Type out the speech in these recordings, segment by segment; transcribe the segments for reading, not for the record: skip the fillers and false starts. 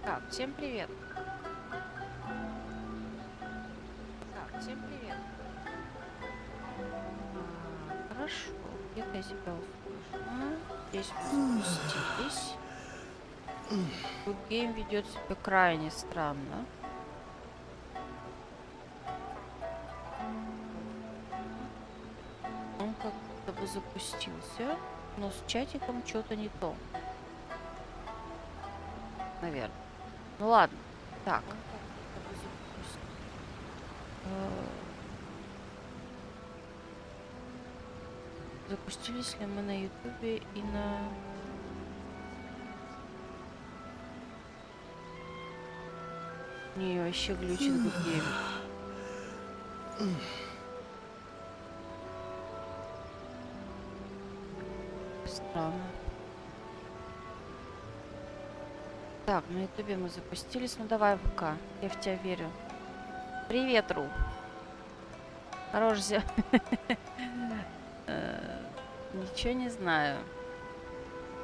Так, всем привет. Так, всем привет. Хорошо, где-то я себя услышу. Здесь мы спустились. Тут гейм ведет себя крайне странно. Он как будто бы запустился, но с чатиком что-то не то. Наверное. Ну ладно. Так. Запустились ли мы на Ютубе и на... Не, вообще глючит гейм. Странно. Так, на Ютубе мы запустились. Ну давай, ВК. Я в тебя верю. Привет, Ру. Хорош взял. Ничего не знаю.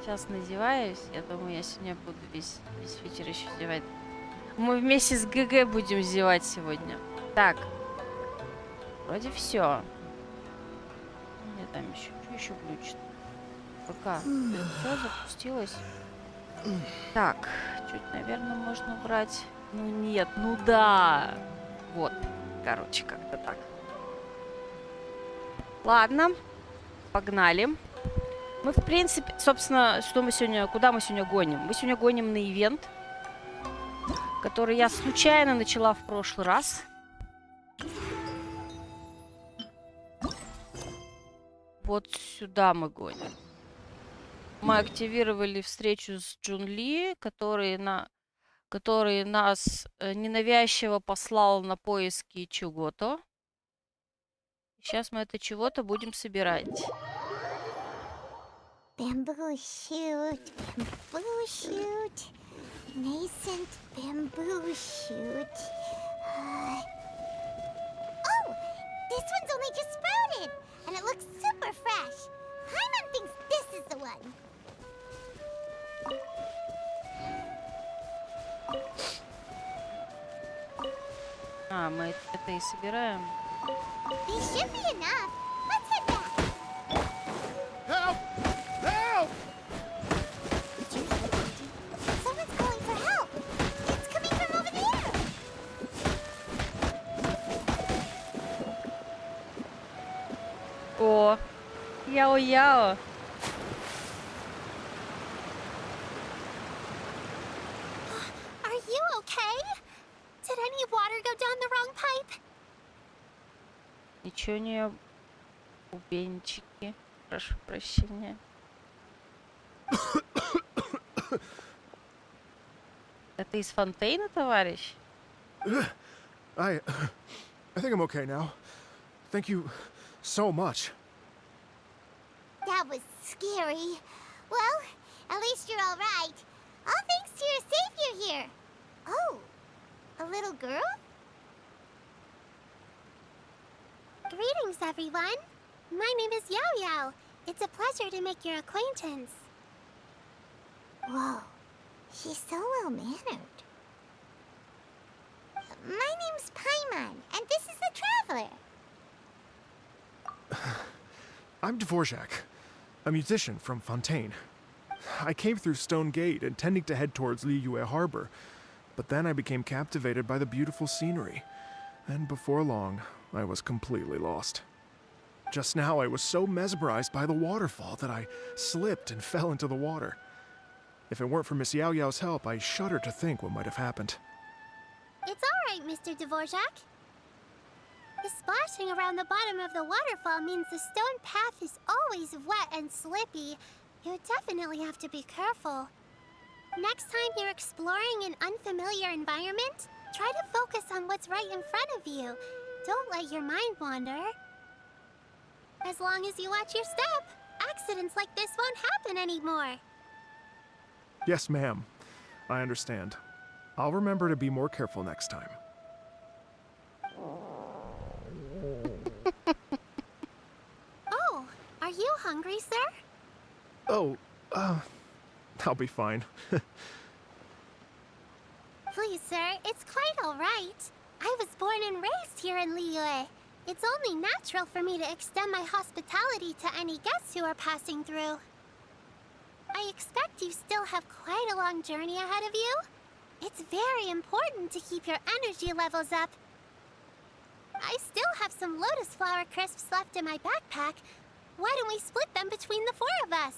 Сейчас надеваюсь. Я думаю, я сегодня буду весь вечер еще зевать. Мы вместе с ГГ будем зевать сегодня. Так. Вроде все. Мне там еще. Что еще глючит? ВК. Все запустилось. Так. Чуть, наверное, можно убрать. Ну нет, ну да. Вот. Короче, как-то так. Ладно. Погнали. Мы, в принципе, собственно, куда мы сегодня гоним? Мы сегодня гоним на ивент, который я случайно начала в прошлый раз. Вот сюда мы гоним. Мы активировали встречу с Джун-Ли, который нас ненавязчиво послал на поиски чего-то. Сейчас мы это чего-то будем собирать. Bamboo shoot, nascent bamboo shoot. Oh, this one's only just sprouted, and it looks super fresh. Paimon thinks this is the one. А, мы это и собираем. These should be enough. Let's head back. Help! Help! Did you hear that? Someone's calling for help. It's coming from over there. О, яо-яо. Are you okay? Did any water go down the wrong pipe? Ничего не... Убенчики. Прошу прощения. Это из Фонтейна, товарищ? I think I'm okay now. Thank you so much. That was scary. Well, at least you're all right. All thanks to your savior here. Oh, a little girl? Greetings, everyone. My name is Yao Yao. It's a pleasure to make your acquaintance. Whoa, she's so well-mannered. My name's Paimon, and this is the Traveler. I'm Dvorak, a musician from Fontaine. I came through Stone Gate intending to head towards Liyue Harbor, but then I became captivated by the beautiful scenery, and before long, I was completely lost. Just now, I was so mesmerized by the waterfall that I slipped and fell into the water. If it weren't for Miss Yao Yao's help, I shudder to think what might have happened. It's all right, Mr. Dvorak. The splashing around the bottom of the waterfall means the stone path is always wet and slippy. You definitely have to be careful. Next time you're exploring an unfamiliar environment, try to focus on what's right in front of you. Don't let your mind wander. As long as you watch your step, accidents like this won't happen anymore. Yes, ma'am. I understand. I'll remember to be more careful next time. Oh, are you hungry, sir? Oh, I'll be fine. it's quite alright. I was born and raised here in Liyue. It's only natural for me to extend my hospitality to any guests who are passing through. I expect you still have quite a long journey ahead of you. It's very important to keep your energy levels up. I still have some lotus flower crisps left in my backpack. Why don't we split them between the four of us?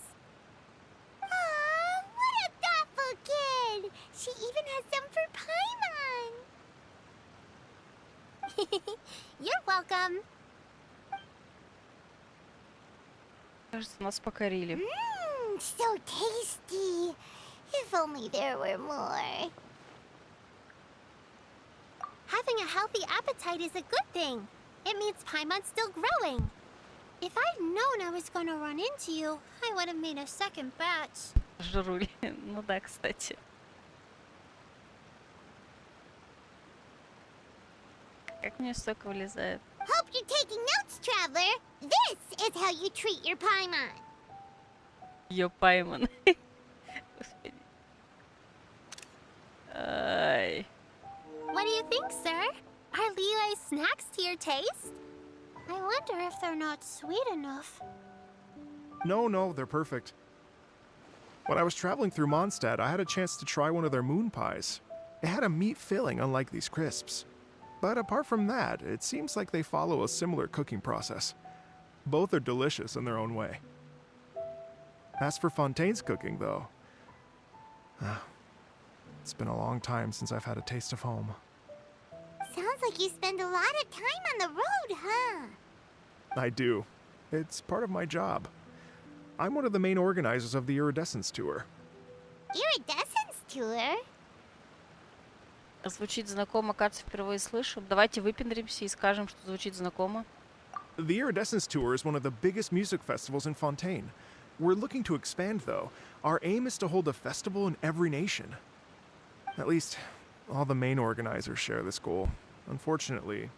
Aw, what a thoughtful kid! She even has some for Paimon! You're welcome. Кажется, нас покорили. Mmm, so tasty. If only there were more. Having a healthy appetite is a good thing. It means Paimon's still growing. If I'd known I was gonna run into you, I would have made a second batch. Жрули. Ну да, кстати. Как мне столько влезает? Hope you're taking notes, traveler. This is how you treat your Paimon. Ее Паймон. Господи. Ай. What do you think, sir? Are Liyue's snacks to your taste? I wonder if they're not sweet enough. No, they're perfect. When I was traveling through Mondstadt, I had a chance to try one of their moon pies. It had a meat filling, unlike these crisps. But apart from that, it seems like they follow a similar cooking process. Both are delicious in their own way. As for Fontaine's cooking, though, it's been a long time since I've had a taste of home. Sounds like you spend a lot of time on the road, huh? I do. It's part of my job. I'm one of the main organizers of the Iridescence Tour. Iridescence tour? Звучит знакомо, кажется, впервые слышу. Давайте выпендримся и скажем, что звучит знакомо. The Iridescence Tour is one of the biggest music festivals in Fontaine. We're looking to expand, though. Our aim is to hold a festival in every nation. At least, all the main organizers share this goal. Unfortunately,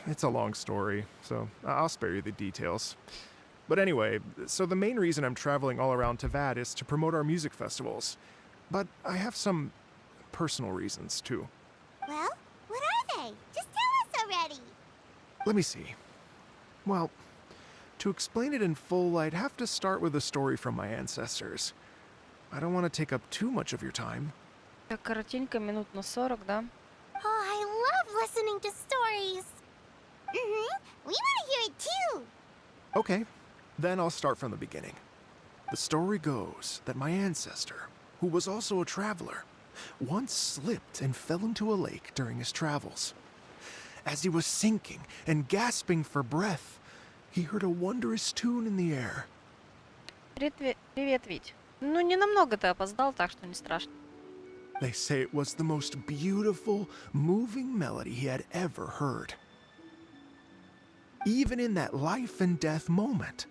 it's a long story, so I'll spare you the details. But anyway, so the main reason I'm traveling all around Tavad is to promote our music festivals. But I have some personal reasons, too. Well, what are they? Just tell us already. Let me see. Well, to explain it in full, I'd have to start with a story from my ancestors. I don't want to take up too much of your time. Так, коротенько, минут на 40, да? Oh, I love listening to stories. We want to hear it too. Okay, then I'll start from the beginning. The story goes that my ancestor, who was also a traveler, once slipped and fell into a lake during his travels. As he was sinking and gasping for breath, he heard a wondrous tune in the air. Привет, Вить. Ну, не намного ты опоздал, так что не страшно. They say it was the most beautiful, moving melody he had ever heard. Even in that life and death moment,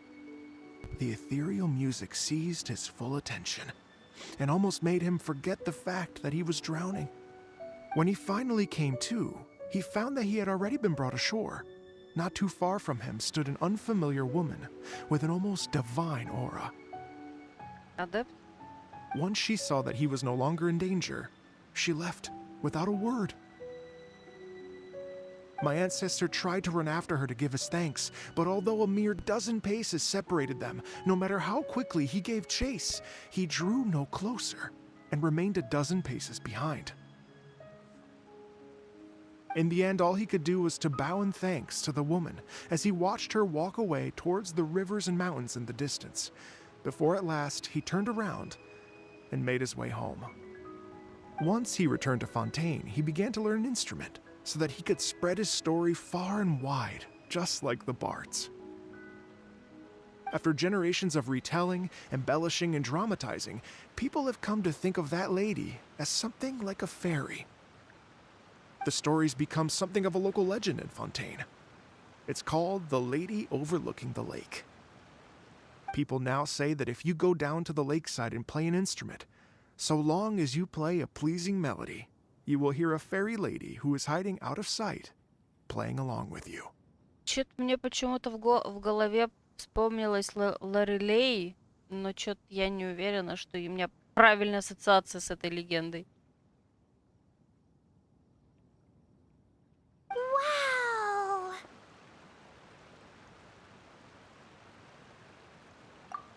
the ethereal music seized his full attention and almost made him forget the fact that he was drowning. When he finally came to, he found that he had already been brought ashore. Not too far from him stood an unfamiliar woman with an almost divine aura. Адепт? Once she saw that he was no longer in danger, she left without a word. My ancestor tried to run after her to give his thanks, but although a mere dozen paces separated them, no matter how quickly he gave chase, he drew no closer and remained a dozen paces behind. In the end, all he could do was to bow in thanks to the woman as he watched her walk away towards the rivers and mountains in the distance, before at last he turned around and made his way home. Once he returned to Fontaine, he began to learn an instrument so that he could spread his story far and wide, just like the bards. After generations of retelling, embellishing, and dramatizing, people have come to think of that lady as something like a fairy. The story's become something of a local legend in Fontaine. It's called the Lady Overlooking the Lake. People now say that if you go down to the lakeside and play an instrument, so long as you play a pleasing melody, you will hear a fairy lady who is hiding out of sight, playing along with you. Чё-то мне почему-то в голове вспомнилась Лорелей, но чё-то я не уверена, что у меня правильная ассоциация с этой легендой.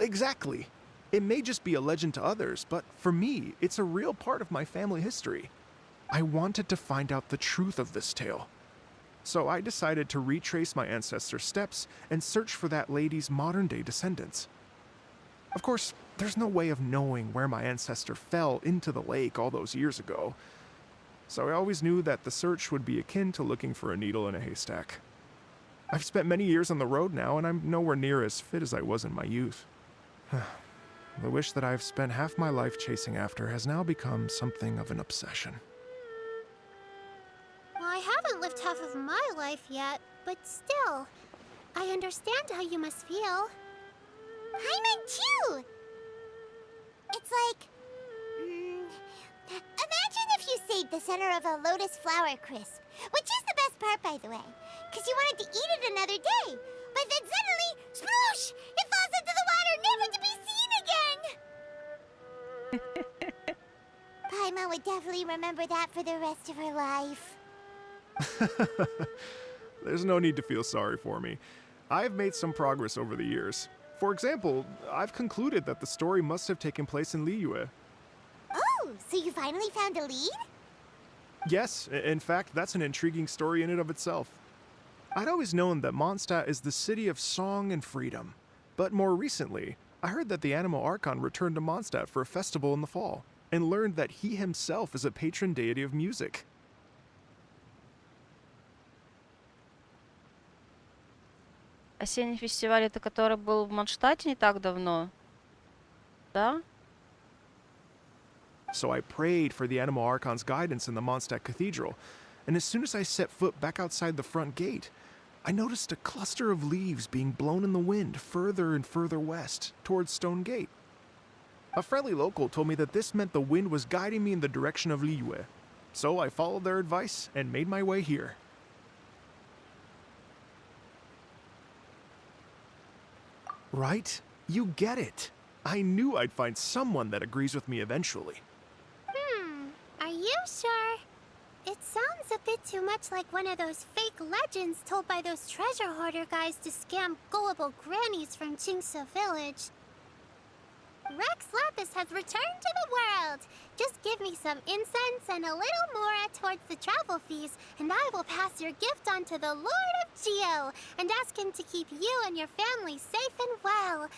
Exactly. It may just be a legend to others, but for me, it's a real part of my family history. I wanted to find out the truth of this tale. So I decided to retrace my ancestors' steps and search for that lady's modern-day descendants. Of course, there's no way of knowing where my ancestor fell into the lake all those years ago, so I always knew that the search would be akin to looking for a needle in a haystack. I've spent many years on the road now, and I'm nowhere near as fit as I was in my youth. The wish that I've spent half my life chasing after has now become something of an obsession. Well, I haven't lived half of my life yet, but still, I understand how you must feel. Paimon too! It's like... imagine if you saved the center of a lotus flower crisp, which is the best part, by the way, because you wanted to eat it another day, but then suddenly, sploosh! It falls into the water, never to be seen again! Paimon would definitely remember that for the rest of her life. There's no need to feel sorry for me. I've made some progress over the years. For example, I've concluded that the story must have taken place in Liyue. Oh, so you finally found a lead? Yes, in fact, that's an intriguing story in and of itself. I'd always known that Mondstadt is the city of song and freedom. But more recently, I heard that the Animal Archon returned to Mondstadt for a festival in the fall, and learned that he himself is a patron deity of music. Осенний фестиваль, это который был в Mondstadt не так давно, да? So I prayed for the Animal Archon's guidance in the Mondstadt Cathedral, and as soon as I set foot back outside the front gate, I noticed a cluster of leaves being blown in the wind further and further west, towards Stone Gate. A friendly local told me that this meant the wind was guiding me in the direction of Liyue, so I followed their advice and made my way here. Right? You get it. I knew I'd find someone that agrees with me eventually. Are you sure? It sounds a bit too much like one of those fake legends told by those treasure hoarder guys to scam gullible grannies from Jingsa Village. Rex Lapis has returned to the world. Just give me some incense and a little mora towards the travel fees, and I will pass your gift on to the Lord of Geo and ask him to keep you and your family safe and well.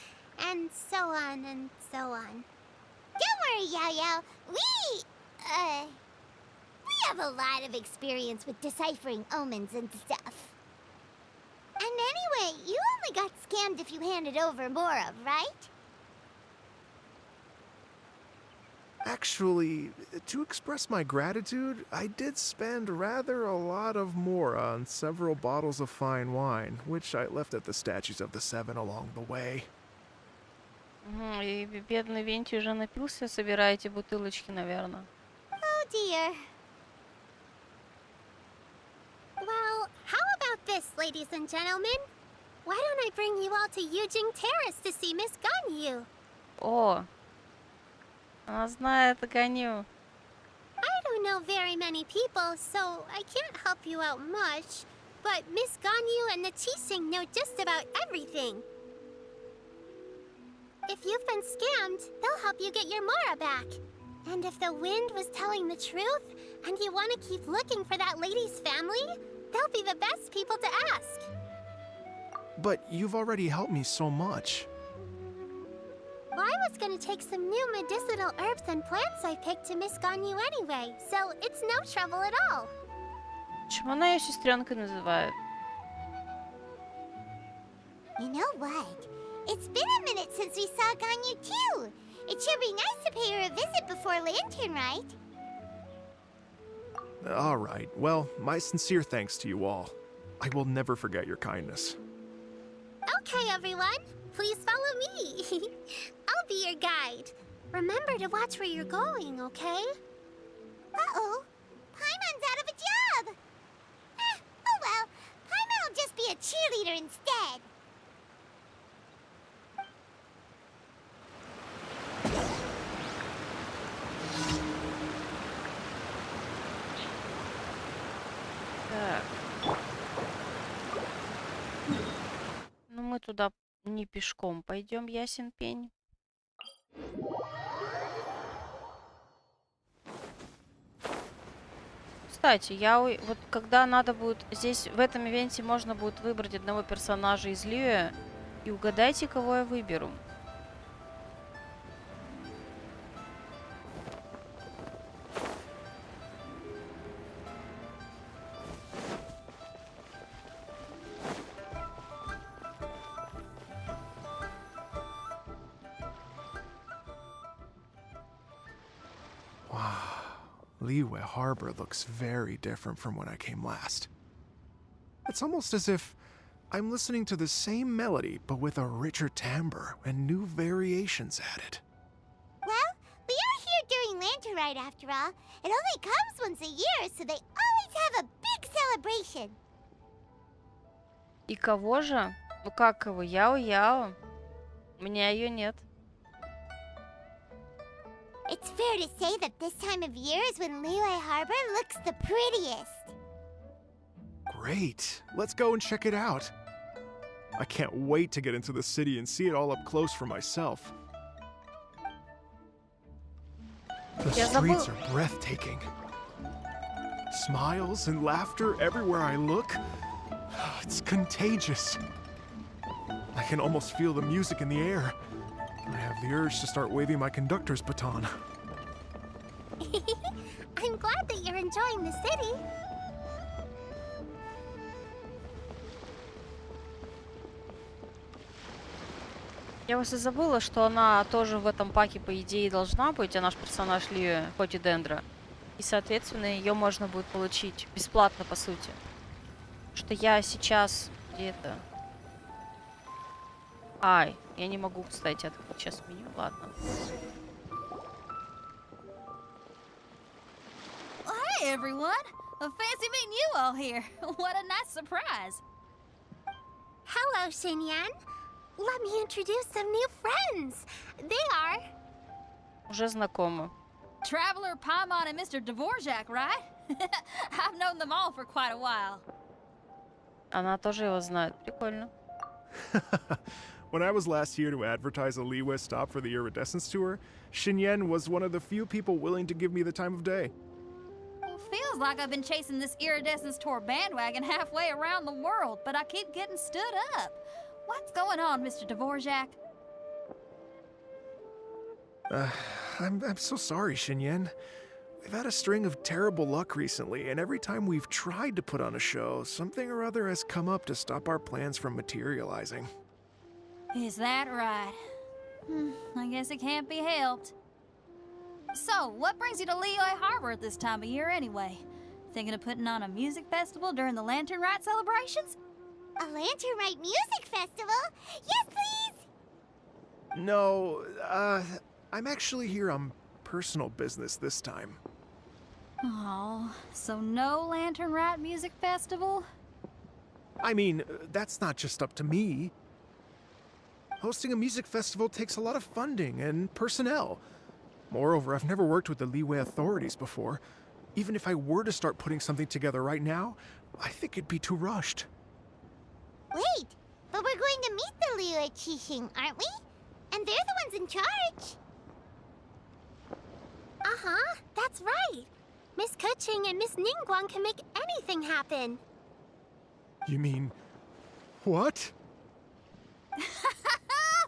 And so on and so on. Don't worry, Yao Yao. We have a lot of experience with deciphering omens and stuff. And anyway, you only got scammed if you handed over Mora, right? Actually, to express my gratitude, I did spend rather a lot of mora on several bottles of fine wine, which I left at the statues of the Seven along the way. И бедный Венти уже напился, собираете бутылочки, наверное. Oh dear. Well, how about this, ladies and gentlemen? Why don't I bring you all to Yujing Terrace to see Miss Ganyu? О, она знает Ганю. I don't know very many people, so I can't help you out much. But Miss Ganyu and the Qixing know just about everything. If you've been scammed, they'll help you get your Mora back. And if the wind was telling the truth, and you want to keep looking for that lady's family, they'll be the best people to ask. But you've already helped me so much. Well, I was gonna take some new medicinal herbs and plants I picked to Miss Ganyu anyway, so it's no trouble at all. Почему она ее сестренкой называет? You know what? It's been a minute since we saw Ganyu too. It should be nice to pay her a visit before Lantern, right? All right, well, my sincere thanks to you all. I will never forget your kindness. Okay, everyone. Please follow me. I'll be your guide. Remember to watch where you're going, okay? Uh-oh. Paimon's out of a job. Oh well. Paimon will just be a cheerleader instead. Так. Ну, мы туда Не пешком пойдем, ясен пень. Кстати, вот когда надо будет... Здесь в этом ивенте можно будет выбрать одного персонажа из Льюя. И угадайте, кого я выберу. Liyue Harbor looks very different from when I came last. It's almost as if I'm listening to the same melody, but with a richer timbre and new variations added. Well, we are here during Lantern Rite after all. It only comes once a year, so they always have a big celebration. И кого же? Ну как его? Яо-Яо. У меня ее нет. It's fair to say that this time of year is when Liyue Harbor looks the prettiest. Great. Let's go and check it out. I can't wait to get into the city and see it all up close for myself. The streets are breathtaking. Smiles and laughter everywhere I look. It's contagious. I can almost feel the music in the air. I have the urge to start waving my conductor's baton. I'm glad that you're enjoying the city. Я просто забыла, что она тоже в этом паке, по идее, должна быть, а наш персонаж Лию, хоть и Дендра. И, соответственно, ее можно будет получить бесплатно, по сути. Что я сейчас где-то... Ай, я не могу, кстати, открыть сейчас меню, ладно. Hi, everyone. Fancy meeting you all here. What a nice surprise. Hello, Xinyan. Let me introduce some new friends. They are... Уже знакомы. Traveler, Paimon, and Mr. Dvorak, right? I've known them all for quite a while. Она тоже его знает. Прикольно. When I was last here to advertise a Liyue stop for the Iridescence Tour, Xinyan was one of the few people willing to give me the time of day. Well, feels like I've been chasing this Iridescence Tour bandwagon halfway around the world, but I keep getting stood up. What's going on, Mr. Dvorak? I'm so sorry, Xinyan. We've had a string of terrible luck recently, and every time we've tried to put on a show, something or other has come up to stop our plans from materializing. Is that right? I guess it can't be helped. So, what brings you to Liyue Harbor at this time of year anyway? Thinking of putting on a music festival during the Lantern Rite celebrations? A Lantern Rite music festival? Yes, please! No, I'm actually here on personal business this time. Oh, so no Lantern Rite music festival? I mean, that's not just up to me. Hosting a music festival takes a lot of funding and personnel. Moreover, I've never worked with the Liyue authorities before. Even if I were to start putting something together right now, I think it'd be too rushed. Wait, but we're going to meet the Liyue Qixing, aren't we? And they're the ones in charge. Uh-huh, that's right. Miss Kuching and Miss Ningguang can make anything happen. You mean... what?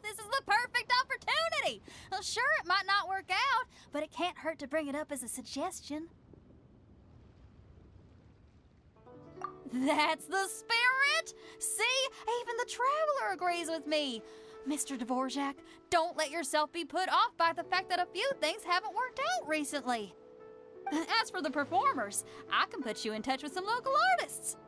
This is the perfect opportunity! Well, sure, it might not work out, but it can't hurt to bring it up as a suggestion. That's the spirit! See, even the Traveler agrees with me. Mr. Dvorak, don't let yourself be put off by the fact that a few things haven't worked out recently. As for the performers, I can put you in touch with some local artists.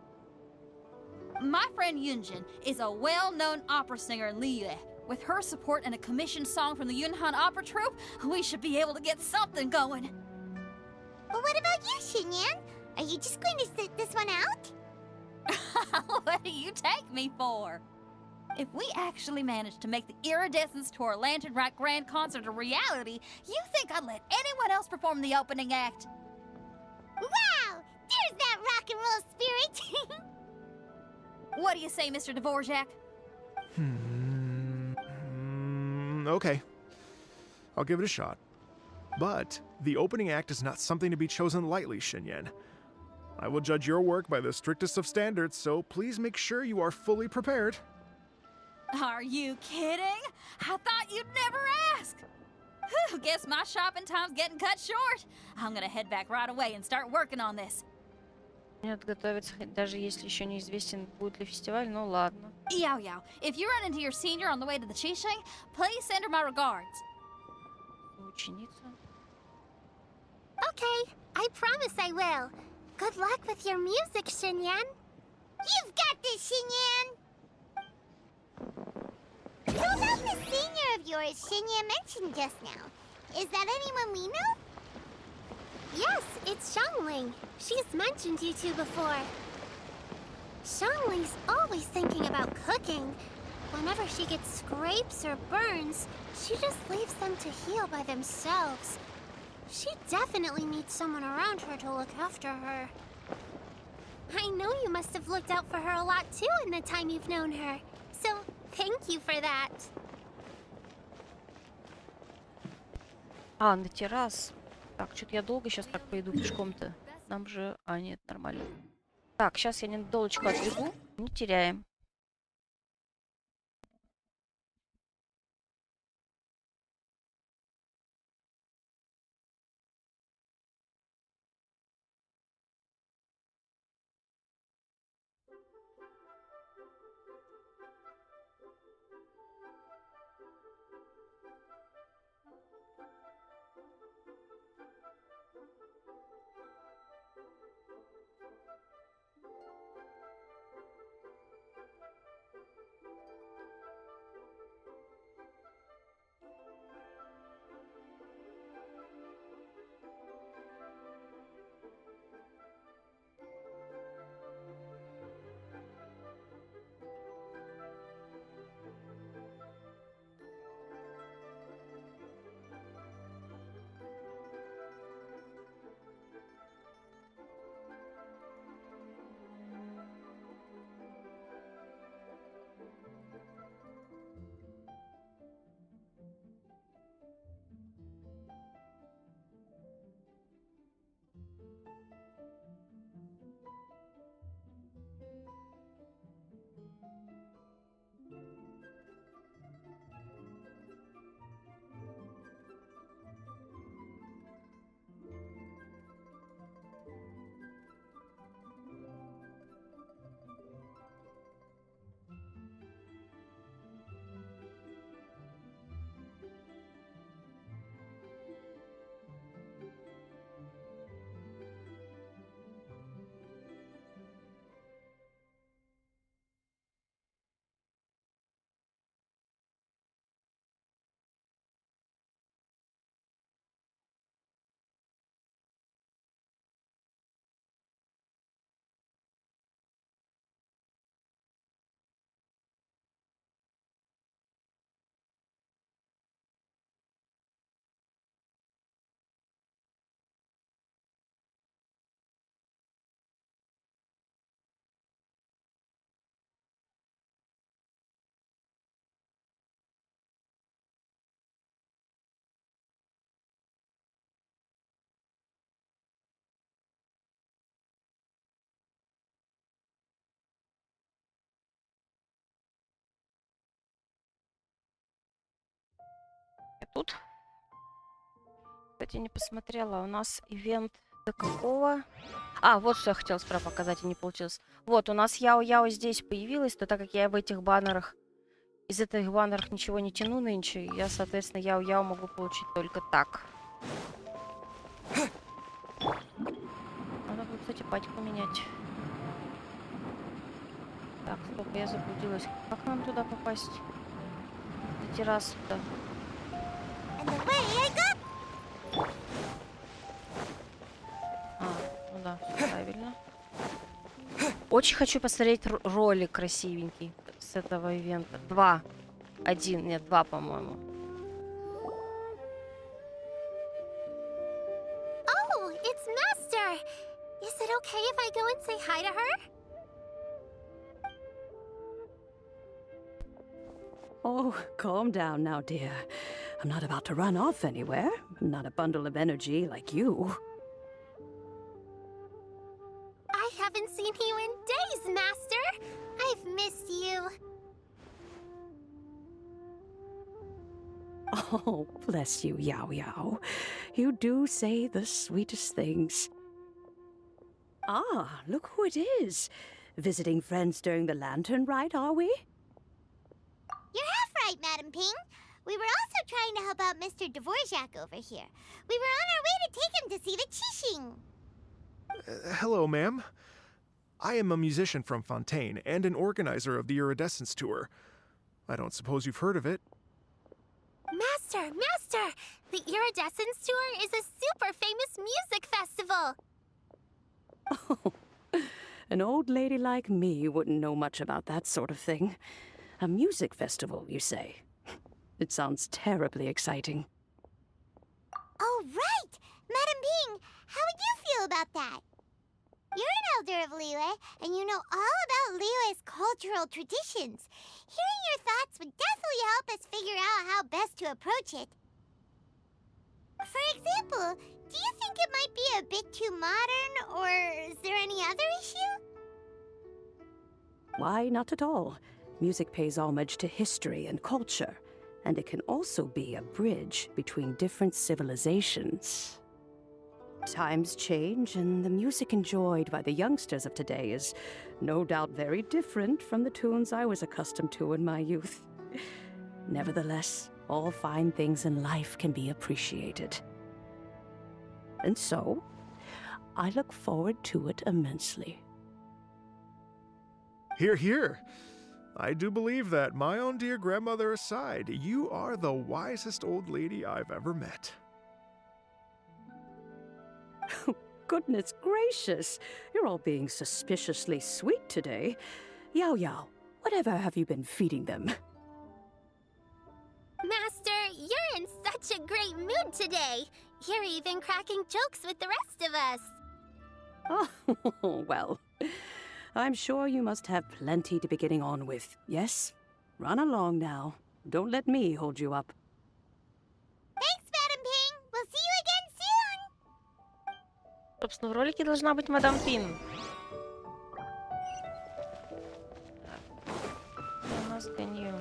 My friend Yunjin is a well-known opera singer in Liyue. With her support and a commissioned song from the Yunhan Opera Troupe, we should be able to get something going. But what about you, Xinyan? Are you just going to sit this one out? What do you take me for? If we actually manage to make the Iridescence Tour Lantern Rite Grand Concert a reality, you think I'd let anyone else perform the opening act? Wow! There's that rock and roll spirit! What do you say, Mr. Dvorak? Okay. I'll give it a shot. But the opening act is not something to be chosen lightly, Xinyan. I will judge your work by the strictest of standards, so please make sure you are fully prepared. Are you kidding? I thought you'd never ask. Whew, guess my shopping time's getting cut short. I'm gonna head back right away and start working on this. Нет, готовится, даже если еще неизвестен, будет ли фестиваль, ну ладно. Yow yow, if you run into your senior on the way to the Qisheng, please send her my regards. Ученица. Okay, I promise I will. Good luck with your music, Xinyan. You've got this, Xinyan! So about the senior of yours Xinyan mentioned just now. Is that anyone we know? Yes, it's Xiangling. She's mentioned you two before. Xiangling's always thinking about cooking. Whenever she gets scrapes or burns, she just leaves them to heal by themselves. She definitely needs someone around her to look after her. I know you must have looked out for her a lot too in the time you've known her. So, thank you for that. А, на террас. Так, что-то я долго сейчас так пойду пешком-то. Нам же... А, нет, нормально. Так, сейчас я недолечко отбегу. Не теряем. Я тут. Кстати, не посмотрела. У нас ивент до какого? А, вот что я хотела справа показать, и не получилось. Вот, у нас Яо-Яо здесь появилась, но так как я в этих баннерах, из этих баннеров ничего не тяну нынче, я, соответственно, Яо-Яо могу получить только так. Надо будет, кстати, патч поменять. Так, стоп, я заблудилась. Как нам туда попасть? До террасы-то. And the way I got... А, ну да, всё правильно. Очень хочу посмотреть ролик красивенький с этого ивента. 2. 1, нет, 2, по-моему. Oh, it's Master! Is it okay if I go and say hi to her? Oh, calm down now, dear. I'm not about to run off anywhere. I'm not a bundle of energy like you. I haven't seen you in days, Master. I've missed you. Oh, bless you, Yao Yao. You do say the sweetest things. Ah, look who it is. Visiting friends during the lantern rite, are we? You're half right, Madam Ping. We were also trying to help out Mr. Dvorak over here. We were on our way to take him to see the Qixing. Hello, ma'am. I am a musician from Fontaine and an organizer of the Iridescence Tour. I don't suppose you've heard of it. Master! The Iridescence Tour is a super famous music festival. Oh, an old lady like me wouldn't know much about that sort of thing. A music festival, you say? It sounds terribly exciting. Oh, right! Madam Ping, how would you feel about that? You're an elder of Liyue, and you know all about Liyue's cultural traditions. Hearing your thoughts would definitely help us figure out how best to approach it. For example, do you think it might be a bit too modern, or is there any other issue? Why, not at all. Music pays homage to history and culture, and it can also be a bridge between different civilizations. Times change, and the music enjoyed by the youngsters of today is no doubt very different from the tunes I was accustomed to in my youth. Nevertheless, all fine things in life can be appreciated. And so, I look forward to it immensely. Hear, hear. I do believe that, my own dear grandmother aside, you are the wisest old lady I've ever met. Goodness gracious, you're all being suspiciously sweet today. Yao Yao, whatever have you been feeding them? Master, you're in such a great mood today. You're even cracking jokes with the rest of us. Oh, well, I'm sure you must have plenty to be getting on with, yes? Run along now. Don't let me hold you up. Thanks, Madam Ping. We'll see you again soon. Собственно, в ролике должна быть мадам Пин. Так, у нас гоню.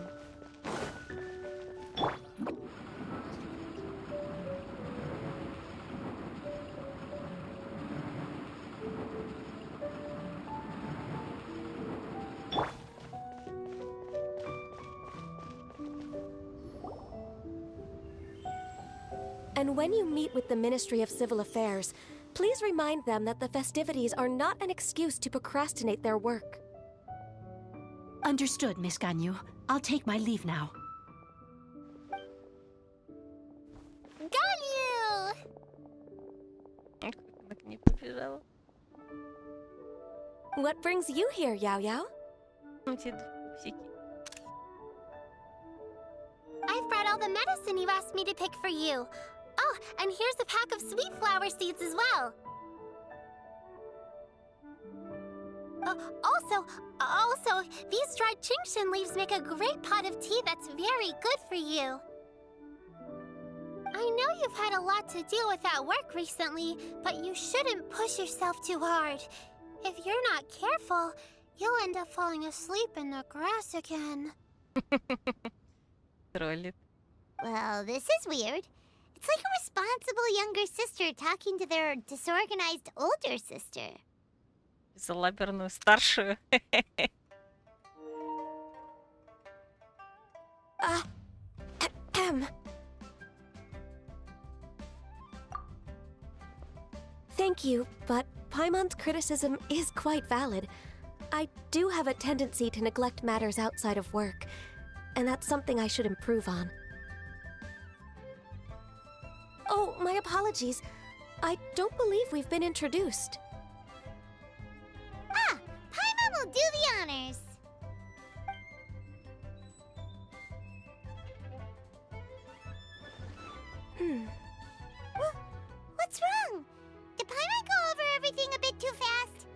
And when you meet with the Ministry of Civil Affairs, please remind them that the festivities are not an excuse to procrastinate their work. Understood, Miss Ganyu. I'll take my leave now. Ganyu! Она к ней побежала. What brings you here, Yao Yao? Эти псики. I've brought all the medicine you asked me to pick for you. Oh, and here's a pack of sweet flower seeds as well. Also, these dried Genshin leaves make a great pot of tea that's very good for you. I know you've had a lot to deal with at work recently, but you shouldn't push yourself too hard. If you're not careful, you'll end up falling asleep in the grass again. Троллит. Well, this is weird. It's like a responsible younger sister talking to their disorganized older sister. Залаберную старшую. Thank you, but Paimon's criticism is quite valid. I do have a tendency to neglect matters outside of work, and that's something I should improve on. Oh, my apologies. I don't believe we've been introduced. Ah, Paimon will do the honors. What's wrong? Did Paimon go over everything a bit too fast?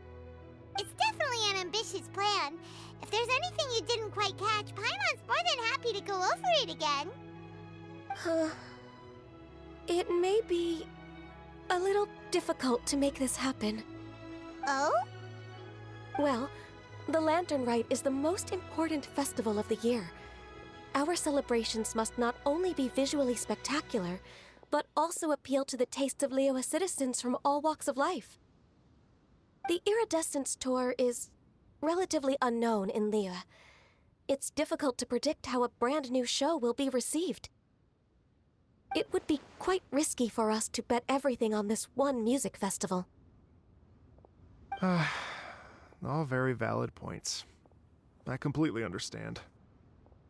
It's definitely an ambitious plan. If If there's anything you didn't quite catch, Paimon's more than happy to go over it again. It may be a little difficult to make this happen. Oh? Well, the Lantern Rite is the most important festival of the year. Our celebrations must not only be visually spectacular, but also appeal to the tastes of Liyue citizens from all walks of life. The Iridescence Tour is relatively unknown in Liyue. It's difficult to predict how a brand new show will be received. It would be quite risky for us to bet everything on this one music festival. All very valid points. I completely understand.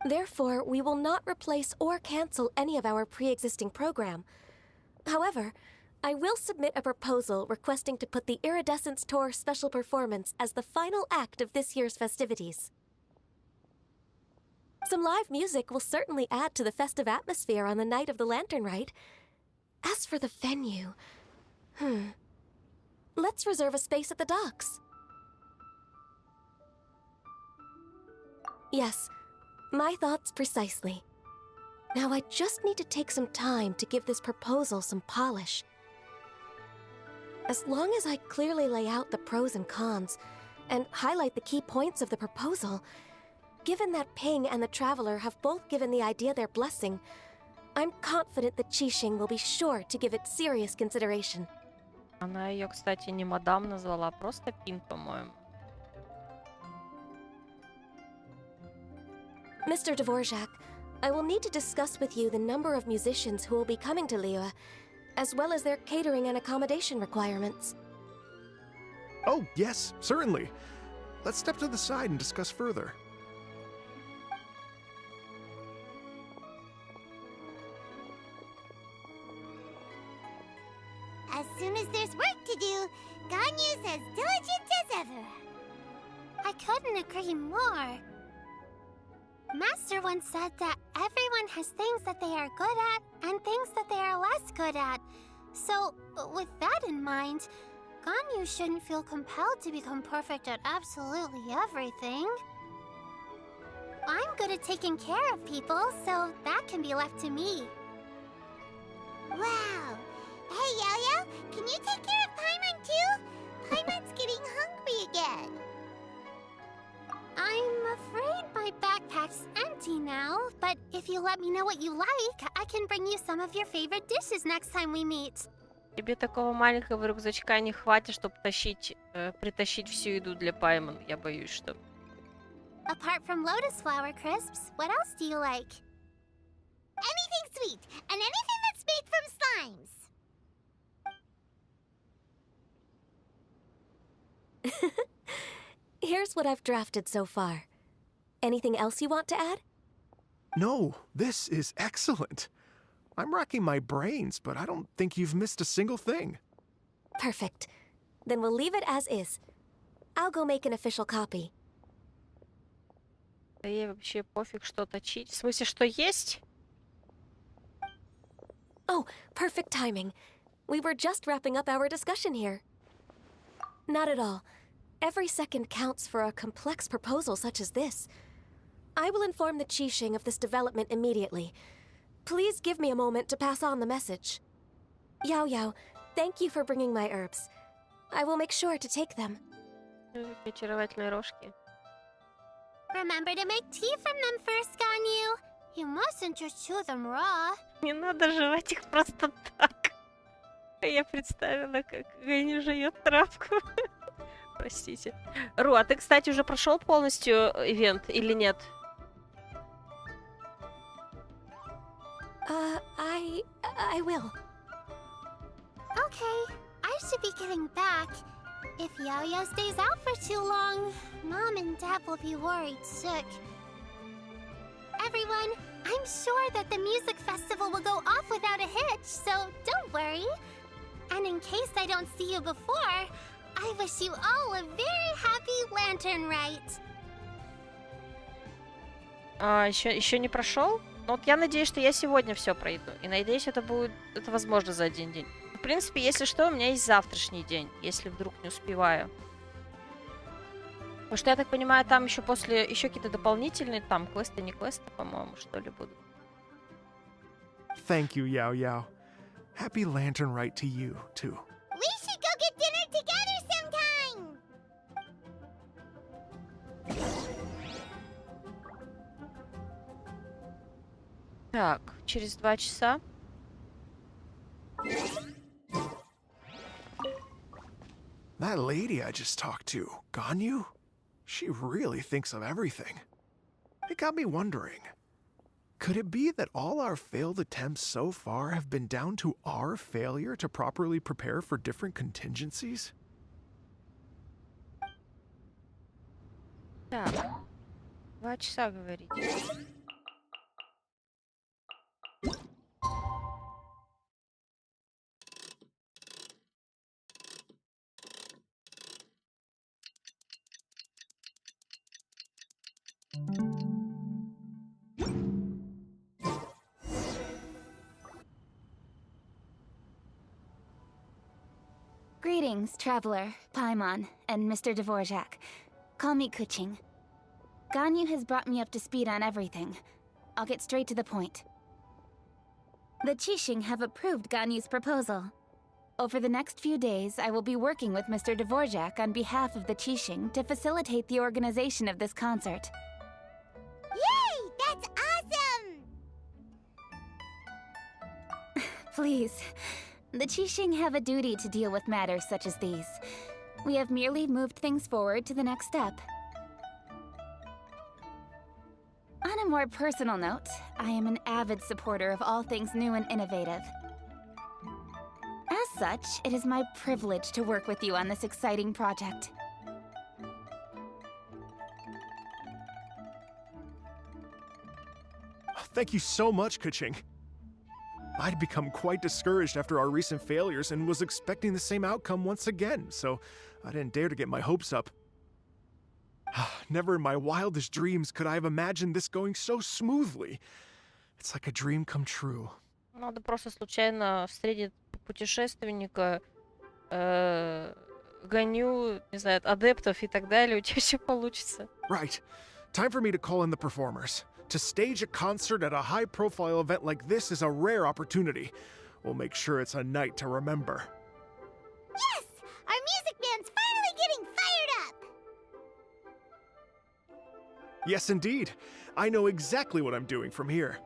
Therefore, we will not replace or cancel any of our pre-existing program. However, I will submit a proposal requesting to put the Iridescence Tour special performance as the final act of this year's festivities. Some live music will certainly add to the festive atmosphere on the night of the Lantern Rite. As for the venue, let's reserve a space at the docks. Yes, my thoughts precisely. Now I just need to take some time to give this proposal some polish. As long as I clearly lay out the pros and cons, and highlight the key points of the proposal, given that Ping and the Traveler have both given the idea their blessing, I'm confident that Qixing will be sure to give it serious consideration. Она ее, кстати, не мадам назвала, а просто Пин, по-моему. Mr. Dvorak, I will need to discuss with you the number of musicians who will be coming to Liyue, as well as their catering and accommodation requirements. Oh, yes, certainly. Let's step to the side and discuss further. As soon as there's work to do, Ganyu's as diligent as ever. I couldn't agree more. Master once said that everyone has things that they are good at and things that they are less good at. So, with that in mind, Ganyu shouldn't feel compelled to become perfect at absolutely everything. I'm good at taking care of people, so that can be left to me. Wow! Hey, Yo-Yo, can you take care of Paimon too? Paimon's getting hungry again. I'm afraid my backpack's empty now, but if you let me know what you like, I can bring you some of your favorite dishes next time we meet. Тебе такого маленького рюкзачка не хватит, чтобы притащить всю еду для Паймон. Я боюсь, что... Apart from lotus flower crisps, what else do you like? Anything sweet, and anything that's made from slimes. Here's what I've drafted so far. Anything else you want to add? No, this is excellent. I'm racking my brains, but I don't think you've missed a single thing. Perfect. Then we'll leave it as is. I'll go make an official copy. Да ей вообще пофиг, что точить. В смысле, что есть? Oh, perfect timing. We were just wrapping up our discussion here. Not at all. Every second counts for a complex proposal such as this. I will inform the Qixing of this development immediately. Please give me a moment to pass on the message. Yao Yao, thank you for bringing my herbs. I will make sure to take them. Очаровательные рожки. Remember to make tea from them first, Ganyu. You mustn't just chew them raw. Не надо жевать их просто так. Я представила, как Гэнни жует травку. Простите. Ру, а ты, кстати, уже прошел полностью ивент или нет? I will. Okay, I should be getting back. If Yo-Yo stays out for too long, Mom and Dad will be worried sick. Everyone, I'm sure that the music festival will go off without a hitch, so don't worry. And in case I don't see you before, I wish you all a very happy Lantern Rite. Еще не прошел? Ну вот я надеюсь, что я сегодня все пройду. И надеюсь, это возможно за один день. В принципе, если что, у меня есть завтрашний день, если вдруг не успеваю. Потому что, я так понимаю, там еще после... Еще какие-то дополнительные там квесты, не квесты, по-моему, что ли, будут. Thank you, Yao Yao. Happy Lantern Rite to you, too. We should go get dinner together sometime! Так, через 2 часа. That lady I just talked to, Ganyu? She really thinks of everything. It got me wondering. Could it be that all our failed attempts so far have been down to our failure to properly prepare for different contingencies? Так, 2 часа, говорите. Greetings, Traveler, Paimon, and Mr. Dvorak. Call me Kuching. Ganyu has brought me up to speed on everything. I'll get straight to the point. The Qixing have approved Ganyu's proposal. Over the next few days, I will be working with Mr. Dvorak on behalf of the Qixing to facilitate the organization of this concert. Yay! That's awesome! Please. The Qixing have a duty to deal with matters such as these. We have merely moved things forward to the next step. On a more personal note, I am an avid supporter of all things new and innovative. As such, it is my privilege to work with you on this exciting project. Thank you so much, Kuching. I'd become quite discouraged after our recent failures and was expecting the same outcome once again, so I didn't dare to get my hopes up. Never in my wildest dreams could I have imagined this going so smoothly. It's like a dream come true. Надо просто случайно встретить путешественника, гоню, не знаю, адептов и так далее, у тебя все получится. Right. Time for me to call in the performers. To stage a concert at a high-profile event like this is a rare opportunity. We'll make sure it's a night to remember. Yes! Our music band's finally getting fired up! Yes, indeed. I know exactly what I'm doing from here.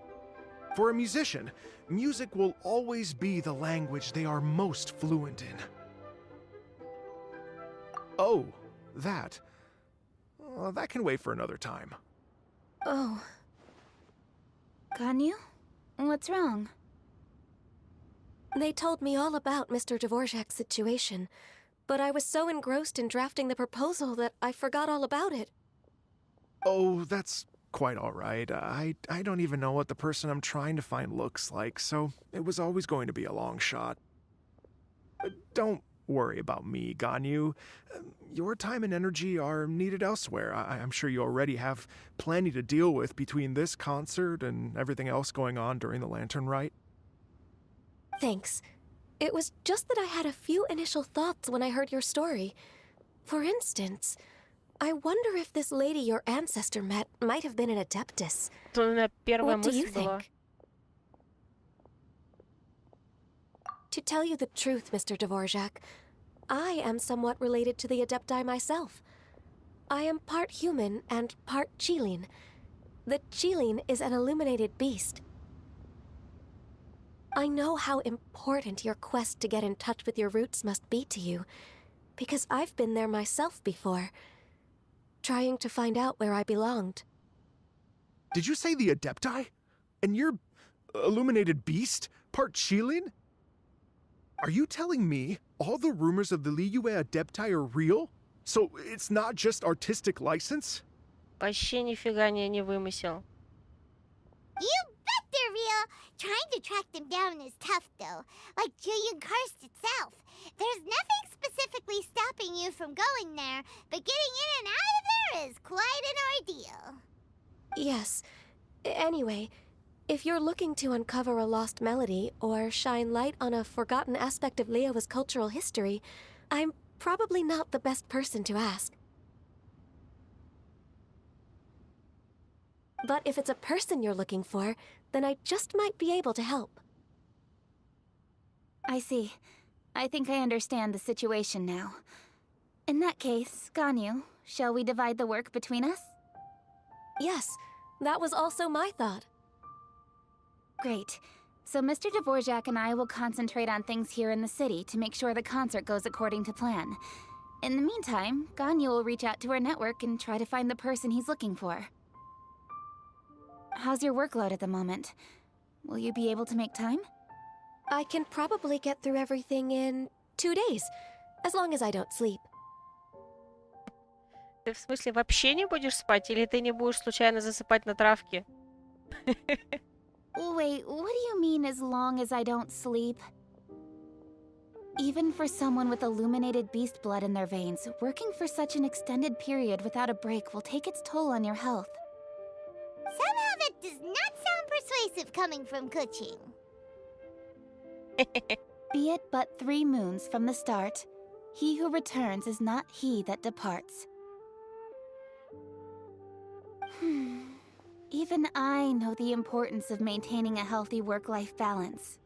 For a musician, music will always be the language they are most fluent in. Oh, that. That can wait for another time. Oh. Ganyu? What's wrong? They told me all about Mr. Dvorak's situation, but I was so engrossed in drafting the proposal that I forgot all about it. Oh, that's quite all right. I don't even know what the person I'm trying to find looks like, so it was always going to be a long shot. Don't worry about me, Ganyu. Your time and energy are needed elsewhere. I'm sure you already have plenty to deal with between this concert and everything else going on during the Lantern Rite. Thanks. It was just that I had a few initial thoughts when I heard your story. For instance, I wonder if this lady your ancestor met might have been an adeptus. Это у меня первая What do you мысль была. think? To tell you the truth, Mr. Dvorak, I am somewhat related to the Adepti myself. I am part human and part Qilin. The Qilin is an illuminated beast. I know how important your quest to get in touch with your roots must be to you, because I've been there myself before, trying to find out where I belonged. Did you say the Adepti? And you're illuminated beast? Part Qilin? Are you telling me all the rumors of the Liyue Adepti are real? So it's not just artistic license? Вообще нифига не вымысел. You bet they're real! Trying to track them down is tough, though. Like Julian Karst itself. There's nothing specifically stopping you from going there, but getting in and out of there is quite an ordeal. Yes. Anyway, if you're looking to uncover a lost melody or shine light on a forgotten aspect of Liyue's cultural history, I'm probably not the best person to ask. But if it's a person you're looking for, then I just might be able to help. I see. I think I understand the situation now. In that case, Ganyu, shall we divide the work between us? Yes, that was also my thought. Great. So Mr. Dvorak and I will concentrate on things here in the city to make sure the concert goes according to plan. In the meantime, Ganyu will reach out to her network and try to find the person he's looking for. How's your workload at the moment? Will you be able to make time? I can probably get through everything in 2 days, as long as I don't sleep. Ты в смысле вообще не будешь спать, или ты не будешь случайно засыпать на травке? Wait, what do you mean as long as I don't sleep? Even for someone with illuminated beast blood in their veins, working for such an extended period without a break will take its toll on your health. Somehow that does not sound persuasive coming from Kuching. Be it but 3 moons from the start, he who returns is not he that departs. Even I know the importance of maintaining a healthy work-life balance.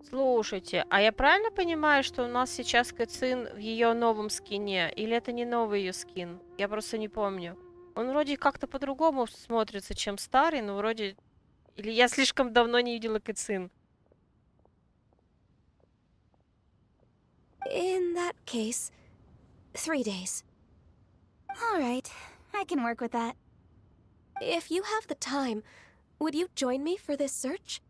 Слушайте, а я правильно понимаю, что у нас сейчас Кэцин в ее новом скине? Или это не новый ее скин? Я просто не помню. Он вроде как-то по-другому смотрится, чем старый, но вроде... Или я слишком давно не видела Кэцин? In that case, 3 days. All right, I can work with that. If you have the time, would you join me for this search?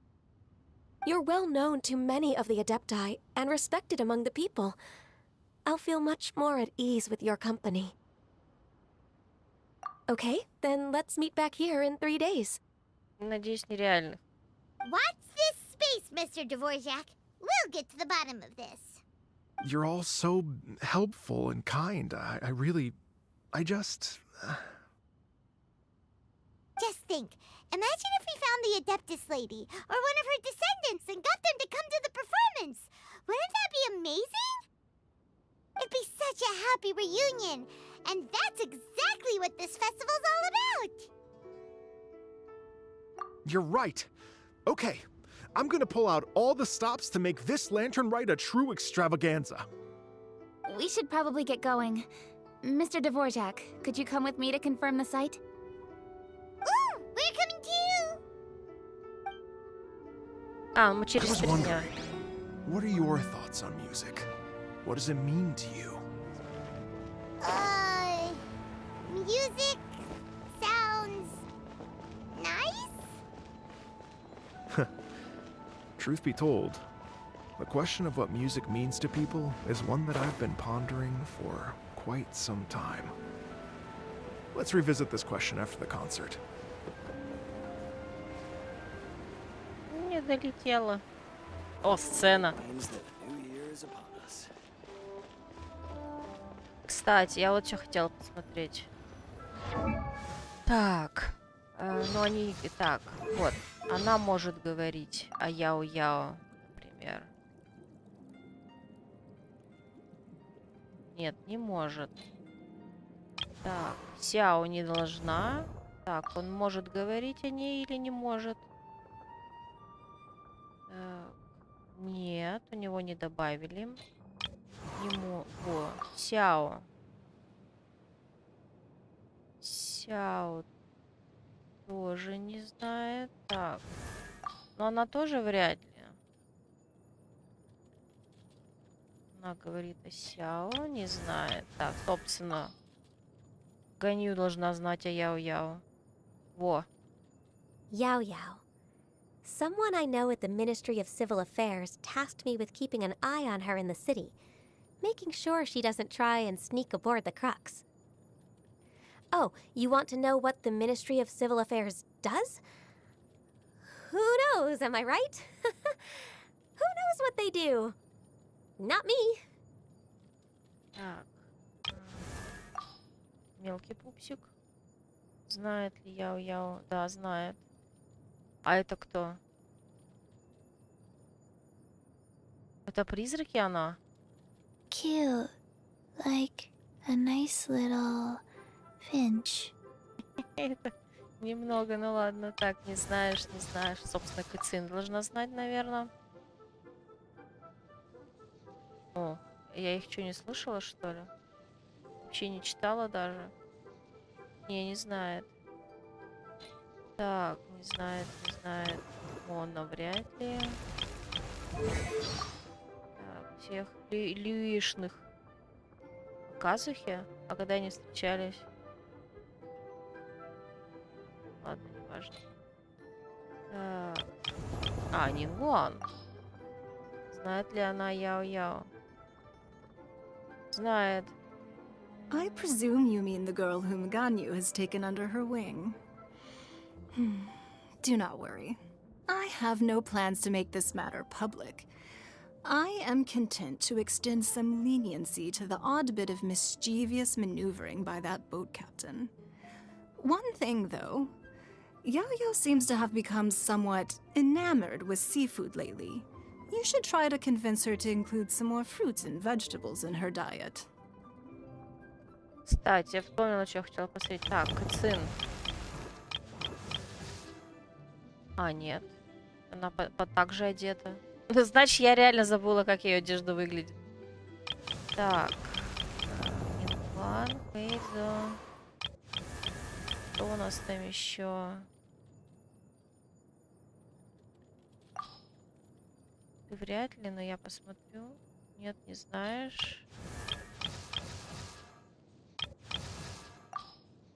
You're well known to many of the Adepti and respected among the people. I'll feel much more at ease with your company. Okay, then let's meet back here in 3 days. Надеюсь, нереально. Watch this space, Mr. Dvorak. We'll get to the bottom of this. You're all so helpful and kind. I just... Just think, imagine if we found the Adeptus lady, or one of her descendants, and got them to come to the performance. Wouldn't that be amazing? It'd be such a happy reunion, and that's exactly what this festival's all about. You're right. Okay, I'm gonna pull out all the stops to make this lantern rite a true extravaganza. We should probably get going. Mr. Dvorak, could you come with me to confirm the site? Ooh, we're coming too! А, мы I через was 3 дня. wondering, what are your thoughts on music? What does it mean to you? Music sounds nice? Truth be told, the question of what music means to people is one that I've been pondering for quite some time. Let's revisit this question after the concert. Не долетела. О, сцена. Кстати, я вот что хотела посмотреть. Так. Ну, они... Так, вот. Она может говорить о Яо-Яо, например. Нет, не может. Так, Сяо не должна. Так, он может говорить о ней или не может? Нет, у него не добавили. Ему... О, Сяо. Сяо тоже не знает. Так. Но она тоже вряд ли. Она говорит о Сяо, не знает. Так, собственно. Ганью должна знать о Яо-Яо. Во. Yao Yao. Someone I know at the Ministry of Civil Affairs tasked me with keeping an eye on her in the city, making sure she doesn't try and sneak aboard the Crux. Oh, you want to know what the Ministry of Civil Affairs does? Who knows, am I right? Who knows what they do? Not me. Так. Мелкий пупсик. Знает ли Яо-Яо? Да, знает. А это кто? Это призраки она? Cute. Like a nice little finch. Это Немного, ну ладно. Так, не знаешь, не знаешь. Собственно, Кэцин должна знать, наверное. О, я их что, не слышала, что ли? Вообще не читала даже. Не знает. Так, не знает, не знает. Он навряд ли. Так, всех Люишных. Казухи? А когда они встречались? Ладно, не важно. Так. А, Нингуан. Знает ли она Яо-Яо? Знает. I presume you mean the girl whom Ganyu has taken under her wing. Do not worry. I have no plans to make this matter public. I am content to extend some leniency to the odd bit of mischievous maneuvering by that boat captain. One thing, though. Yo-Yo seems to have become somewhat enamored with seafood lately. You should try to convince her to include some more fruits and vegetables in her diet. Кстати, я вспомнила, что я хотела посмотреть. Так, Кэцин. А, нет. Она так же одета. Значит, я реально забыла, как ее одежда выглядит. Так. Инван, Хейзо. Что у нас там еще? Ты вряд ли, но я посмотрю. Нет, не знаешь.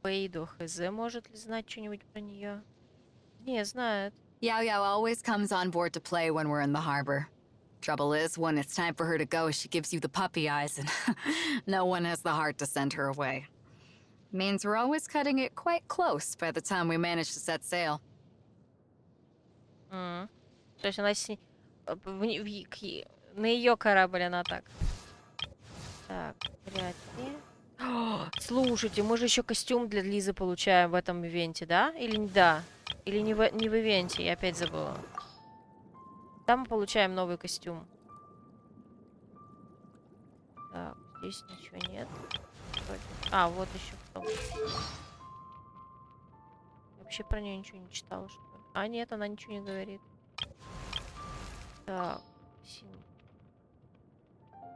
Пейдо Хз может ли знать что-нибудь про нее? Не, знает. Yao Yao always comes on board to play when we're in the harbor. Trouble is, when it's time for her to go, she gives you the puppy eyes, and no one has the heart to send her away. Means we're always cutting it quite close by the time we manage to set sail. То есть она на ее корабль она так. Так, вряд ли. Слушайте, мы же еще костюм для Лизы получаем в этом ивенте, да? Или не да? Или не в ивенте, я опять забыла. Там мы получаем новый костюм. Так, здесь ничего нет. А, вот еще кто. Я вообще про нее ничего не читала, что ли? А, нет, она ничего не говорит. Так,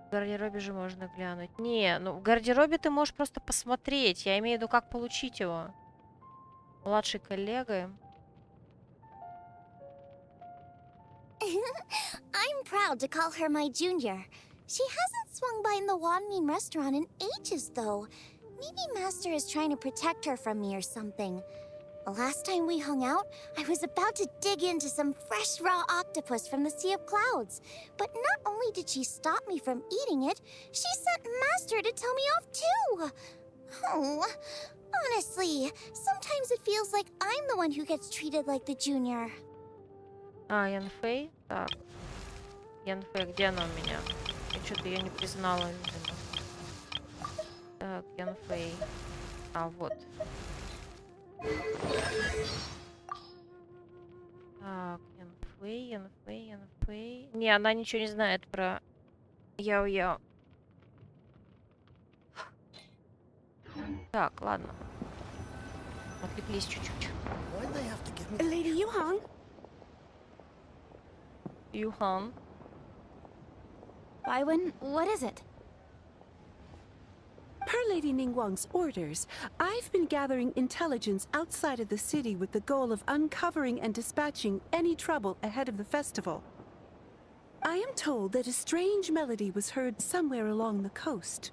в гардеробе же можно глянуть. Не, ну в гардеробе ты можешь просто посмотреть. Я имею в виду, как получить его. Младший коллега. I'm proud to call her my junior. She hasn't swung by in the Wanmin restaurant in ages, though. Maybe Master is trying to protect her from me or something. The last time we hung out, I was about to dig into some fresh raw octopus from the Sea of Clouds. But not only did she stop me from eating it, she sent Master to tell me off too. Oh, honestly, sometimes it feels like I'm the one who gets treated like the junior. А, Янфэй? Так. Янфэй, где она у меня? Я что-то ее не признала, видимо. Так, Янфэй. А, вот. Так, Янфэй. Не, она ничего не знает про Яо-Яо. Так, ладно. Отвлеклись чуть-чуть. Lady Yuhan? Юхан. Baiwen, what is it? Per Lady Ningguang's orders, I've been gathering intelligence outside of the city with the goal of uncovering and dispatching any trouble ahead of the festival. I am told that a strange melody was heard somewhere along the coast.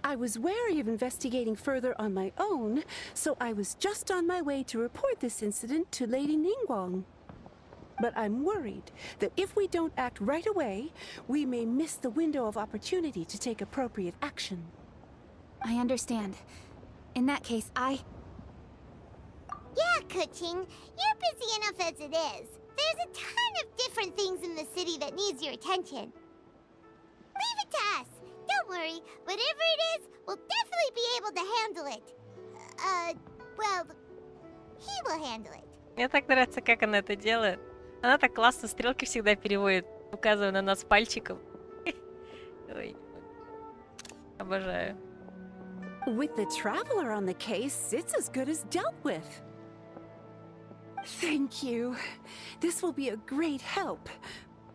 I was wary of investigating further on my own, so I was just on my way to report this incident to Lady Ningguang. But I'm worried that if we don't act right away, we may miss the window of opportunity to take appropriate action. I understand. In that case, Yeah, Kuching, you're busy enough as it is. There's a ton of different things in the city that needs your attention. Leave it to us. Don't worry. Whatever it is, we'll definitely be able to handle it. Well, he will handle it. Мне так нравится, как она это делает. Она так классно стрелки всегда переводит, указывая на нас пальчиком. Ой, обожаю. With the traveler on the case, it's as good as dealt with. Thank you. This will be a great help.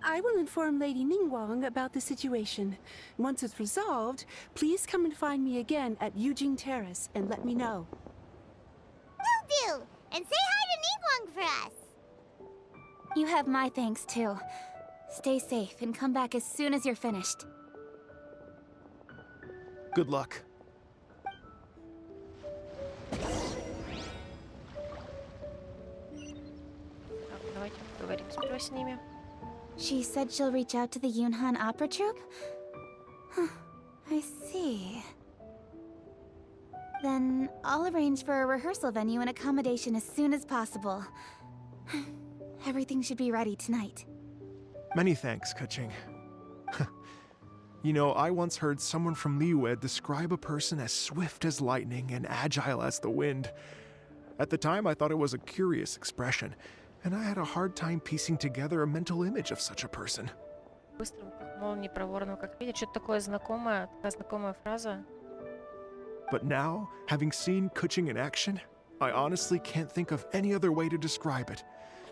I will inform Lady Ningguang about the situation. Once it's resolved, please come and find me again at Yujing Terrace and let me know. Will do! And say hi to Ningguang for us! You have my thanks, too. Stay safe and come back as soon as you're finished. Good luck. Так, давайте поговорим сперва с ними. She said she'll reach out to the Yunhan Opera Troupe? Huh, I see. Then I'll arrange for a rehearsal venue and accommodation as soon as possible. Everything should be ready tonight. Many thanks, Keqing. You know, I once heard someone from Liyue describe a person as swift as lightning and agile as the wind. At the time, I thought it was a curious expression, and I had a hard time piecing together a mental image of such a person. Быстрым, как молнией, проворным, как ветер. Что-то такое знакомое, такая знакомая фраза. But now, having seen Keqing in action, I honestly can't think of any other way to describe it.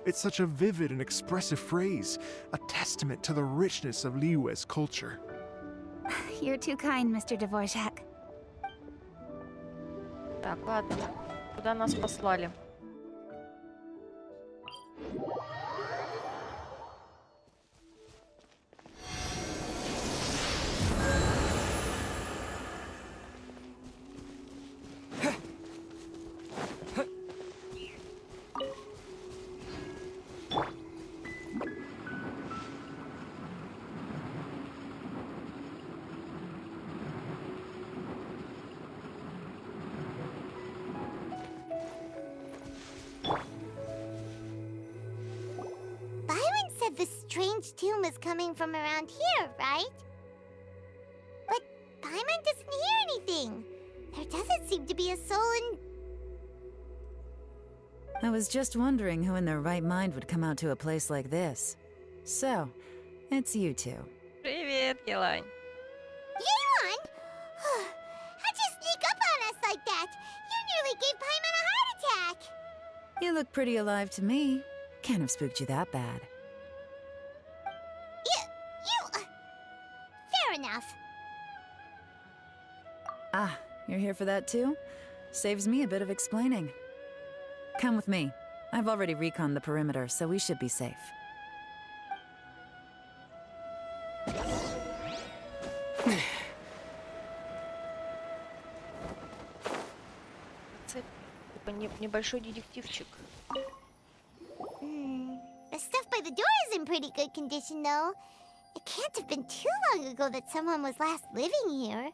It's such a vivid and expressive phrase, a testament to the richness of Liyue's culture. You're too kind, Mr. Dvorak. Так, ладно. Куда нас послали? Byron said the strange tomb is coming from around here, right? But Byron doesn't hear anything. There doesn't seem to be a soul in... I was just wondering who in their right mind would come out to a place like this. So, it's you two. Привет, Елань. Yelan! How'd you sneak up on us like that? You nearly gave Paimon a heart attack! You look pretty alive to me. Can't have spooked you that bad. Fair enough. Ah, you're here for that too? Saves me a bit of explaining. Come with me. I've already reconned the perimeter, so we should be safe. Типа небольшой детективчик. The stuff by the door is in pretty good condition, though. It can't have been too long ago that someone was last living here.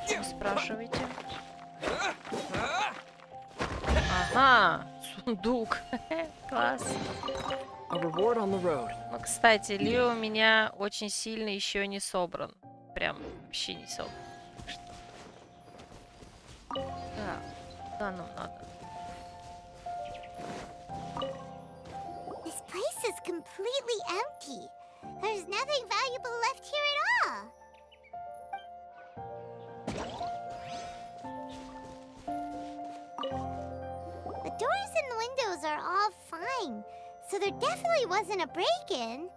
Не спрашивайте. Ага, сундук. Класс. A reward on the road. Ну, кстати, Лио у меня очень сильно еще не собран. Прям вообще не собран. Так что... Так, куда нам надо? This place is completely empty. There's nothing valuable left here at all. The doors and the windows are all fine, so there definitely wasn't a break-in.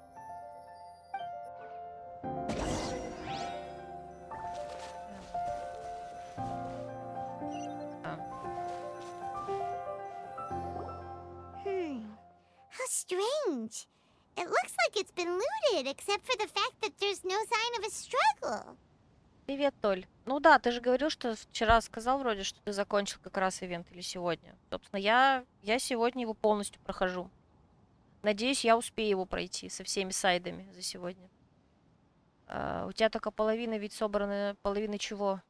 How strange. It looks like it's been looted, except for the fact that there's no sign of a struggle. Привет, Толь. Ну да, ты же говорил, что вчера сказал вроде, что ты закончил как раз ивент или сегодня. Собственно, я сегодня его полностью прохожу. Надеюсь, я успею его пройти со всеми сайдами за сегодня. У тебя только половина ведь собрана. Половина чего?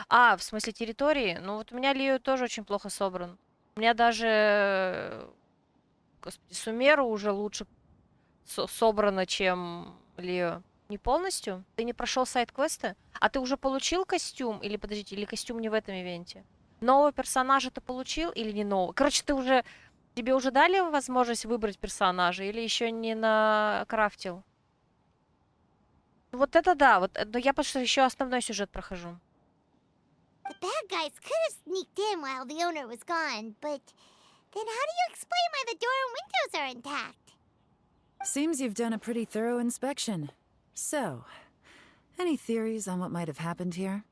А, в смысле территории? Ну вот у меня Лио тоже очень плохо собран. У меня даже... Господи, Сумеру уже лучше собрано, чем Лио. Не полностью? Ты не прошел сайд-квесты? А ты уже получил костюм? Или, подождите, или костюм не в этом ивенте? Нового персонажа ты получил или не нового? Короче, ты уже Тебе уже дали возможность выбрать персонажа или еще не накрафтил? Вот это да, вот, но я просто еще основной сюжет прохожу. The bad guys could have sneaked in while the owner was gone, but then how do you explain why the door and windows are intact? Seems you've done a pretty thorough inspection. So, any theories on what might have happened here?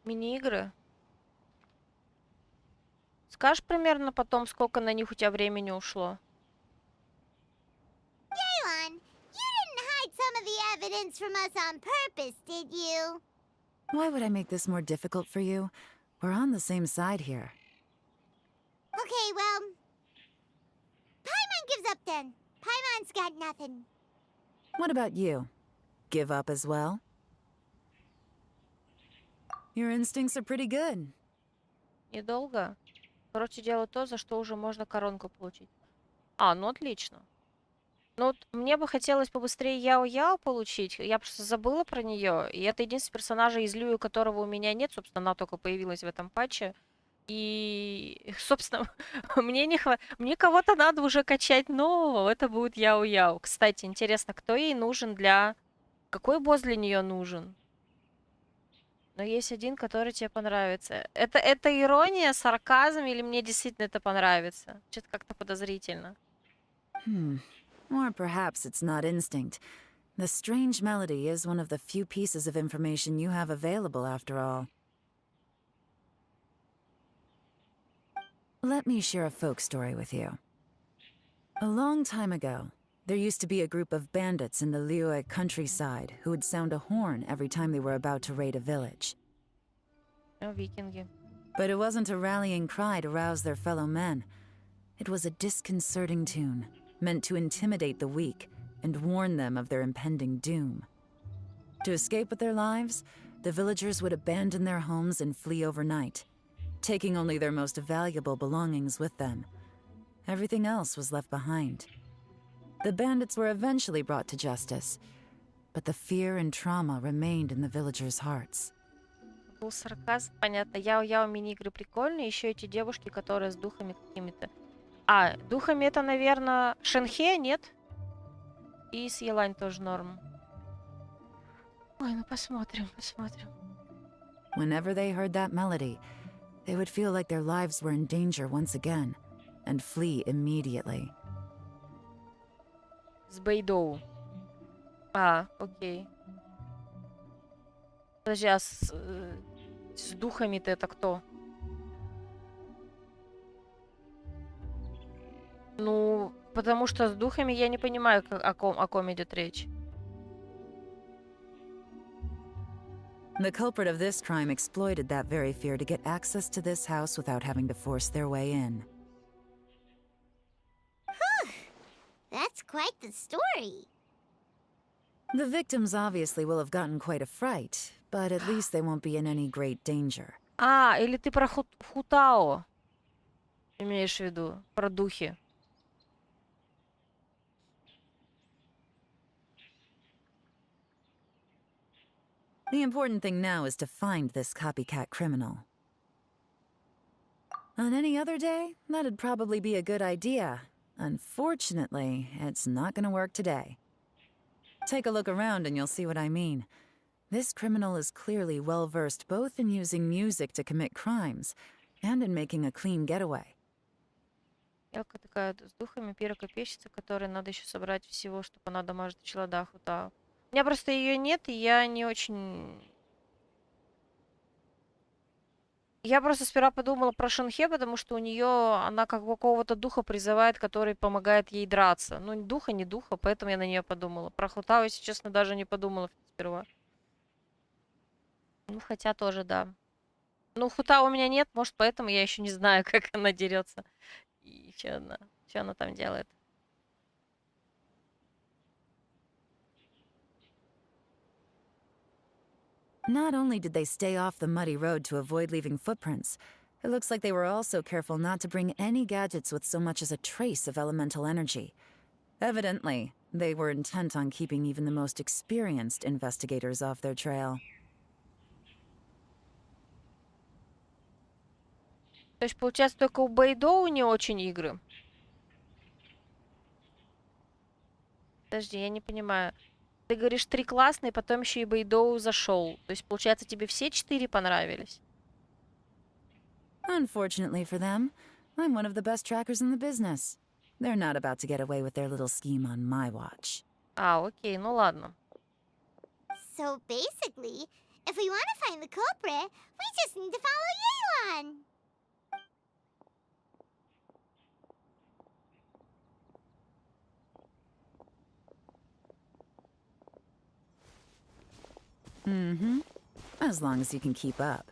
Мини-игры. Скажешь примерно потом, сколько на них у тебя времени ушло? Yaylon, you didn't hide some of the evidence from us on purpose, did you? Why would I make this more difficult for you? We're on the same side here. Okay, well... Paimon gives up then. Paimon's got nothing. What about you? Give up as well? Your instincts are pretty good. Недолго. Короче, делаю то, за что уже можно коронку получить. А, ну отлично. Ну вот мне бы хотелось побыстрее Яо-Яо получить. Я просто забыла про нее. И это единственный персонаж из Лю, которого у меня нет. Собственно, она только появилась в этом патче. И, собственно, мне кого-то надо уже качать нового. Это будет Яо-Яо. Кстати, интересно, кто ей нужен для... Какой босс для нее нужен? Но есть один, который тебе понравится. Это ирония, сарказм, или мне действительно это понравится? Что-то как-то подозрительно. Or perhaps it's not instinct. The strange melody is one of the few pieces of information you have available, after all. Let me share a folk story with you. A long time ago, there used to be a group of bandits in the Liyue countryside who would sound a horn every time they were about to raid a village. Викинги. But it wasn't a rallying cry to rouse their fellow men. It was a disconcerting tune, meant to intimidate the weak and warn them of their impending doom. To escape with their lives, the villagers would abandon their homes and flee overnight, taking only their most valuable belongings with them. Everything else was left behind. The bandits were eventually brought to justice, but the fear and trauma remained in the villagers' hearts. Был сарказм, понятно. Яо-Яо мини-игры прикольные. Еще эти девушки, которые с духами какими-то. А, духами это, наверное, Шенхе, нет? И с Елань тоже норм. Ой, ну посмотрим. Whenever they heard that melody, they would feel like their lives were in danger once again, and flee immediately. С Бэйдоу. А, окей. Подожди, а с духами-то это кто? Ну, потому что с духами я не понимаю, о ком идет речь. The culprit of this crime exploited that very fear to get access to this house without having to force their way in. That's quite the story. The victims obviously will have gotten quite a fright, but at least they won't be in any great danger. А, или ты про Хутао имеешь в виду? Про духи. The important thing now is to find this copycat criminal. On any other day, that'd probably be a good idea. Unfortunately, it's not gonna work today. Take a look around and you'll see what I mean. This criminal is clearly well-versed both in using music to commit crimes and in making a clean getaway. Елка такая с духами, пирокопещица, которой надо еще собрать всего, чтобы она дома дошла до Хутао. У меня просто ее нет, и я не очень... Я просто сперва подумала про Шенхе, потому что у нее она как какого-то духа призывает, который помогает ей драться. Ну, ни духа, поэтому я на нее подумала. Про Хутао, если честно, даже не подумала сперва. Ну, хотя тоже, да. Ну, Хутао у меня нет, может, поэтому я еще не знаю, как она дерется. И что она там делает. Not only did they stay off the muddy road to avoid leaving footprints, it looks like they were also careful not to bring any gadgets with so much as a trace of elemental energy. Evidently, they were intent on keeping even the most experienced investigators off their trail. То есть, получается, только у Бэйдоу не очень игры. Подожди, я не понимаю. Ты говоришь 3 классные, потом еще и Бэйдоу зашел. То есть, получается, тебе все 4 понравились? Unfortunately for them, I'm one of the best trackers in the business. They're not about to get away with their little scheme on my watch. А, окей, ну ладно. So basically, if we want to find the culprit, we just need to follow Yelan. Mm-hmm. As long as you can keep up.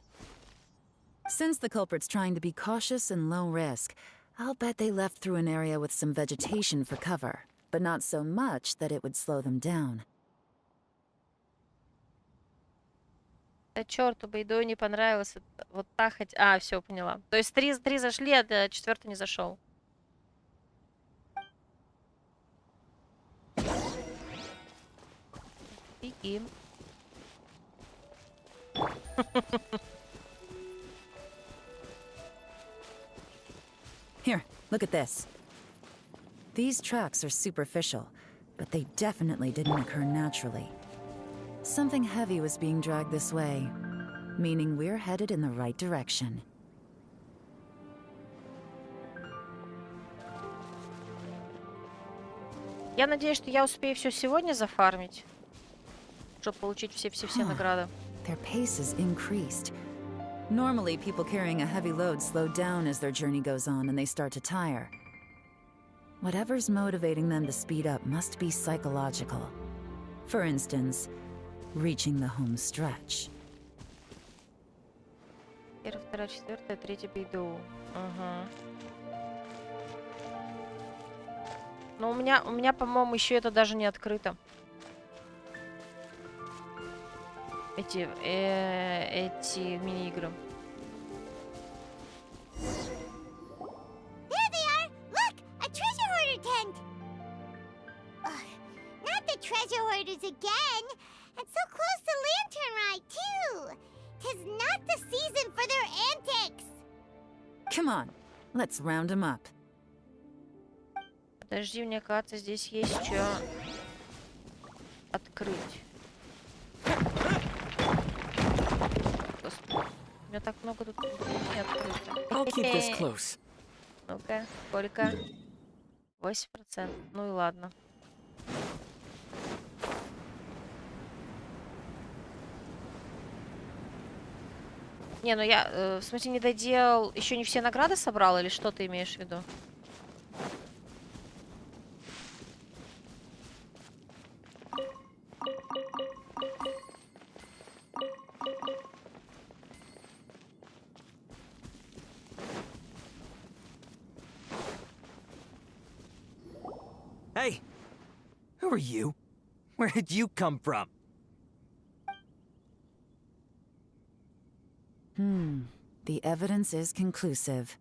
Since the culprit's trying to be cautious and low risk, I'll bet they left through an area with some vegetation for cover, but not so much that it would slow them down. Да черт, у Бэйдоу не понравилось. Вот так хоть... А, все, поняла. То есть 3 зашли, а 4-й не зашел. Беги. Here, look at this. These tracks are superficial, but they definitely didn't occur naturally. Something heavy was being dragged this way, meaning we're headed in the right direction. Я надеюсь, что я успею все сегодня зафармить, чтобы получить все награды. Their pace is increased. Normally, people carrying a heavy load slow down as their journey goes on and they start to tire. Whatever's motivating them to speed up must be psychological. For instance, reaching the home stretch. 1, 2, 4, 3 Бэйдоу. Ага. Но у меня, по-моему, еще это даже не открыто. Эти мини-игры. There they are! Look! A treasure hoarder tent! Ugh, not the treasure hoarders again! And so close to Lantern Ride, too! 'Tis not the season for their antics! Come on, let's round them up. Подожди, мне кажется, здесь есть что открыть. Господи, у меня так много тут не открыто. I'll keep this close. Ну-ка, сколько? 8%. Ну и ладно. Не, ну я, в смысле, не доделал, еще не все награды собрал, или что ты имеешь в виду? Hey! Who are you? Where did you come from? The evidence is conclusive.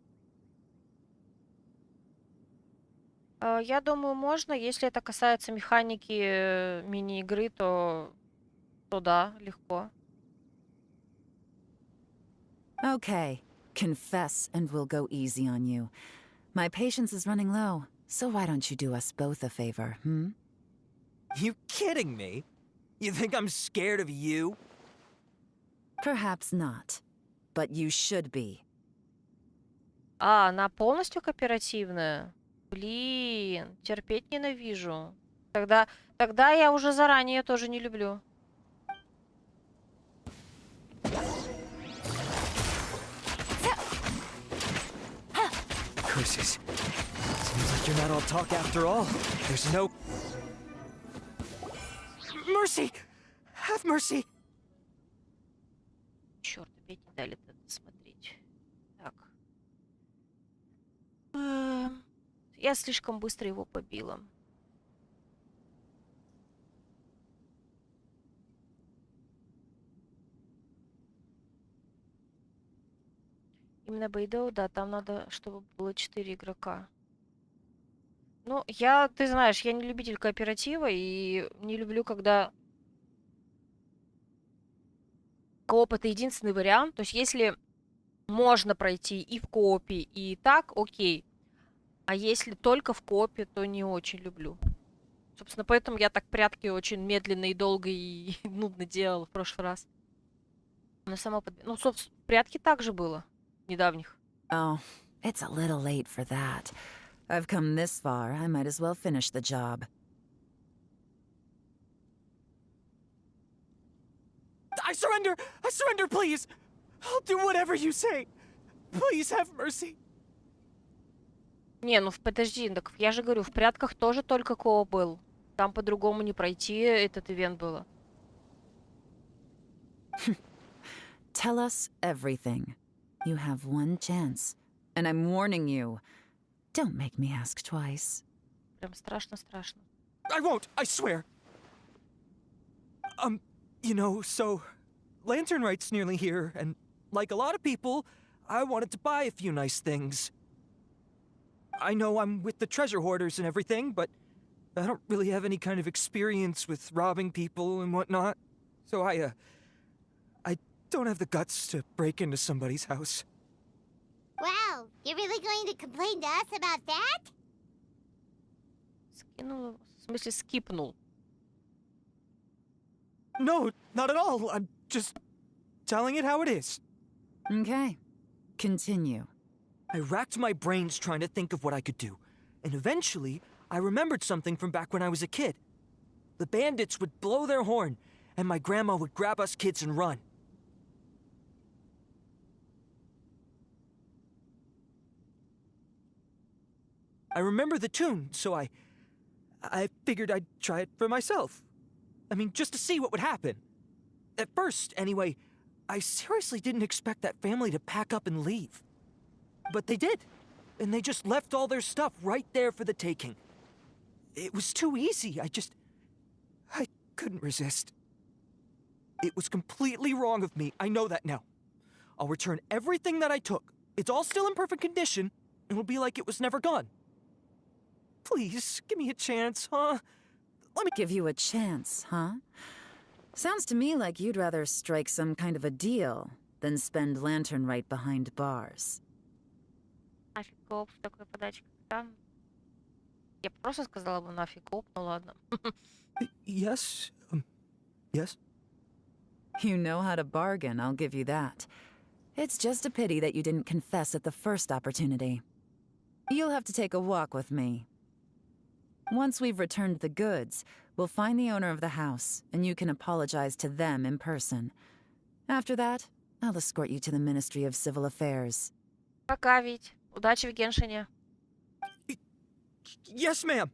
Я думаю, можно, если это касается механики мини-игры, то да, легко. Okay, confess and we'll go easy on you. My patience is running low, so why don't you do us both a favor, hmm? You kidding me? You think I'm scared of you? Perhaps not, but you should be. А, она полностью кооперативная? Блин, терпеть ненавижу. Тогда я уже заранее тоже не люблю. Curses. Seems like you're not all talk after all. There's no... Mercy! Have mercy! Черт, опять не дали это смотреть. Так. Я слишком быстро его побила. Именно Бэйдоу, да, там надо, чтобы было 4 игрока. Ну, ты знаешь, я не любитель кооператива и не люблю, когда кооп — это единственный вариант. То есть, если можно пройти и в коопе, и так, окей. А если только в коопе, то не очень люблю. Собственно, поэтому я так прятки очень медленно и долго и нудно делала в прошлый раз. Она сама Ну, собственно, прятки также было недавних. Oh, it's a little late for that. I've come this far, I might as well finish the job. I surrender! I surrender, please! I'll do whatever you say! Please have mercy! Не, ну подожди, так я же говорю, в прятках тоже только кооп был. Там по-другому не пройти этот ивент было. Tell us everything. You have one chance, and I'm warning you. Don't make me ask twice. Прям страшно-страшно. I won't, I swear! You know, so... Lantern Right's nearly here, and like a lot of people, I wanted to buy a few nice things. I know I'm with the treasure hoarders and everything, but I don't really have any kind of experience with robbing people and whatnot. So I don't have the guts to break into somebody's house. Wow, you're really going to complain to us about that? Скинул, в смысле скипнул. No, not at all. I'm just telling it how it is. Okay. Continue. I racked my brains trying to think of what I could do, and eventually, I remembered something from back when I was a kid. The bandits would blow their horn, and my grandma would grab us kids and run. I remember the tune, so I figured I'd try it for myself. I mean, just to see what would happen. At first, anyway, I seriously didn't expect that family to pack up and leave. But they did, and they just left all their stuff right there for the taking. It was too easy, I couldn't resist. It was completely wrong of me, I know that now. I'll return everything that I took. It's all still in perfect condition, and it'll be like it was never gone. Please, give me a chance, huh? Let me Give you a chance, huh? Sounds to me like you'd rather strike some kind of a deal than spend Lantern Right behind bars. Нафиг кооп в такой подаче, как там. Я просто сказала бы нафиг кооп, ну ладно. Yes, yes? You know how to bargain, I'll give you that. It's just a pity that you didn't confess at the first opportunity. You'll have to take a walk with me. Once we've returned the goods, we'll find the owner of the house, and you can apologize to them in person. After that, I'll escort you to the Ministry of Civil Affairs. Пока, Вить. Удачи в Геншине. Yes, ma'am!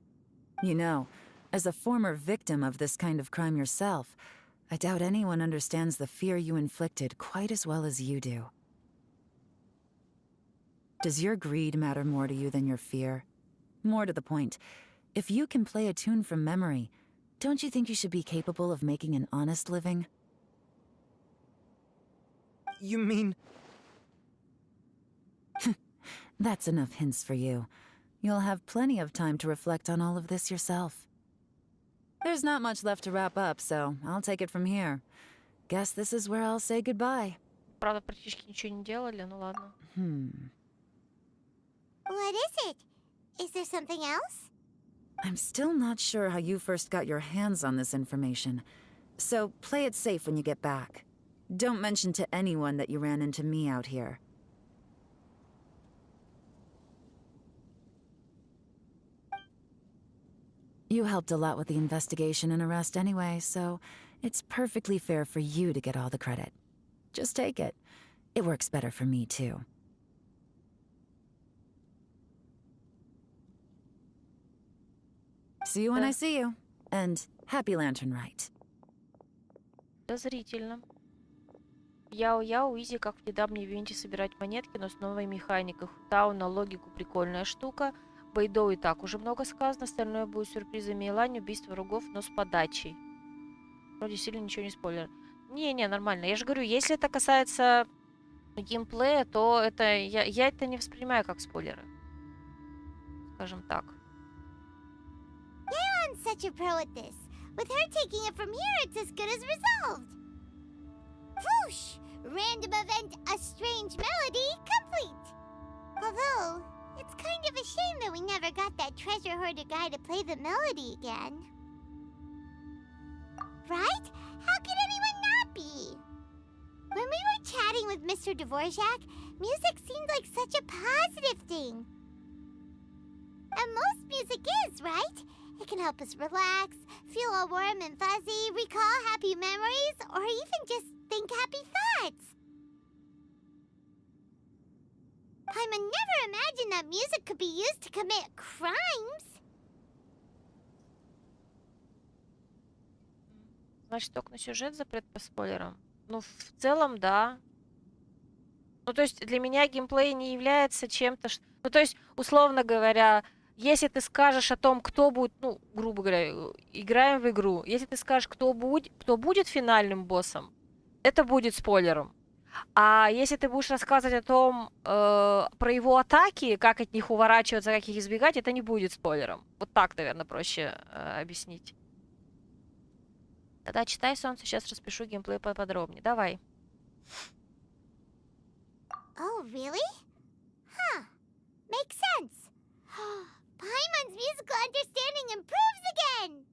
You know, as a former victim of this kind of crime yourself, I doubt anyone understands the fear you inflicted quite as well as you do. Does your greed matter more to you than your fear? More to the point, if you can play a tune from memory, don't you think you should be capable of making an honest living? You mean... That's enough hints for you. You'll have plenty of time to reflect on all of this yourself. There's not much left to wrap up, so I'll take it from here. Guess this is where I'll say goodbye. Правда, практически ничего не делали, ну ладно. What is it? Is there something else? I'm still not sure how you first got your hands on this information, so play it safe when you get back. Don't mention to anyone that you ran into me out here. You helped a lot with the investigation and arrest anyway, so it's perfectly fair for you to get all the credit. Just take it. It works better for me, too. See you when I see you. And happy Lantern Right. Подозрительно. Яо-яо, изи, как в недавнем ивенте собирать монетки, но с новой механикой. Тау на логику прикольная штука. Бэйдоу и так уже много сказано. Остальное будет сюрпризами и лань, убийство врагов, но с подачей. Вроде сильно ничего не спойлер. Не-не, нормально. Я же говорю, если это касается геймплея, то это я это не воспринимаю как спойлеры. Скажем так. Leon's such a pro at this. With her taking it from here, it's as good as resolved. Whoosh! Random event, a strange melody, complete! Although, it's kind of a shame that we never got that treasure hoarder guy to play the melody again. Right? How could anyone not be? When we were chatting with Mr. Dvorak, music seemed like such a positive thing. And most music is, right? It can help us relax, feel all warm and fuzzy, recall happy memories, or even just think happy thoughts. Paimon never imagined that music could be used to commit crimes. Значит, только на сюжет запрет по спойлерам. Ну, в целом, да. Ну, то есть для меня геймплей не является чем-то... Ну, то есть, условно говоря, если ты скажешь о том, кто будет... Ну, грубо говоря, играем в игру. Если ты скажешь, кто будет финальным боссом, это будет спойлером. А если ты будешь рассказывать о том, про его атаки, как от них уворачиваться, как их избегать, это не будет спойлером. Вот так, наверное, проще объяснить. Тогда читай, Солнце, сейчас распишу геймплей поподробнее. Давай. Oh, really? Huh. Makes sense. Paimon's musical understanding improves again!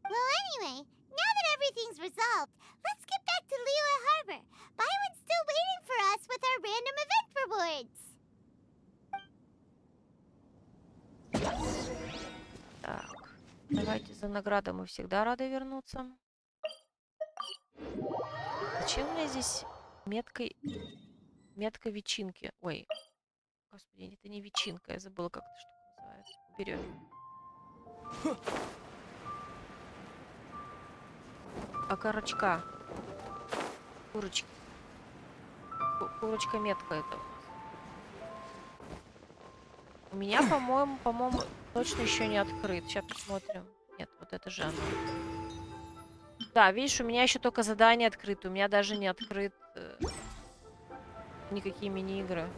Well, anyway, now that everything's resolved, let's get back to Liyue Harbor. Byron's still waiting for us with our random event rewards. Так, давайте за награду мы всегда рады вернуться. Зачем у меня здесь метка ветчинки? Ой, господи, это не ветчинка, я забыла, как эта штука называется. Уберем. Окорочка. Курочки. Курочка метка это у нас. У меня, по-моему, точно еще не открыт. Сейчас посмотрим. Нет, вот это же оно. Да, видишь, у меня еще только задание открыто. У меня даже не открыт никакие мини-игры.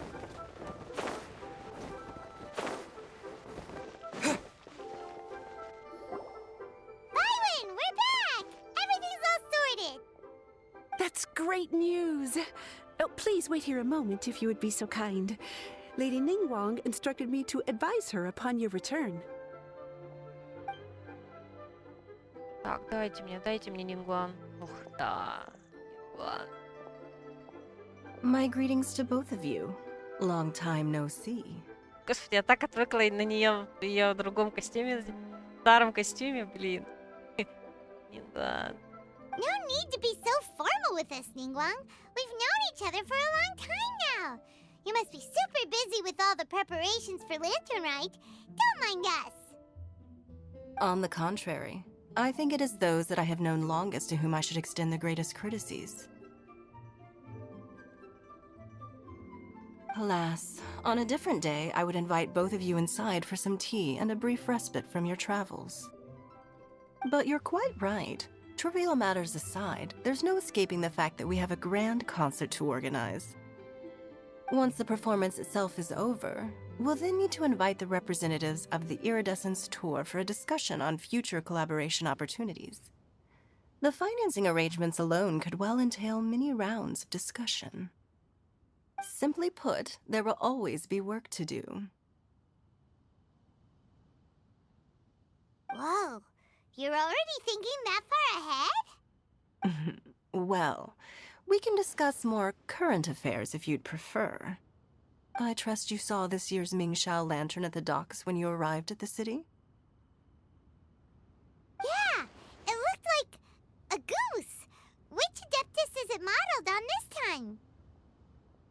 That's great news! Oh, please wait here a moment if you would be so kind. Lady Ningguang instructed me to advise her upon your return. Так, дайте мне Нингуан. Ух, да. Нингуан. My greetings to both of you. Long time no see. Господи, я так отвыкла на нее в ее другом костюме, в старом костюме, блин. Нингуан. No need to be so formal with us, Ningguang. We've known each other for a long time now. You must be super busy with all the preparations for Lantern Rite. Don't mind us. On the contrary, I think it is those that I have known longest to whom I should extend the greatest courtesies. Alas, on a different day, I would invite both of you inside for some tea and a brief respite from your travels. But you're quite right. Trivial matters aside, there's no escaping the fact that we have a grand concert to organize. Once the performance itself is over, we'll then need to invite the representatives of the Iridescence Tour for a discussion on future collaboration opportunities. The financing arrangements alone could well entail many rounds of discussion. Simply put, there will always be work to do. Whoa, you're already thinking that far ahead? Well, we can discuss more current affairs if you'd prefer. I trust you saw this year's Mingxiao lantern at the docks when you arrived at the city? Yeah, it looked like a goose. Which Adeptus is it modeled on this time?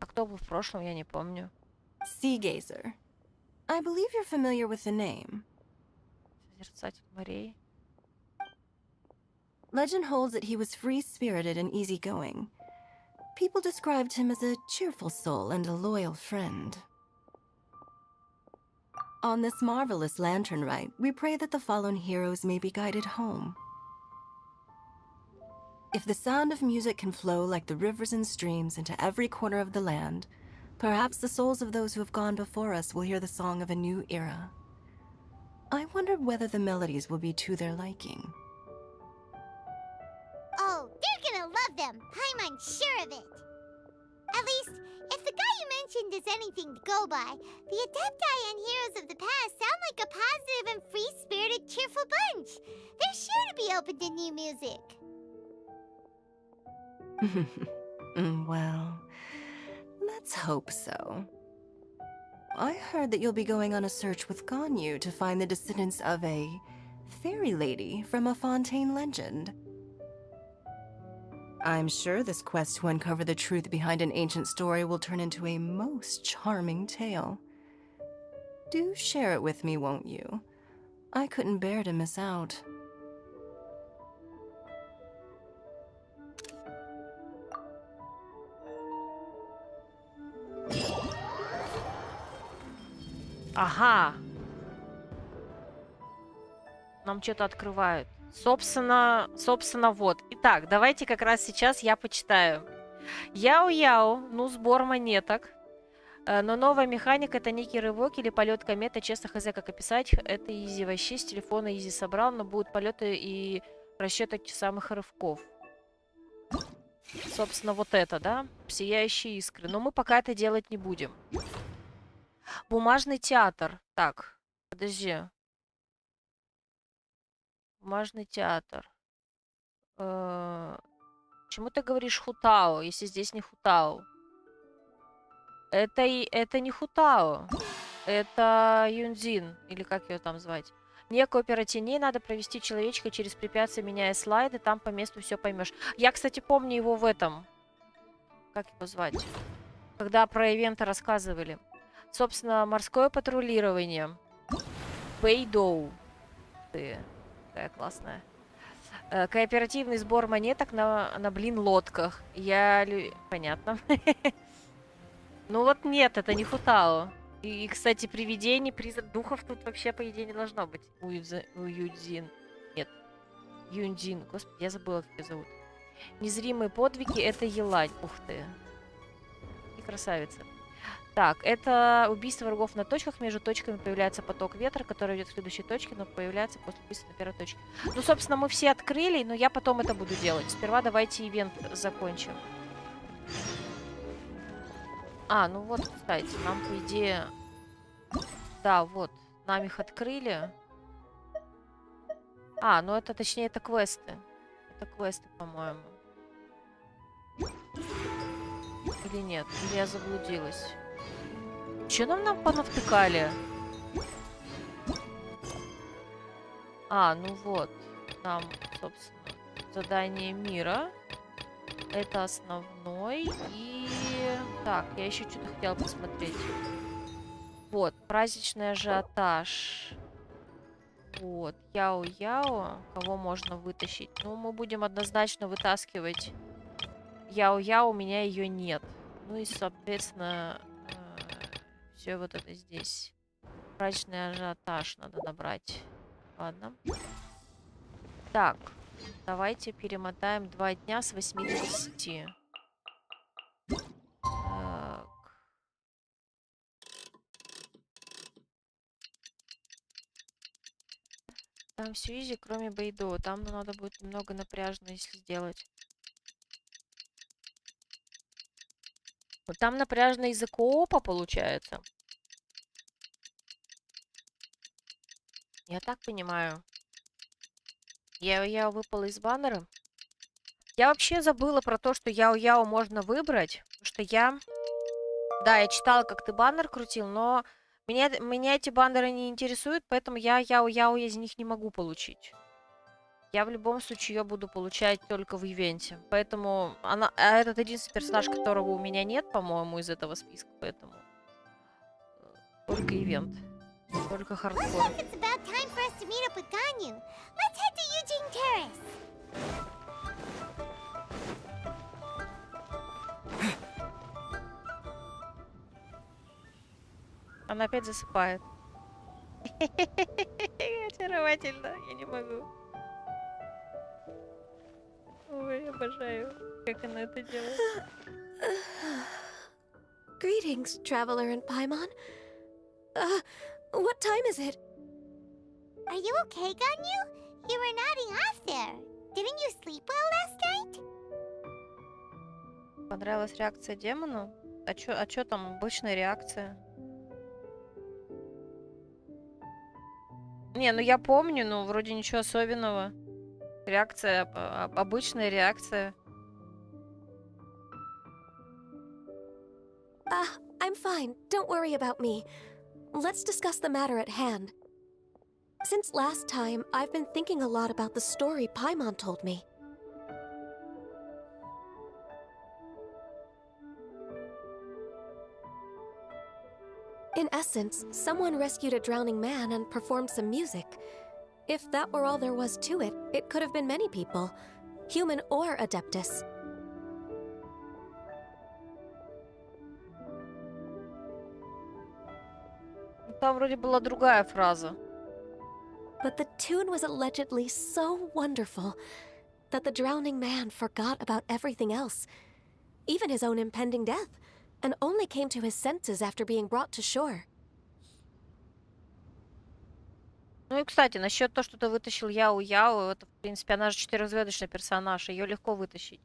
А кто был в прошлом, я не помню. Sea Gazer. I believe you're familiar with the name. Созерцатель морей. Legend holds that he was free-spirited and easygoing. People described him as a cheerful soul and a loyal friend. On this marvelous lantern rite, we pray that the fallen heroes may be guided home. If the sound of music can flow like the rivers and streams into every corner of the land, perhaps the souls of those who have gone before us will hear the song of a new era. I wonder whether the melodies will be to their liking. Oh, they're gonna love them. Paimon's sure of it. At least, if the guy you mentioned is anything to go by, the Adepti and Heroes of the Past sound like a positive and free-spirited, cheerful bunch. They're sure to be open to new music. Well, let's hope so. I heard that you'll be going on a search with Ganyu to find the descendants of a fairy lady from a Fontaine legend. I'm sure this quest to uncover the truth behind an ancient story will turn into a most charming tale. Do share it with me, won't you? I couldn't bear to miss out. Ага. Нам что-то открывают. Собственно, вот. Итак, давайте как раз сейчас я почитаю. Яо-яо, ну, сбор монеток. Но новая механика — это некий рывок или полет кометы. Честно, хз, как описать. Это изи вообще, с телефона изи собрал, но будут полеты и расчет этих самых рывков. Собственно, вот это, да? Сияющие искры. Но мы пока это делать не будем. Бумажный театр. Так, подожди. Бумажный театр. Почему ты говоришь Хутао, если здесь не Хутао? Это не Хутао. Это Юнзин. Или как ее там звать? Некую оперативнее надо провести человечка через препятствия, меняя слайды. Там по месту все поймешь. Я, кстати, помню его в этом. Как его звать? Когда про ивенты рассказывали. Собственно, морское патрулирование. Бэйдоу. Ты. Какая классная. Кооперативный сбор монеток на блин, лодках. Понятно. Ну вот нет, это не Хутао. И, кстати, привидений, призрак духов тут вообще, по идее, не должно быть. У Юдзин. Нет. Юнджин. Господи, я забыла, как ее зовут. Незримые подвиги — это Елань. Ух ты. И красавица. Так, это убийство врагов на точках. Между точками появляется поток ветра, который ведет к следующей точке, но появляется после убийства на первой точке. Ну, собственно, мы все открыли, но я потом это буду делать. Сперва давайте ивент закончим. Ну вот, кстати, нам, по идее... Да, вот, нам их открыли. Ну это, точнее, это квесты. Это квесты, по-моему. Или нет? Или я заблудилась? Чё нам понавтыкали? Ну вот. Нам, собственно, задание мира. Это основной. И... Так, я еще что-то хотела посмотреть. Вот, праздничный ажиотаж. Вот, Яо-Яо. Кого можно вытащить? Ну, мы будем однозначно вытаскивать Яо-Яо. У меня ее нет. Ну и, соответственно, все вот это здесь. Праздничный ажиотаж надо набрать. Ладно. Так, давайте перемотаем 2 дня с 8 до 10. Так. Там все изи, кроме Бэйдо. Там надо будет немного напряжно, если сделать. Вот там напряжно из-за коопа получается. Я так понимаю. Яо-Яо выпала из баннера. Я вообще забыла про то, что Яо-Яо можно выбрать. Потому что я... Да, я читала, как ты баннер крутил, но меня эти баннеры не интересуют, поэтому я Яо-Яо из них не могу получить. Я в любом случае ее буду получать только в ивенте. Поэтому этот единственный персонаж, которого у меня нет, по-моему, из этого списка, поэтому только ивент. Только хардкор. Она опять засыпает. Очаровательно, я не могу. Ой, обожаю, как она это делает. Greetings, traveler in Paimon. What time is it? Are you okay, Ganyu? You were nodding off there. Didn't you sleep well last night? Понравилась реакция демону? А чё там, обычная реакция? Не, ну я помню, но вроде ничего особенного. Реакция, обычная реакция. I'm fine. Don't worry about me. Let's discuss the matter at hand. Since last time, I've been thinking a lot about the story Paimon told me. In essence, someone rescued a drowning man and performed some music. If that were all there was to it, it could have been many people, human or Adeptus. Там вроде была другая фраза. But the tune was allegedly so wonderful that the drowning man forgot about everything else, even his own impending death, and only came to his senses after being brought to shore. Ну и, кстати, насчет того, что ты вытащил Яо, это, в принципе, она же 4-звездочный персонаж, ее легко вытащить.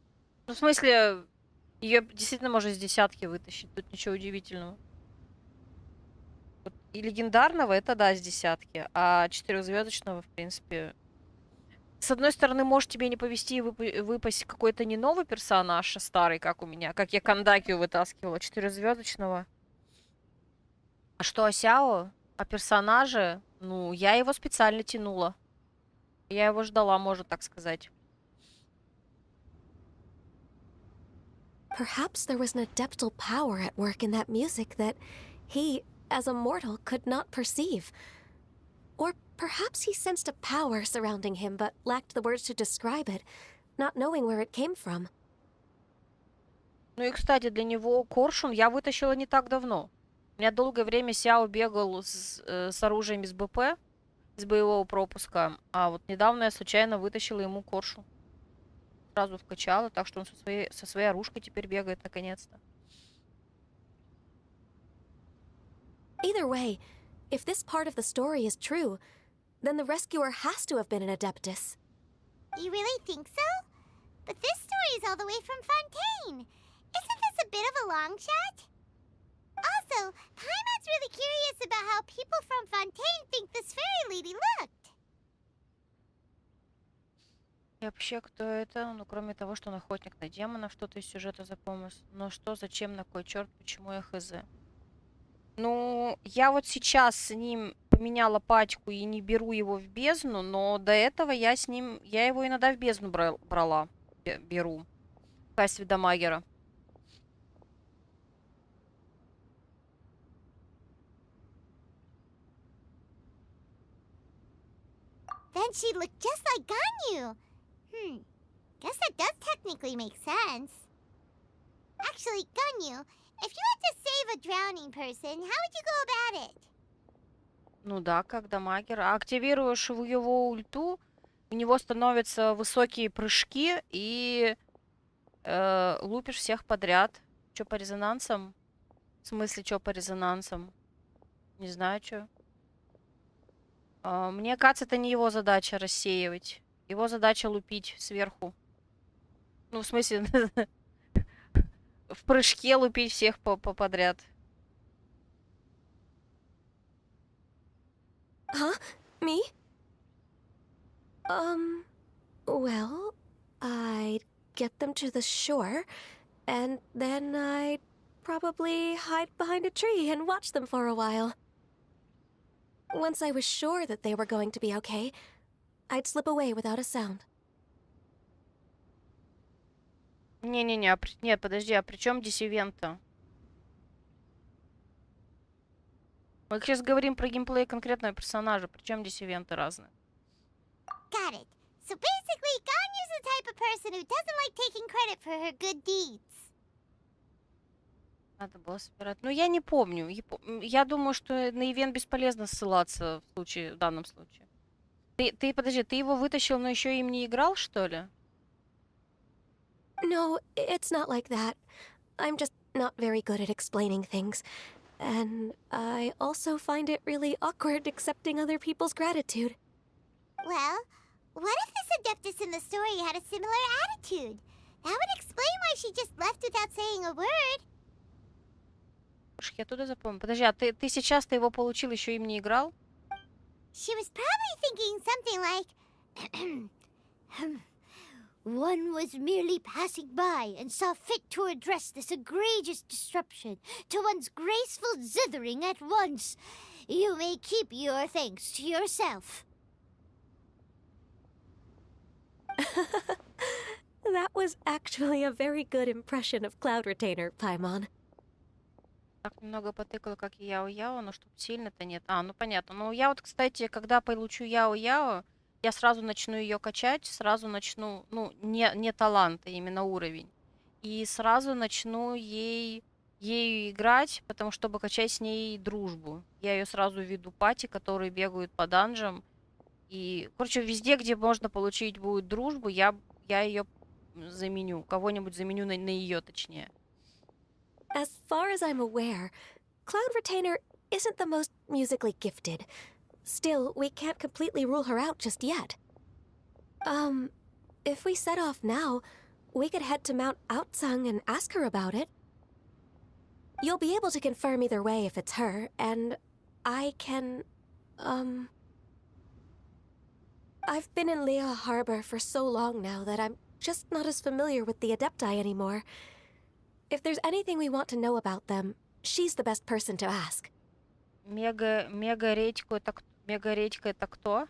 Ну, в смысле, ее действительно можно из десятки вытащить, тут ничего удивительного. Вот и легендарного это, да, с десятки, а 4-звездочного, в принципе... С одной стороны, может тебе не повезти и выпасть какой-то не новый персонаж, а старый, как у меня, как я Кандакию вытаскивала, 4-звездочного. А что, Асяо? А персонажи? Ну, я его специально тянула. Я его ждала, можно так сказать. Perhaps there was an adeptal power at work in that music that he, as a mortal, could not perceive. Or perhaps he sensed a power surrounding him but lacked the words to describe it, not knowing where it came from. Ну и, кстати, для него коршун я вытащила не так давно. У меня долгое время Сяо бегал с оружием из БП, из боевого пропуска, а вот недавно я случайно вытащила ему коршун. Сразу вкачала, так что он со своей оружкой теперь бегает наконец-то. Either way, if this part of the story is true, then the rescuer has to have been an Adeptus. You really think so? But this story is all the way from Fontaine. Isn't this a bit of a long shot? Also, Paimon's really curious about how people from Fontaine think this fairy lady looked. И вообще, кто это? Ну, кроме того, что он охотник на демонов, что-то из сюжета запомнилось. Но что, зачем, на кой черт, почему я хз? Ну, я вот сейчас с ним поменяла пачку и не беру его в бездну, но до этого я его иногда в бездну брала, беру. В качестве дамагера. Then she'd look just like Ganyu. Guess that does technically make sense. Actually, Ganyu, if you had to save a drowning person, how would you go about it? Ну да, как дамагер. А активируешь его ульту, у него становятся высокие прыжки и лупишь всех подряд. Чё по резонансам? В смысле, чё по резонансам? Не знаю, чё. Мне кажется, это не его задача рассеивать. Его задача лупить сверху. Ну, в смысле, в прыжке лупить всех подряд. Huh? Me? Well, I'd get them to the shore, and then I'd probably hide behind a tree and watch them for a while. Once I was sure that they were going to be okay, I'd slip away without a sound. Не-не-не, нет, подожди, а при чем здесь ивент-то? Мы сейчас говорим про геймплей конкретного персонажа, при чем здесь ивенты разные? Got it. So basically, Ganyu's the type of person who doesn't like taking credit for her good deeds. Надо было собирать. Ну, я не помню. Я думаю, что на ивент бесполезно ссылаться в данном случае. Ты, подожди, ты его вытащил, но еще им не играл, что ли? No, it's not like that. I'm just not very good at explaining things. And I also find it really awkward accepting other people's gratitude. Well, what if this Adeptus in the story had a similar attitude? That would explain why she just left without saying a word. Я туда запомнил. Подожди, а ты сейчас-то его получил, еще им не играл? She was probably thinking something like, one was merely passing by and saw fit to address this egregious disruption to one's graceful zithering at once. You may keep your thanks to yourself. That was actually a very good impression of Cloud Retainer, Paimon. Так немного потыкала, как и Яо-Яо, но чтоб сильно-то нет. Ну понятно. Ну я вот, кстати, когда получу Яо-Яо, я сразу начну ее качать, сразу начну, ну, не талант, а именно уровень. И сразу начну ею играть, потому чтобы качать с ней дружбу. Я ее сразу введу пати, которые бегают по данжам. И, короче, везде, где можно получить будет дружбу, я ее заменю. Кого-нибудь заменю на ее, точнее. As far as I'm aware, Cloud Retainer isn't the most musically gifted. Still, we can't completely rule her out just yet. If we set off now, we could head to Mount Outsung and ask her about it. You'll be able to confirm either way if it's her, and I can, I've been in Lea Harbor for so long now that I'm just not as familiar with the Adepti anymore. If there's anything we want to know about them, she's the best person to ask. Мега-редька это кто?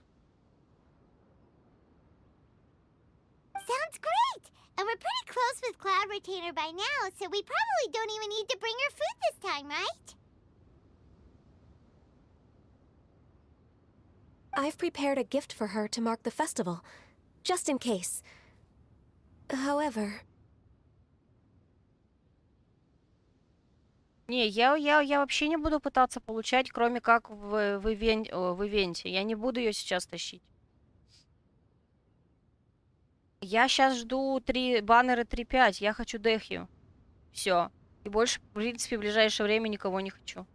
Sounds great! And we're pretty close with Cloud Retainer by now, so we probably don't even need to bring her food this time, right? I've prepared a gift for her to mark the festival, just in case. However... Не, я вообще не буду пытаться получать, кроме как в ивенте. Я не буду ее сейчас тащить. Я сейчас жду баннеры 3.5. Я хочу Дехью. Все. И больше, в принципе, в ближайшее время никого не хочу.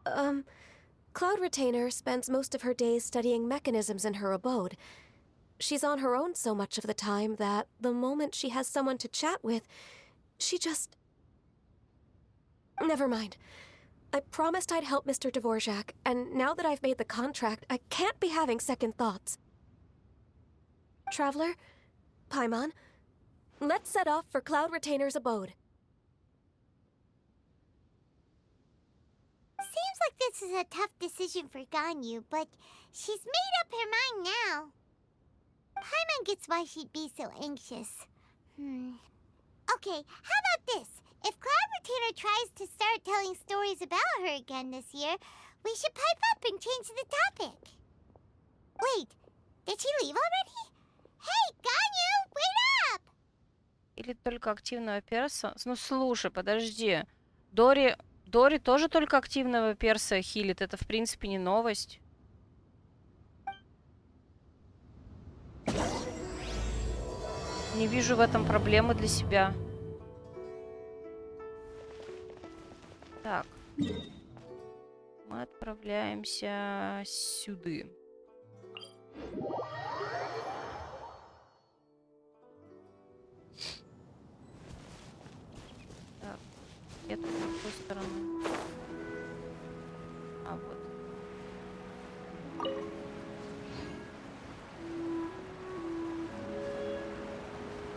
Cloud Retainer spends most of her days studying mechanisms in her abode. She's on her own so much of the time that the moment she has someone to chat with, she just... Never mind. I promised I'd help Mr. Dvorak, and now that I've made the contract, I can't be having second thoughts. Traveler, Paimon, let's set off for Cloud Retainer's abode. Seems like this is a tough decision for Ganyu, but she's made up her mind now. Paimon gets why she'd be so anxious. Okay, how about this? If Cloud Retainer tries to start telling stories about her again this year, we should pipe up and change the topic. Wait, did she leave already? Hey, Ganyu, wait up! Или только активного перса? Ну, слушай, подожди. Дори тоже только активного перса хилит. Это, в принципе, не новость. Не вижу в этом проблемы для себя. Так. Мы отправляемся сюда. Так. Это с какой стороны? А, вот.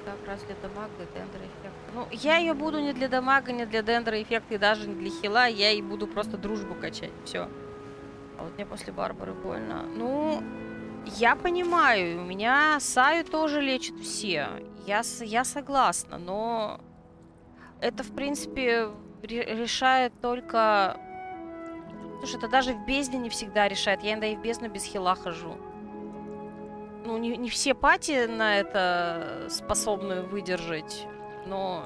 Как раз для дамага и дендроэффекта. Ну, я ее буду не для дамага, не для дендроэффекта и даже не для хила. Я ей буду просто дружбу качать. Все. А вот мне после Барбары больно. Ну, я понимаю. У меня Саю тоже лечат все. Я согласна, но это, в принципе, решает только... Слушай, это даже в бездне не всегда решает. Я иногда и в бездну без хила хожу. Ну, не все пати на это способны выдержать, но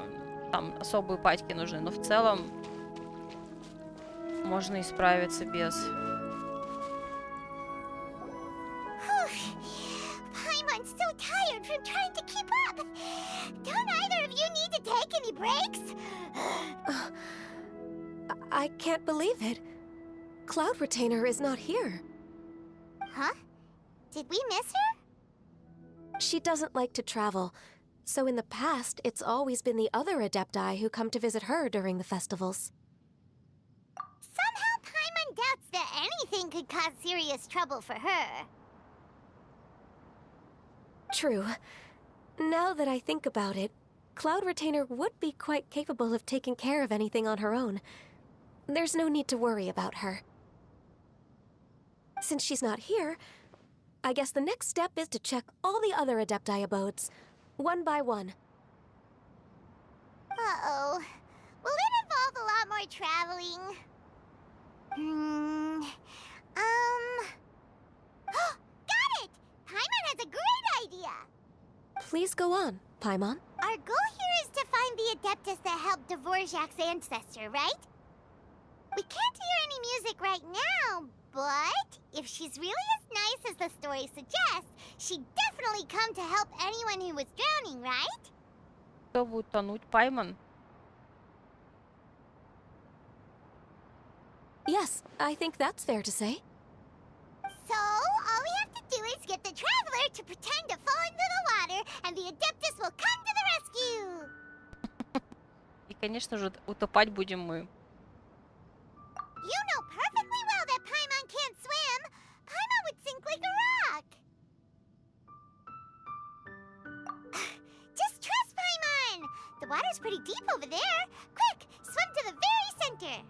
там особые патики нужны. Но в целом можно и справиться без. Paimon's so tired from trying to keep up. Don't either of you need to take any breaks? I can't believe it. Cloud Retainer is not here. Huh? Did we miss her? She doesn't like to travel, so in the past, it's always been the other Adepti who come to visit her during the festivals. Somehow Paimon doubts that anything could cause serious trouble for her. True. Now that I think about it, Cloud Retainer would be quite capable of taking care of anything on her own. There's no need to worry about her. Since she's not here, I guess the next step is to check all the other Adepti abodes, one by one. Uh-oh. Will it involve a lot more traveling? Got it! Paimon has a great idea! Please go on, Paimon. Our goal here is to find the Adeptus that helped Dvorak's ancestor, right? We can't hear any music right now, but if she's really as nice as the story suggests, she'd definitely come to help anyone who was drowning, right? Кто будет тонуть? Пайман? Yes, I think that's fair to say. So, all we have to do is get the Traveler to pretend to fall into the water, and the Adeptus will come to the rescue! И, конечно же, утопать будем мы. You know perfectly well that Paimon can't swim! Paimon would sink like a rock! Just trust Paimon! The water's pretty deep over there. Quick, swim to the very center!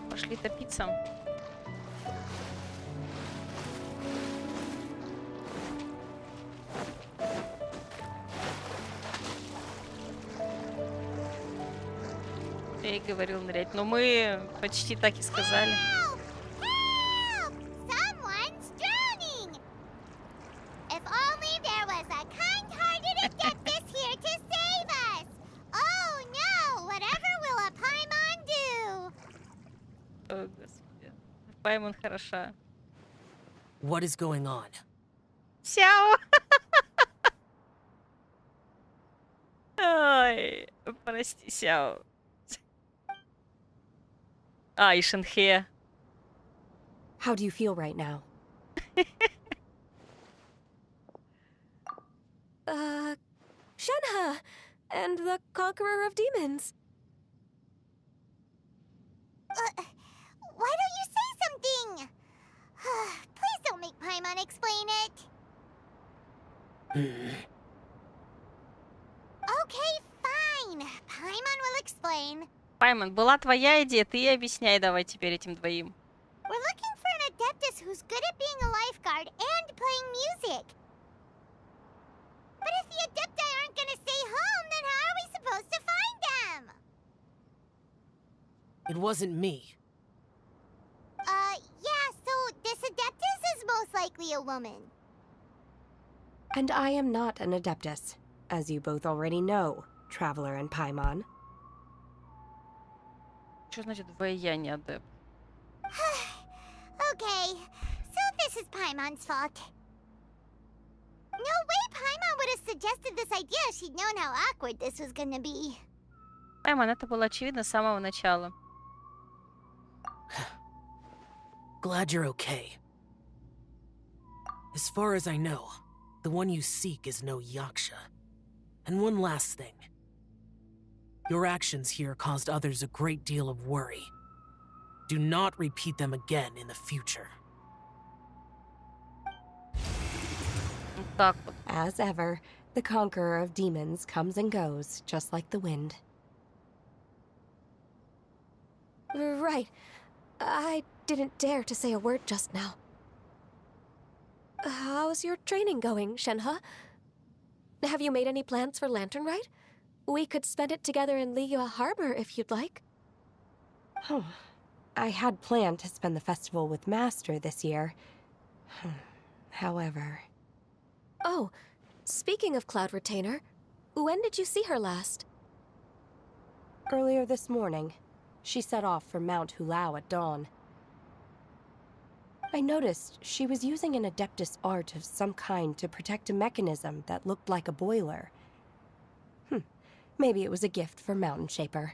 Пошли топиться. Я и говорил нырять, но мы почти так и сказали. Help! Help! Someone's drowning! If only there was a kind-hearted Adeptus here to save us! Oh no! Whatever will a Paimon do? О, господи. Пайман хороша. What is going on? Сяо! Ой, прости, Сяо. А, и Шенхе. How do you feel right now? Shenhe! And the Conqueror of Demons. Why don't you say something? Please don't make Paimon explain it. Okay, fine. Paimon will explain. Пайман, была твоя идея, ты объясняй давай теперь этим двоим. We're looking for an Adeptus who's good at being a lifeguard and playing music. But if the Adepti aren't gonna stay home, then how are we supposed to find them? It wasn't me. Yeah, so this Adeptus is most likely a woman. And I am not an Adeptus, as you both already know, Traveler and Paimon. Что значит я не адепт? Okay, so this is Paimon's fault. No way Paimon would have suggested this idea if she'd known how awkward this was gonna be. Пайман, это было очевидно с самого начала. Glad you're okay. As far as I know, the one you seek is no Yaksha. And one last thing. Your actions here caused others a great deal of worry. Do not repeat them again in the future. Так вот. As ever, the Conqueror of Demons comes and goes, just like the wind. Right. I didn't dare to say a word just now. How's your training going, Shenhe? Have you made any plans for Lantern Rite? We could spend it together in Liyue Harbor if you'd like. I had planned to spend the festival with Master this year. However... Oh, speaking of Cloud Retainer, when did you see her last? Earlier this morning, she set off for Mount Hulao at dawn. I noticed she was using an Adeptus art of some kind to protect a mechanism that looked like a boiler. Maybe it was a gift for Mountain Shaper.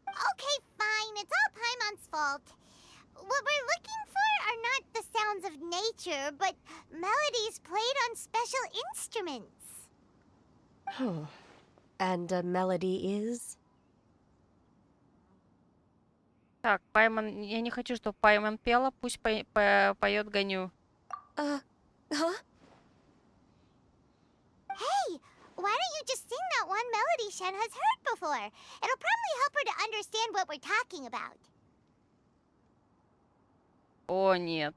but melodies played on special instruments. And a melody is? Так, Пайман... Я не хочу, чтобы Пайман пела. Пусть поет Ганю. Huh? Hey, why don't you just sing that one melody Shen has heard before? It'll probably help her to understand what we're talking about. О, нет.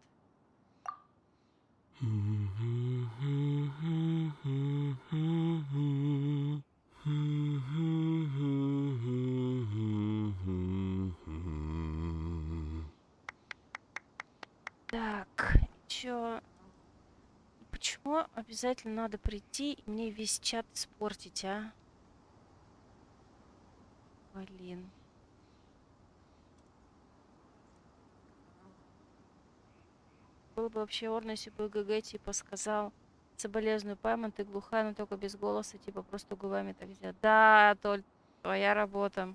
Так, чё? Почему обязательно надо прийти и мне весь чат испортить, а? Блин. Было бы вообще орно, если бы ГГ типа сказал: соболезную, Пайман, ты глухая, но только без голоса, типа просто губами так сделать. Да, Толь, твоя работа.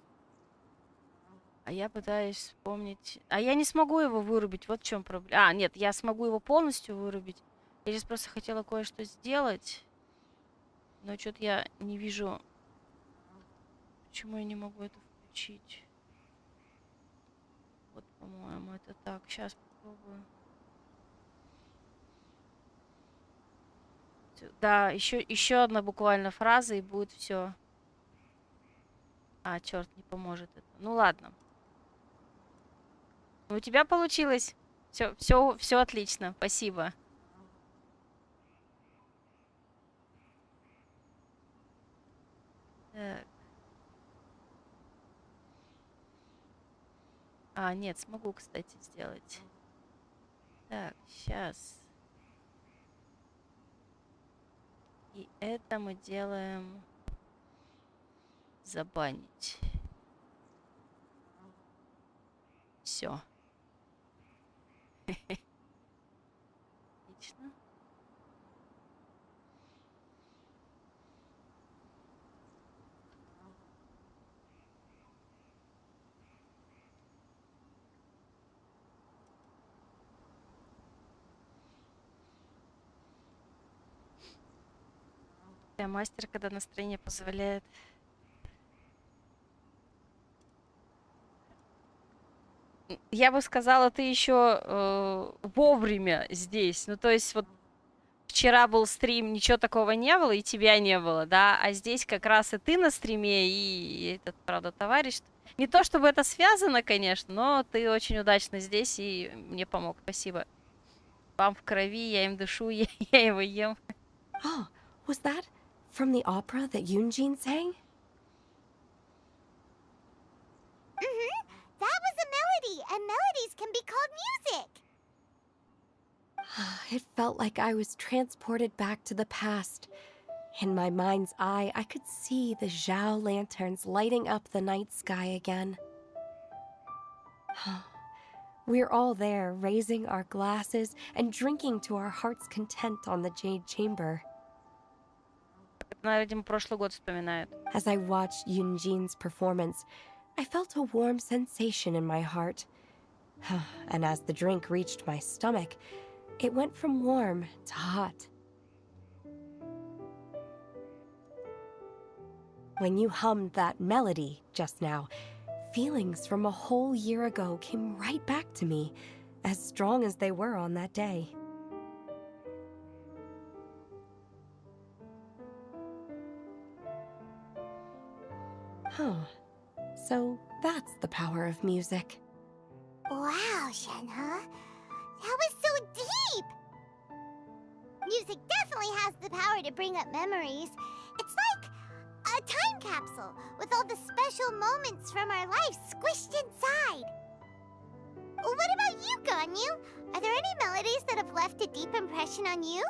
А я пытаюсь вспомнить. А я не смогу его вырубить, вот в чем проблема. А, нет, я смогу его полностью вырубить. Я сейчас просто хотела кое-что сделать. Но что-то я не вижу, почему я не могу это включить. Вот, по-моему, это так. Сейчас попробую. Да, еще одна буквально фраза, и будет все. А, черт, не поможет это. Ну ладно. У тебя получилось. Все отлично. Спасибо. Так. А, нет, смогу, кстати, сделать. Так, сейчас. И это мы делаем забанить. Все. Отлично. Я мастер, когда настроение позволяет. Я бы сказала, ты еще вовремя здесь. Ну, то есть, вот вчера был стрим, ничего такого не было, и тебя не было, да? А здесь как раз и ты на стриме, и этот, правда, товарищ. Не то чтобы это связано, конечно, но ты очень удачно здесь и мне помог. Спасибо. Вам в крови, я им дышу, я его ем. Oh, was that from the opera that Yunjin sang? Mm-hmm. That was a melody, and melodies can be called music. It felt like I was transported back to the past. In my mind's eye, I could see the Zhao lanterns lighting up the night sky again. We're all there, raising our glasses and drinking to our heart's content on the Jade Chamber. Она, видимо, прошлый год вспоминает. As I watched Yunjin's performance, I felt a warm sensation in my heart. And as the drink reached my stomach, it went from warm to hot. When you hummed that melody just now, feelings from a whole year ago came right back to me, as strong as they were on that day. So that's the power of music. Wow, Shenhe. That was so deep! Music definitely has the power to bring up memories. It's like a time capsule with all the special moments from our lives squished inside. What about you, Ganyu? Are there any melodies that have left a deep impression on you?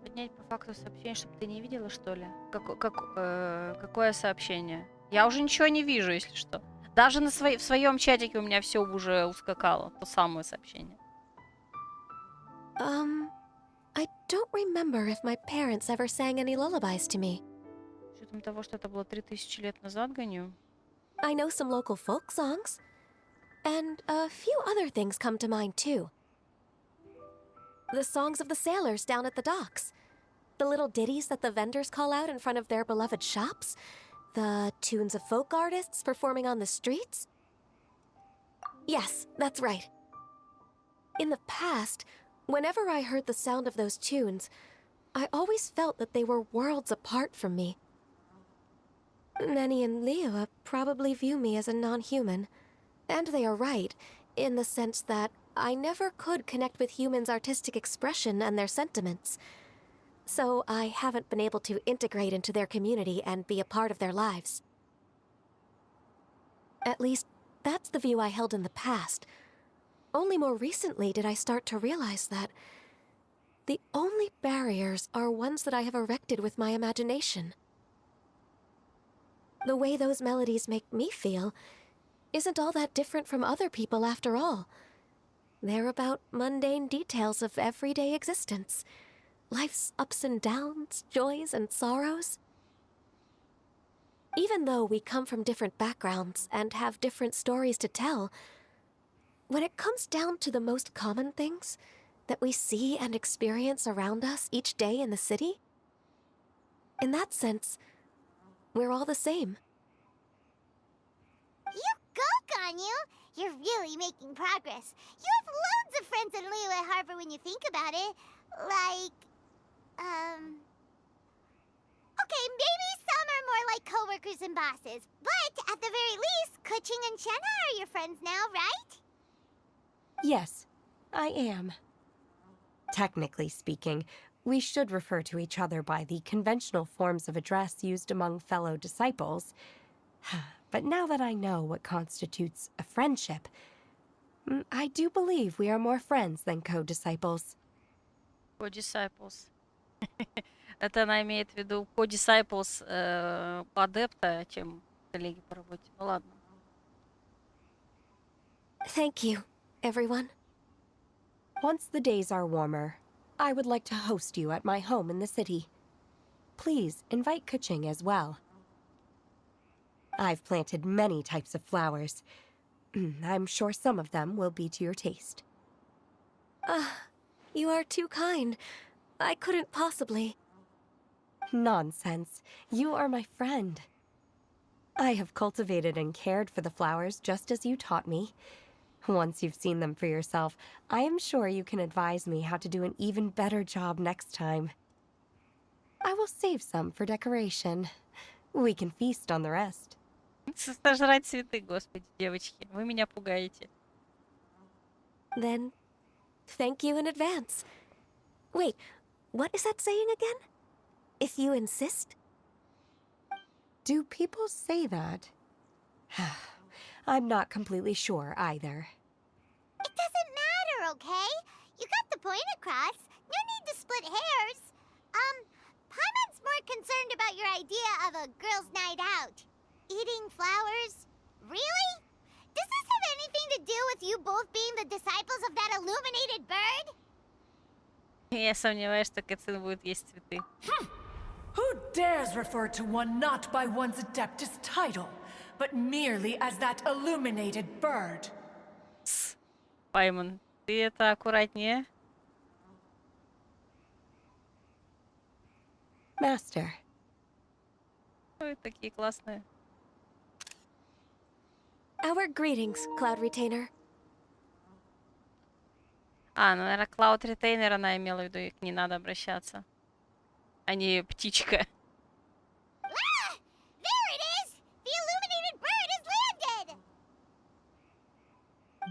Поднять по факту сообщение, чтобы ты не видела, что ли? Какое сообщение? Я уже ничего не вижу, если что. Даже в своем чатике у меня все уже ускакало. То самое сообщение. I don't remember if my parents ever sang any lullabies to me. С учетом того, что это было 3000 лет назад, Ганю. I know some local folk songs. And a few other things come to mind, too. The songs of the sailors down at the docks. The little ditties that the vendors call out in front of their beloved shops. The tunes of folk artists performing on the streets. Yes, that's right. In the past, whenever I heard the sound of those tunes, I always felt that they were worlds apart from me. Nenny and Leah probably view me as a non-human. And they are right, in the sense that I never could connect with humans' artistic expression and their sentiments. So I haven't been able to integrate into their community and be a part of their lives. At least, that's the view I held in the past. Only more recently did I start to realize that the only barriers are ones that I have erected with my imagination. The way those melodies make me feel isn't all that different from other people after all. They're about mundane details of everyday existence. Life's ups and downs, joys and sorrows. Even though we come from different backgrounds and have different stories to tell, when it comes down to the most common things that we see and experience around us each day in the city, in that sense, we're all the same. You go, Ganyu! You're really making progress. You have loads of friends in Liyue Harbor when you think about it. Like, okay, maybe some are more like coworkers and bosses. But at the very least, Kuching and Shenna are your friends now, right? Yes, I am. Technically speaking, we should refer to each other by the conventional forms of address used among fellow disciples. But now that I know what constitutes a friendship, I do believe we are more friends than co-disciples. Co-disciples. Это она имеет в виду co-disciples по адепта, чем коллеги по работе. Ну ладно. Thank you, everyone. Once the days are warmer, I would like to host you at my home in the city. Please invite Kuching as well. I've planted many types of flowers. I'm sure some of them will be to your taste. You are too kind. I couldn't possibly. Nonsense. You are my friend. I have cultivated and cared for the flowers just as you taught me. Once you've seen them for yourself, I am sure you can advise me how to do an even better job next time. I will save some for decoration. We can feast on the rest. Сожрать цветы, господи, девочки. Вы меня пугаете. Then, thank you in advance. Wait, what is that saying again? If you insist? Do people say that? I'm not completely sure either. It doesn't matter, okay? You got the point across. No need to split hairs. Paimon's more concerned about your idea of a girls' night out. Eating flowers? Really? Does this have anything to do with you both being the disciples of that illuminated bird? Я сомневаюсь, что Кэцин будет есть цветы. Who dares refer to one not by one's adeptus title, but merely as that illuminated bird? Паймон, ты это аккуратнее. Master. Ой, такие классные. Our greetings, Cloud Retainer. Ну, наверное, Cloud Retainer она имела в виду, и к ней надо обращаться. А не птичка. Ah! There it is! The illuminated bird has landed!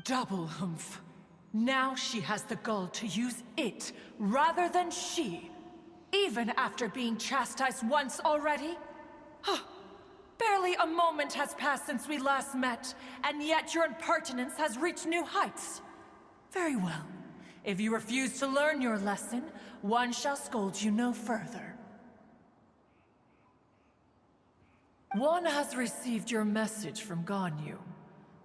Double humph. Now she has the gall to use it rather than she. Even after being chastised once already? Barely a moment has passed since we last met, and yet your impertinence has reached new heights. Very well. If you refuse to learn your lesson, one shall scold you no further. One has received your message from Ganyu.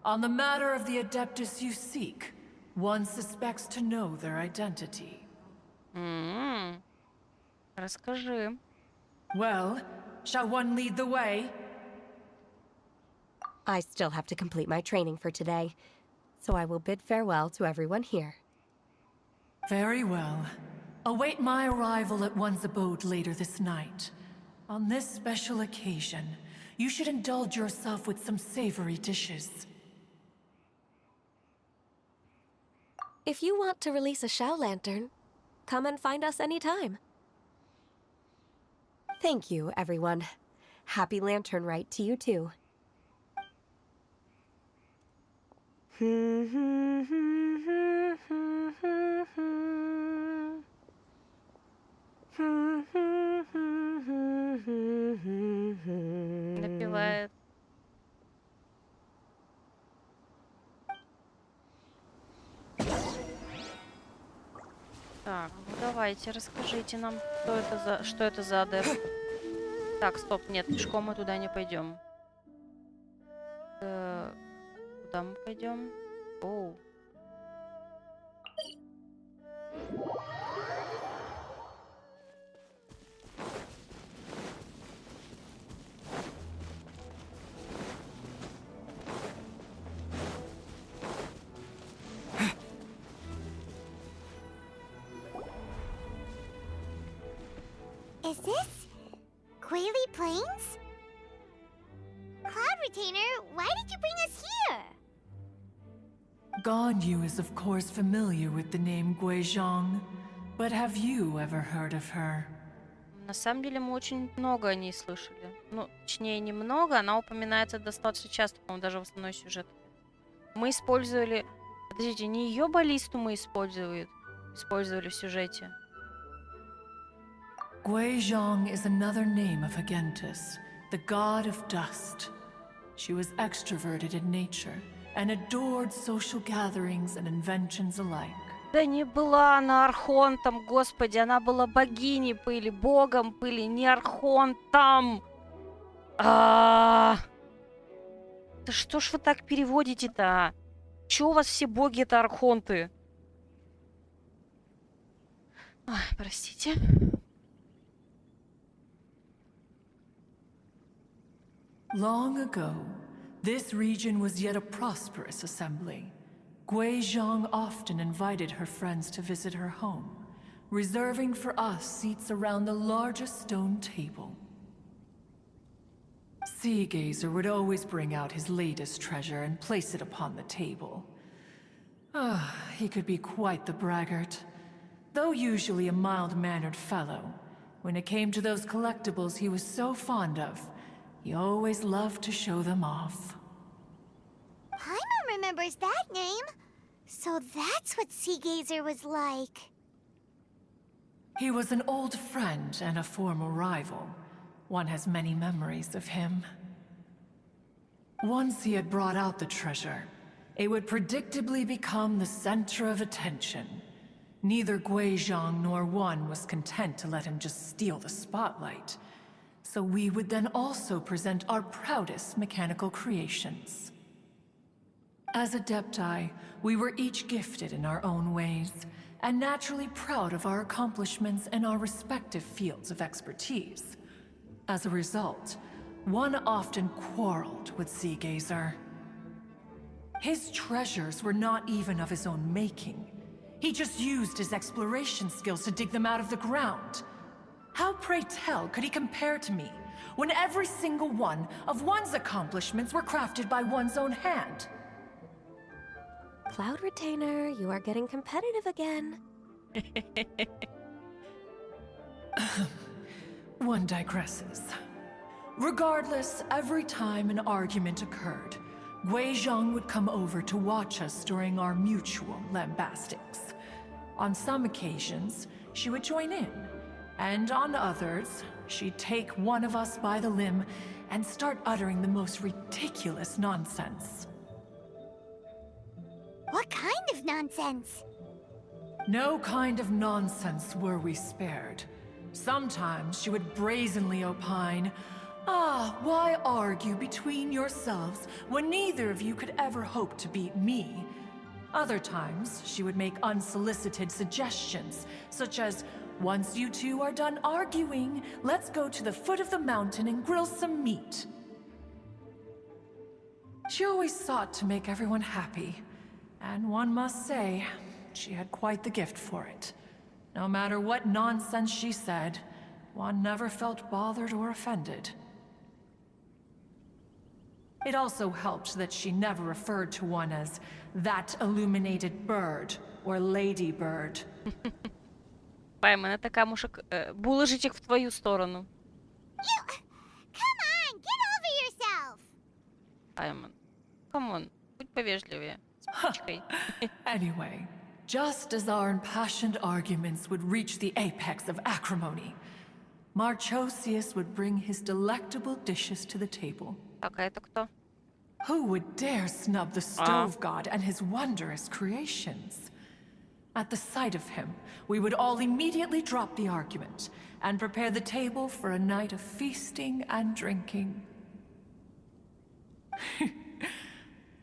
On the matter of the Adeptus you seek, one suspects to know their identity. Расскажи. Well, shall one lead the way? I still have to complete my training for today, so I will bid farewell to everyone here. Very well. Await my arrival at one's abode later this night. On this special occasion, you should indulge yourself with some savory dishes. If you want to release a Shao Lantern, come and find us anytime. Thank you, everyone. Happy Lantern Rite to you too. Напевает. Так, ну давайте, расскажите нам, что это за адепт. Так, стоп, нет, пешком мы туда не пойдем. Куда мы пойдем? Оу. Is this Quaily Plains? Cloud Retainer, why did you bring us here? Ganyu is of course familiar with the name Guizhong, but have you ever heard of her? На самом деле мы очень много о ней слышали. Ну, точнее, немного, она упоминается достаточно часто, по-моему, даже в основной сюжет. Мы использовали... Подождите, не ее баллисту мы использовали в сюжете. Guizhong is another name of Agentis, the god of dust. She was extroverted in nature and adored social gatherings and inventions alike. Да не была она архонтом, господи, она была богиней пыли, богом пыли, не архонтом. Да что ж вы так переводите-то? Чё у вас все боги это архонты? Ой, простите. Long ago, this region was yet a prosperous assembly. Guizhong often invited her friends to visit her home, reserving for us seats around the largest stone table. Sea Gazer would always bring out his latest treasure and place it upon the table. He could be quite the braggart. Though usually a mild-mannered fellow, when it came to those collectibles he was so fond of, he always loved to show them off. Paimon remembers that name. So that's what Sea Gazer was like. He was an old friend and a former rival. One has many memories of him. Once he had brought out the treasure, it would predictably become the center of attention. Neither Guizhong nor one was content to let him just steal the spotlight. So we would then also present our proudest mechanical creations. As Adepti, we were each gifted in our own ways, and naturally proud of our accomplishments in our respective fields of expertise. As a result, one often quarreled with Sea Gazer. His treasures were not even of his own making. He just used his exploration skills to dig them out of the ground. How, pray tell, could he compare to me, when every single one of one's accomplishments were crafted by one's own hand? Cloud Retainer, you are getting competitive again. One digresses. Regardless, every time an argument occurred, Guizhong would come over to watch us during our mutual lambastics. On some occasions, she would join in, and on others, she'd take one of us by the limb and start uttering the most ridiculous nonsense. What kind of nonsense? No kind of nonsense were we spared. Sometimes she would brazenly opine, why argue between yourselves when neither of you could ever hope to beat me? Other times, she would make unsolicited suggestions, such as, once you two are done arguing, let's go to the foot of the mountain and grill some meat. She always sought to make everyone happy, and one must say, She had quite the gift for it. No matter what nonsense she said, one never felt bothered or offended. It also helped that she never referred to one as that illuminated bird or lady bird. Пайман, это камушек. Булыжичек в твою сторону. Come on, get over yourself! Пайман. Камон, будь повежливее. Anyway, just as our impassioned arguments would reach the apex of acrimony, Marchosius would bring his delectable dishes to the table. Так, а это кто? Who would dare snub the stove god and his wondrous creations? At the sight of him, we would all immediately drop the argument and prepare the table for a night of feasting and drinking.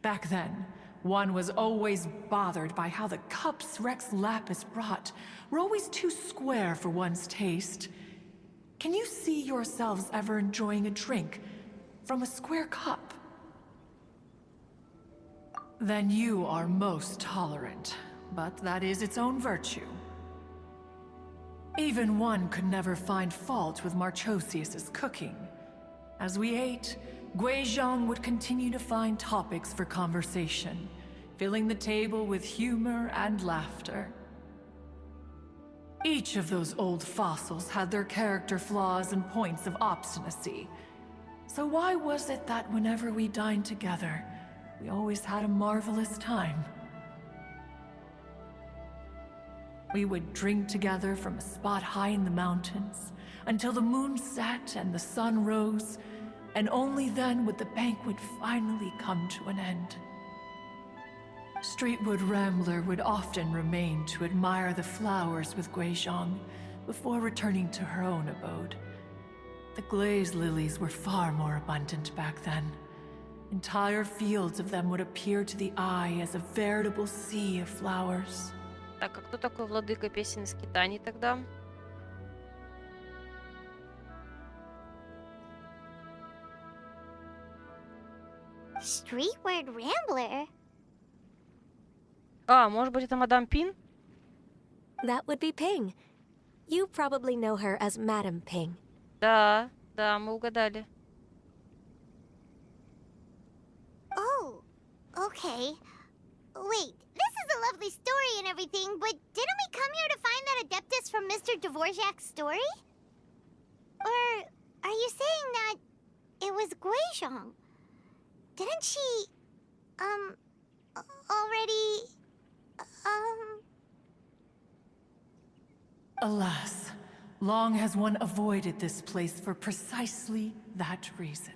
Back then, one was always bothered by how the cups Rex Lapis brought were always too square for one's taste. Can you see yourselves ever enjoying a drink from a square cup? Then you are most tolerant, but that is its own virtue. Even one could never find fault with Marchosius's cooking. As we ate, Guizhong would continue to find topics for conversation, filling the table with humor and laughter. Each of those old fossils had their character flaws and points of obstinacy. So why was it that whenever we dined together, we always had a marvelous time? We would drink together from a spot high in the mountains until the moon set and the sun rose, and only then would the banquet finally come to an end. Streetwood Rambler would often remain to admire the flowers with Guizhong before returning to her own abode. The glaze lilies were far more abundant back then. Entire fields of them would appear to the eye as a veritable sea of flowers. Так, а кто такой владыка песен скитаний тогда? Streetward Rambler? А, может быть, это мадам Пин? That would be Ping. You probably know her as Madam Ping. Да, да, мы угадали. Oh, okay. Wait, this is a lovely story and everything, but didn't we come here to find that Adeptus from Mr. Dvorak's story? Or are you saying that it was Guizhong? Didn't she, already, Alas, long has one avoided this place for precisely that reason.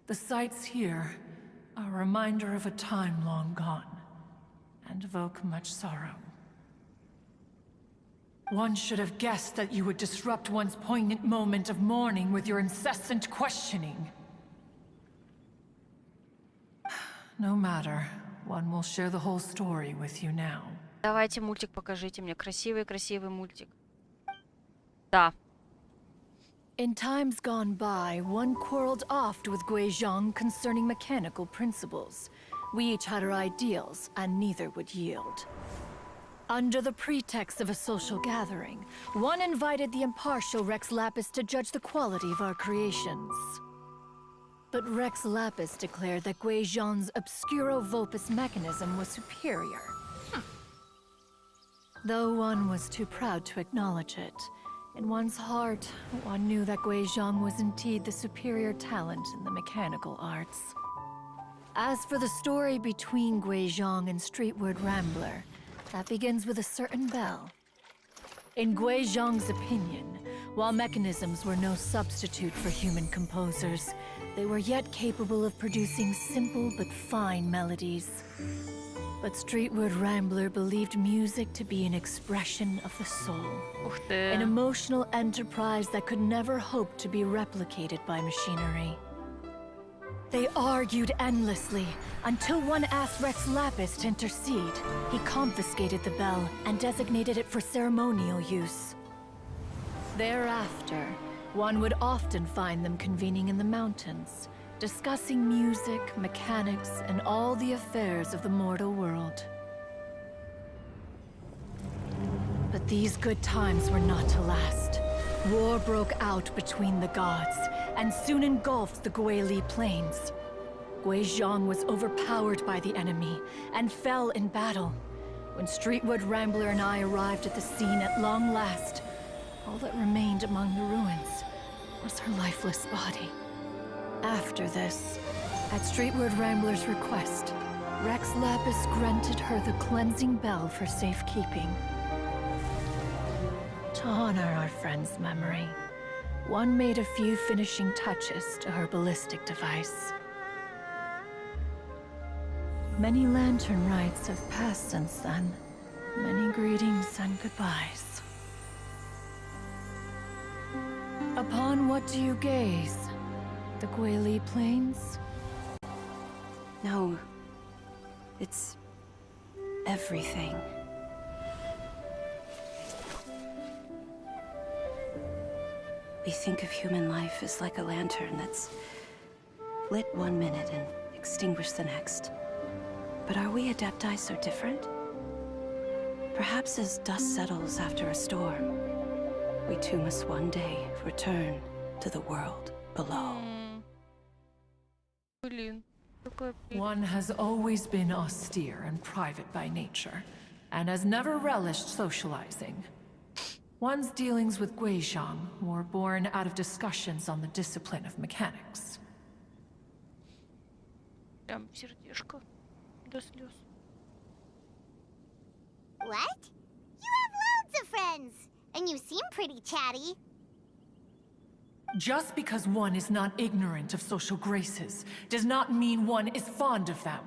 The sights here are a reminder of a time long gone, and evoke much sorrow. One should have guessed that you would disrupt one's poignant moment of mourning with your incessant questioning. No matter, one will share the whole story with you now. Давайте мультик покажите мне. Красивый мультик. Да. In times gone by, one quarreled oft with Guizhong concerning mechanical principles. We each had our ideals, and neither would yield. Under the pretext of a social gathering, one invited the impartial Rex Lapis to judge the quality of our creations. But Rex Lapis declared that Guizhong's Obscuro Vulpus mechanism was superior. Though one was too proud to acknowledge it, in one's heart, one knew that Guizhong was indeed the superior talent in the mechanical arts. As for the story between Guizhong and Streetward Rambler, that begins with a certain bell. In Guizhong's opinion, while mechanisms were no substitute for human composers, they were yet capable of producing simple but fine melodies. But Streetward Rambler believed music to be an expression of the soul. An emotional enterprise that could never hope to be replicated by machinery. They argued endlessly, until one asked Rex Lapis to intercede. He confiscated the bell and designated it for ceremonial use. Thereafter, one would often find them convening in the mountains, discussing music, mechanics, and all the affairs of the mortal world. But these good times were not to last. War broke out between the gods, and soon engulfed the Guili plains. Guizhong was overpowered by the enemy, and fell in battle. When Streetwood Rambler and I arrived at the scene at long last, all that remained among the ruins was her lifeless body. After this, at Streetwood Rambler's request, Rex Lapis granted her the cleansing bell for safekeeping. To honor our friend's memory, one made a few finishing touches to her ballistic device. Many lantern rites have passed since then. Many greetings and goodbyes. Upon what do you gaze? The Guili Plains? No. It's everything. We think of human life as like a lantern that's lit one minute and extinguished the next. But are we Adepti so different? Perhaps as dust settles after a storm, we too must one day return to the world below. One has always been austere and private by nature, and has never relished socializing. One's dealings with Guizhong were born out of discussions on the discipline of mechanics. Прям сердечко до слез. What? You have loads of friends, and you seem pretty chatty. Just because one is not ignorant of social graces does not mean one is fond of them.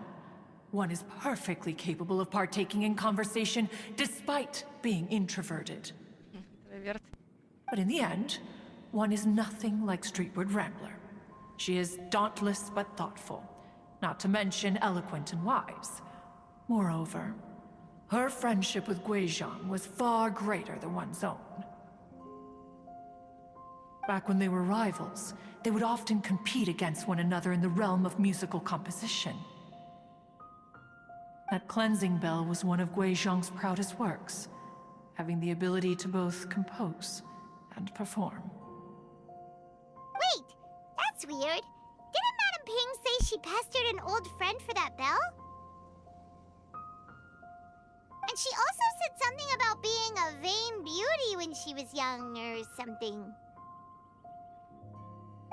One is perfectly capable of partaking in conversation despite being introverted. But in the end, one is nothing like Streetwood Rambler. She is dauntless but thoughtful, not to mention eloquent and wise. Moreover, her friendship with Guizhong was far greater than one's own. Back when they were rivals, they would often compete against one another in the realm of musical composition. That cleansing bell was one of Guizhong's proudest works, having the ability to both compose and perform. Wait, that's weird. Didn't Madame Ping say she pestered an old friend for that bell? And she also said something about being a vain beauty when she was young or something.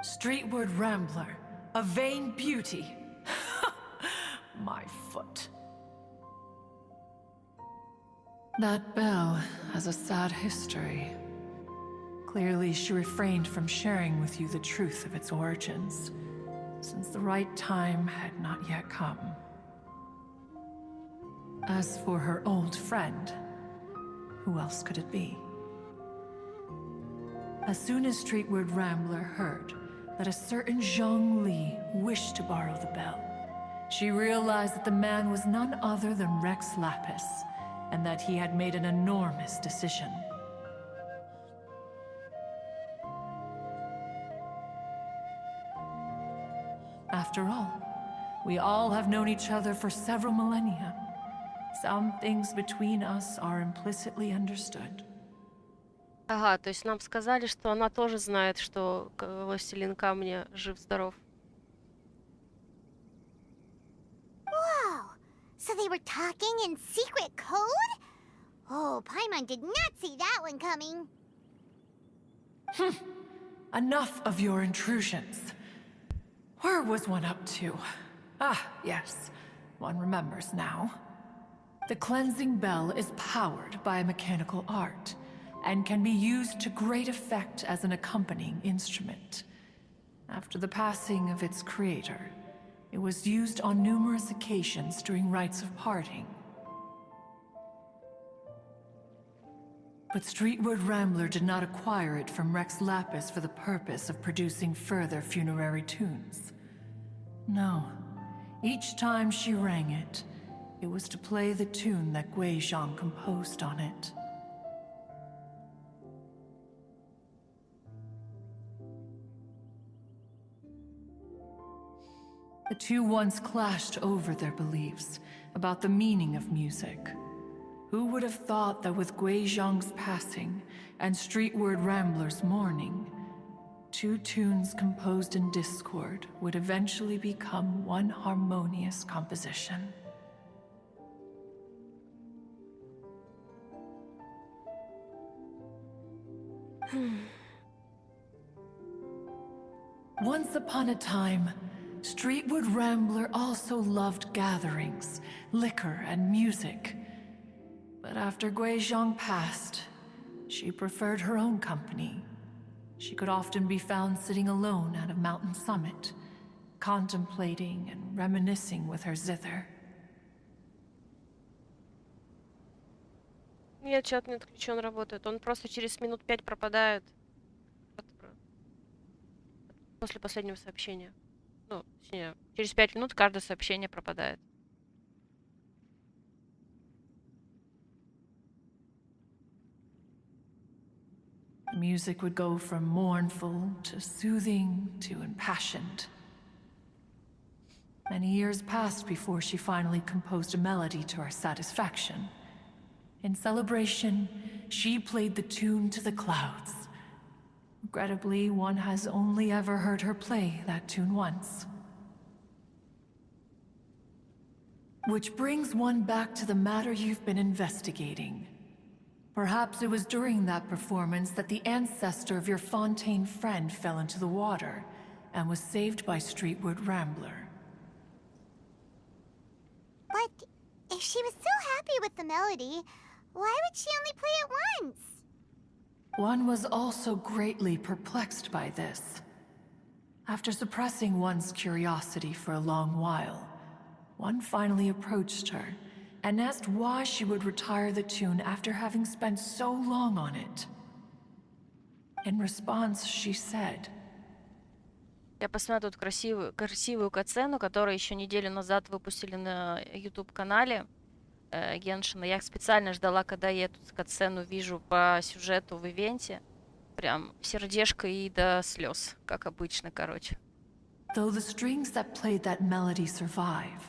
Streetwood Rambler, a vain beauty. My foot. That bell has a sad history. Clearly, she refrained from sharing with you the truth of its origins, since the right time had not yet come. As for her old friend, who else could it be? As soon as Streetwood Rambler heard that a certain Zhang Li wished to borrow the bell, she realized that the man was none other than Rex Lapis, and that he had made an enormous decision. After all, we all have known each other for several millennia. Some things between us are implicitly understood. Ага, то есть нам сказали, что она тоже знает, что Властелин Камня жив-здоров. Whoa! So they were talking in secret code? Oh, Paimon did not see that one coming. Enough of your intrusions. Where was one up to? Ah, yes. One remembers now. The cleansing bell is powered by a mechanical art, and can be used to great effect as an accompanying instrument. After the passing of its creator, it was used on numerous occasions during rites of parting. But Streetwood Rambler did not acquire it from Rex Lapis for the purpose of producing further funerary tunes. No, each time she rang it, it was to play the tune that Guizhong composed on it. The two once clashed over their beliefs about the meaning of music. Who would have thought that with Gui Zhang's passing and Streetward Rambler's mourning, two tunes composed in discord would eventually become one harmonious composition? Once upon a time, Streetwood Rambler also loved gatherings, liquor, and music. But after Gui Zhang passed, she preferred her own company. She could often be found sitting alone at a mountain summit, contemplating and reminiscing with her zither. Нет, чат не отключен, работает. Он просто через минут 5 пропадает. После последнего сообщения. Ну, точнее, через 5 минут каждое сообщение пропадает. Music would go from mournful to soothing to impassioned. Many years passed before she finally composed a melody to her satisfaction. In celebration, she played the tune to the clouds. Regrettably, one has only ever heard her play that tune once. Which brings one back to the matter you've been investigating. Perhaps it was during that performance that the ancestor of your Fontaine friend fell into the water and was saved by Streetwood Rambler. But if she was so happy with the melody, why would she only play it once? One was also greatly perplexed by this. After suppressing one's curiosity for a long while, one finally approached her and asked why she would retire the tune after having spent so long on it. In response, she said, Я посмотрю тут красивую катсцену, которую еще неделю назад выпустили на YouTube-канале Геншина. Я специально ждала, когда я эту катсцену вижу по сюжету в ивенте. Прям сердечко и до слез, как обычно, короче. Though the strings that played that melody survive,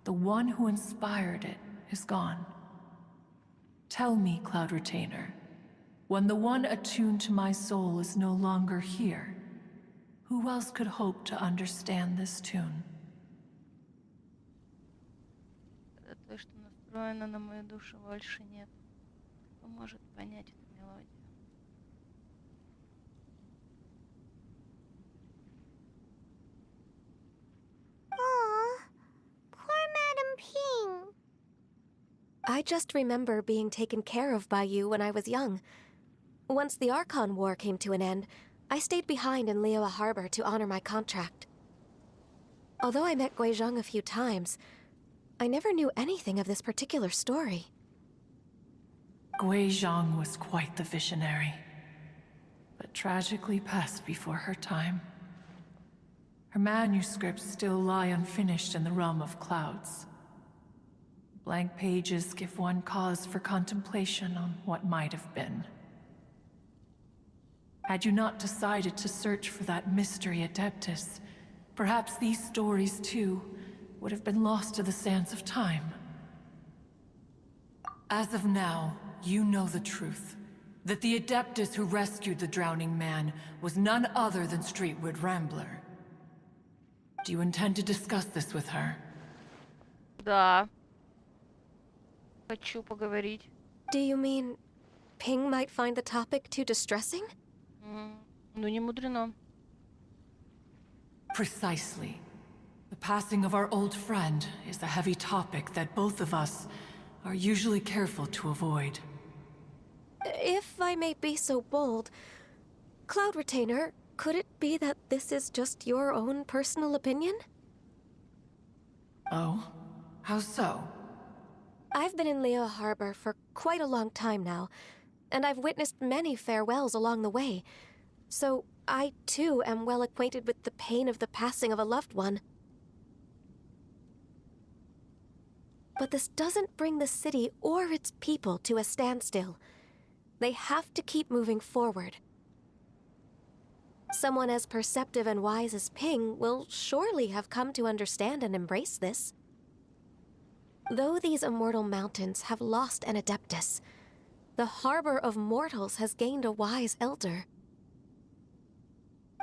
the one who inspired it is gone. Tell me, Cloud Retainer, when the one attuned to my soul is no longer here, who else could hope to understand this tune? Когда то, что настроено на мою душу, больше нет, кто может понять эту мелодию? Aw, poor Madam Ping. I just remember being taken care of by you when I was young. Once the Archon War came to an end, I stayed behind in Liyue Harbor to honor my contract. Although I met Gui Zhang a few times, I never knew anything of this particular story. Gui Zhang was quite the visionary, but tragically passed before her time. Her manuscripts still lie unfinished in the realm of clouds. Blank pages give one cause for contemplation on what might have been. Had you not decided to search for that mystery Adeptus, perhaps these stories, too, would have been lost to the sands of time. As of now, you know the truth. That the Adeptus who rescued the drowning man was none other than Streetwood Rambler. Do you intend to discuss this with her? Да. Хочу поговорить. Do you mean Ping might find the topic too distressing? Ну, не мудрено. Precisely. The passing of our old friend is a heavy topic that both of us are usually careful to avoid. If I may be so bold, Cloud Retainer, could it be that this is just your own personal opinion? Oh? How so? I've been in Liyue Harbor for quite a long time now, and I've witnessed many farewells along the way, so I too am well acquainted with the pain of the passing of a loved one. But this doesn't bring the city or its people to a standstill. They have to keep moving forward. Someone as perceptive and wise as Ping will surely have come to understand and embrace this. Though these immortal mountains have lost an adeptus, the harbor of mortals has gained a wise elder.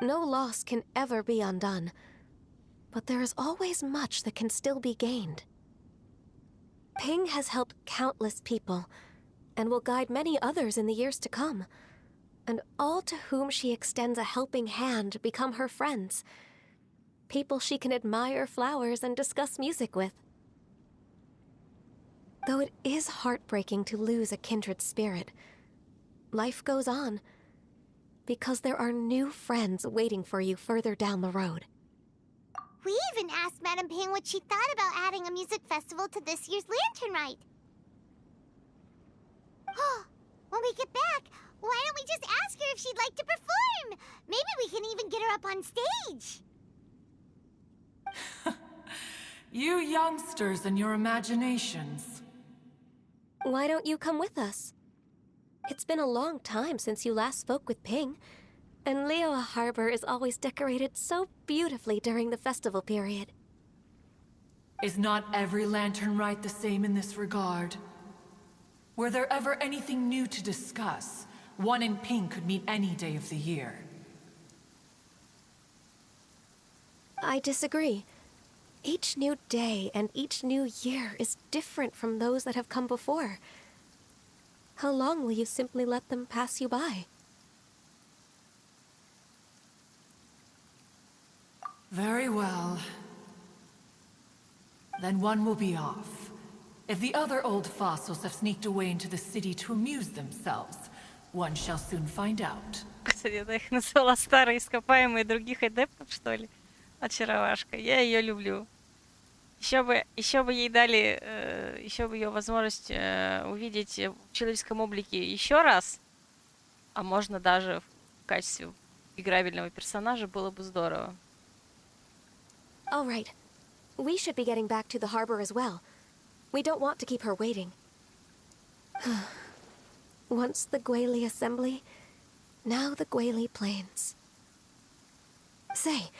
No loss can ever be undone, but there is always much that can still be gained. Ping has helped countless people, and will guide many others in the years to come. And all to whom she extends a helping hand become her friends. People she can admire flowers and discuss music with. Though it is heartbreaking to lose a kindred spirit, life goes on, because there are new friends waiting for you further down the road. We even asked Madame Ping what she thought about adding a music festival to this year's Lantern Rite. When we get back, why don't we just ask her if she'd like to perform? Maybe we can even get her up on stage. You youngsters and your imaginations. Why don't you come with us? It's been a long time since you last spoke with Ping, and Liyue Harbor is always decorated so beautifully during the festival period. Is not every Lantern Rite the same in this regard? Were there ever anything new to discuss, one in Ping could meet any day of the year. I disagree. Each new day and each new year is different from those that have come before. How long will you simply let them pass you by? Very well. Then one will be off. If the other old fossils have sneaked away into the city to amuse themselves, one shall soon find out. Кстати, я их назвала старые ископаемые других адептов, что ли? Очаровашка. Я ее люблю. Еще бы ей дали, еще бы ее возможность увидеть в человеческом облике еще раз, а можно даже в качестве играбельного персонажа, было бы здорово. All right. We should be getting back to the harbor as well. We don't want to keep her waiting. Once the Guili Assembly, now the Guili Plains. Say,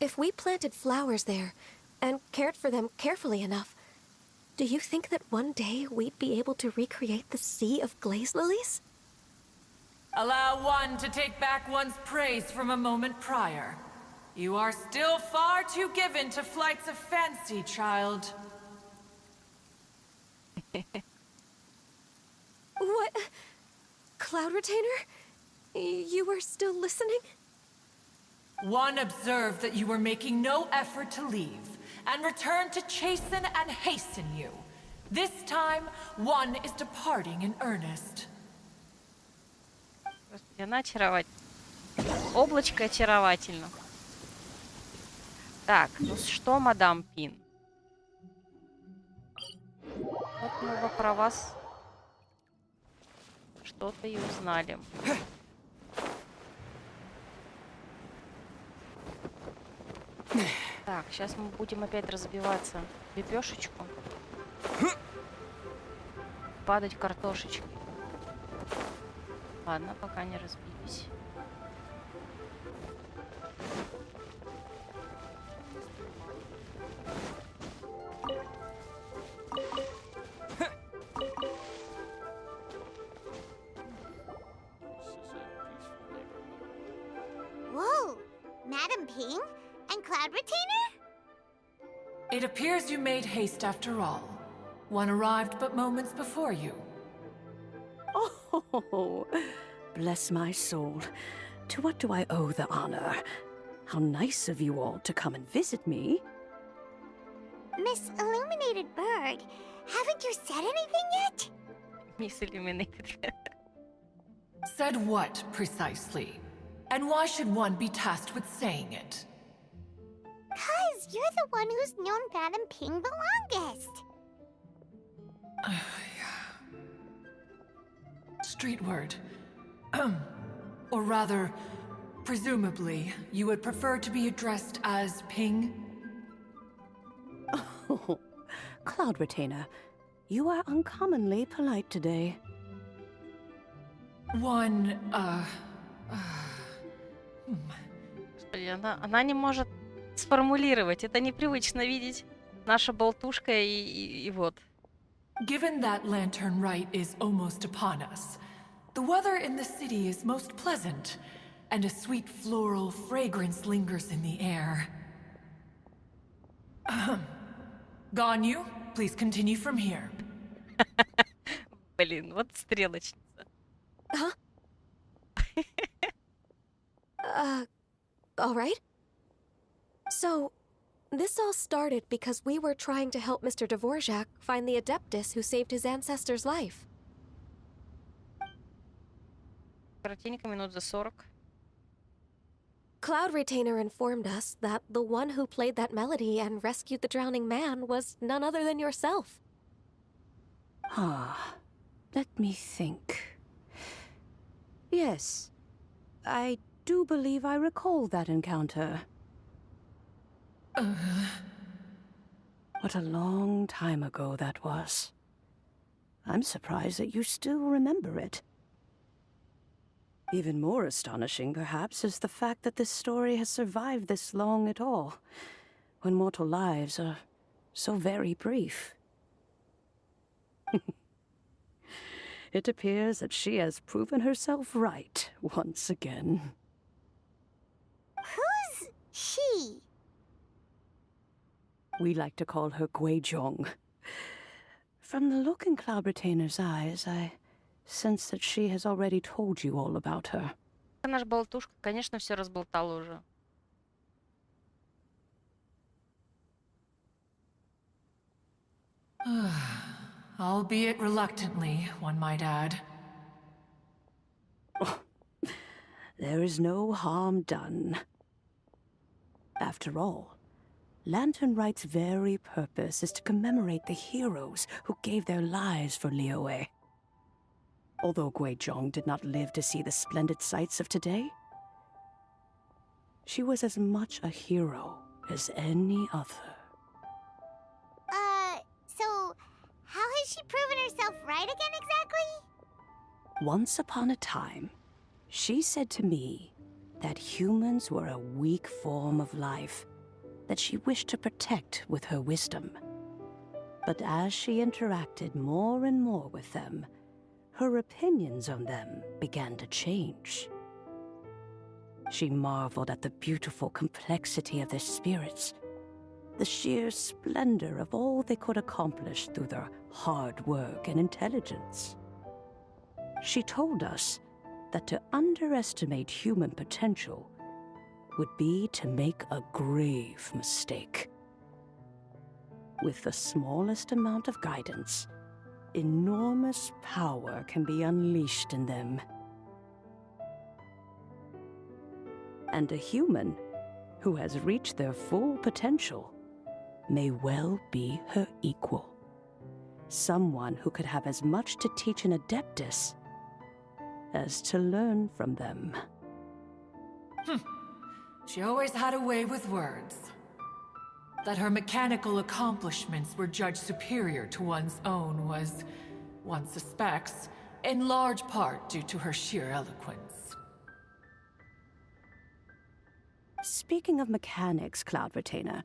if we planted flowers there and cared for them carefully enough, do you think that one day we'd be able to recreate the sea of glaze lilies? Allow one to take back one's praise from a moment prior. You are still far too given to flights of fancy, child. What? Cloud Retainer? You were still listening? One observed that you were making no effort to leave, and returned to chasten and hasten you. This time, one is departing in earnest. Господи, она очаровательна. Облачко очаровательно. Так, ну что, мадам Пин? Вот мы про вас что-то и узнали. Так, сейчас мы будем опять разбиваться в лепешечку. Падать картошечкой. Ладно, пока не разбились. Whoa! Madame Ping? And Cloud Retainer? It appears you made haste after all. One arrived but moments before you. Oh, bless my soul. To what do I owe the honor? How nice of you all to come and visit me. Miss Illuminated Bird, haven't you said anything yet? Miss Illuminated. Said what, precisely? And why should one be tasked with saying it? 'Cause you're the one who's known Madame Ping the longest. Street word. Or rather, presumably, you would prefer to be addressed as Ping? Oh, Cloud Retainer, you are uncommonly polite today. One, Господи, она не может сформулировать. Это непривычно видеть. Наша болтушка и вот. Given that Lantern Rite is almost upon us, the weather in the city is most pleasant, and a sweet floral fragrance lingers in the air. Ganyu, please continue from here. Блин, вот стрелочница. Huh? All right. So, this all started because we were trying to help Mr. Dvorak find the Adeptus who saved his ancestor's life. Коротенько, минут за 40. Cloud Retainer informed us that the one who played that melody and rescued the drowning man was none other than yourself. Ah, let me think. Yes, I do believe I recall that encounter. What a long time ago that was. I'm surprised that you still remember it. Even more astonishing, perhaps, is the fact that this story has survived this long at all, when mortal lives are so very brief. It appears that she has proven herself right once again. Who's she? We like to call her Guizhong. From the look in Cloud Retainer's eyes, I sense that she has already told you all about her. Наш болтушка, конечно, все разболтала уже. Albeit reluctantly, one might add. There is no harm done. After all, Lantern Rite's very purpose is to commemorate the heroes who gave their lives for Liyue. Although Guizhong did not live to see the splendid sights of today, she was as much a hero as any other. So how has she proven herself right again exactly? Once upon a time, she said to me that humans were a weak form of life that she wished to protect with her wisdom. But as she interacted more and more with them, her opinions on them began to change. She marveled at the beautiful complexity of their spirits, the sheer splendor of all they could accomplish through their hard work and intelligence. She told us that to underestimate human potential would be to make a grave mistake. With the smallest amount of guidance, enormous power can be unleashed in them. And a human who has reached their full potential may well be her equal. Someone who could have as much to teach an Adeptus as to learn from them. She always had a way with words. That her mechanical accomplishments were judged superior to one's own was, one suspects, in large part due to her sheer eloquence. Speaking of mechanics, Cloud Retainer,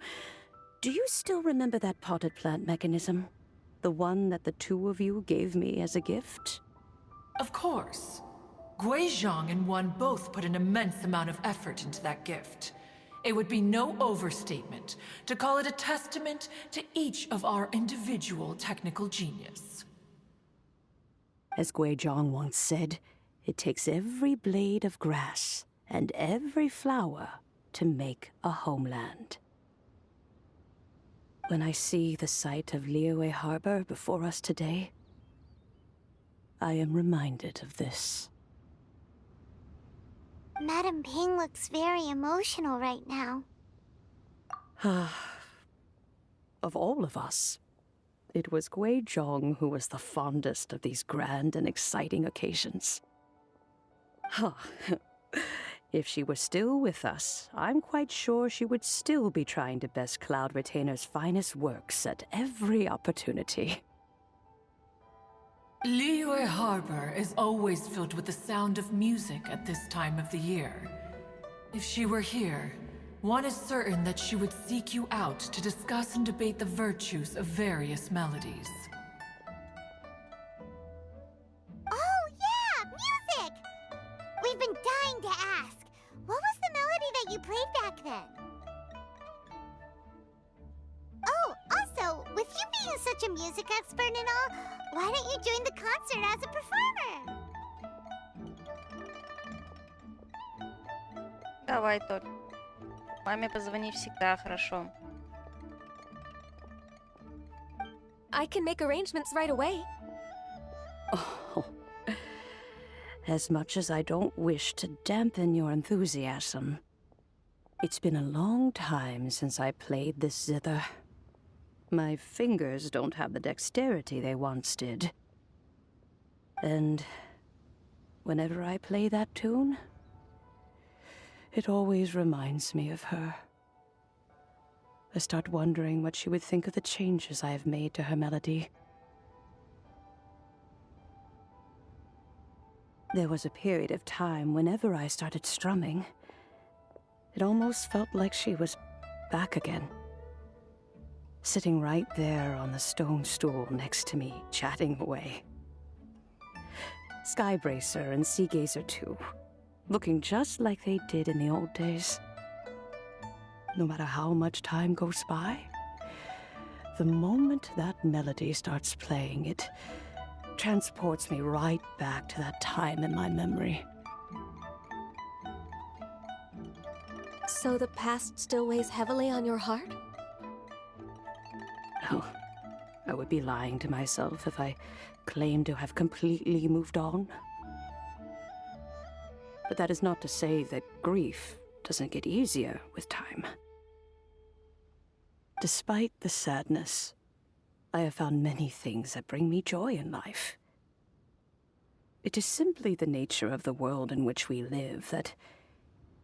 do you still remember that potted plant mechanism? The one that the two of you gave me as a gift? Of course. Guizhong and one both put an immense amount of effort into that gift. It would be no overstatement to call it a testament to each of our individual technical genius. As Guizhong once said, it takes every blade of grass and every flower to make a homeland. When I see the sight of Liyue Harbor before us today, I am reminded of this. Madam Ping looks very emotional right now. Of all of us, it was Guizhong who was the fondest of these grand and exciting occasions. If she were still with us, I'm quite sure she would still be trying to best Cloud Retainer's finest works at every opportunity. Liyue Harbor is always filled with the sound of music at this time of the year. If she were here, one is certain that she would seek you out to discuss and debate the virtues of various melodies. Oh, yeah! Music! We've been dying to ask. What was the melody that you played back then? Oh, also, with you being such a music expert and all, why don't you join the concert as a performer? Давай, Толь. Маме позвони всегда хорошо. I can make arrangements right away. Oh, as much as I don't wish to dampen your enthusiasm, it's been a long time since I played this zither. My fingers don't have the dexterity they once did. And whenever I play that tune, it always reminds me of her. I start wondering what she would think of the changes I have made to her melody. There was a period of time whenever I started strumming, it almost felt like she was back again. Sitting right there on the stone stool next to me, chatting away. Skybracer and Seagazer too, looking just like they did in the old days. No matter how much time goes by, the moment that melody starts playing, it transports me right back to that time in my memory. So the past still weighs heavily on your heart? Oh, I would be lying to myself if I claimed to have completely moved on. But that is not to say that grief doesn't get easier with time. Despite the sadness, I have found many things that bring me joy in life. It is simply the nature of the world in which we live that,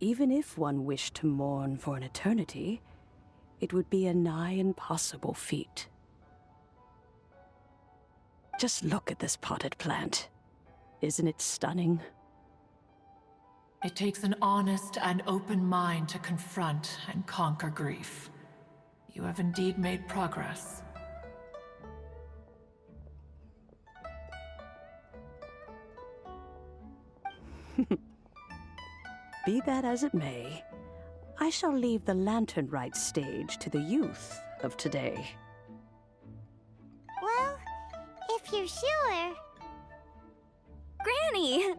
even if one wished to mourn for an eternity, it would be a nigh impossible feat. Just look at this potted plant. Isn't it stunning? It takes an honest and open mind to confront and conquer grief. You have indeed made progress. Be that as it may, I shall leave the Lantern Rite stage to the youth of today. Well, if you're sure. Granny!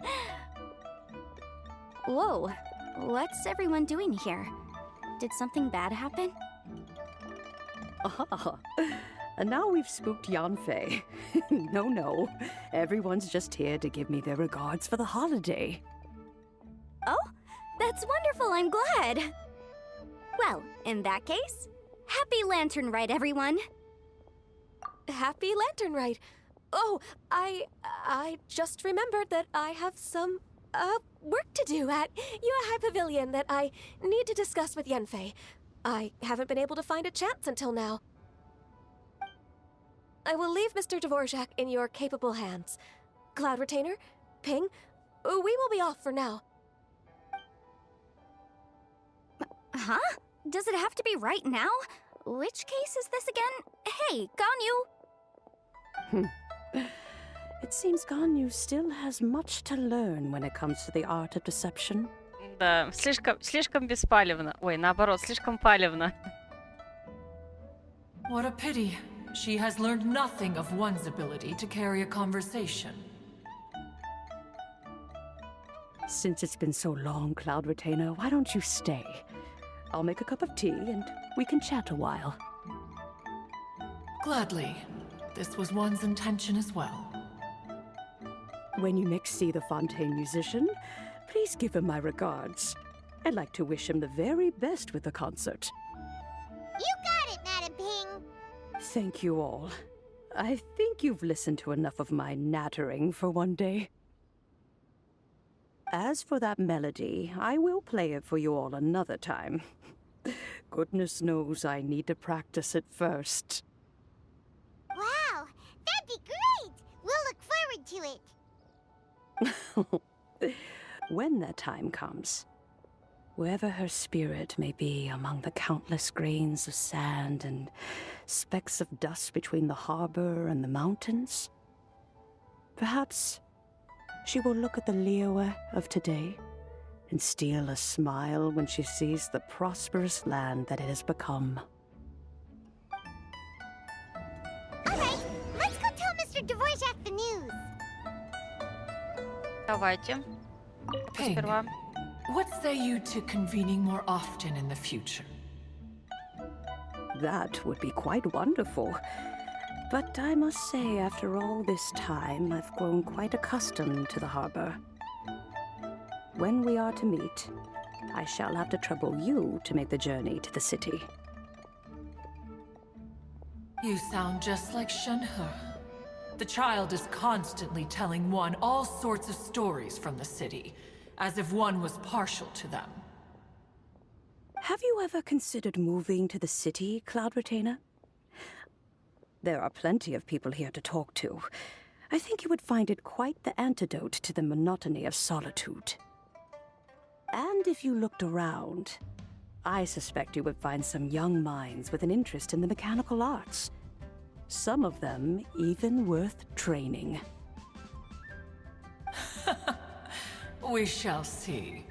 Whoa, what's everyone doing here? Did something bad happen? Ah, and now we've spooked Yanfei. No, everyone's just here to give me their regards for the holiday. Oh, that's wonderful, I'm glad! Well, in that case, happy Lantern Rite, everyone! Happy Lantern Rite! Oh, I just remembered that I have some, work to do at Yuehai Pavilion that I need to discuss with Yanfei. I haven't been able to find a chance until now. I will leave Mr. Dvorak in your capable hands. Cloud Retainer, Ping, we will be off for now. Huh? Does it have to be right now? Which case is this again? Hey, Ganyu! It seems Ganyu still has much to learn when it comes to the art of deception. Да, слишком беспалевно. Ой, наоборот, слишком палевно. What a pity. She has learned nothing of one's ability to carry a conversation. Since it's been so long, Cloud Retainer, why don't you stay? I'll make a cup of tea and we can chat a while. Gladly. This was one's intention as well. When you next see the Fontaine musician, please give him my regards. I'd like to wish him the very best with the concert. You got it, Madam Ping! Thank you all. I think you've listened to enough of my nattering for one day. As for that melody, I will play it for you all another time. Goodness knows I need to practice it first. Wow, that'd be great! We'll look forward to it. When that time comes. Wherever her spirit may be among the countless grains of sand and specks of dust between the harbor and the mountains, perhaps she will look at the Liyue of today and steal a smile when she sees the prosperous land that it has become. All right, let's go tell Mr. Dvorak the news. Давайте. Ping, Сперва. what say you to convening more often in the future? That would be quite wonderful. But I must say, after all this time, I've grown quite accustomed to the harbor. When we are to meet, I shall have to trouble you to make the journey to the city. You sound just like Shenhe. The child is constantly telling one all sorts of stories from the city, as if one was partial to them. Have you ever considered moving to the city, Cloud Retainer? There are plenty of people here to talk to. I think you would find it quite the antidote to the monotony of solitude. And if you looked around, I suspect you would find some young minds with an interest in the mechanical arts. Some of them even worth training. We shall see.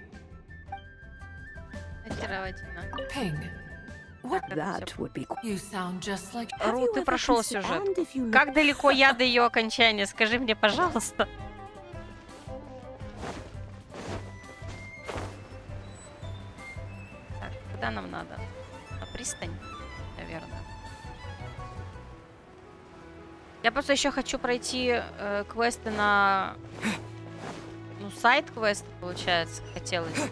Очаровательно. Ping, what That would be... You sound just like... Ру, ты прошел сюжет. Как далеко я до ее окончания? Скажи мне, пожалуйста. Так, куда нам надо? На пристань, наверное. Я просто еще хочу пройти квесты на... Ну, сайт-квесты, получается, хотелось.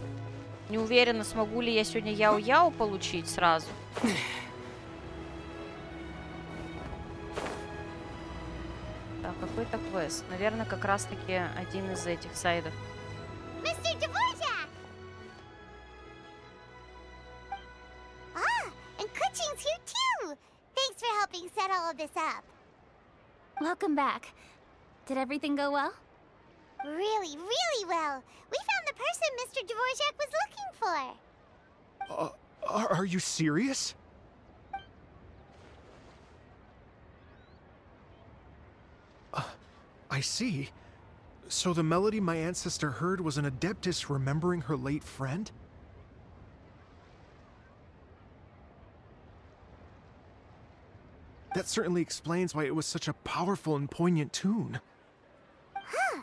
Не уверена, смогу ли я сегодня Яо-Яо получить сразу. Так, какой-то квест. Наверное, как раз-таки один из этих сайдов. Mr. Dvorak! Ah, and Kuching's here too! Thanks for helping set all of this up. Welcome back. Did everything go well? Really, really well. We found the person Mr. Dvorak was looking for. Are you serious? I see. So the melody my ancestor heard was an adeptus remembering her late friend? That certainly explains why it was such a powerful and poignant tune. Huh.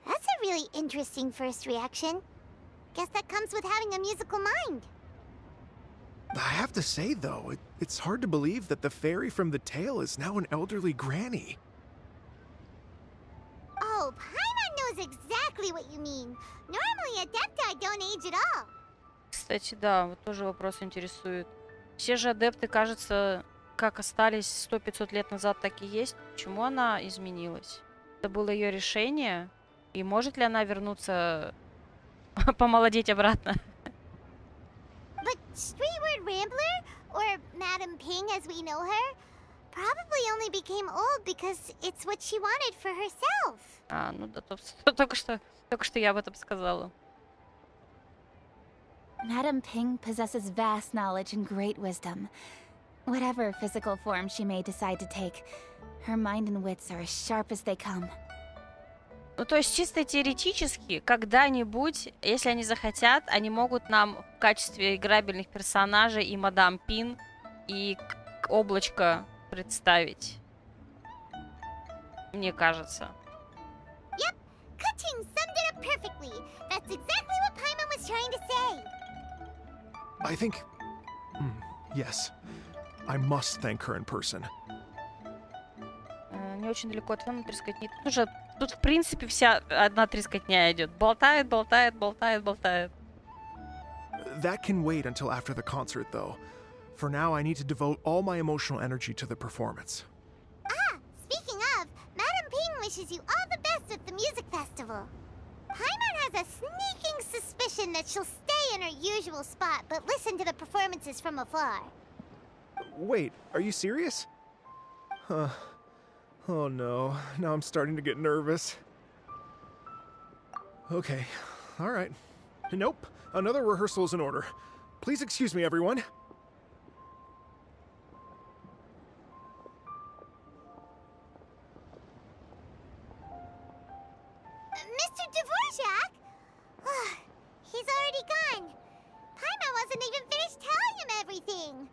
That's a really interesting first reaction. Guess that comes with having a musical mind. I have to say, though, it's hard to believe that the fairy from the tale is now an elderly granny. Oh, Paimon knows exactly what you mean. Normally, Adepti don't age at all. Кстати, да, вот тоже вопрос интересует. Все же адепты, кажется, как остались 100-500 лет назад, так и есть. Почему она изменилась? Это было ее решение? И может ли она вернуться, помолодеть обратно? But Streetward Rambler, or Madam Ping as we know her, probably only became old because it's what she wanted for herself. А, ну да, только что я об этом сказала. Madam Ping possesses vast knowledge and great wisdom. Whatever physical form she may decide to take, her mind and wits are as sharp as they come. Ну, то есть, чисто теоретически, когда-нибудь, если они захотят, они могут нам в качестве играбельных персонажей и Мадам Пин, и Облачко представить. Мне кажется. Yep, Kuching summed it up perfectly. That's exactly what Paimon was trying to say. I think... yes. I must thank her in person. Не очень далеко от фона трескотни. Тут, в принципе, вся одна трескотня идет. Болтает. That can wait until after the concert, though. For now, I need to devote all my emotional energy to the performance. Ah, speaking of, Madam Ping wishes you all the best at the music festival. Paimon has a sneaking suspicion that she'll stay in her usual spot, but listen to the performances from afar. Wait, are you serious? Huh. Oh no, now I'm starting to get nervous. Okay, alright. Nope, Another rehearsal is in order. Please excuse me, everyone. Mr. Dvorak? He's already gone. Paimon wasn't even finished telling him everything.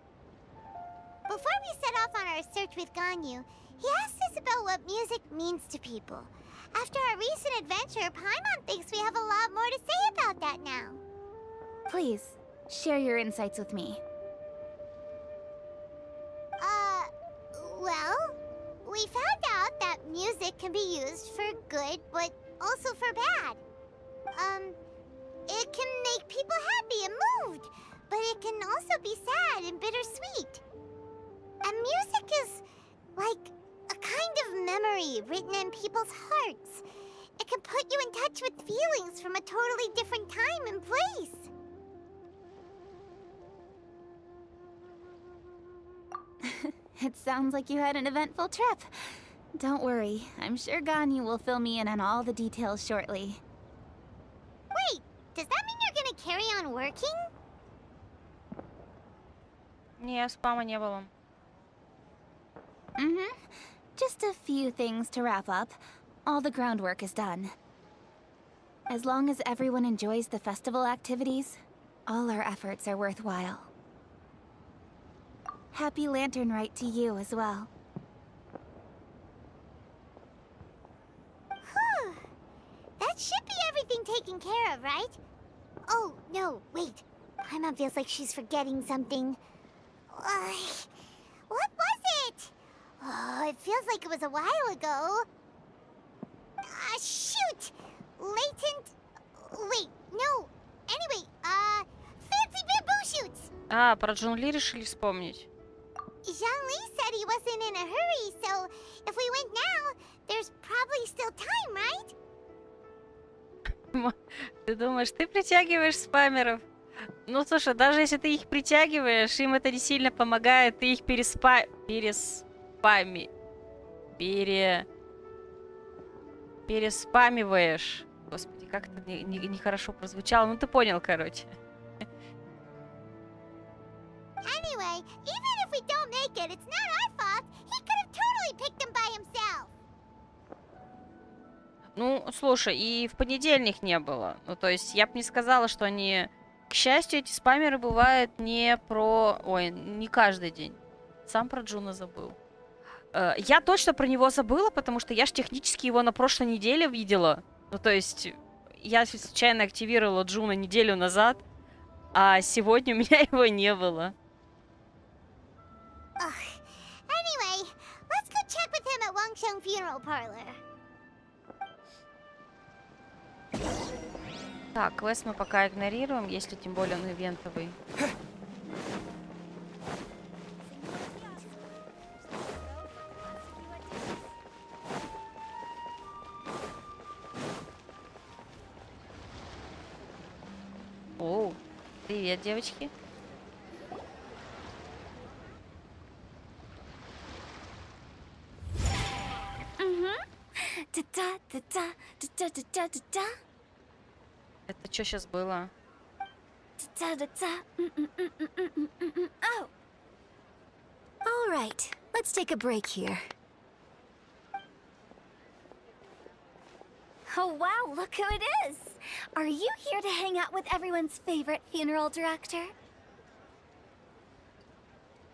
Before we set off on our search with Ganyu, he asked us about what music means to people. After our recent adventure, Paimon thinks we have a lot more to say about that now. Please, share your insights with me. Well, we found out that music can be used for good, but also for bad. It can make people happy and moved, but it can also be sad and bittersweet. And music is like a kind of memory written in people's hearts. It can put you in touch with feelings from a totally different time and place. It sounds like you had an eventful trip. Don't worry, I'm sure Ganyu will fill me in on all the details shortly. Wait, does that mean you're gonna carry on working? Не, спама не было. Mm-hmm. Just a few things to wrap up. All the groundwork is done. As long as everyone enjoys the festival activities, all our efforts are worthwhile. Happy Lantern Rite to you as well. Whew. That should be everything taken care of, right? Oh, no, wait. Paimon feels like she's forgetting something. What was it? Oh, it feels like it was a while ago. Shoot! Latent... Wait, no. Anyway, fancy bamboo shoots! Про Джун Ли решили вспомнить. Zhang-Li said he wasn't in a hurry, so if we went now, there's probably still time, right? Ты думаешь, ты притягиваешь спамеров? Ну, слушай, даже если ты их притягиваешь, им это не сильно помогает, ты их переспамиваешь. Господи, как это нехорошо прозвучало. Ну, ты понял, короче. Anyway, even if we don't make it, it's not our fault. He could have totally picked them by himself. Ну, слушай, и в понедельник не было. Ну, то есть, я бы не сказала, что они... К счастью, эти спамеры бывают не каждый день. Сам про Джуна забыл. Я точно про него забыла, потому что я ж технически его на прошлой неделе видела. Ну, то есть, я случайно активировала Джуна неделю назад, а сегодня у меня его не было. Anyway, let's go check with him at Wangsheng Funeral Parlor. Так, квест мы пока игнорируем, если тем более он ивентовый. Оу, привет, девочки. Это что сейчас было? Oh. All right, let's take a break here. Oh wow, look who it is! Are you here to hang out with everyone's favorite funeral director?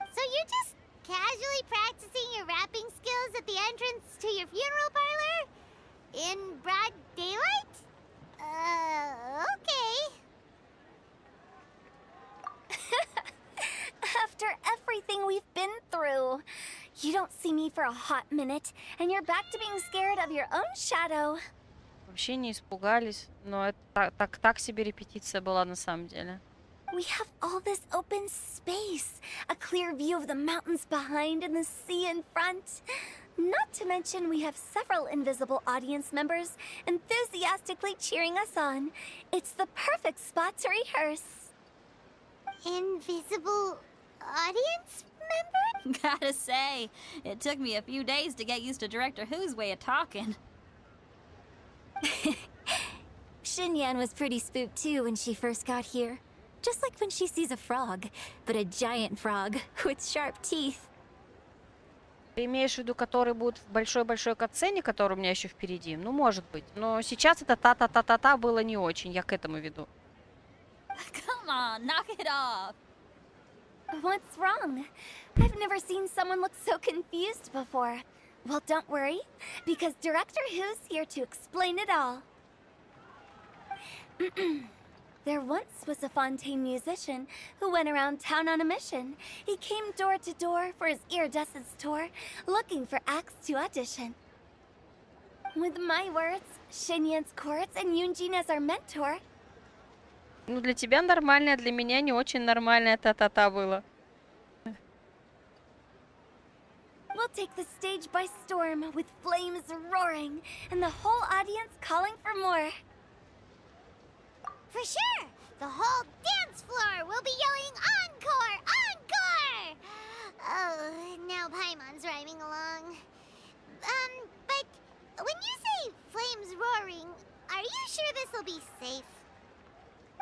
So you're just casually practicing your rapping skills at the entrance to your funeral parlor? In broad daylight? Okay. After everything we've been through, you don't see me for a hot minute, and you're back to being scared of your own shadow. Вообще не испугались, но это так себе репетиция была на самом деле. We have all this open space, a clear view of the mountains behind and the sea in front. Not to mention we have several invisible audience members enthusiastically cheering us on. It's the perfect spot to rehearse. Invisible audience member? Gotta say, it took me a few days to get used to Director Who's way of talking. Xinyan was pretty spooked too when she first got here. Just like when she sees a frog, but a giant frog with sharp teeth. Ты имеешь в виду, который будет в большой-большой катсцене, который у меня еще впереди? Ну, может быть. Но сейчас это та-та-та-та-та было не очень. Я к этому веду. Come on, knock it off. What's wrong? I've never seen someone look so confused before. Well, don't worry, because Director Who's here to explain it all. There once was a Fontaine musician who went around town on a mission. He came door to door for his iridescence tour, looking for acts to audition. With my words, Xinyan's chords, and Yunjin as our mentor. Ну, для тебя нормально, для меня не очень нормальное та-та-та было. We'll take the stage by storm with flames roaring and the whole audience calling for more. For sure! The whole dance floor will be yelling encore! Encore! Oh, now Paimon's rhyming along. But when you say flames roaring, are you sure this'll be safe?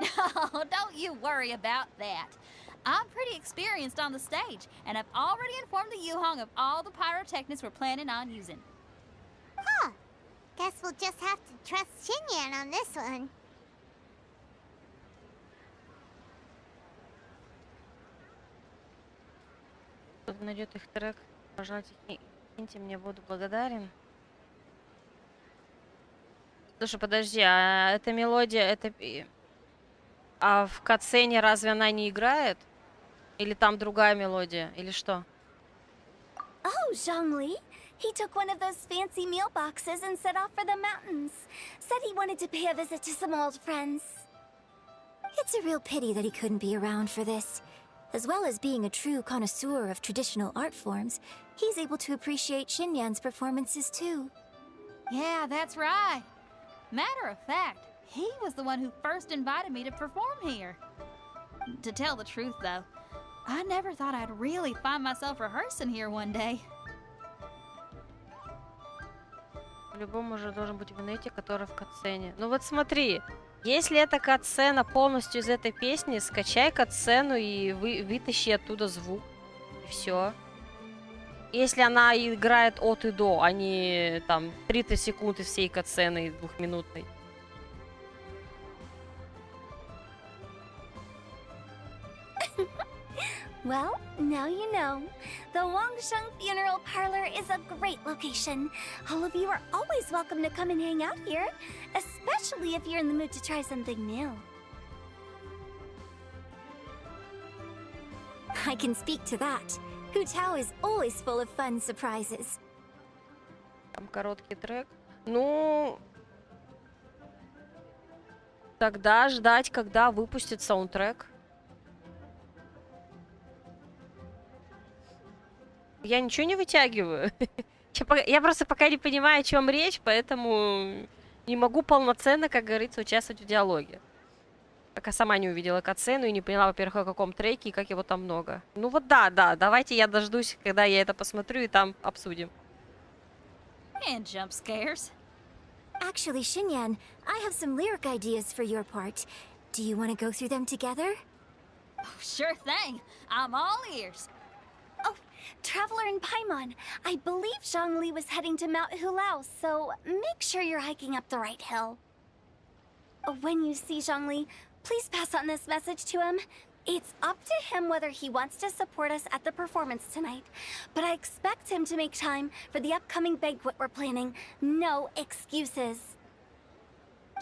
No, don't you worry about that. I'm pretty experienced on the stage, and I've already informed the Yuhong of all the pyrotechnics we're planning on using. Huh. Guess we'll just have to trust Xinyan on this one. Кто-то найдет их трек, пожалуйста, киньте мне, буду благодарен. Слушай, подожди, а эта мелодия, это... А в катсцене разве она не играет? Или там другая мелодия? Или что? Oh, Zhongli. He took one of those fancy meal boxes and set off for the mountains. Said he wanted to pay a visit to some old friends. It's a real pity that he couldn't be around for this. As well as being a true connoisseur of traditional art forms, he's able to appreciate Xinyan's performances too. Yeah, that's right. Matter of fact, he was the one who first invited me to perform here. To tell the truth, though, I never thought I'd really find myself rehearsing here one day. По-любому уже должен быть в инете, который в катсцене. Ну вот смотри, если это катсцена полностью из этой песни, скачай катсцену и вытащи оттуда звук. И все. Если она играет от и до, а не там 30 секунд из всей катсцены двухминутной. Well, now you know. The Wangsheng Funeral Parlor is a great location. All of you are always welcome to come and hang out here, especially if you're in the mood to try something new. I can speak to that. Hu Tao is always full of fun surprises. Там короткий трек. Ну, тогда ждать, когда выпустит саундтрек. Я ничего не вытягиваю. Я просто пока не понимаю, о чем речь, поэтому не могу полноценно, как говорится, участвовать в диалоге. Пока сама не увидела катсцену и не поняла, во-первых, о каком треке и как его там много. Ну вот да, давайте я дождусь, когда я это посмотрю и там обсудим. And jump scares. Actually, Xinyan, I have some lyric ideas for your part. Do you want to go through them together? Oh, sure thing. I'm all ears. Oh, Traveler and Paimon, I believe Zhongli was heading to Mount Hulao, so make sure you're hiking up the right hill. When you see Zhongli, please pass on this message to him. It's up to him whether he wants to support us at the performance tonight, but I expect him to make time for the upcoming banquet we're planning. No excuses.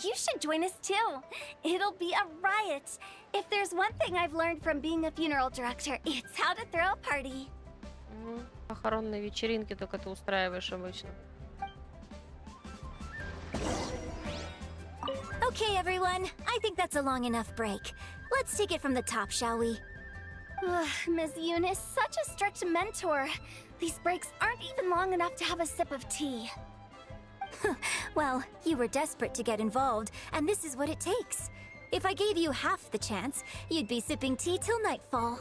You should join us too. It'll be a riot. If there's one thing I've learned from being a funeral director, it's how to throw a party. Похоронные вечеринки только ты устраиваешь обычно. Okay, everyone. I think that's a long enough break. Let's take it from the top, shall we? Ms. Yoon is such a strict mentor. These breaks aren't even long enough to have a sip of tea. Well, you were desperate to get involved, and this is what it takes. If I gave you half the chance, you'd be sipping tea till nightfall.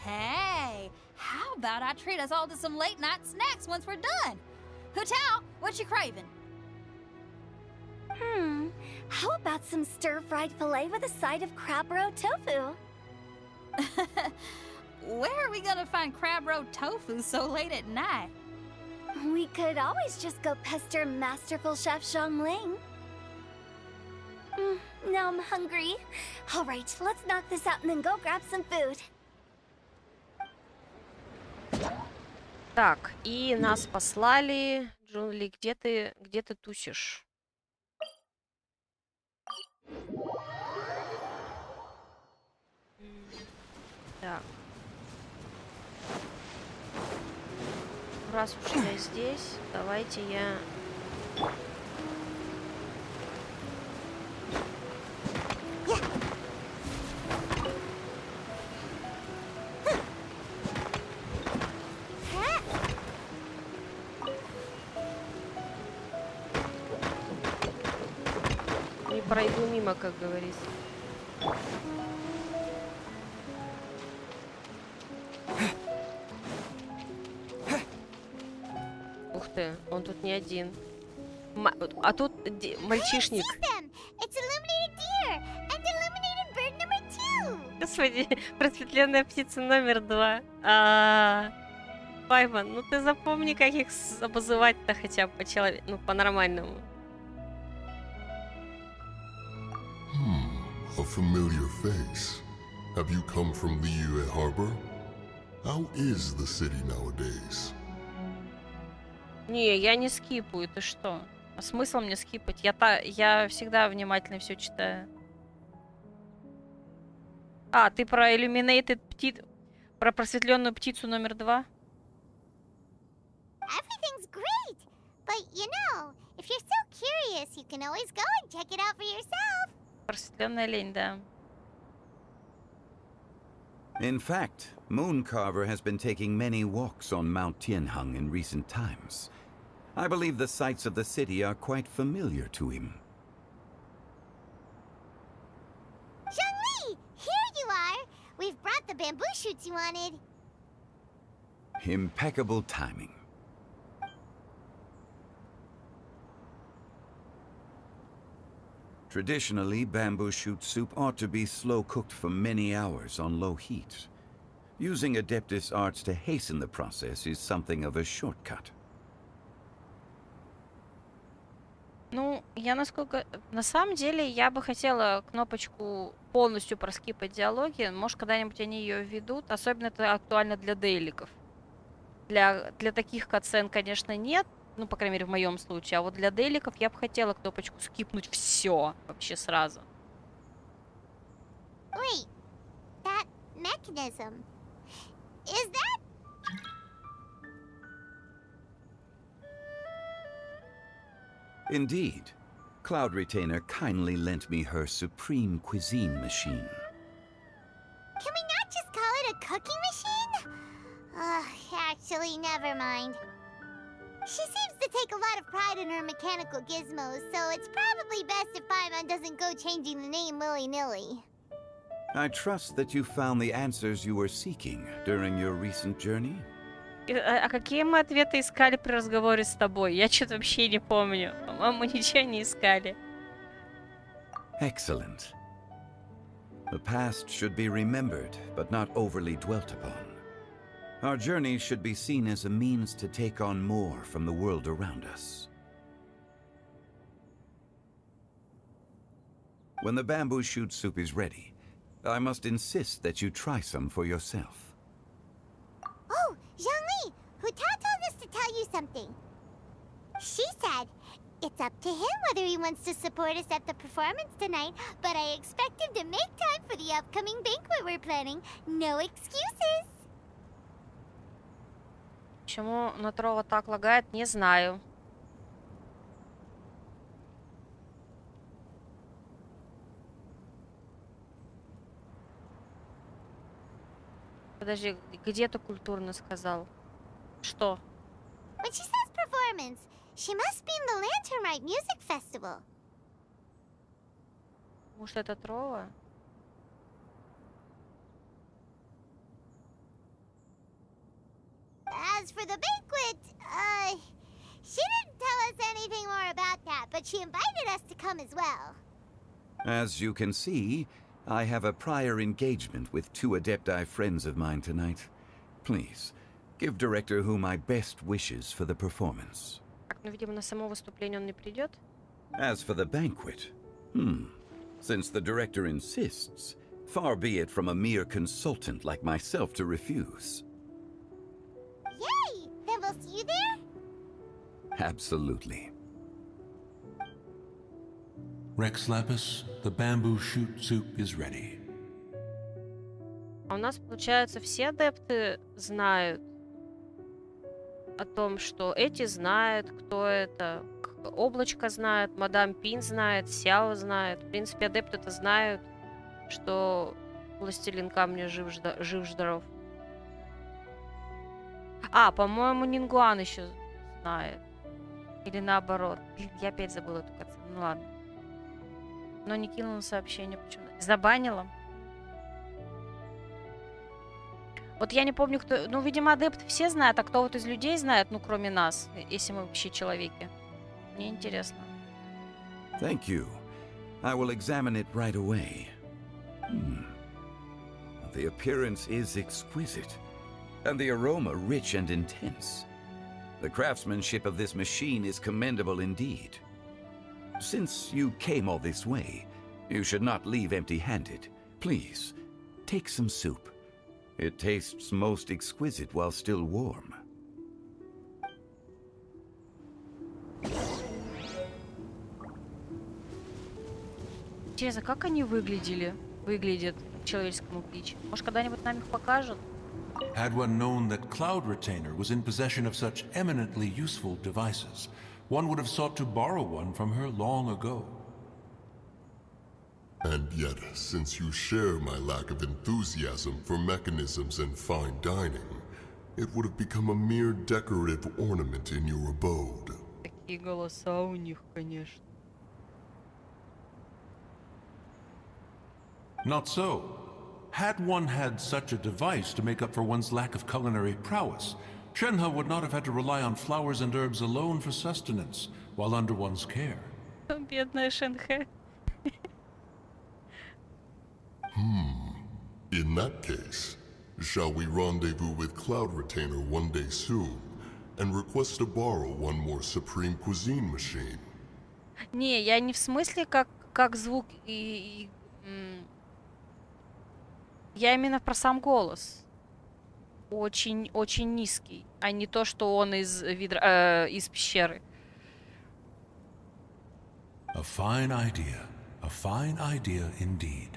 Hey, how about I treat us all to some late-night snacks once we're done? Hu Tao, what you craving? How about some stir-fried filet with a side of crab roe tofu? Where are we gonna find crab roe tofu so late at night? We could always just go pester masterful chef Zhongling. Now I'm hungry. All right, let's knock this out and then go grab some food. Так, и нас послали. Джунли, где ты тусишь? Так. Раз уж я здесь, давайте я... Не пройду мимо, как говорится. Ух ты, он тут не один. А тут мальчишник. Господи, просветленная птица номер 2. Пайман, ну ты запомни, как их обозывать-то хотя бы ну, по-нормальному. A familiar face. Have you come from Liyue Harbor? How is the city nowadays? Не, я не скипаю, ты что? А смысл мне скипать? Я всегда внимательно все читаю. А, ты про Illuminated птицу, про просветленную птицу номер 2? Everything's great, but you know, if you're so curious, you can always go and check it out for yourself. Просветленная лень, да. In fact, Mooncarver has been taking many walks on Mount Tianheng in recent times. I believe the sights of the city are quite familiar to him. Zhongli, here you are. We've brought the bamboo shoots you wanted. Impeccable timing. Traditionally, bamboo shoot soup ought to be slow-cooked for many hours on low heat. Using Adeptus arts to hasten the process is something of a shortcut. Ну, на самом деле, я бы хотела кнопочку полностью проскипать диалоги. Может, когда-нибудь они ее введут. Особенно это актуально для дейликов. Для таких катсцен, конечно, нет. Ну, по крайней мере, в моем случае. А вот для дейликов я бы хотела кнопочку скипнуть все вообще сразу. Wait, that mechanism. Is that... Indeed. Cloud Retainer kindly lent me her supreme cuisine machine. Can we not just call it a cooking machine? Actually, never mind. She seems to take a lot of pride in her mechanical gizmos, so it's probably best if Paimon doesn't go changing the name willy-nilly. I trust that you found the answers you were seeking during your recent journey. А какие мы ответы искали при разговоре с тобой? Я что-то вообще не помню. По-моему, ничего не искали. Excellent. The past should be remembered, but not overly dwelt upon. Our journey should be seen as a means to take on more from the world around us. When the bamboo shoot soup is ready, I must insist that you try some for yourself. Oh, Zhongli! Huta told us to tell you something. She said, it's up to him whether he wants to support us at the performance tonight, but I expect him to make time for the upcoming banquet we're planning. No excuses! Почему на Трова так лагает, не знаю. Подожди, где ты культурно сказал? Что? When she says performance, she must mean the Lantern Rite Music Festival. Может, это Трова? As for the banquet, she didn't tell us anything more about that, but she invited us to come as well. As you can see, I have a prior engagement with 2 Adepti friends of mine tonight. Please, give Director Who my best wishes for the performance. Так, ну, видимо, на само выступление он не придет. As for the banquet, since the director insists, far be it from a mere consultant like myself to refuse. Yay! Then we'll see you there? Absolutely. Rex Lapis, the bamboo shoot soup is ready. А у нас, получается, все адепты знают о том, что эти знают, кто это. Облачко знает, мадам Пин знает, Сяо знает. В принципе, адепты-то знают, что Властелин Камня жив-здоров. А, по-моему, Нингуан еще знает. Или наоборот. Блин, я опять забыла эту картину. Ну ладно. Но не кинула сообщение. Почему? Забанила. Вот я не помню, кто... Ну, видимо, адепты все знают, а кто вот из людей знает, ну, кроме нас, если мы вообще человеки. Мне интересно. Thank you. I will examine it right away. The appearance is exquisite, and the aroma rich and intense. The craftsmanship of this machine is commendable indeed. Since you came all this way, you should not leave empty-handed. Please, take some soup. It tastes most exquisite while still warm. Интересно, как они выглядят в человеческом обличии? Может, когда-нибудь нам их покажут? Had one known that Cloud Retainer was in possession of such eminently useful devices, one would have sought to borrow one from her long ago. And yet, since you share my lack of enthusiasm for mechanisms and fine dining, it would have become a mere decorative ornament in your abode. Такие голоса у них, конечно. Not so. Had one had such a device to make up for one's lack of culinary prowess, Shenhe would not have had to rely on flowers and herbs alone for sustenance while under one's care. Бедная Шенхэ. In that case, shall we rendezvous with Cloud Retainer one day soon and request to borrow one more Supreme Cuisine machine? Не, я не в смысле, как звук Я именно про сам голос. Очень низкий, а не то, что он из пещеры. A fine idea indeed.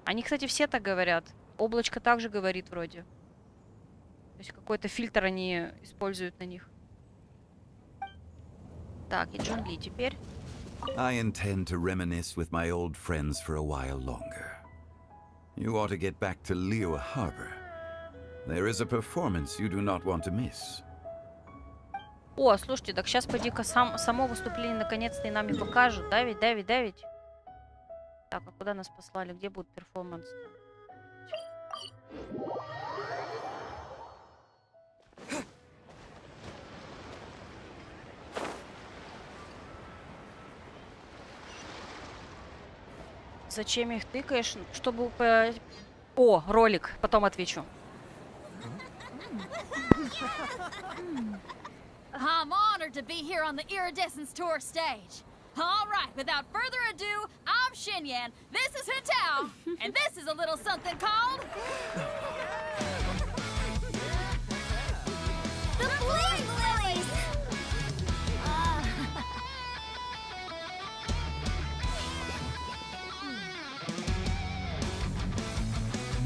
Они, кстати, все так говорят. Облачко также говорит вроде. То есть какой-то фильтр они используют на них. Так, и Джун Ли теперь. I intend to reminisce with my old friends for a while longer. You ought to get back to Liyue Harbor. There is a performance you do not want to miss. О, слушайте, так сейчас поди-ка само выступление наконец-то и нам и покажут. Да ведь? Так, а куда нас послали? Где будет перформанс-то? Зачем их тыкаешь? Чтобы... О, ролик. Потом отвечу. I'm honored to be here on the Iridescence Tour stage. All right, without further ado, I'm Xinyan, this is Hintao, and this is a little something called... The Flame Lilies!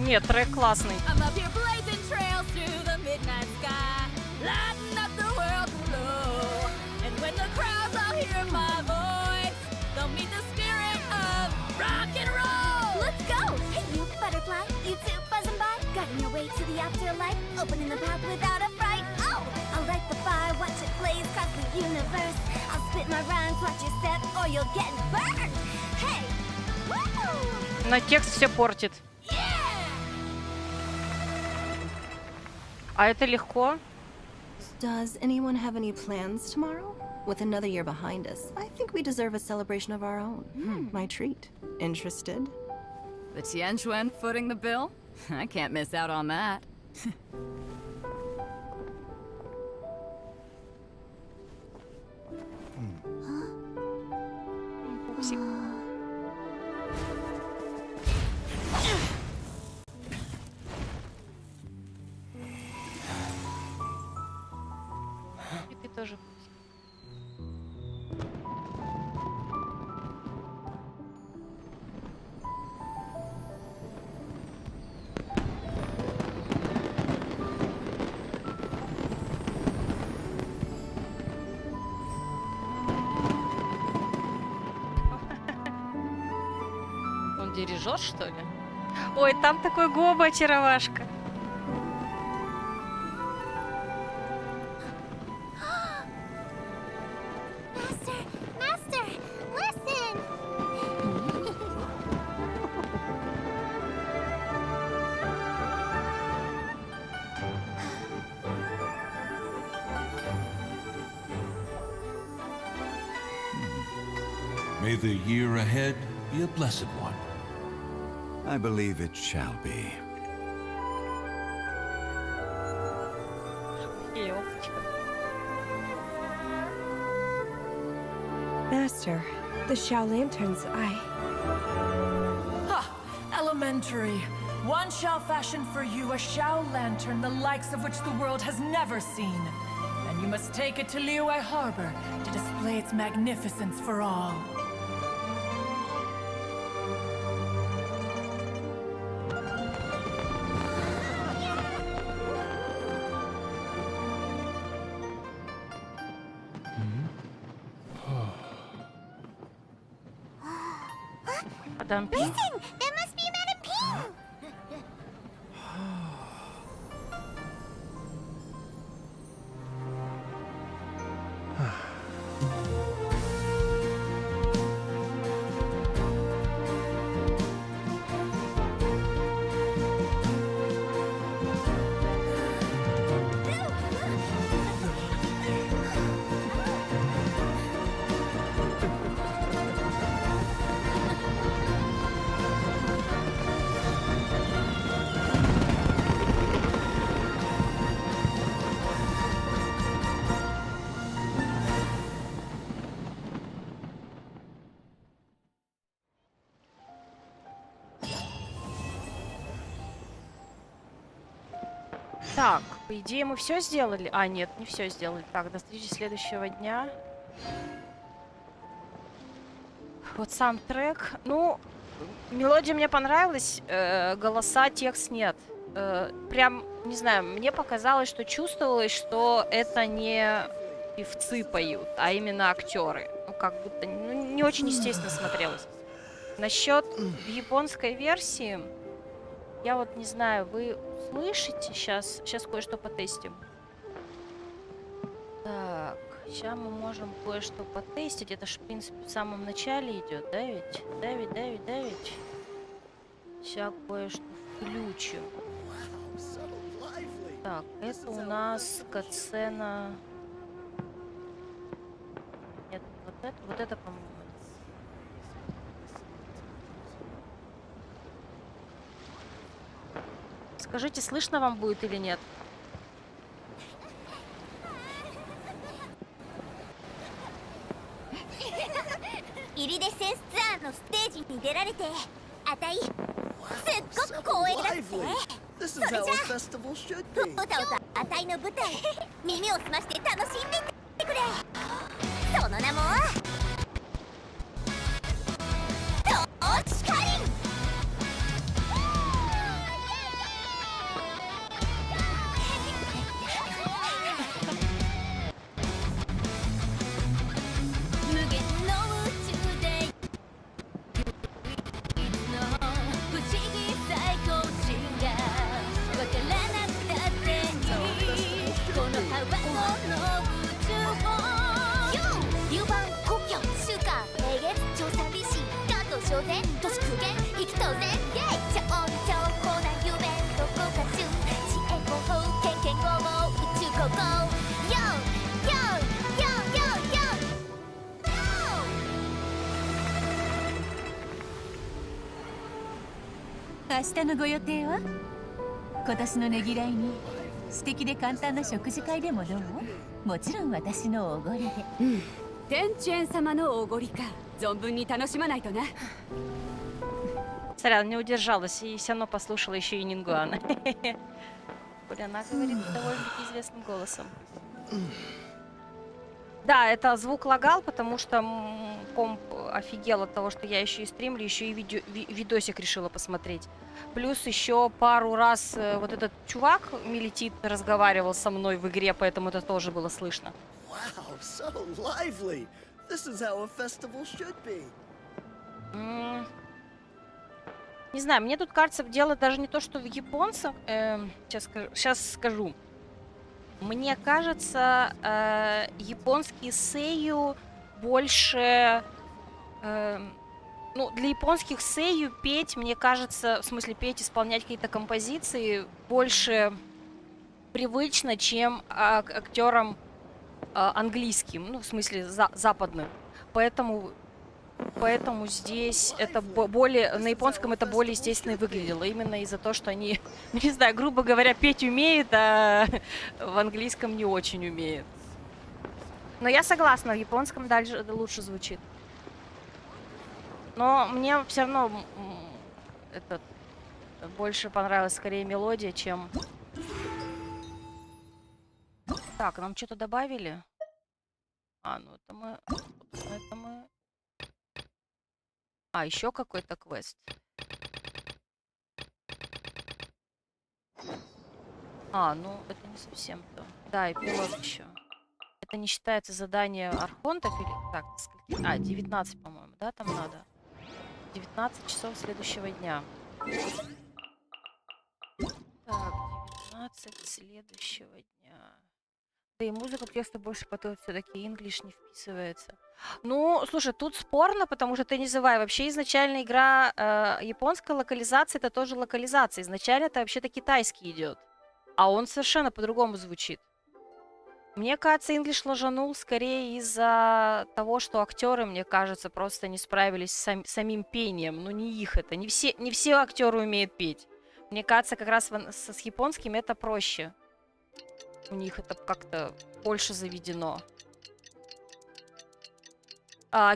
Нет, трек классный. I'm up here blazing trails through the midnight sky, lighting up the world below. And when the crowds all hear my voice, they'll meet the spirit of rock and roll. Let's go! Hey, you butterfly, you two buzzing by, guiding your way to the afterlife, opening the path without a fright. Oh, I'll light the fire, watch it blaze across the universe. I'll spit my rhymes, watch you step, or you'll get burned. Hey, woo! Но текст все портит. А это легко. Does anyone have any plans tomorrow? with another year behind us, I think we deserve a celebration of our own. My treat. Interested? The Tianquan footing the bill? I can't miss out on that. И ты тоже. Он дирижер, что ли? Ой, там такой Гоба очаровашка. Master, listen! May the year ahead be a blessed one. I believe it shall be. Master, the Xiao lanterns, Ha! Elementary. One shall fashion for you a Xiao lantern, the likes of which the world has never seen. And you must take it to Liyue Harbor to display its magnificence for all. Madame P. Listen! That must be Madame P! Так, по идее мы все сделали. А, нет, не все сделали. Так, до встречи следующего дня. Вот сам трек. Ну, мелодия мне понравилась. Голоса, текст нет. Прям, не знаю, мне показалось, что чувствовалось, что это не певцы поют, а именно актеры. Ну, как будто не очень естественно смотрелось. Насчет японской версии, я вот не знаю, вы слышите? Сейчас кое-что потестим. Так, сейчас мы можем кое-что потестить. Это ж, в принципе, в самом начале идет, да ведь? Да ведь. Сейчас кое-что включим. Так, это у нас катсцена. Нет, вот это, по-моему. Скажите, слышно вам будет или нет? イリデセンスツアーのステージに出られて、あたいすっごく光栄だって。それじゃあ、うたうたあたいの舞台、耳を澄まして楽しんでってくれ。その名もトーチカリン。無限の宇宙で唯一の不思議最高値がわからなくたっていいこの幅の宇宙を流番故郷週間永月超寂しい関東小然都市空間生き当然イェイ超超高な夢どこか中知恵方法経験合法宇宙高校ヨーヨーヨーヨーヨー明日のご予定は？今年のねぎらいに素敵で簡単な食事会でもどう？もちろん私のおごりで。天チェン様のおごりか。存分に楽しまないとな。Сорян, не удержалась и все равно послушала еще и Нингуана. Она говорит довольно-таки известным голосом. Да, это звук лагал, потому что комп офигел от того, что я еще и стримлю, еще и видосик решила посмотреть. Плюс еще пару раз вот этот чувак Милитит разговаривал со мной в игре, поэтому это тоже было слышно. Wow, so lively. This is how a festival should be. Не знаю, мне тут кажется, дело даже не то, что в японцах. Сейчас скажу. Мне кажется, японские сэйю больше... ну, для японских сэйю петь, мне кажется, в смысле петь, исполнять какие-то композиции больше привычно, чем актерам английским, ну, в смысле западным. Поэтому здесь это более... На японском это более естественно выглядело. Именно из-за того, что они, не знаю, грубо говоря, петь умеют, а в английском не очень умеют. Но я согласна, в японском дальше лучше звучит. Но мне все равно больше понравилась скорее мелодия, чем... Так, нам что-то добавили? А, ну это мы... А, еще какой-то квест. А, ну это не совсем то. Да, эпилог еще. Это не считается задание архонтов или... Так, сколько... А, 19, по-моему, да, там надо? 19 часов следующего дня. Так, 19 следующего дня. Да и музыка к тексту больше потом все-таки English не вписывается. Ну, слушай, тут спорно, потому что ты не называй. Вообще изначально игра японская локализация, это тоже локализация. Изначально это вообще-то китайский идет. А он совершенно по-другому звучит. Мне кажется, English ложанул скорее из-за того, что актеры, мне кажется, просто не справились с самим пением. Ну, не их это. Не все актеры умеют петь. Мне кажется, как раз с японским это проще. У них это как-то больше заведено.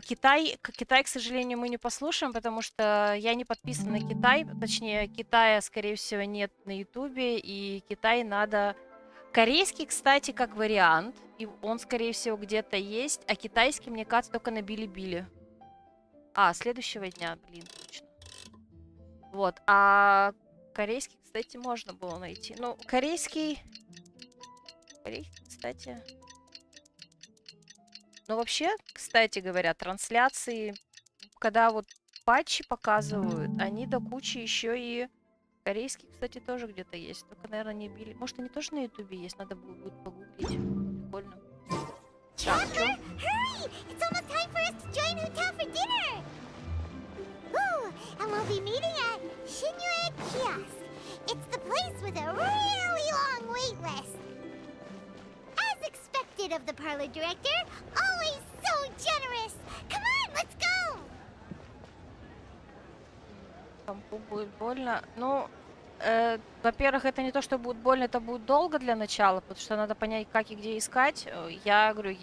Китай, к сожалению, мы не послушаем, потому что я не подписана на Китай. Точнее, Китая, скорее всего, нет на Ютубе. И Китай надо... Корейский, кстати, как вариант. И он, скорее всего, где-то есть. А китайский, мне кажется, только на Билибили. А, следующего дня, блин, точно. Вот. А корейский, кстати, можно было найти. Ну, корейский, кстати... Но вообще, кстати говоря, трансляции, когда вот патчи показывают, они до кучи еще и корейский, кстати, тоже где-то есть. Только, наверное, не били. Может, они тоже на ютубе есть? Надо будет погуглить. Прикольно. Так, что? Hurry! It's almost time for us to join Uta for dinner! Ooh, and we'll be meeting at Shinyue Kiosk. It's the place with a really long wait list. As expected of the parlor director, always so generous. Come on, let's go! Компу будет больно. Ну, во-первых, это не то, что будет больно, это будет долго для начала, потому что надо понять, как и где искать. Я говорю,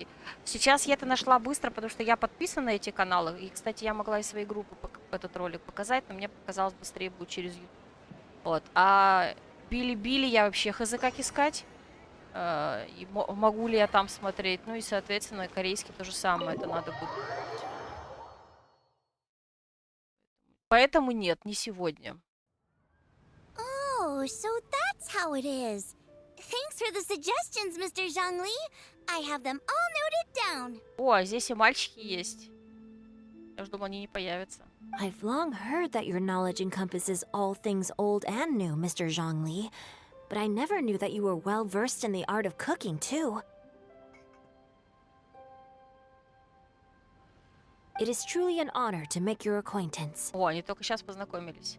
сейчас я это нашла быстро, потому что я подписана на эти каналы. И, кстати, я могла из своей группы этот ролик показать, но мне показалось быстрее будет через YouTube. Вот. А Били-Били я вообще хз как искать. И могу ли я там смотреть. Ну и, соответственно, корейский то же самое. Это надо будет. Поэтому нет, не сегодня. Oh, so that's how it is. Thanks for the suggestions, Mr. Zhangli. I have them all noted down. О, а здесь и мальчики есть. Я же думала, они не появятся. I've long heard that your knowledge encompasses all things old and new, Mr. Zhangli. But I never knew that you were well versed in the art of cooking, too. It is truly an honor to make your acquaintance. О, они только сейчас познакомились.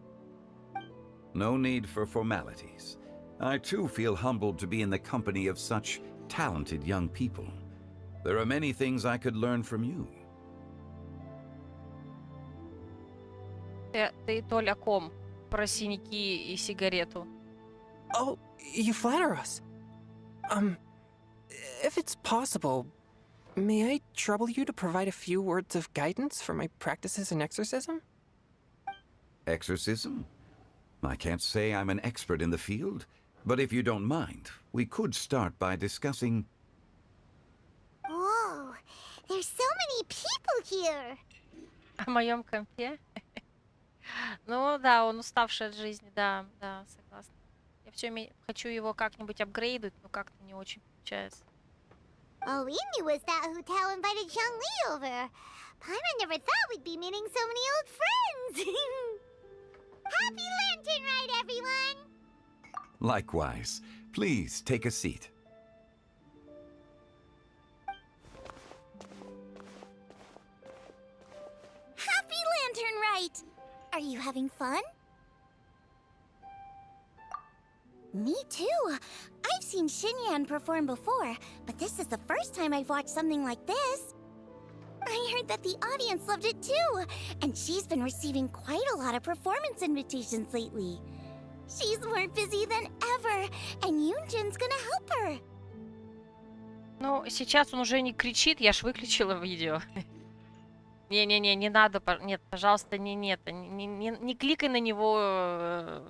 No need for formalities. I too feel humbled to be in the company of such talented young people. There are many things I could learn from you. Ты Толь, о ком? про синяки и сигарету. Oh, you flatter us. If it's possible, may I trouble you to provide a few words of guidance for my practices in exorcism? Exorcism? I can't say I'm an expert in the field, but if you don't mind, we could start by discussing... Whoa, there's so many people here. О моем компе? Ну да, он уставший от жизни, да, согласна. Я все хочу его как-нибудь апгрейдить, но как-то не очень получается. Oh, Amy was that who Tao invited Xiangli over. Paimon never thought we'd be meeting so many old friends. Happy Lantern Ride, everyone! Likewise. Please take a seat. Happy Lantern Rite! Are you having fun? Me too. I've seen Xinyan perform before, but this is the first time I've watched something like this. I heard that the audience loved it too, and she's been receiving quite a lot of performance invitations lately. She's more busy than ever, and Yoonjin's gonna help her. Ну, сейчас он уже не кричит, я ж выключила видео. Не-не-не, не надо, нет, пожалуйста, не кликай на него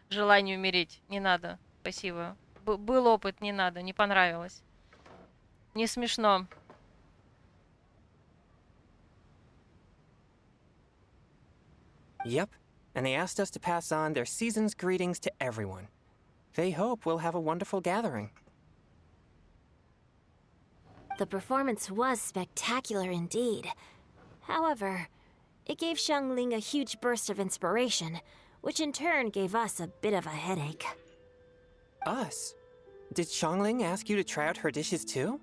желание умереть, не надо, спасибо. Был опыт, не надо, не понравилось. Не смешно. Yep, and they asked us to pass on their season's greetings to everyone. They hope we'll have a wonderful gathering. The performance was spectacular indeed. However, it gave Xiangling a huge burst of inspiration, which in turn gave us a bit of a headache. Us? Did Xiangling ask you to try out her dishes too?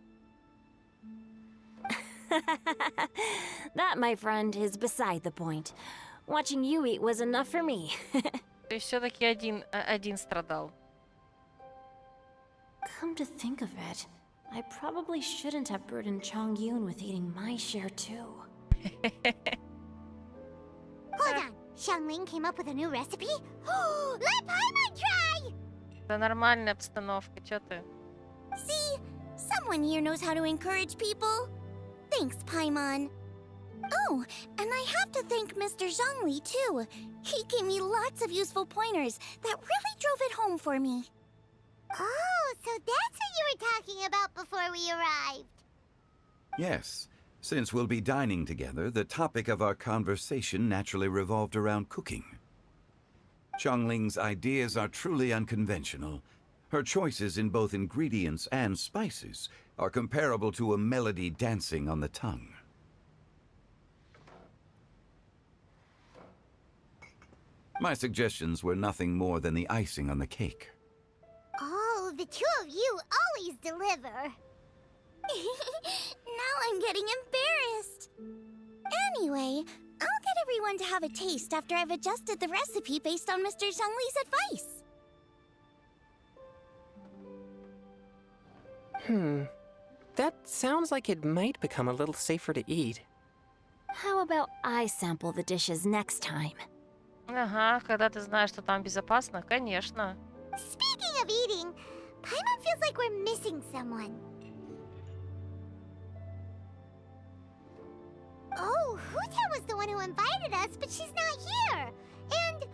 That, my friend, is beside the point. Watching you eat was enough for me. То есть все-таки один страдал. Come to think of it, I probably shouldn't have burdened Chongyun with eating my share too. Hold on, Xiangling came up with a new recipe? Let Paimon try! Да нормальная обстановка, чё ты? See? Someone here knows how to encourage people. Thanks, Paimon. Oh, and I have to thank Mr. Zhongli, too. He gave me lots of useful pointers that really drove it home for me. Oh, so that's what you were talking about before we arrived. Yes. Since we'll be dining together, the topic of our conversation naturally revolved around cooking. Xiangling's ideas are truly unconventional. Her choices in both ingredients and spices are comparable to a melody dancing on the tongue. My suggestions were nothing more than the icing on the cake. Oh, the two of you always deliver. Now I'm getting embarrassed. Anyway, I'll get everyone to have a taste after I've adjusted the recipe based on Mr. Zhongli's advice. That sounds like it might become a little safer to eat. How about I sample the dishes next time? Ага, когда ты знаешь, что там безопасно, конечно. Speaking of eating, Paimon feels like we're missing someone. Oh, Huta was the one who invited us, but she's not here. And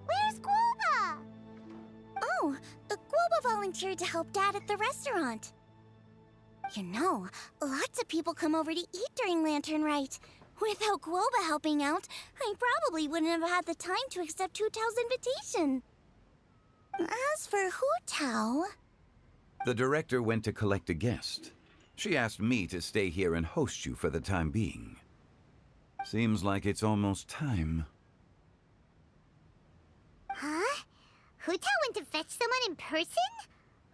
where's Guoba? Oh, Guoba volunteered to help Dad at the restaurant. You know, lots of people come over to eat during Lantern Rite. Without Guoba helping out, I probably wouldn't have had the time to accept Hu Tao's invitation. As for Hu Tao... The director went to collect a guest. She asked me to stay here and host you for the time being. Seems like it's almost time. Huh? Hu Tao went to fetch someone in person?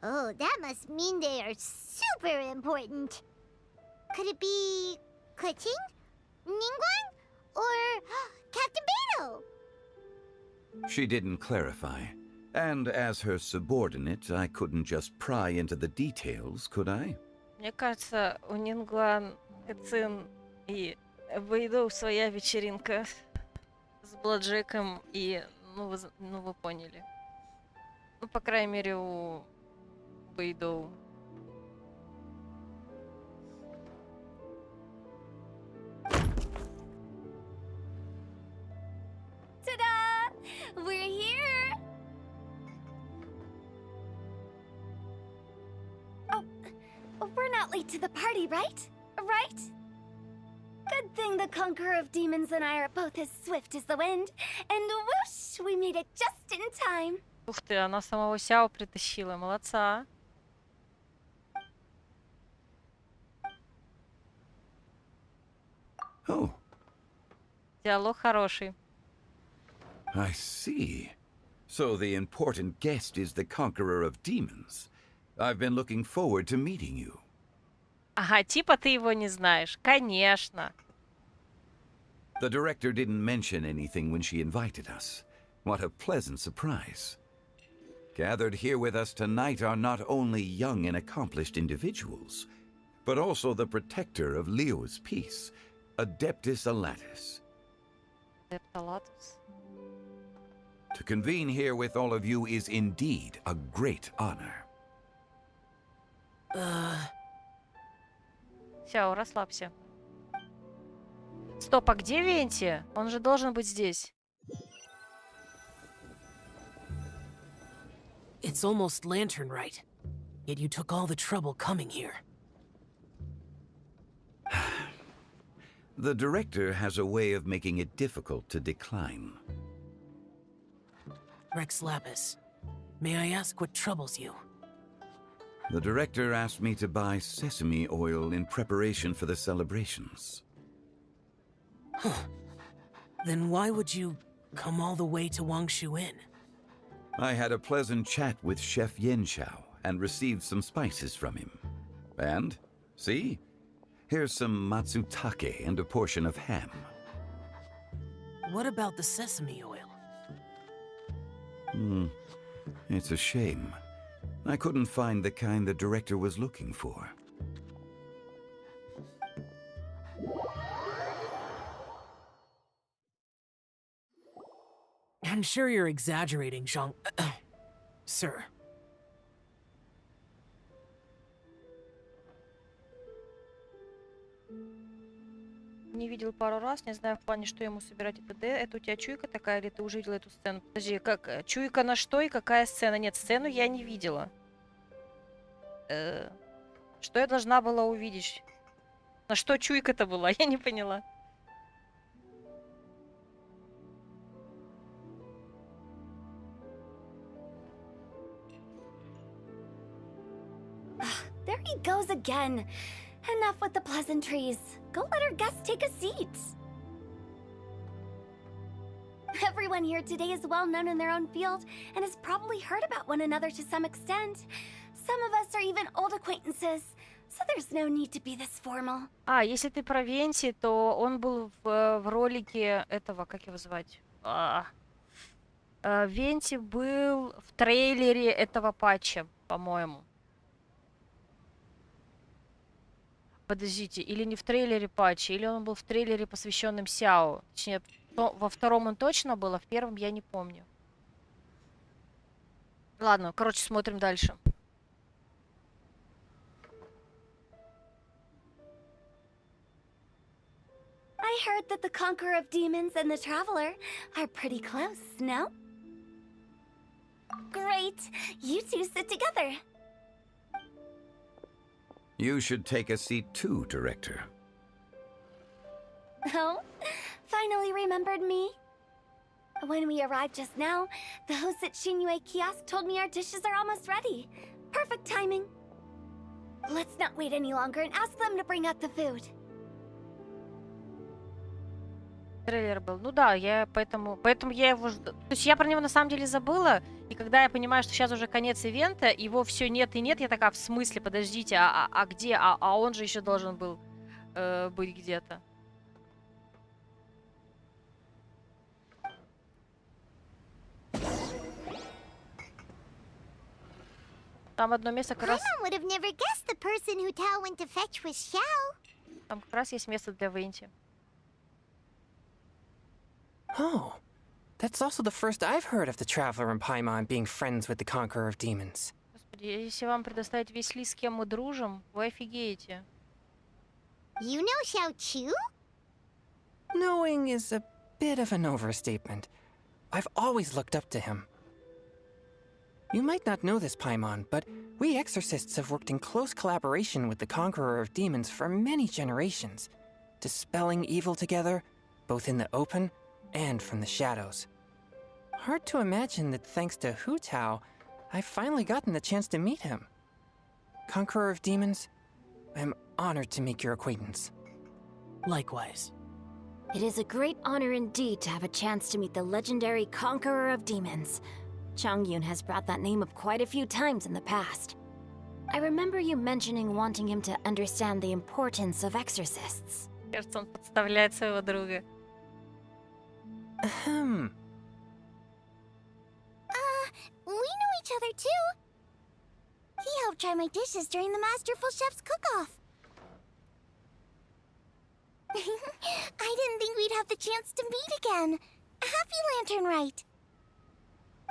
Oh, that must mean they are super important. Could it be... Kuching? Ningguang? Or Captain Beto? She didn't clarify. And as her subordinate, I couldn't just pry into the details, could I? Мне кажется, у Нингуан, Кэцин и Бэйду своя вечеринка с Бладжеком и ну вы поняли. Ну, по крайней мере, у Бэйдоу. Ta-da! We're here! Oh, we're not late to the party, right? Right? Good thing the Conqueror of Demons and I are both as swift as the wind. And whoosh, we made it just in time. Ух ты, она самого Сяо притащила. Молодца. Oh, Диалог хороший. I see. So the important guest is the conqueror of demons. I've been looking forward to meeting you. Ага, типа ты его не знаешь. Конечно. The director didn't mention anything when she invited us. What a pleasant surprise. Gathered here with us tonight are not only young and accomplished individuals, but also the protector of Leo's peace, Adeptus Alatus. Adeptus. To convene here with all of you is indeed a great honor. Сяо, расслабься. Стоп, а где Венти? Он же должен быть здесь. It's almost lantern right. Yet you took all the trouble coming here. The director has a way of making it difficult to decline. Rex Lapis, may I ask what troubles you? The director asked me to buy sesame oil in preparation for the celebrations. Then why would you come all the way to Wangshu Inn? I had a pleasant chat with Chef Yenshao and received some spices from him. And, see? Here's some matsutake and a portion of ham. What about the sesame oil? It's a shame. I couldn't find the kind the director was looking for. I'm sure you're exaggerating, Zhang... Sir. Не видел пару раз, не знаю в плане, что ему собирать и т.д. Это у тебя чуйка такая, или ты уже видела эту сцену? Подожди, как чуйка на что и какая сцена? Нет, сцену я не видела. Что я должна была увидеть? На что чуйка-то была? Я не поняла. There he goes again. Enough with the pleasantries. Go let our guests take a seat. Everyone here today is well known in their own field and has probably heard about one another to some extent. Some of us are even old acquaintances, so there's no need to be this formal. А, если ты про Венти, то он был в ролике этого, как его звать? Венти был в трейлере этого патча, по-моему. Подождите, или не в трейлере патча, или он был в трейлере, посвященном Сяо. Точнее, во втором он точно был, а в первом я не помню. Ладно, короче, смотрим дальше. I heard that the Conqueror of Demons and the Traveler are pretty close, no? Great! You two sit together. You should take a seat too, Director. Oh, finally remembered me? When we arrived just now, the hosts at Shinyue Kiosk told me our dishes are almost ready. Perfect timing. Let's not wait any longer and ask them to bring out the food. Трейлер был. Ну да, я поэтому я его жду. То есть я про него на самом деле забыла, и когда я понимаю, что сейчас уже конец ивента, его все нет и нет, я такая, в смысле, подождите, а где? А он же еще должен был быть где-то. Там одно место как раз... Paimon would have never guessed the person who Tao went to fetch was Xiao. Там как раз есть место для Венти. Oh, That's also the first I've heard of the Traveler and Paimon being friends with the Conqueror of Demons. Господи, если вам предоставить весь лист, с кем мы дружим, вы офигеете. You know Xiao Chu? Knowing is a bit of an overstatement. I've always looked up to him. You might not know this, Paimon, but we exorcists have worked in close collaboration with the Conqueror of Demons for many generations, dispelling evil together, both in the open and from the shadows. Hard to imagine that thanks to Hu Tao, I've finally gotten the chance to meet him. Conqueror of Demons, I'm honored to make your acquaintance. Likewise. It is a great honor indeed to have a chance to meet the legendary Conqueror of Demons. Changyun has brought that name up quite a few times in the past. I remember you mentioning wanting him to understand the importance of exorcists. Кажется, он подставляет своего друга. Ahem. We know each other too. He helped try my dishes during the Masterful Chef's cook-off. I didn't think we'd have the chance to meet again. Happy Lantern Rite.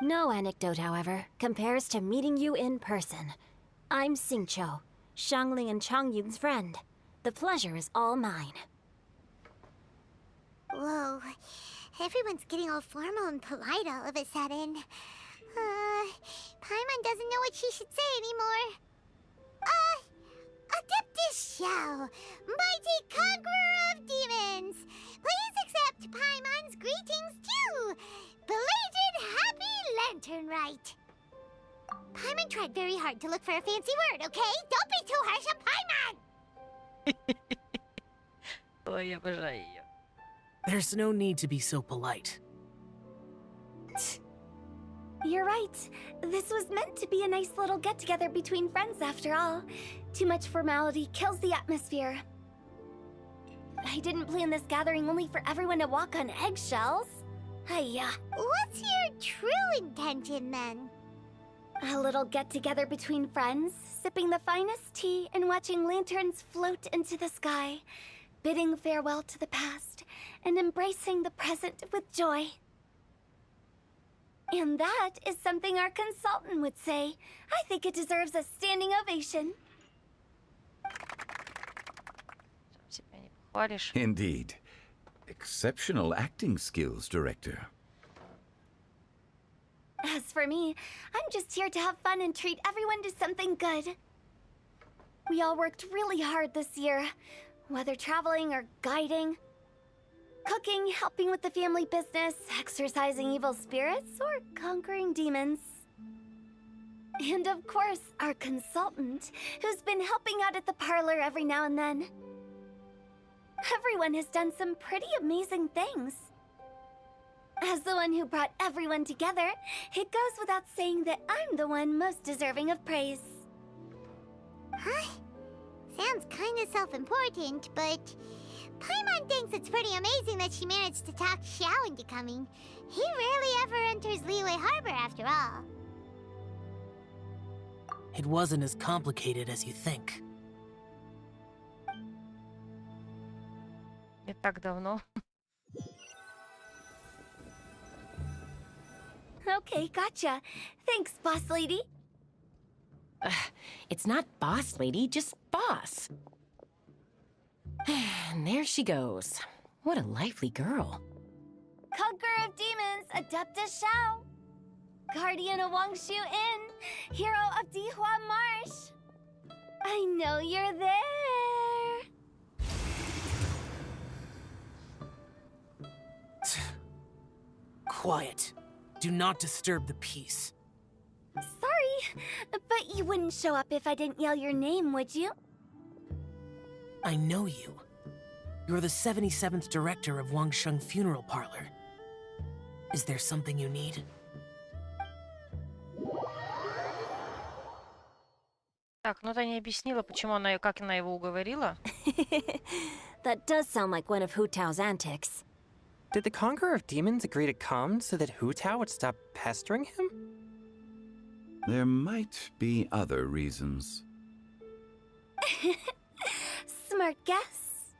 No anecdote, however, compares to meeting you in person. I'm Xingqiu, Shangling and Changyun's friend. The pleasure is all mine. Whoa. Everyone's getting all formal and polite all of a sudden. Paimon doesn't know what she should say anymore. Adeptus Xiao, mighty conqueror of demons, please accept Paimon's greetings too. Belated Happy Lantern Rite. Paimon tried very hard to look for a fancy word, okay? Don't be too harsh on Paimon! Ой, я обожаю ее. There's no need to be so polite. You're right. This was meant to be a nice little get-together between friends after all. Too much formality kills the atmosphere. I didn't plan this gathering only for everyone to walk on eggshells. Hiya. What's your true intention then? A little get-together between friends, sipping the finest tea and watching lanterns float into the sky, bidding farewell to the past and embracing the present with joy. And that is something our consultant would say. I think it deserves a standing ovation. Себя не похвалишь. Indeed. Exceptional acting skills, Director. As for me, I'm just here to have fun and treat everyone to something good. We all worked really hard this year, whether traveling or guiding, cooking, helping with the family business, exorcising evil spirits, or conquering demons. And of course, our consultant, who's been helping out at the parlor every now and then. Everyone has done some pretty amazing things. As the one who brought everyone together, it goes without saying that I'm the one most deserving of praise. Huh? Sounds kinda self-important, but Paimon thinks it's pretty amazing that she managed to talk Xiao into coming. He rarely ever enters Liyue Harbor after all. It wasn't as complicated as you think. Не так давно. Okay, gotcha. Thanks, boss lady. It's not boss lady, just boss. And there she goes. What a lively girl. Conqueror of Demons, Adeptus Xiao. Guardian of Wangshu Inn, hero of Dihua Marsh. I know you're there. Quiet. Do not disturb the peace. Sorry, but you wouldn't show up if I didn't yell your name, would you? I know you. You're the 77th director of Wangsheng Funeral Parlor. Is there something you need? Так, ну Таня объяснила, почему она, как она его уговорила. That does sound like one of Hu Tao's antics. Did the Conqueror of Demons agree to come so that Hu Tao would stop pestering him? There might be other reasons. Smart guess.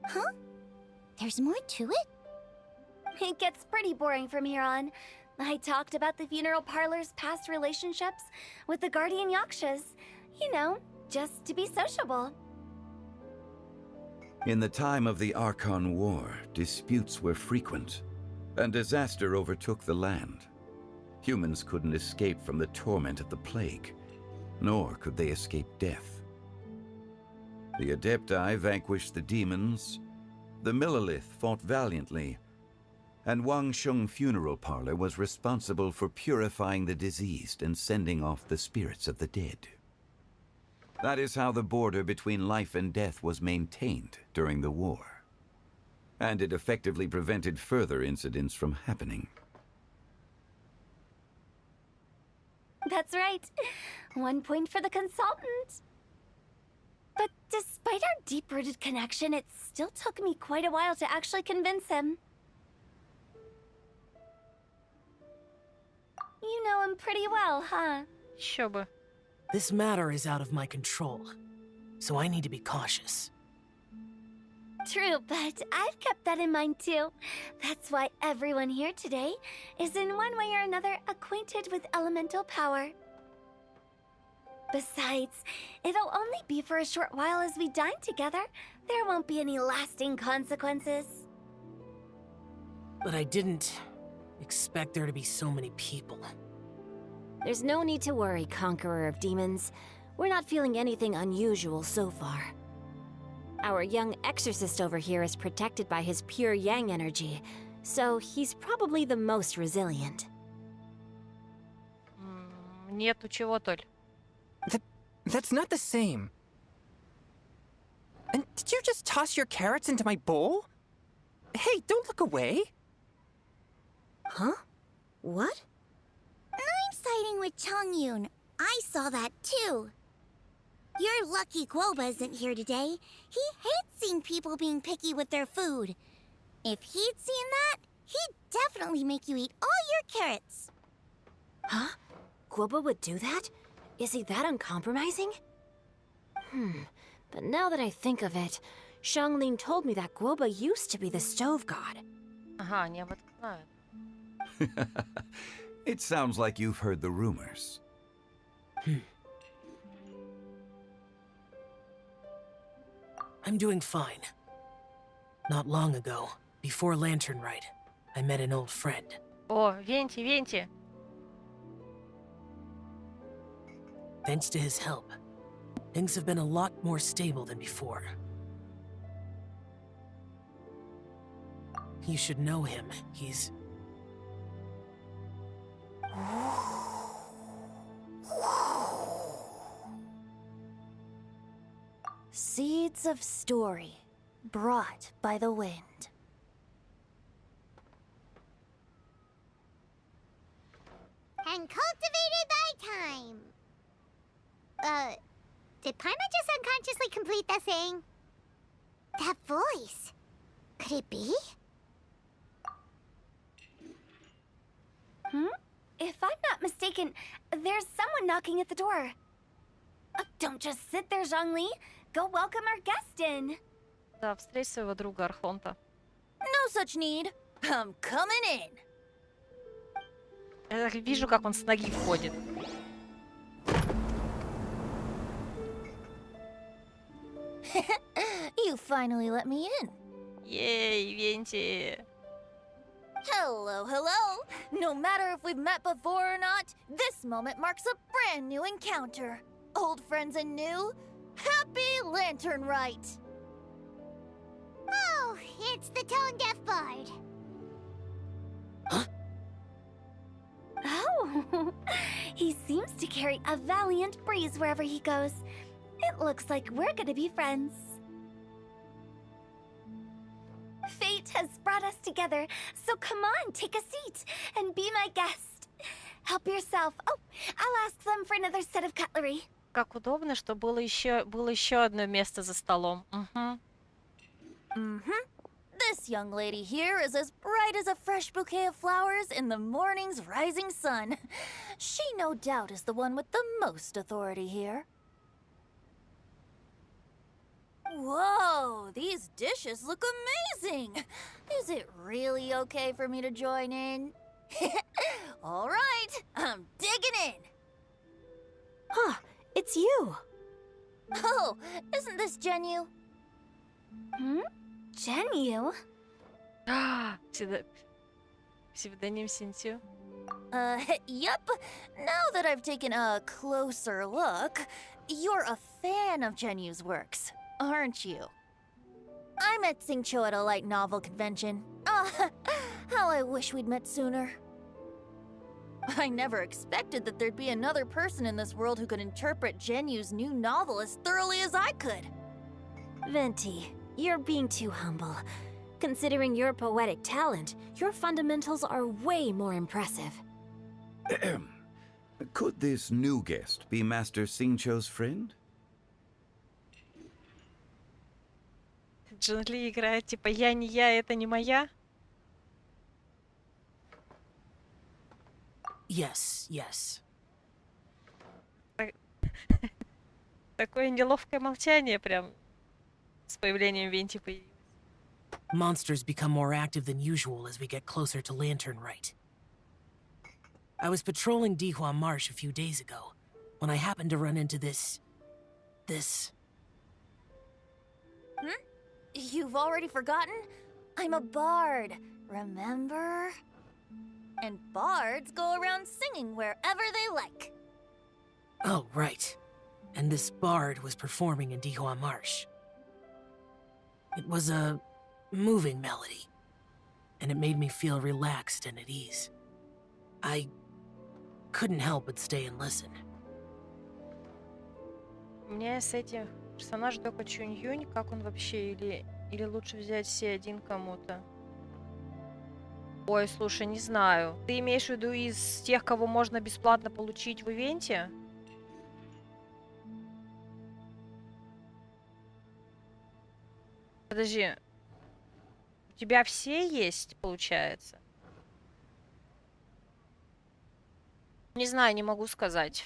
Huh? There's more to it? It gets pretty boring from here on. I talked about the funeral parlor's past relationships with the guardian yakshas. You know, just to be sociable. In the time of the Archon War, disputes were frequent, and disaster overtook the land. Humans couldn't escape from the torment of the plague, nor could they escape death. The Adepti vanquished the demons, the Millelith fought valiantly, and Wangsheng Funeral Parlor was responsible for purifying the diseased and sending off the spirits of the dead. That is how the border between life and death was maintained during the war. And it effectively prevented further incidents from happening. That's right. 1 point for the consultant. But despite our deep-rooted connection, it still took me quite a while to actually convince him. You know him pretty well, huh? Еще бы. This matter is out of my control, so I need to be cautious. True, but I've kept that in mind too. That's why everyone here today is in one way or another acquainted with elemental power. Besides, it'll only be for a short while as we dine together. There won't be any lasting consequences. But I didn't expect there to be so many people. There's no need to worry, Conqueror of Demons. We're not feeling anything unusual so far. Our young exorcist over here is protected by his pure yang energy, so he's probably the most resilient. Нету чего, Толь. That's not the same. And did you just toss your carrots into my bowl? Hey, don't look away. Huh? What? I'm siding with Chongyun. I saw that too. You're lucky Guoba isn't here today. He hates seeing people being picky with their food. If he'd seen that, he'd definitely make you eat all your carrots. Huh? Guoba would do that? Is he that uncompromising? But now that I think of it, Xianglin told me that Guoba used to be the stove god. Ага, они об этом знают. It sounds like you've heard the rumors. I'm doing fine. Not long ago, before Lantern Rite, I met an old friend. О, Венти, Венти. Thanks to his help, things have been a lot more stable than before. You should know him. He's... Seeds of story, brought by the wind. And cultivated by time. Did Paima just unconsciously complete the thing? That voice. Could it be? If I'm not mistaken, there's someone knocking at the door. Don't just sit there, Zhongli. Go welcome our guest in. Да, встреть своего друга Архонта. No such need. I'm coming in. Я так вижу, как он с ноги входит. You finally let me in. Ей, Венти. Hello, hello. No matter if we've met before or not, this moment marks a brand new encounter. Old friends and new, happy Lantern Rite. Oh, it's the tone-deaf bard. Oh, he seems to carry a valiant breeze wherever he goes. It looks like we're gonna be friends. Fate has brought us together, so come on, take a seat and be my guest. Help yourself. Oh, I'll ask them for another set of cutlery. Как удобно, что было еще одно место за столом. This young lady here is as bright as a fresh bouquet of flowers in the morning's rising sun. She no doubt is the one with the most authority here. Whoa, these dishes look amazing! Is it really okay for me to join in? All right, I'm digging in! Huh, it's you. Oh, isn't this Genu? Hmm? Genu? Псевдоним Синтю. Yep. Now that I've taken a closer look, you're a fan of Genu's works, aren't you? I met Xingqiu at a light novel convention. How I wish we'd met sooner. I never expected that there'd be another person in this world who could interpret Genu's new novel as thoroughly as I could. Venti, you're being too humble. Considering your poetic talent, your fundamentals are way more impressive. Could this new guest be Master Xingqiu's friend? Джин Ли играет, типа, я не я, это не моя. Yes, yes. Такое неловкое молчание прям с появлением Венти появилось. Monsters become more active than usual as we get closer to Lantern Rite. I was patrolling Dihua Marsh a few days ago, when I happened to run into this... You've already forgotten? I'm a bard, remember? And bards go around singing wherever they like. Oh, right. And this bard was performing in Dihua Marsh. It was a moving melody, and it made me feel relaxed and at ease. I couldn't help but stay and listen. У меня с этим персонаж только Чунь-Юнь, как он вообще, или лучше взять C1 кому-то? Ой, слушай, не знаю. Ты имеешь в виду из тех, кого можно бесплатно получить в ивенте? Подожди. У тебя все есть, получается? Не знаю, не могу сказать.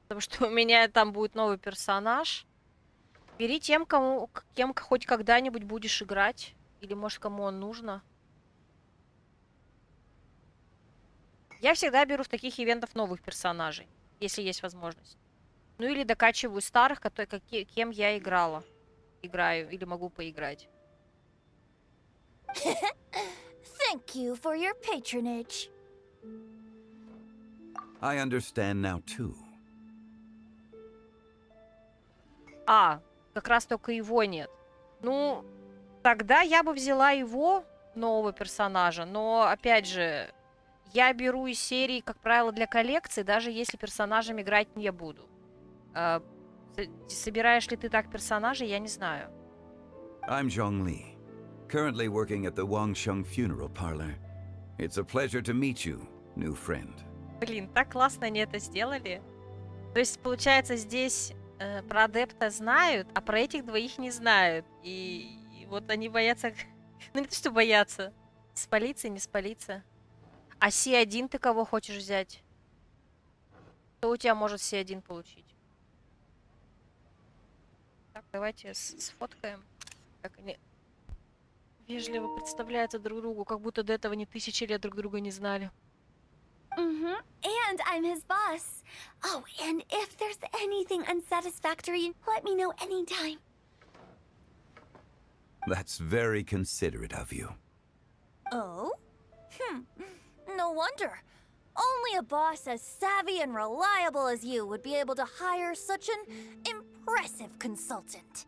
Потому что у меня там будет новый персонаж. Бери кем хоть когда-нибудь будешь играть. Или, может, кому он нужно. Я всегда беру в таких ивентах новых персонажей, если есть возможность. Ну или докачиваю старых, кем я играла. Играю или могу поиграть. Thank you for your patronage. I understand now too. Как раз только его нет. Ну, тогда я бы взяла его, нового персонажа, но, опять же, я беру из серии, как правило, для коллекции, даже если персонажем играть не буду. Собираешь ли ты так персонажей, я не знаю. I'm Zhongli, currently working at the Wangsheng Funeral Parlor. It's a pleasure to meet you, new friend. Блин, так классно они это сделали. То есть, получается, здесь про адепта знают, а про этих двоих не знают. И вот они боятся... Ну, не то, что боятся. Спалиться, не спалиться. А C1 ты кого хочешь взять? Кто у тебя может C1 получить? Так, давайте сфоткаем. Как они вежливо представляются друг другу, как будто до этого не 1000 лет друг друга не знали. Mm-hmm. And I'm his boss. Oh, and if there's anything unsatisfactory, let me know anytime. That's very considerate of you. Oh? No wonder. Only a boss as savvy and reliable as you would be able to hire such an impressive consultant.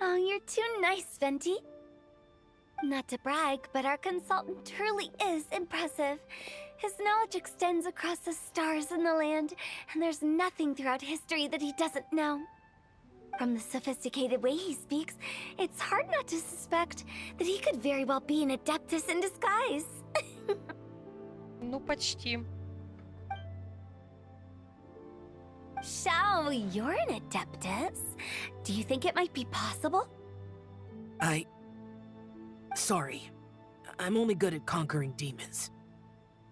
Oh, you're too nice, Venti. Not to brag, but our consultant truly is impressive. His knowledge extends across the stars and the land, and there's nothing throughout history that he doesn't know. From the sophisticated way he speaks, it's hard not to suspect that he could very well be an adeptus in disguise. Ну, почти. Shao, you're an adeptus. Do you think it might be possible? Sorry. I'm only good at conquering demons.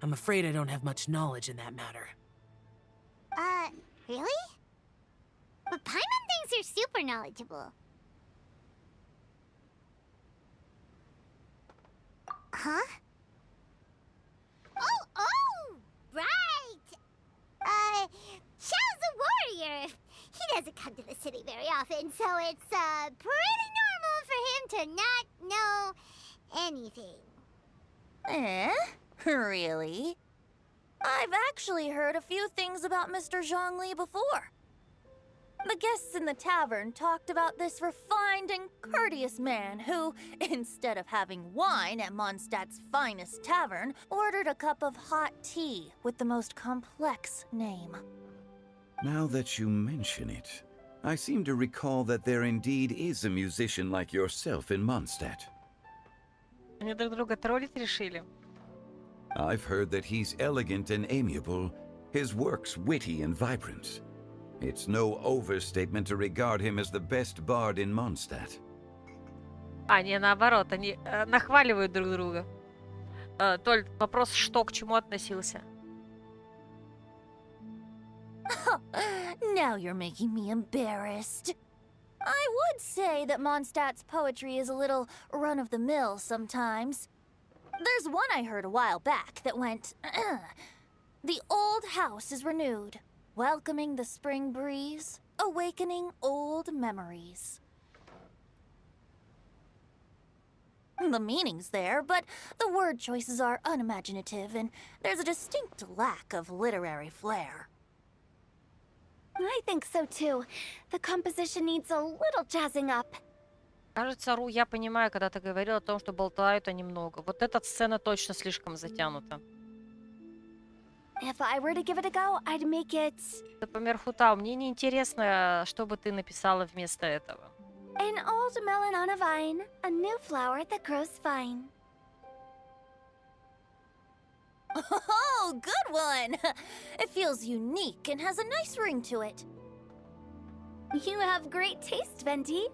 I'm afraid I don't have much knowledge in that matter. Really? But Paimon thinks you're super knowledgeable. Huh? Oh, right! Xiao's a warrior. He doesn't come to the city very often, so it's, pretty normal for him to not know anything. Really? I've actually heard a few things about Mr. Zhongli before. The guests in the tavern talked about this refined and courteous man who, instead of having wine at Mondstadt's finest tavern, ordered a cup of hot tea with the most complex name. Now that you mention it, I seem to recall that there indeed is a musician like yourself in Mondstadt. Они друг друга троллить решили. I've heard that he's elegant and amiable, his works witty and vibrant. It's no overstatement to regard him as the best bard in Mondstadt. А, не, наоборот, они нахваливают друг друга. Толь, вопрос, что к чему относился? Now you're making me embarrassed. I would say that Mondstadt's poetry is a little run-of-the-mill sometimes. There's one I heard a while back that went, "The old house is renewed, welcoming the spring breeze, awakening old memories." The meaning's there, but the word choices are unimaginative, and there's a distinct lack of literary flair. I think so too. The composition needs a little jazzing up. Кажется, Ру, я понимаю, когда ты говорил о том, что болтают они много. Вот эта сцена точно слишком затянута. If I were to give it a go, I'd make it... Например, Хутау, мне не интересно, что бы ты написала вместо этого. An old melon on a vine, a new flower that grows fine. Oh, good one! It feels unique and has a nice ring to it. You have great taste, Venti.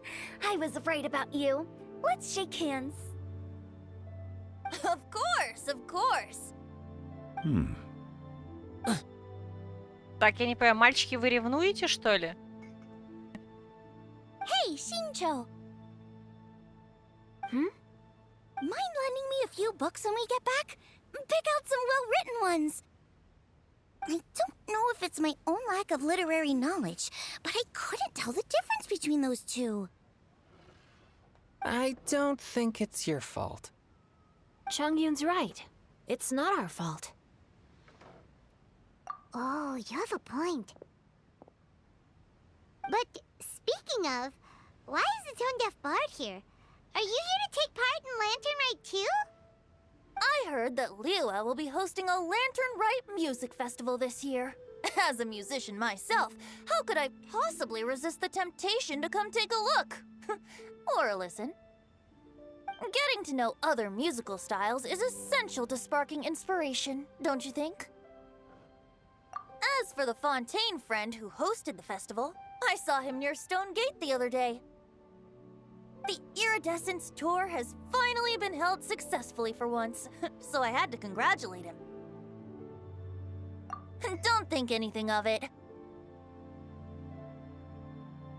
I was right about you. Let's shake hands. Of course, of course. Так, я не понимаю, мальчики, вы ревнуете, что ли? Hey, Shincho! Mind lending me a few books when we get back? Pick out some well-written ones. I don't know if it's my own lack of literary knowledge, but I couldn't tell the difference between those two. I don't think it's your fault. Chongyun's right. It's not our fault. Oh, you have a point. But speaking of, why is the tone-deaf bard here? Are you here to take part in Lantern Rite too? I heard that Liua will be hosting a Lantern Rite music festival this year. As a musician myself, how could I possibly resist the temptation to come take a look? Or listen. Getting to know other musical styles is essential to sparking inspiration, don't you think? As for the Fontaine friend who hosted the festival, I saw him near Stone Gate the other day. The Iridescence tour has finally been held successfully for once, so I had to congratulate him. Don't think anything of it.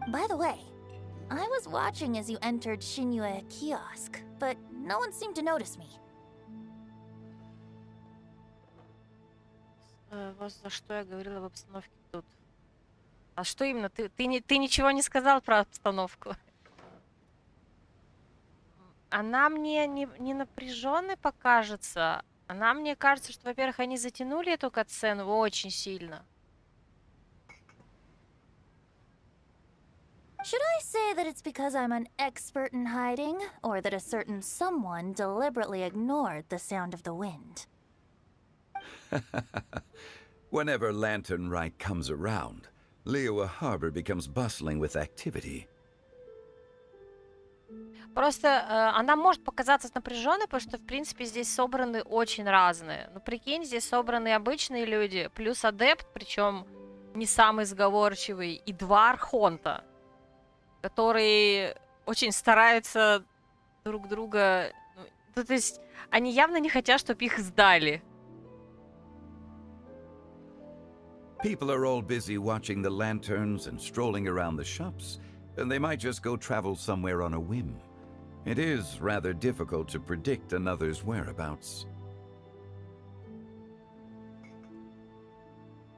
By the way, I was watching as you entered Shinyue Kiosk, but no one seemed to notice me. Вот за что я говорила в обстановке тут. А что именно? Ты ничего не сказал про обстановку? Она мне не напряженной покажется. Она мне кажется, что, во-первых, они затянули эту катсцену очень сильно. Should I say that it's because I'm an expert in hiding, or that a certain someone deliberately ignored the sound of the wind? Whenever Lantern Rite comes around, Liua Harbor becomes bustling with activity. Просто она может показаться напряженной, потому что, в принципе, здесь собраны очень разные. Ну, прикинь, здесь собраны обычные люди, плюс адепт, причем не самый сговорчивый, и два архонта, которые очень стараются друг друга... Ну, то есть, они явно не хотят, чтобы их сдали. People are all busy watching the lanterns and strolling around the shops, and they might just go travel somewhere on a whim. It is rather difficult to predict another's whereabouts.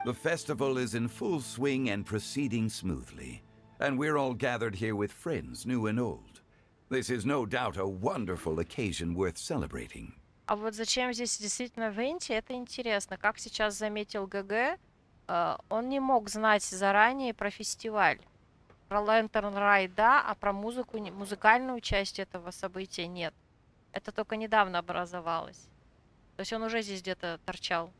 The festival is in full swing and proceeding smoothly, and we're all gathered here with friends, new and old. This is no doubt a wonderful occasion worth celebrating. А вот зачем здесь действительно в Ивенте, это интересно. Как сейчас заметил ГГ, он не мог знать заранее про фестиваль. Про Lantern Ride, да, а про музыку, музыкальную часть этого события нет. Это только недавно образовалось. То есть он уже здесь где-то торчал.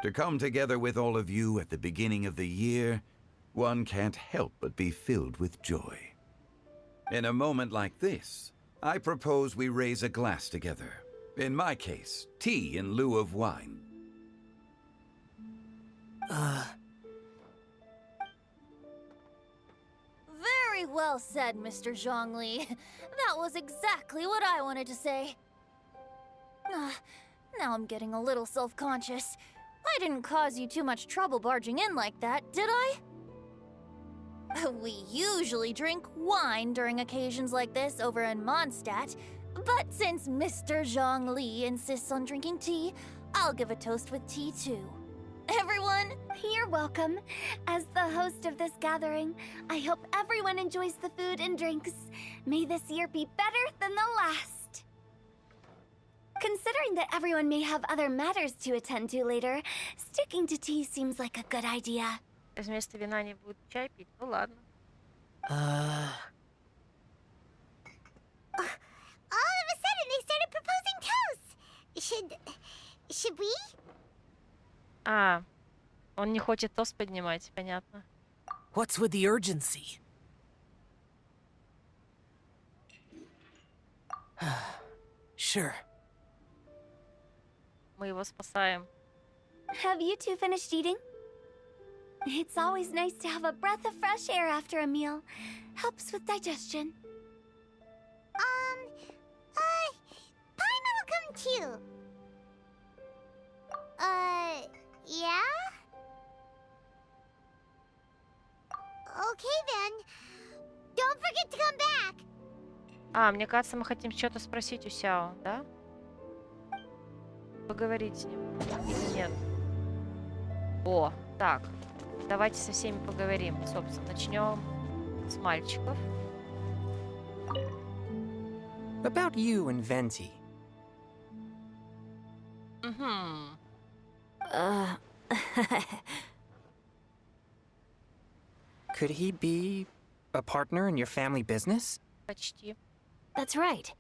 To come together with all of you at the beginning of the year, one can't help but be filled with joy. In a moment like this, I propose we raise a glass together. In my case, tea in lieu of wine. Very well said, Mr. Zhongli. That was exactly what I wanted to say. Now I'm getting a little self-conscious. I didn't cause you too much trouble barging in like that, did I? We usually drink wine during occasions like this over in Mondstadt, but since Mr. Zhongli insists on drinking tea, I'll give a toast with tea too. Everyone, You're welcome. As the host of this gathering, I hope everyone enjoys the food and drinks. May this year be better than the last. Considering that everyone may have other matters to attend to later, sticking to tea seems like a good idea. Вместо вина не будут чай пить? Ну ладно. All of a sudden, they started proposing toasts. Should we? А, он не хочет тост поднимать, понятно. What's with the urgency? Sure. Мы его спасаем. Have you two finished eating? It's always nice to have a breath of fresh air after a meal. Helps with digestion. Paimon will come too. Yeah? Okay then. Don't forget to come back. А, мне кажется, мы хотим что-то спросить у Сяо, да? Поговорить с ним. Или нет? О, так. Давайте со всеми поговорим. Собственно, начнем с мальчиков. About you and Venti. Угу. Could he be a partner in your family business? Почти. That's right.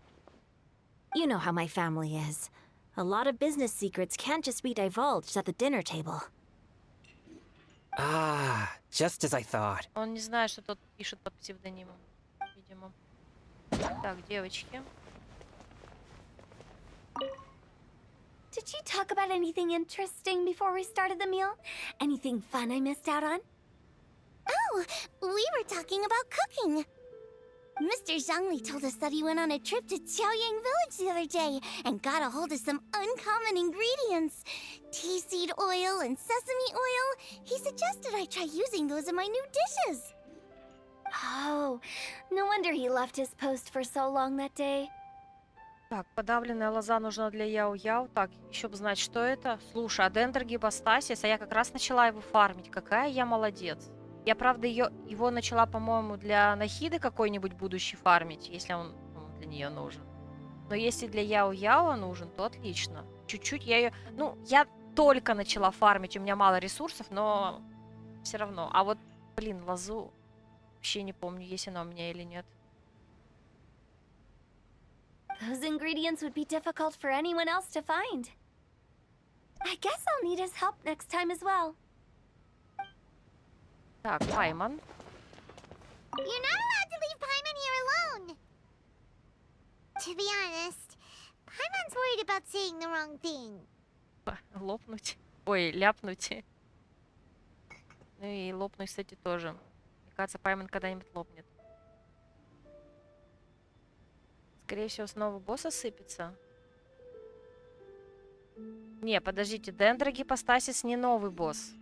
You know how my family is. A lot of business secrets can't just be divulged at the dinner table. Ah, just as I thought. Он не знает, что тот пишет под псевдонимом, видимо. Так, девочки. Did you talk about anything interesting before we started the meal? Anything fun I missed out on? Oh, we were talking about cooking. Mr. Zhongli told us that he went on a trip to Qiaoyang Village the other day and got a hold of some uncommon ingredients. Tea seed oil and sesame oil. He suggested I try using those in my new dishes. Oh, no wonder he left his post for so long that day. Так, подавленная лоза нужна для Яо-Яо. Так, еще бы знать, что это. Слушай, а дендрогипостасис, а я как раз начала его фармить. Какая я молодец. Я, правда, его начала, по-моему, для Нахиды какой-нибудь будущий фармить, если он для нее нужен. Но если для Яо-Яо нужен, то отлично. Чуть-чуть я ее... Ну, я только начала фармить, у меня мало ресурсов, но все равно. А вот, блин, лозу вообще не помню, есть она у меня или нет. Those ingredients would be difficult for anyone else to find. I guess I'll need his help next time as well. Так, Паймон. You're not allowed to leave Paimon here alone. To be honest, Paimon's worried about saying the wrong thing. Лопнуть. Ой, ляпнуть. Ну и лопнуть, кстати, тоже. Мне кажется, Паймон когда-нибудь лопнет. Скорее всего, снова босс осыпется. Не, подождите, дендрогипостасис не новый босс.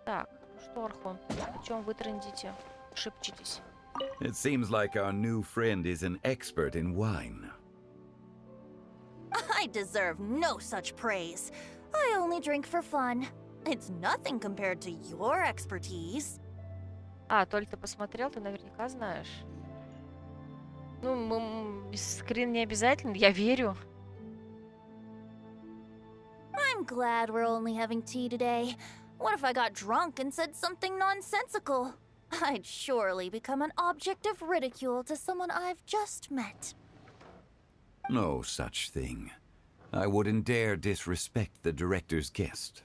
Так, ну что, Архон, о чем вы трындите? Шепчетесь. It seems like our new friend is an expert in wine. I deserve no such praise. I only drink for fun. It's nothing compared to your expertise. А, Толь, ты посмотрел, ты наверняка знаешь. Ну, скрин не обязательно, я верю. I'm glad we're only having tea today. What if I got drunk and said something nonsensical? I'd surely become an object of ridicule to someone I've just met. No such thing. I wouldn't dare disrespect the director's guest.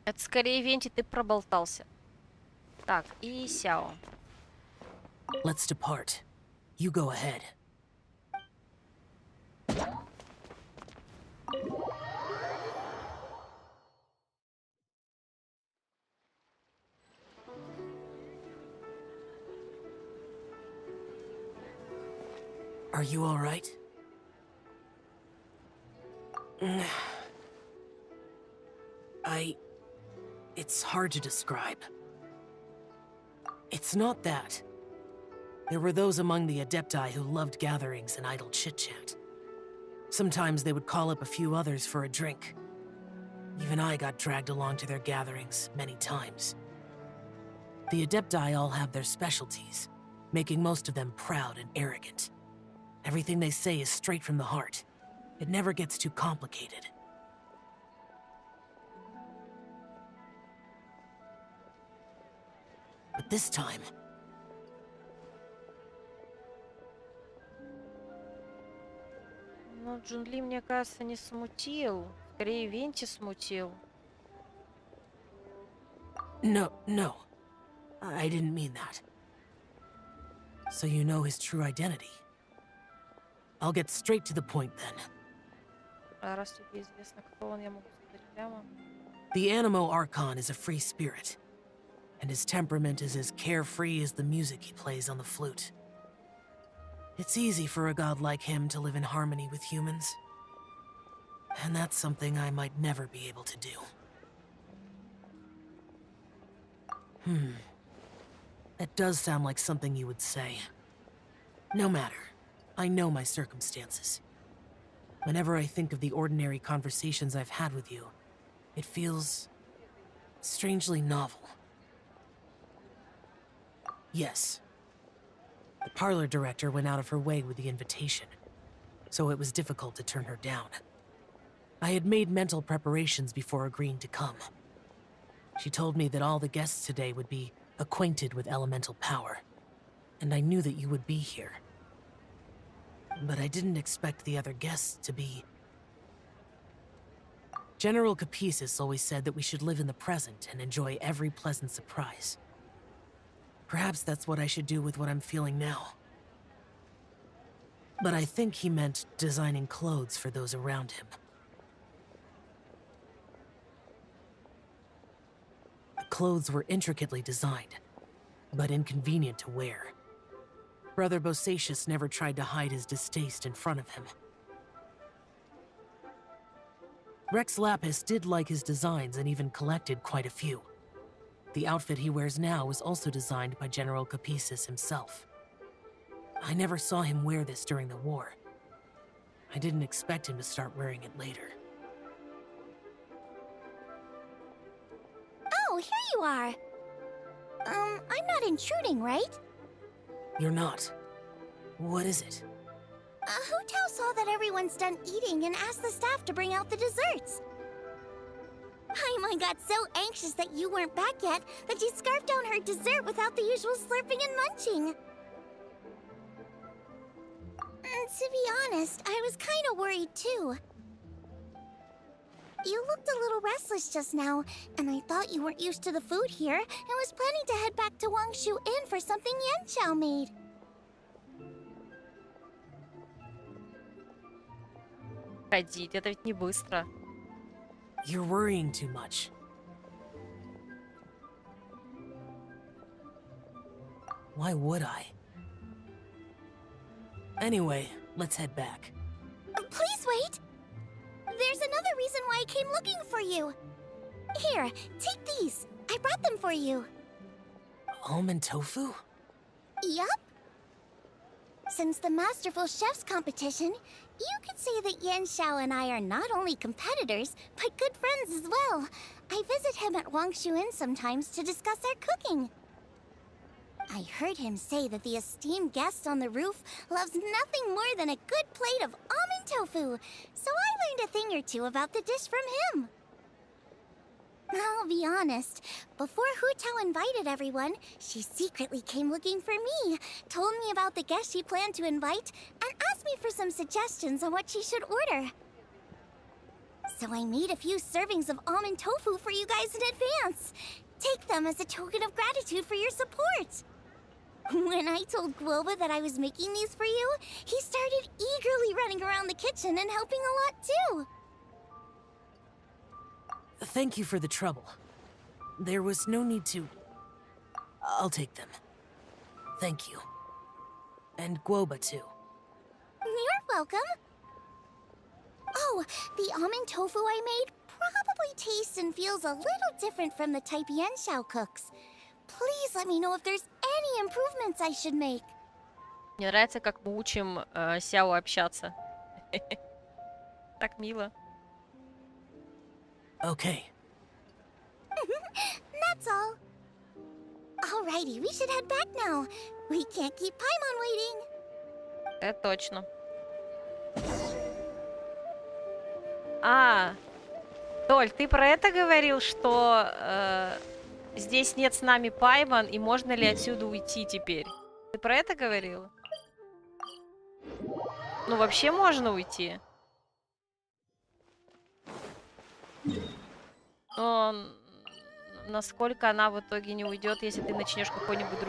Это скорее Венти, ты проболтался. Так, и Сяо. Let's depart. You go ahead. Are you all right? It's hard to describe. It's not that. There were those among the Adepti who loved gatherings and idle chit-chat. Sometimes they would call up a few others for a drink. Even I got dragged along to their gatherings many times. The Adepti all have their specialties, making most of them proud and arrogant. Everything they say is straight from the heart. It never gets too complicated. But this time... Ну, Джунли, мне кажется, не смутил. Скорее, Венти смутил. No. I didn't mean that. So you know his true identity. I'll get straight to the point then. А раз тебе известно, кто он, я могу сказать прямо. The Animo Archon is a free spirit, and his temperament is as carefree as the music he plays on the flute. It's easy for a god like him to live in harmony with humans. And that's something I might never be able to do. That does sound like something you would say. No matter. I know my circumstances. Whenever I think of the ordinary conversations I've had with you, it feels strangely novel. Yes. The parlor director went out of her way with the invitation, so it was difficult to turn her down. I had made mental preparations before agreeing to come. She told me that all the guests today would be acquainted with elemental power, and I knew that you would be here. But I didn't expect the other guests to be... General Capisis always said that we should live in the present and enjoy every pleasant surprise. Perhaps that's what I should do with what I'm feeling now. But I think he meant designing clothes for those around him. The clothes were intricately designed, but inconvenient to wear. Brother Bosacius never tried to hide his distaste in front of him. Rex Lapis did like his designs and even collected quite a few. The outfit he wears now was also designed by General Capisis himself. I never saw him wear this during the war. I didn't expect him to start wearing it later. Oh, here you are. I'm not intruding, right? You're not. What is it? Hu Tao saw that everyone's done eating and asked the staff to bring out the desserts. Paimon got so anxious that you weren't back yet that she scarfed down her dessert without the usual slurping and munching. To be honest, I was kind of worried too. You looked a little restless just now, and I thought you weren't used to the food here and was planning to head back to Wangshu Inn for something Yanchao made. Ходить, это ведь не быстро. You're worrying too much. Why would I? Anyway, let's head back. Please wait! There's another reason why I came looking for you. Here, take these. I brought them for you. Almond tofu? Yup. Since the Masterful Chef's competition, you could say that Yan Xiao and I are not only competitors, but good friends as well. I visit him at Wangshu Inn sometimes to discuss our cooking. I heard him say that the esteemed guest on the roof loves nothing more than a good plate of almond tofu, so I learned a thing or two about the dish from him. I'll be honest, before Hu Tao invited everyone, she secretly came looking for me, told me about the guests she planned to invite, and asked me for some suggestions on what she should order. So I made a few servings of almond tofu for you guys in advance. Take them as a token of gratitude for your support. When I told Guoba that I was making these for you, he started eagerly running around the kitchen and helping a lot too. Thank you for the trouble. There was no need to... I'll take them. Thank you. And Guoba, too. You're welcome. Oh, the almond tofu I made probably tastes and feels a little different from the type Yan Xiao cooks. Please let me know if there's any improvements I should make. Мне нравится, как мы учим Сяо общаться. Так мило. Okay. That's all. Alrighty, we should head back now. We can't keep Paimon waiting. Это точно. Толь, ты про это говорил, что здесь нет с нами Пайман, и можно ли отсюда уйти теперь? Ты про это говорил? Ну, вообще можно уйти. Но насколько она в итоге не уйдет, если ты начнешь какой-нибудь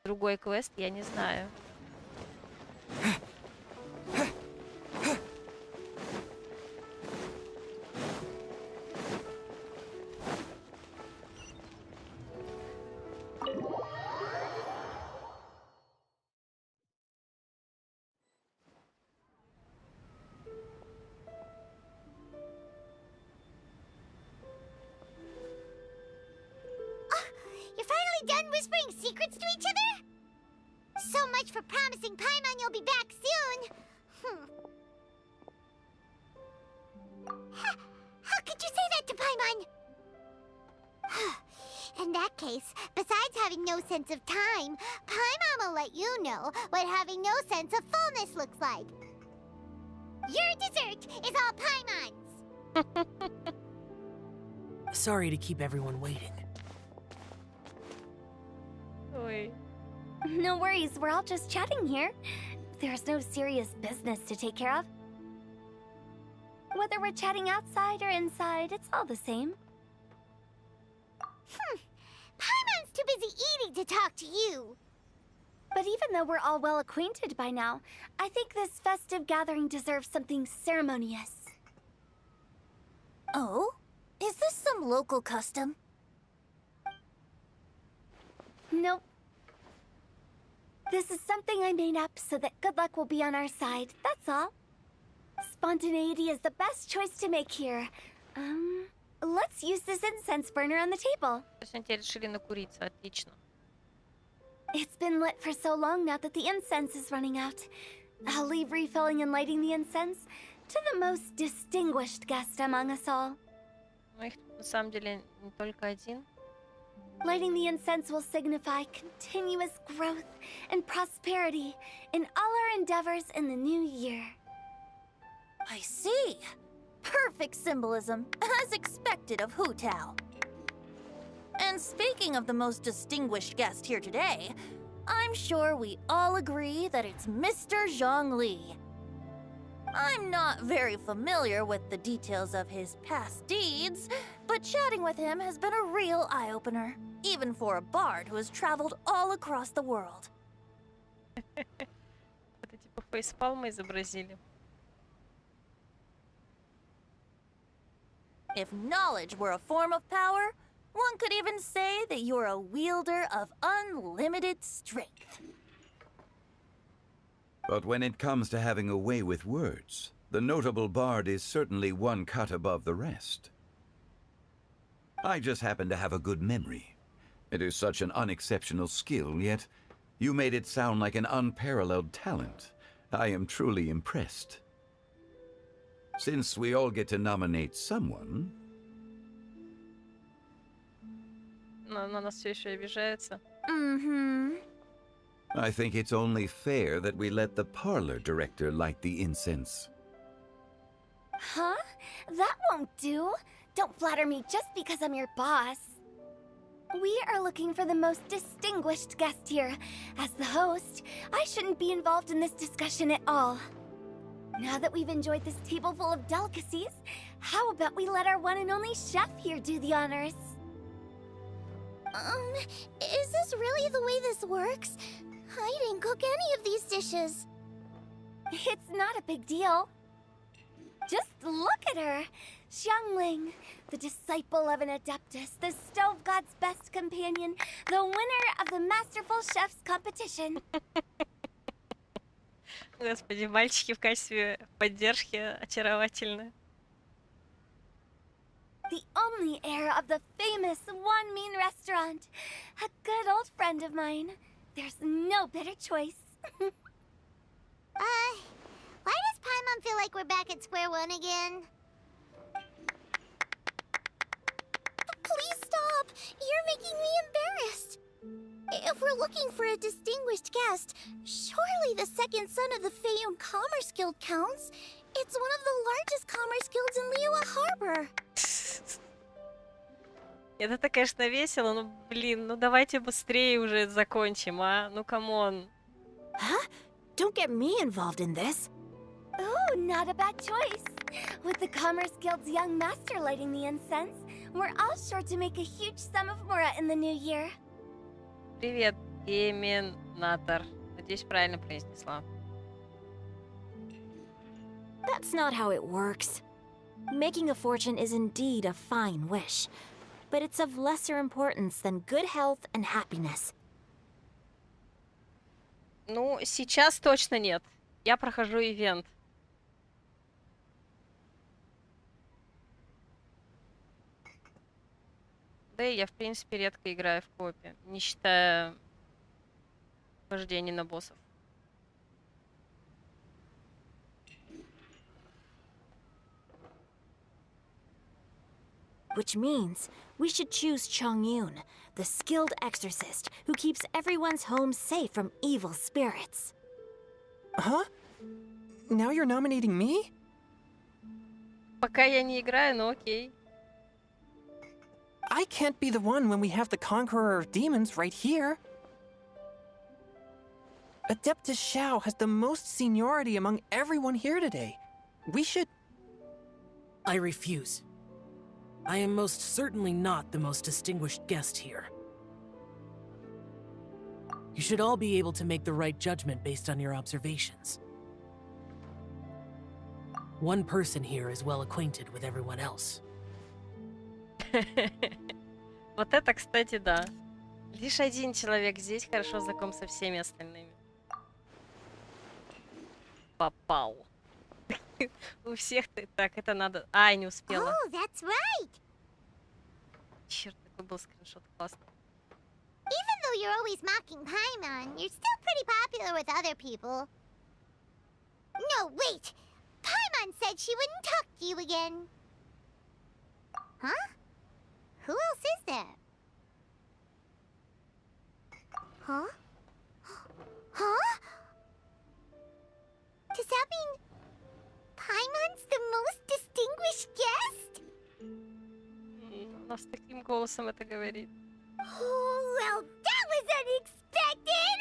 другой квест, я не знаю. Done whispering secrets to each other? So much for promising Paimon you'll be back soon. How could you say that to Paimon? In that case, besides having no sense of time, Paimon will let you know what having no sense of fullness looks like. Your dessert is all Paimon's. Sorry to keep everyone waiting. No worries, we're all just chatting here. There's no serious business to take care of. Whether we're chatting outside or inside, it's all the same. Paimon's too busy eating to talk to you. But even though we're all well acquainted by now, I think this festive gathering deserves something ceremonious. Oh? Is this some local custom? Nope. This is something I made up so that good luck will be on our side, that's all. Spontaneity is the best choice to make here. Let's use this incense burner on the table. Решили накуриться, отлично. It's been lit for so long now that the incense is running out. I'll leave refilling and lighting the incense to the most distinguished guest among us all. Ну, их на самом деле не только один. Lighting the incense will signify continuous growth and prosperity in all our endeavors in the new year. I see. Perfect symbolism, as expected of Hu Tao. And speaking of the most distinguished guest here today, I'm sure we all agree that it's Mr. Zhongli. I'm not very familiar with the details of his past deeds, but chatting with him has been a real eye-opener, even for a bard who has traveled all across the world. Это типа фейспалма изобразили. If knowledge were a form of power, one could even say that you're a wielder of unlimited strength. But when it comes to having a way with words, The notable bard is certainly one cut above the rest. I just happen to have a good memory. It is such an unexceptional skill, yet you made it sound like an unparalleled talent. I am truly impressed. Since we all get to nominate someone... Но она нас все еще обижается. I think it's only fair that we let the parlor director light the incense. Huh? That won't do. Don't flatter me just because I'm your boss. We are looking for the most distinguished guest here. As the host, I shouldn't be involved in this discussion at all. Now that we've enjoyed this table full of delicacies, how about we let our one and only chef here do the honors? Is this really the way this works? I didn't cook any of these dishes. It's not a big deal. Just look at her. Xiangling, the disciple of an adeptus, the stove god's best companion, the winner of the Masterful Chef's competition. Господи, мальчики в качестве поддержки очаровательны. The only heir of the famous One Mean restaurant. A good old friend of mine. There's no better choice. Why does Paimon feel like we're back at square one again? Please stop! You're making me embarrassed! If we're looking for a distinguished guest, surely the second son of the Feiyun Commerce Guild counts. It's one of the largest commerce guilds in Liyue Harbor. Это, конечно, весело, но, блин, ну давайте быстрее уже закончим, а? Ну, камон. Huh? Don't get me involved in this. Ooh, not a bad choice. With the Commerce Guild's young master lighting the incense, we're all sure to make a huge sum of mora in the new year. Привет, Гейминатор. Надеюсь, правильно произнесла. That's not how it works. Making a fortune is indeed a fine wish, but it's of lesser importance than good health and happiness. Ну, сейчас точно нет. Я прохожу ивент. Да и я, в принципе, редко играю в коопе, не считая вождений на боссов. Which means we should choose Chongyun, the skilled exorcist who keeps everyone's home safe from evil spirits. Huh? Now you're nominating me? Пока я не играю, но окей. I can't be the one when we have the Conqueror of Demons right here. Adeptus Xiao has the most seniority among everyone here today. We should... I refuse. I am most certainly not the most distinguished guest here. You should all be able to make the right judgment based on your observations. One person here is well acquainted with everyone else. Вот это, кстати, да. Лишь один человек здесь хорошо знаком со всеми остальными. Попал. У всех ты... Так, это надо... Ай, не успела. Oh, that's right! Черт, это был скриншот, классно. Even though you're always mocking Paimon, you're still pretty popular with other people. No, wait! Paimon said she wouldn't talk to you again. Huh? Who else is there? Huh? Huh? Does that mean Paimon's the most distinguished guest? Она с таким голосом это говорит. Oh, well, that was unexpected!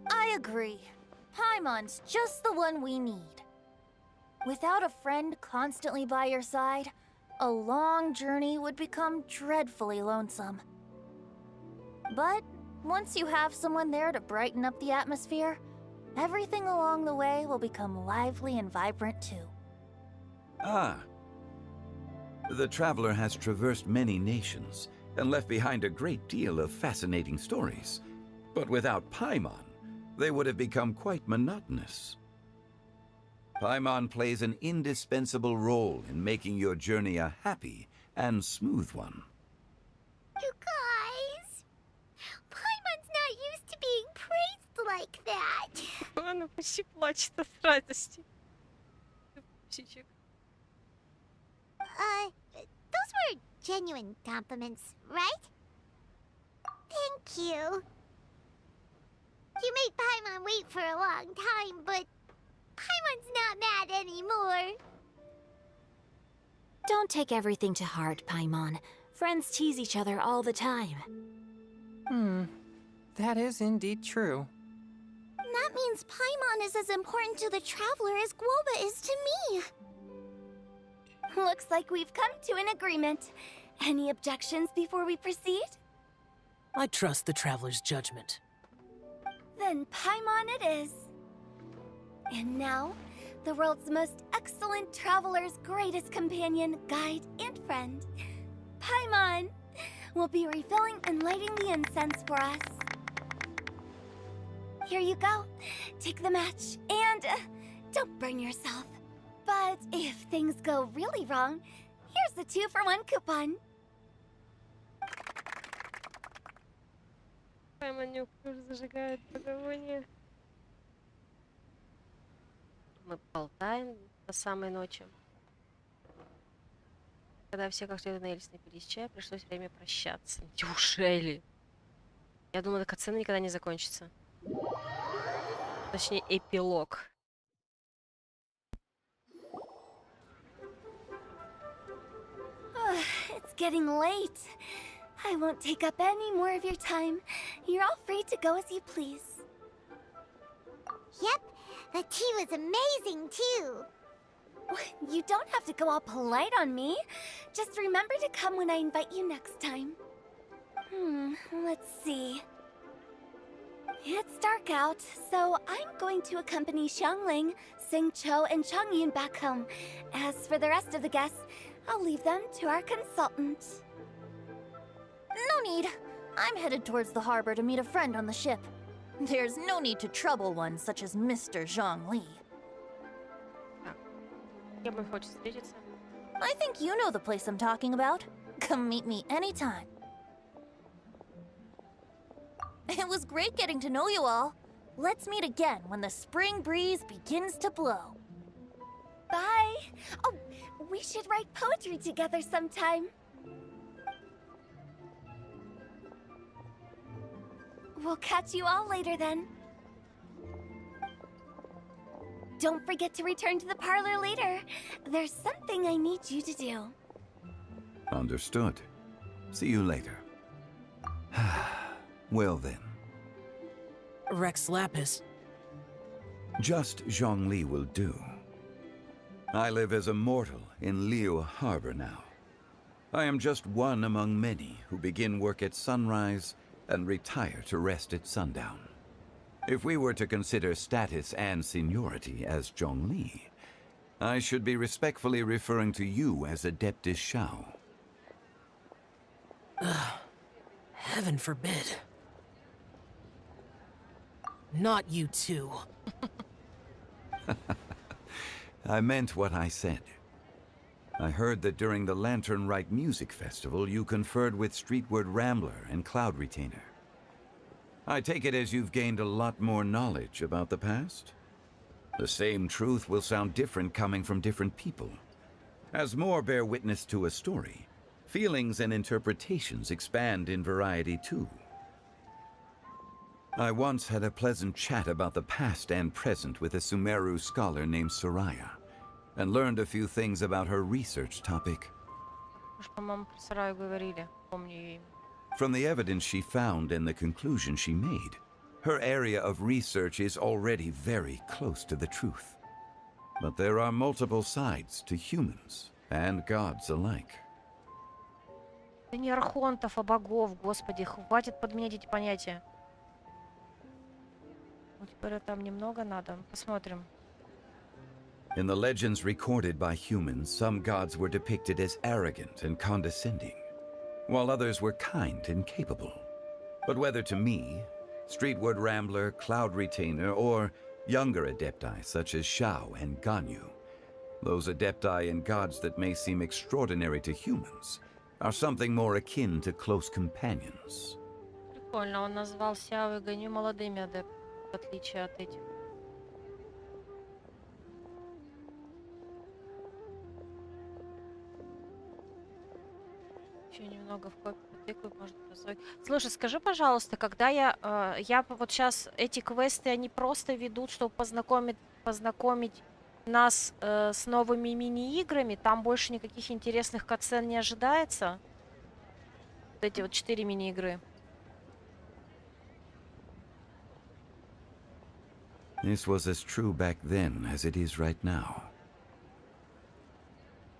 I agree. Paimon's just the one we need. Without a friend constantly by your side, a long journey would become dreadfully lonesome. But once you have someone there to brighten up the atmosphere, everything along the way will become lively and vibrant too. Ah. The traveler has traversed many nations and left behind a great deal of fascinating stories. But without Paimon, they would have become quite monotonous. Paimon plays an indispensable role in making your journey a happy and smooth one. You guys, Paimon's not used to being praised like that. Она почти плачет от радости. Птичек. Those were genuine compliments, right? Thank you. You made Paimon wait for a long time, but Paimon's not mad anymore. Don't take everything to heart, Paimon. Friends tease each other all the time. That is indeed true. That means Paimon is as important to the Traveler as Guoba is to me. Looks like we've come to an agreement. Any objections before we proceed? I trust the Traveler's judgment. Then Paimon it is. And now, the world's most excellent traveler's greatest companion, guide, and friend, Paimon, will be refilling and lighting the incense for us. Here you go. Take the match, and don't burn yourself. But if things go really wrong, here's the 2-for-1 coupon. Паймонюк уже зажигает благовоние. Мы болтаем до самой ночи. Когда все как следует наелись, напились чая, пришлось время прощаться. Неужели? Я думала, катсцена никогда не закончится. Точнее, эпилог. It's getting late. I won't take up any more of your time. You're all free to go as you please. Yep, the tea was amazing too. You don't have to go all polite on me. Just remember to come when I invite you next time. Let's see. It's dark out, so I'm going to accompany Xiangling, Xingqiu, and Changyun back home. As for the rest of the guests, I'll leave them to our consultant. No need. I'm headed towards the harbor to meet a friend on the ship. There's no need to trouble one such as Mr. Zhongli. I think you know the place I'm talking about. Come meet me anytime. It was great getting to know you all. Let's meet again when the spring breeze begins to blow. Bye. Oh, we should write poetry together sometime. We'll catch you all later then. Don't forget to return to the parlor later. There's something I need you to do. Understood. See you later. Well then. Rex Lapis. Just Zhongli will do. I live as a mortal in Liu Harbor now. I am just one among many who begin work at sunrise and retire to rest at sundown. If we were to consider status and seniority as Zhongli, I should be respectfully referring to you as Adeptus Shao. Heaven forbid. Not you too. I meant what I said. I heard that during the Lantern Rite Music Festival, you conferred with Streetward Rambler and Cloud Retainer. I take it as you've gained a lot more knowledge about the past? The same truth will sound different coming from different people. As more bear witness to a story, feelings and interpretations expand in variety too. I once had a pleasant chat about the past and present with a Sumeru scholar named Soraya, and learned a few things about her research topic. From the evidence she found and the conclusion she made, her area of research is already very close to the truth. But there are multiple sides to humans and gods alike. Да не архонтов, а богов, господи, хватит подменять эти понятия. Ну, теперь там немного надо, посмотрим. In the legends recorded by humans, some gods were depicted as arrogant and condescending, while others were kind and capable. But whether to me, Streetward Rambler, Cloud Retainer, or Younger adepti such as Shao and Ganyu, those adepti and gods that may seem extraordinary to humans, are something more akin to close companions. Прикольно, он назвал Сяо и Ганю молодыми адептами, в отличие от этих. Еще немного в копию потыкаю, может, разок. Слушай, скажи, пожалуйста, когда я вот сейчас эти квесты, они просто ведут, чтобы познакомить нас с новыми мини-играми, там больше никаких интересных катсцен не ожидается? Вот эти вот 4 мини-игры. This was as true back then as it is right now.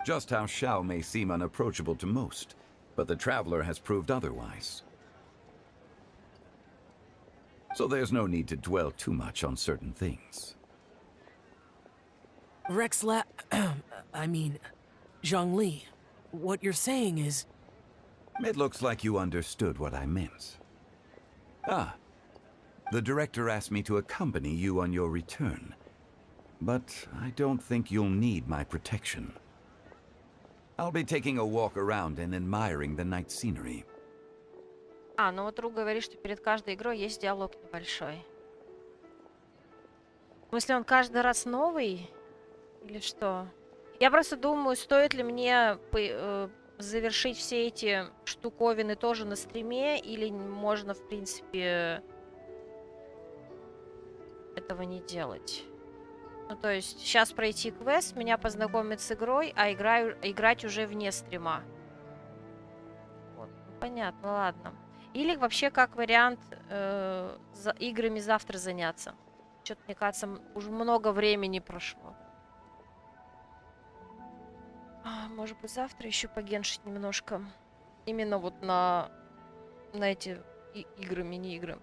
Just how Shao may seem unapproachable to most, but the Traveler has proved otherwise. So there's no need to dwell too much on certain things. Zhongli, what you're saying is... It looks like you understood what I meant. Ah, the director asked me to accompany you on your return, but I don't think you'll need my protection. I'll be taking a walk around and admiring the night scenery. Ну вот друг говорит, что перед каждой игрой есть диалог небольшой. В смысле, он каждый раз новый? Или что? Я просто думаю, стоит ли мне завершить все эти штуковины тоже на стриме, или можно, в принципе, этого не делать. Ну, то есть, сейчас пройти квест, меня познакомить с игрой, а играть уже вне стрима. Вот, ну, понятно, ладно. Или вообще, как вариант, играми завтра заняться. Что-то, мне кажется, уже много времени прошло. Может быть, завтра еще погеншить немножко. Именно вот на эти игры, мини-игры.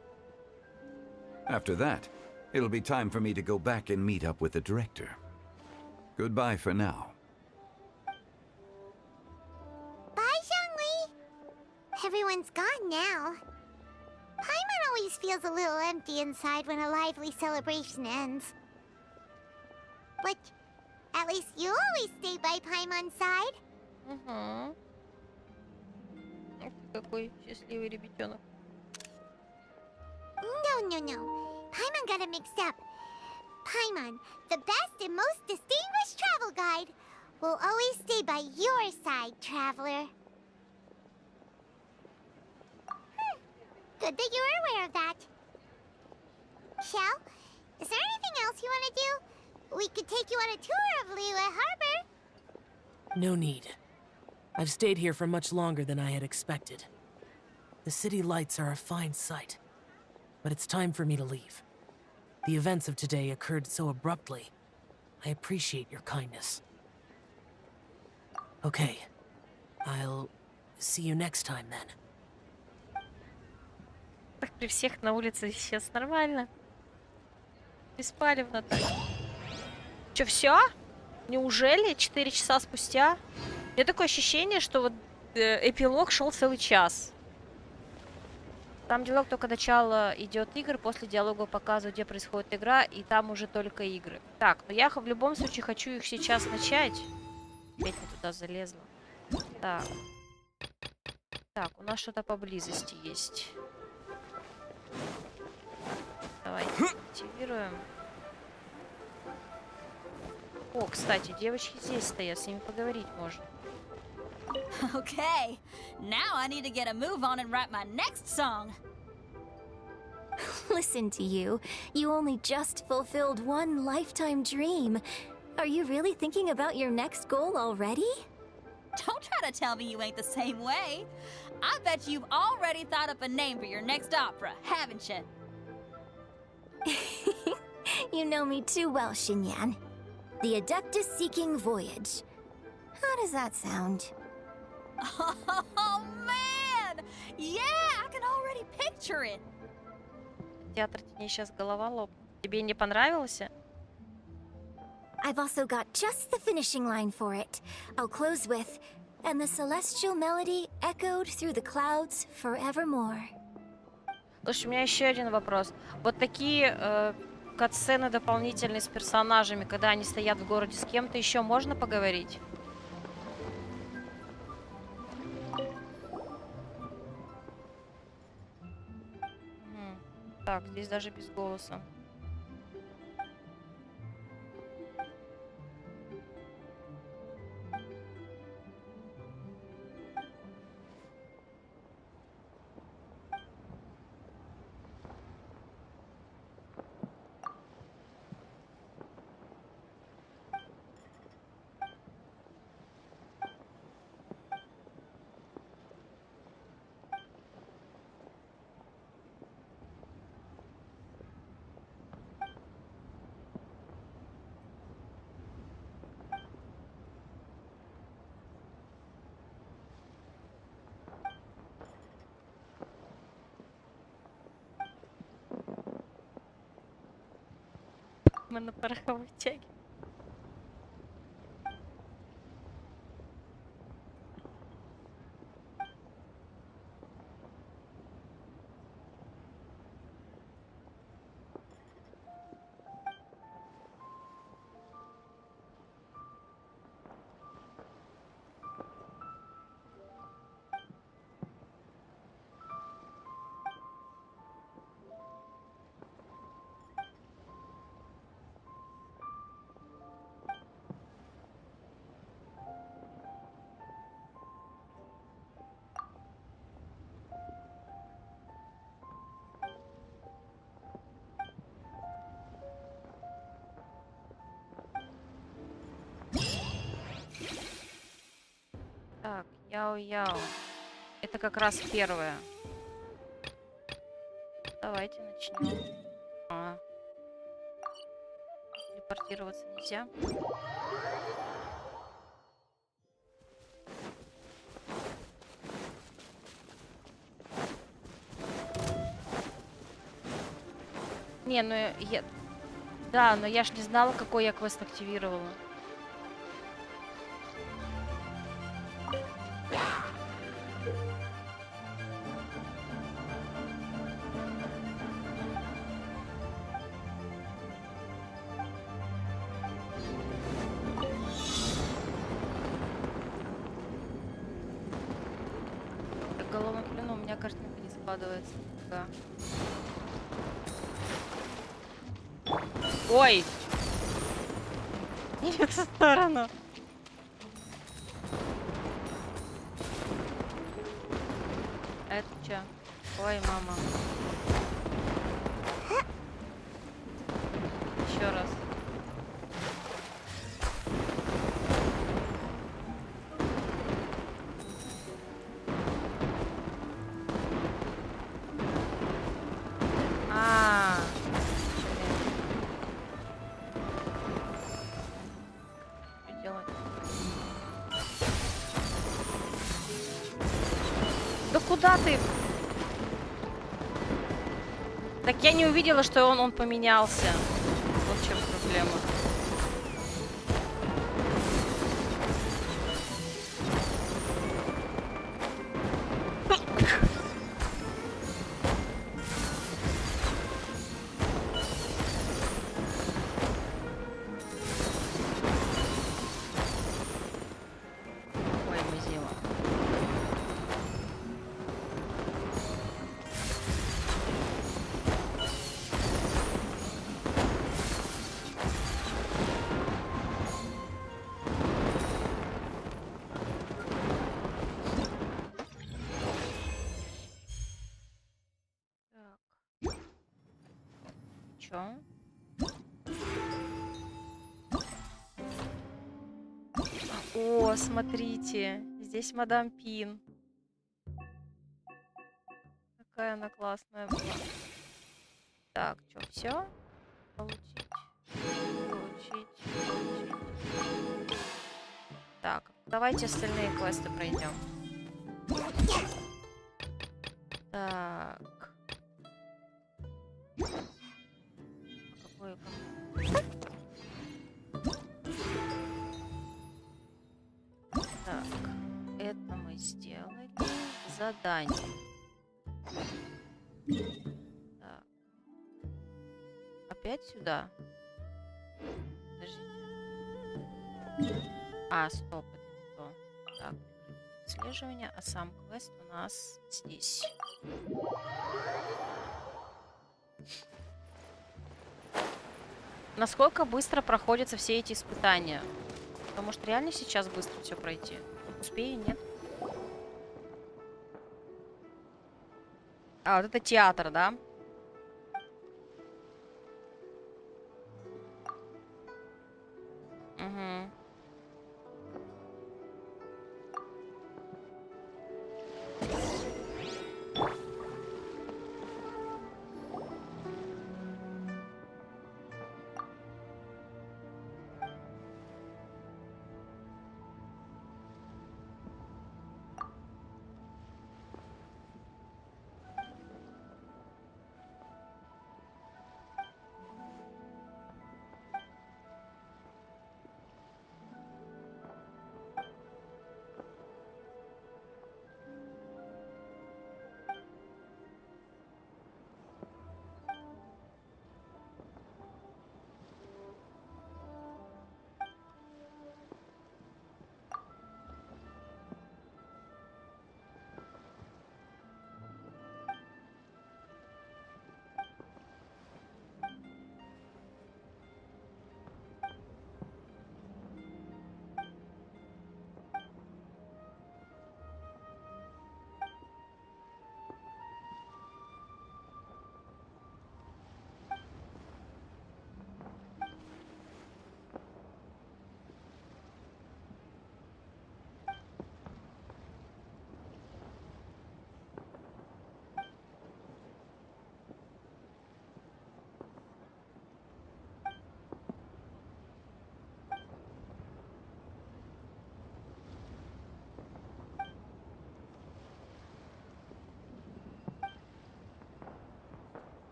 After that, it'll be time for me to go back and meet up with the director. Goodbye for now. Bye, Zhongli. Everyone's gone now. Paimon always feels a little empty inside when a lively celebration ends. But at least you always stay by Paimon's side. Угу. Какой счастливый ребятенок. No. Paimon got it mixed up. Paimon, the best and most distinguished travel guide, will always stay by your side, traveler. Good that you were aware of that. Shell, is there anything else you want to do? We could take you on a tour of Liyue Harbor. No need. I've stayed here for much longer than I had expected. The city lights are a fine sight, but it's time for me to leave. The events of today occurred so abruptly. I appreciate your kindness. Okay. I'll see you next time then. Так при всех на улице сейчас нормально. Беспалевно так. Че, все? Неужели 4 часа спустя? У меня такое ощущение, что вот эпилог шел целый час. Там диалог только начало идет игр, после диалога показывают, где происходит игра, и там уже только игры. Так, ну я в любом случае хочу их сейчас начать. Опять не туда залезла. Так. Так, у нас что-то поблизости есть. Давайте активируем. О, кстати, девочки здесь стоят, с ними поговорить можно. Okay, now I need to get a move on and write my next song. Listen to you. You only just fulfilled one lifetime dream. Are you really thinking about your next goal already? Don't try to tell me you ain't the same way. I bet you've already thought up a name for your next opera, haven't you? You know me too well, Xinyan. The Adeptus-Seeking Voyage. How does that sound? Oh, man! Yeah, I can already picture it. Театр теней сейчас голова лопнет. Тебе не понравился? I've also got just the finishing line for it. I'll close with, and the celestial melody echoed through the clouds forevermore. Слушай, у меня еще один вопрос. Вот такие катсцены дополнительные с персонажами, когда они стоят в городе, с кем-то еще можно поговорить? Так, здесь даже без голоса. Мы на пороховой тяге. Так, яо-яо. Это как раз первое. Давайте начнем. Телепортироваться нельзя. Не, ну я... Да, но я ж не знала, какой я квест активировала. Головном плену у меня картинка не складывается. Да. Ой! Не в эту сторону. А это чё? Ой, мама. Еще раз. Куда ты? Так я не увидела, что он поменялся. Вот в чем проблема. Чё? О, смотрите, здесь мадам Пин. Какая она классная была. Так, чё, все? Получить. Так, давайте остальные квесты пройдем. Так. Какой? Так, это мы сделали. Задание. Так. опять сюда? Подождите. А, стоп, это не то. Так, отслеживание, а сам квест у нас здесь. Насколько быстро проходятся все эти испытания? Потому что реально сейчас быстро все пройти. Успею, нет? А, вот это театр, да? Угу.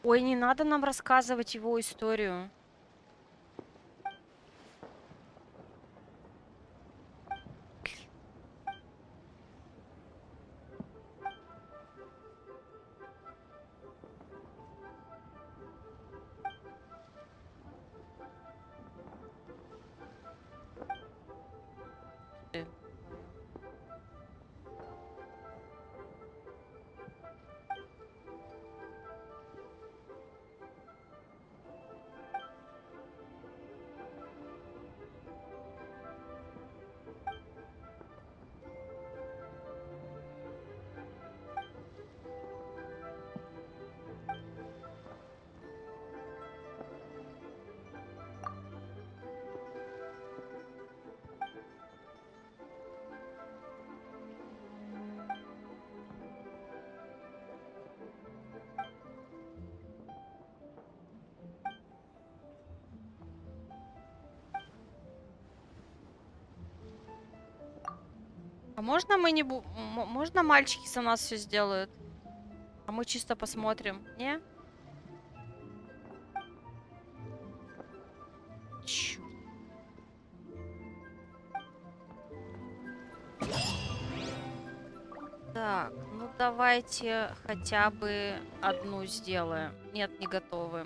Ой, не надо нам рассказывать его историю. А можно мы не можно мальчики за нас все сделают? А мы чисто посмотрим, не? Чёрт. Так, ну давайте хотя бы одну сделаем. Нет, не готовы.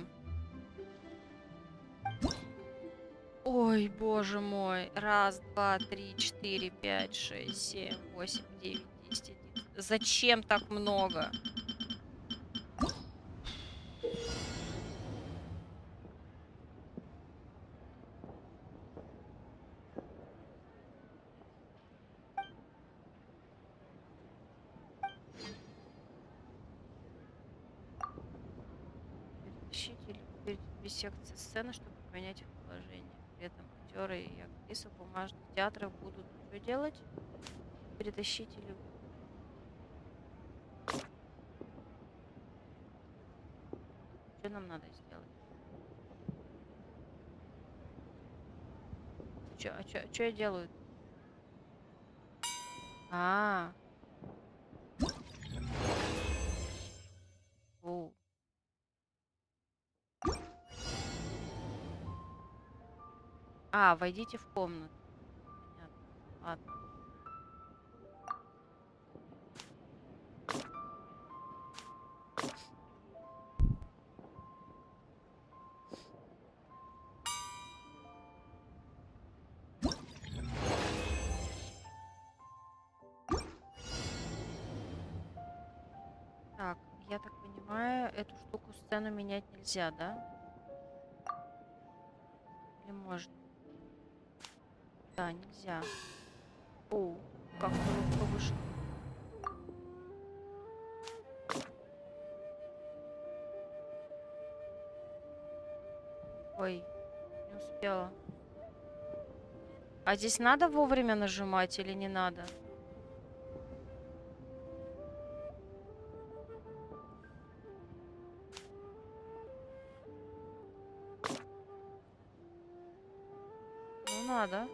Ой, боже мой. Раз, два, три, четыре, пять, шесть, семь, восемь, девять, 10, 11. Зачем так много? Перетащить или выберите 2 секции сцены, чтобы поменять их положение. При этом актеры и актрисы бумажных театров будут что делать? Перетащить или... Что нам надо сделать? Чё я делаю? А. О. А, войдите в комнату. Понятно. Ладно. Так, я так понимаю, эту штуку сцену менять нельзя, да? Или можно? Да, нельзя. О, как ловко вышло. Ой, не успела. А здесь надо вовремя нажимать или не надо? Ну, надо.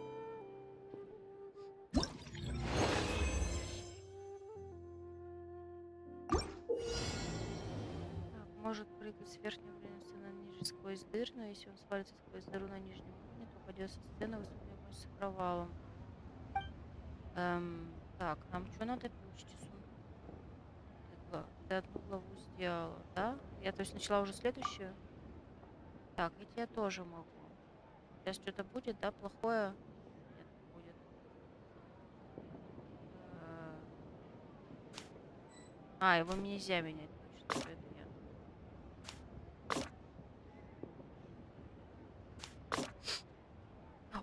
Так, может прыгать с верхнего уровня сцены на нижний сквозь дыр, но если он свалится сквозь дыру на нижнем уровне, то упадет со сцены, выступив с провалом. Так, нам что надо получить из сундука? Ты одну главу сделала, да? Я, то есть, начала уже следующую? Так, эти я тоже могу. Сейчас что-то будет, да, плохое? Нет, не будет. Его нельзя менять, точно, что это нет.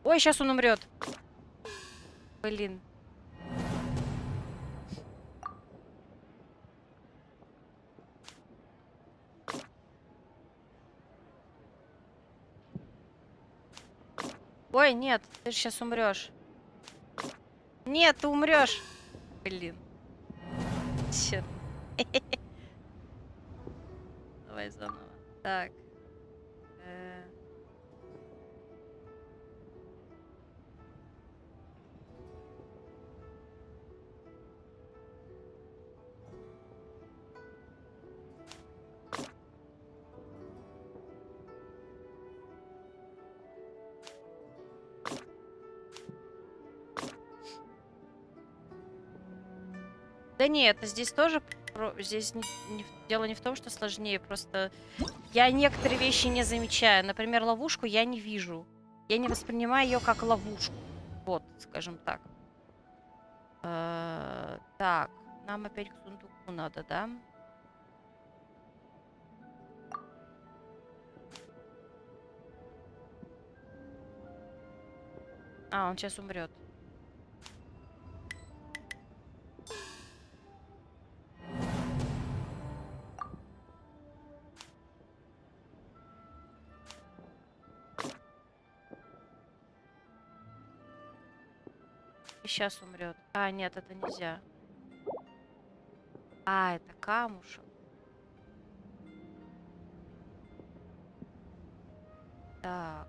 Ой, сейчас он умрет. Блин. Ой, нет, ты же сейчас умрешь. Нет, ты умрешь. Блин. Черт. Давай заново. Так. Да нет, здесь тоже... Здесь дело не в том, что сложнее, просто я некоторые вещи не замечаю. Например, ловушку я не вижу. Я не воспринимаю ее как ловушку. Вот, скажем так. Так, нам опять к сундуку надо, да? А, он сейчас умрет. И сейчас умрет. А, нет, это нельзя. А, это камушек. Так.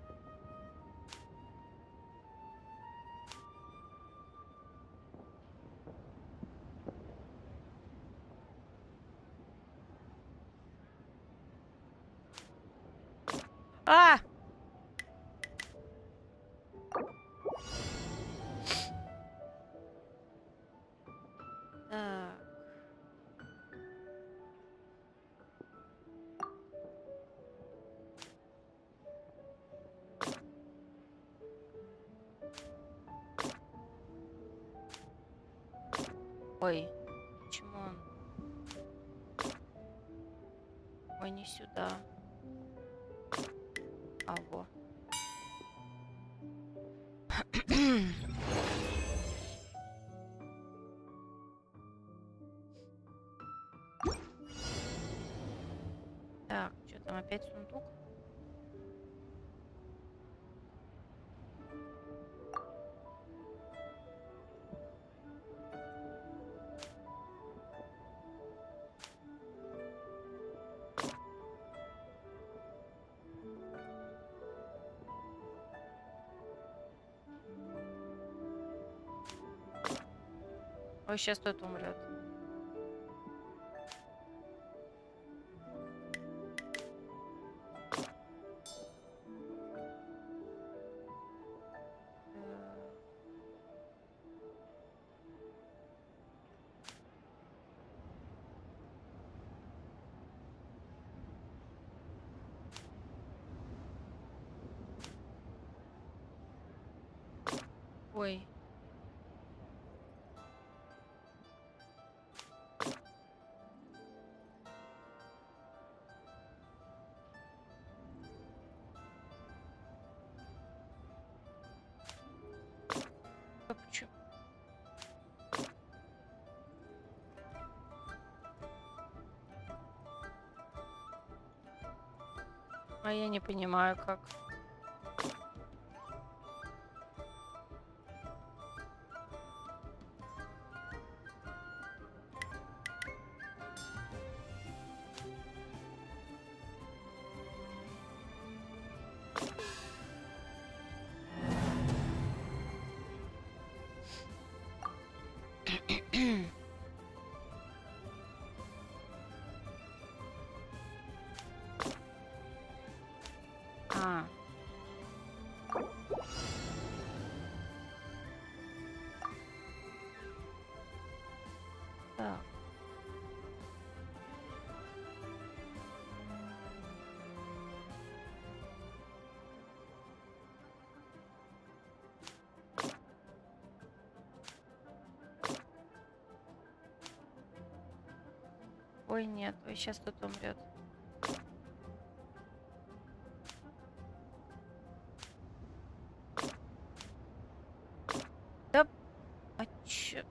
А! Так. Ой, почему он? Ой, не сюда. А, во. Так, что там опять сундук? Ой, сейчас тот умрет. Ой. А почему? А я не понимаю, как. А. Так. Ой, нет, ой, сейчас тут умрет. Да, а чё?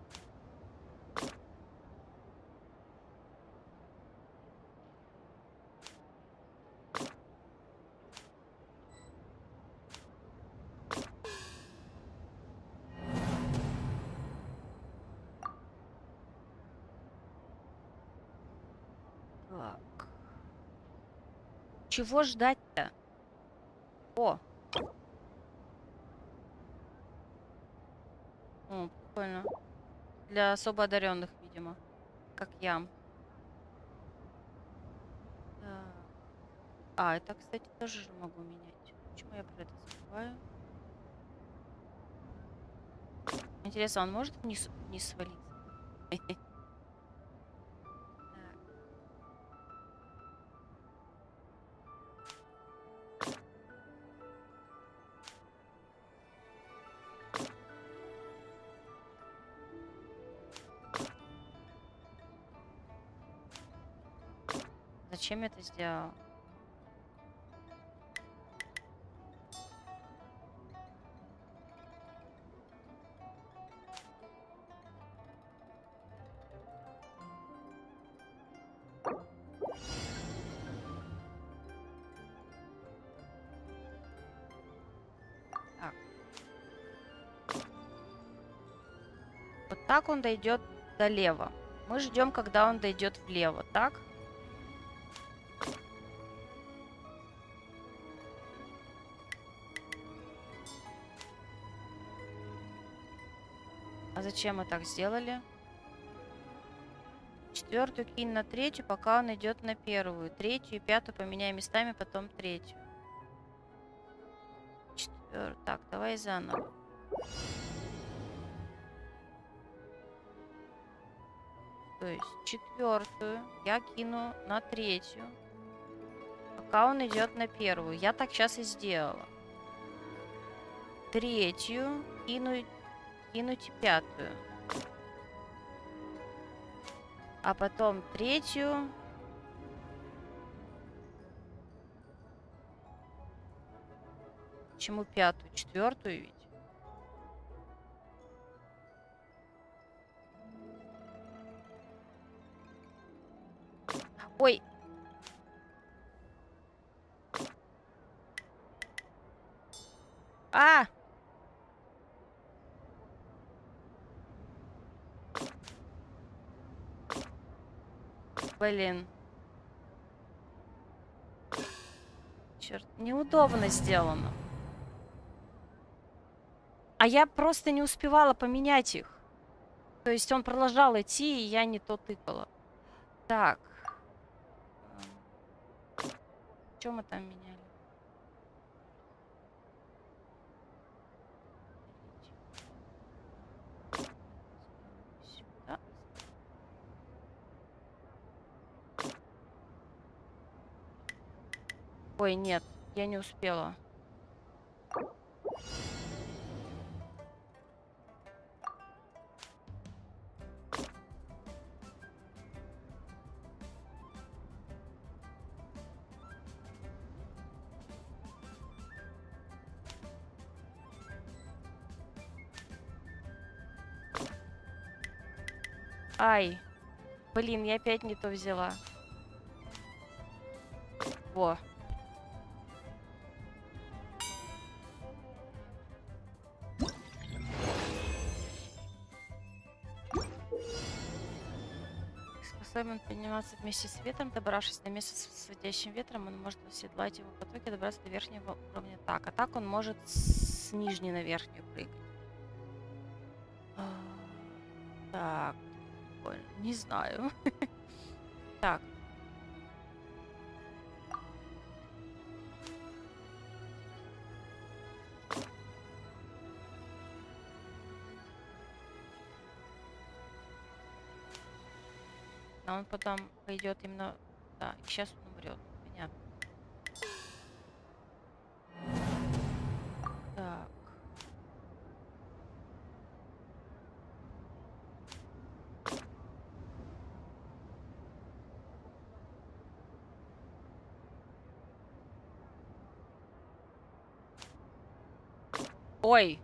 Так. Чего ждать-то? О. О, прикольно. Для особо одаренных, видимо. Как я. Так. А, это, кстати, тоже же могу менять. Почему я про это забываю? Интересно, он может вниз свалиться? Зачем я это сделал? Так. Вот так он дойдет долево. Мы ждем, когда он дойдет влево, так? А зачем мы так сделали? Четвертую кинь на третью, пока он идет на первую. Третью и пятую поменяй местами, потом третью. Так, давай заново. То есть четвертую я кину на третью, пока он идет на первую. Я так сейчас и сделала. Третью кинуть пятую. А потом третью. Почему пятую? Четвертую ведь? Ой. А! Блин. Черт, неудобно сделано. А я просто не успевала поменять их. То есть он продолжал идти, и я не то тыкала. Так. Что мы там меняли? Сюда. Ой, нет, я не успела. Ай, блин, я опять не то взяла. Во. Способен подниматься вместе с ветром. Добравшись до места с светящим ветром, он может оседлать его потоки и добраться до верхнего уровня. Так, а так он может с нижней на верхнюю прыгать. Так, не знаю. Так. А он потом пойдет именно... Да, и сейчас он умрет. Понятно. Так. Ой!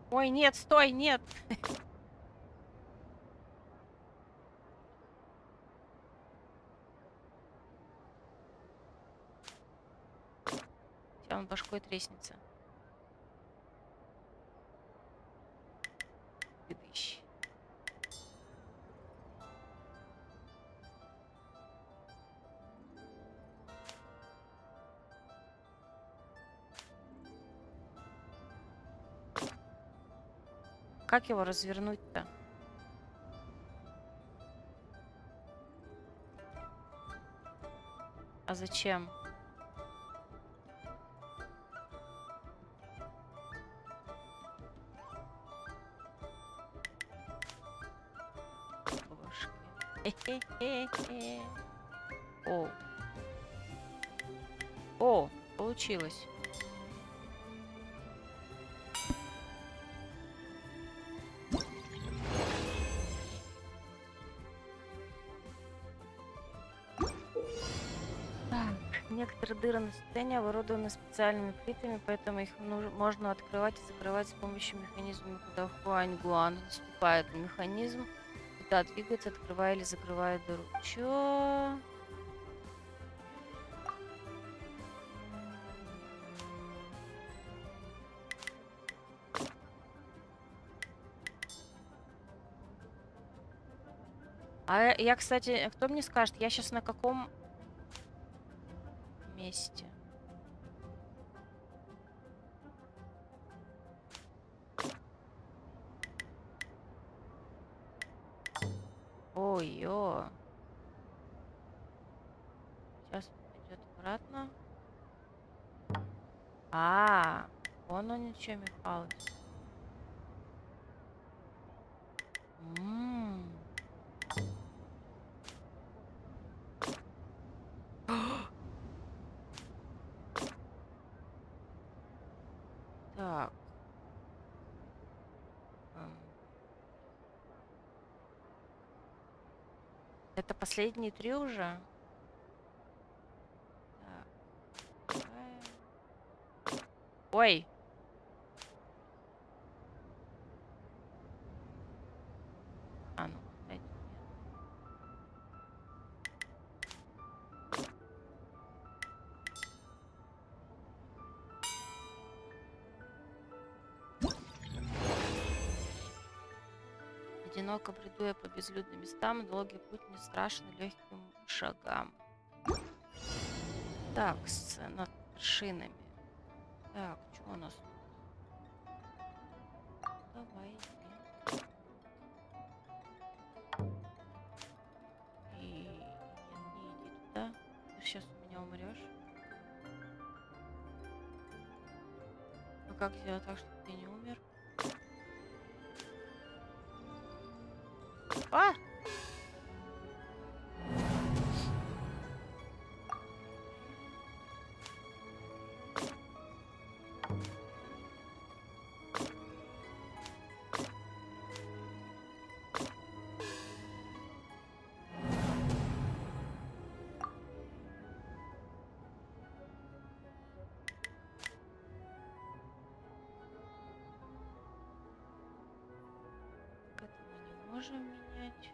Ой, нет, стой, нет! Сейчас он башкой треснется. Бедыщ. Как его развернуть-то? А зачем? Хе-хе-хе-хе. О. О, получилось. Некоторые дыры на сцене оборудованы специальными плитами, поэтому их можно открывать и закрывать с помощью механизма. Когда Хуань-Гуан наступает на механизм, да, двигается, открывая или закрывая дыру. Чё? А я, кстати, кто мне скажет, я сейчас на каком месте? Ой-ё. Сейчас идет обратно. Вон он ничего, Михалыч. Так. Это последние 3 уже? Так. Ой! А, ну, дайте мне. Одиноко бредуя по безлюдным местам, долгий путь не страшен легким шагам. Так, сцена шинами. Так, что у нас? Давай, иди. И... Нет, не иди туда. Ты сейчас у меня умрешь. А как сделать так, чтобы ты не умер? А! Это мы не можем менять.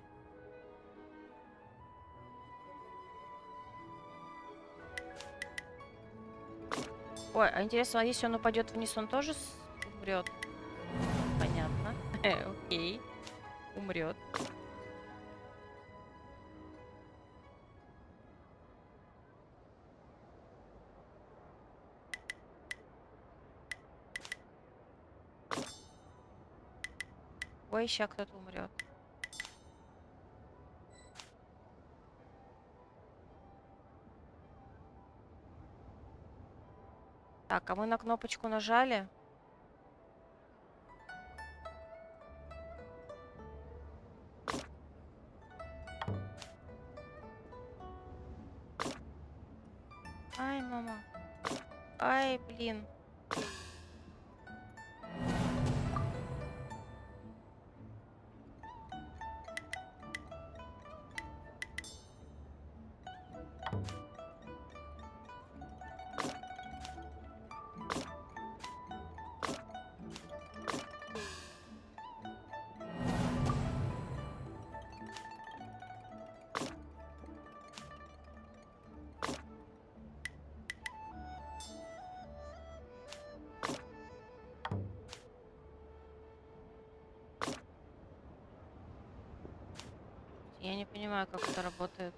Ой, а интересно, а если он упадет вниз, он тоже умрет? Понятно. Окей. Умрет. Ой, ща кто-то умрет. Так, а мы на кнопочку нажали? Ай, мама. Ай, блин. Я не понимаю, как это работает.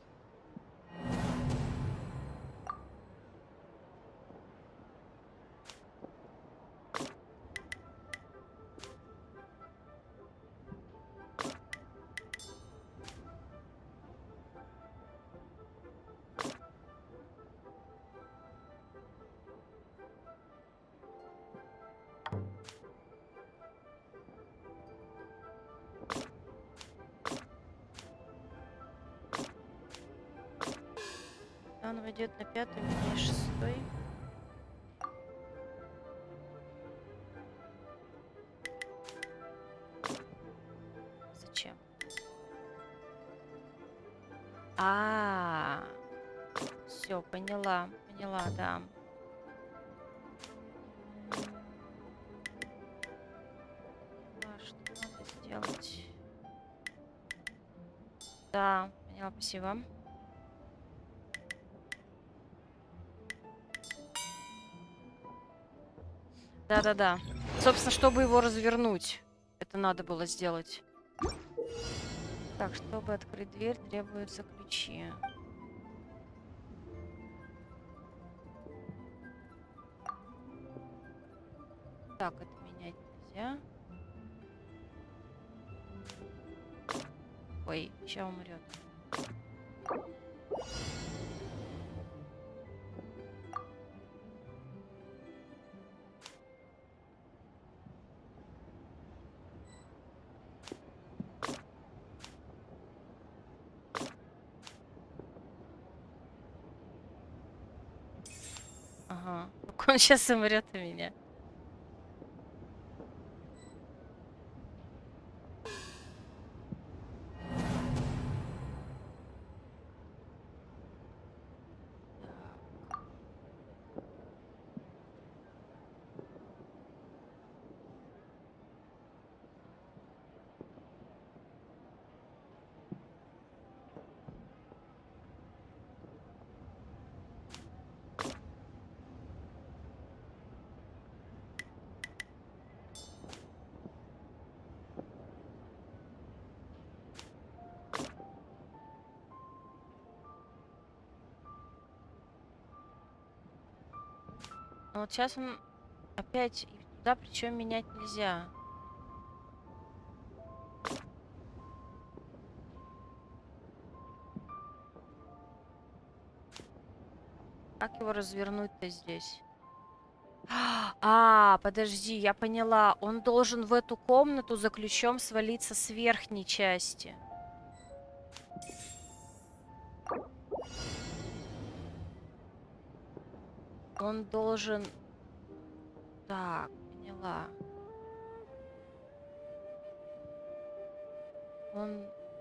Он войдет на 5-й, у меня 6-й. Зачем? Все, поняла, да. Что надо сделать? Да, поняла, спасибо. Да. Собственно, чтобы его развернуть, это надо было сделать. Так, чтобы открыть дверь, требуются ключи. Так, это менять нельзя. Ой, сейчас умрет. Ага. Он сейчас умрет у меня. Но вот сейчас он опять туда, причем менять нельзя. Как его развернуть-то здесь? А, подожди, я поняла. Он должен в эту комнату за ключом свалиться с верхней части. Он должен... Так, поняла.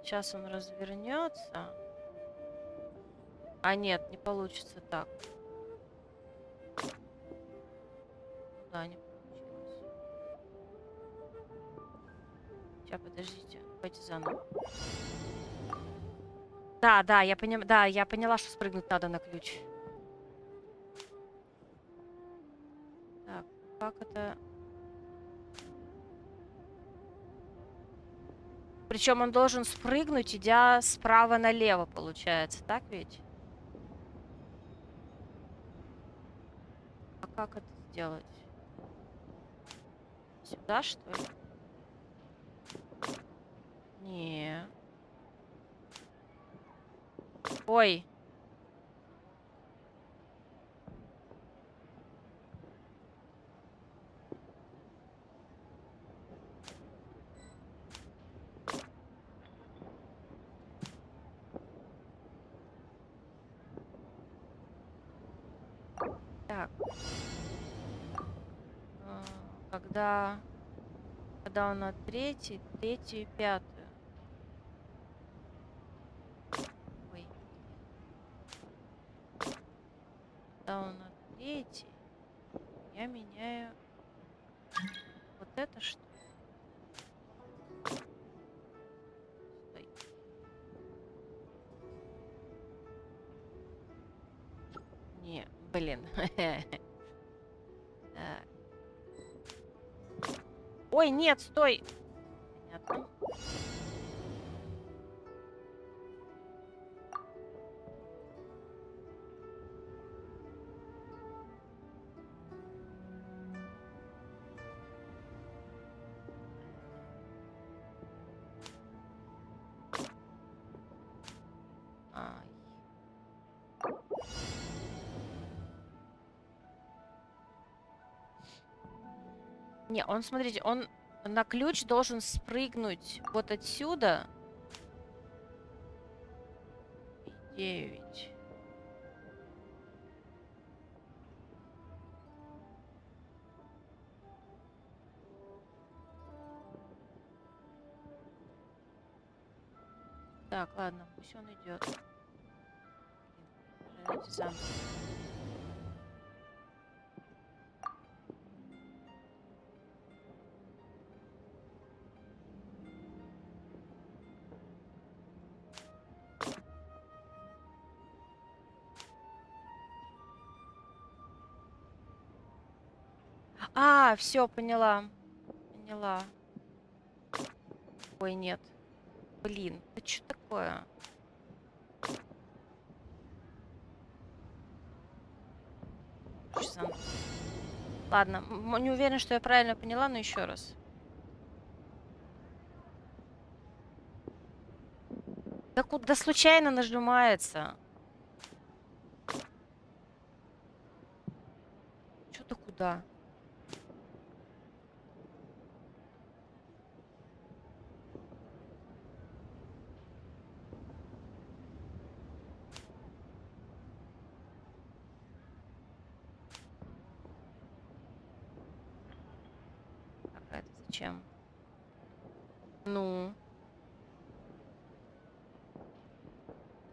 Сейчас он развернется. А нет, не получится так. Да, не получилось. Сейчас, подождите. Давайте заново. Да, я поняла, что спрыгнуть надо на ключ. Так, как это... Причем он должен спрыгнуть, идя справа налево, получается. Так ведь? А как это сделать? Сюда, что ли? Не. Ой. Так. Когда он на третью и пятую. Ой. Когда он на третий, я меняю вот это что? Стой. Не, блин. Так. Ой, нет, стой. Понятно. Не, он, смотрите, он на ключ должен спрыгнуть вот отсюда. 9. Так, ладно, пусть он идет. Давайте заново. А, все, поняла. Поняла. Ой, нет. Блин, это что такое? Ладно, не уверена, что я правильно поняла, но еще раз. Да куда случайно нажимается? Что-то куда? А это зачем? Ну.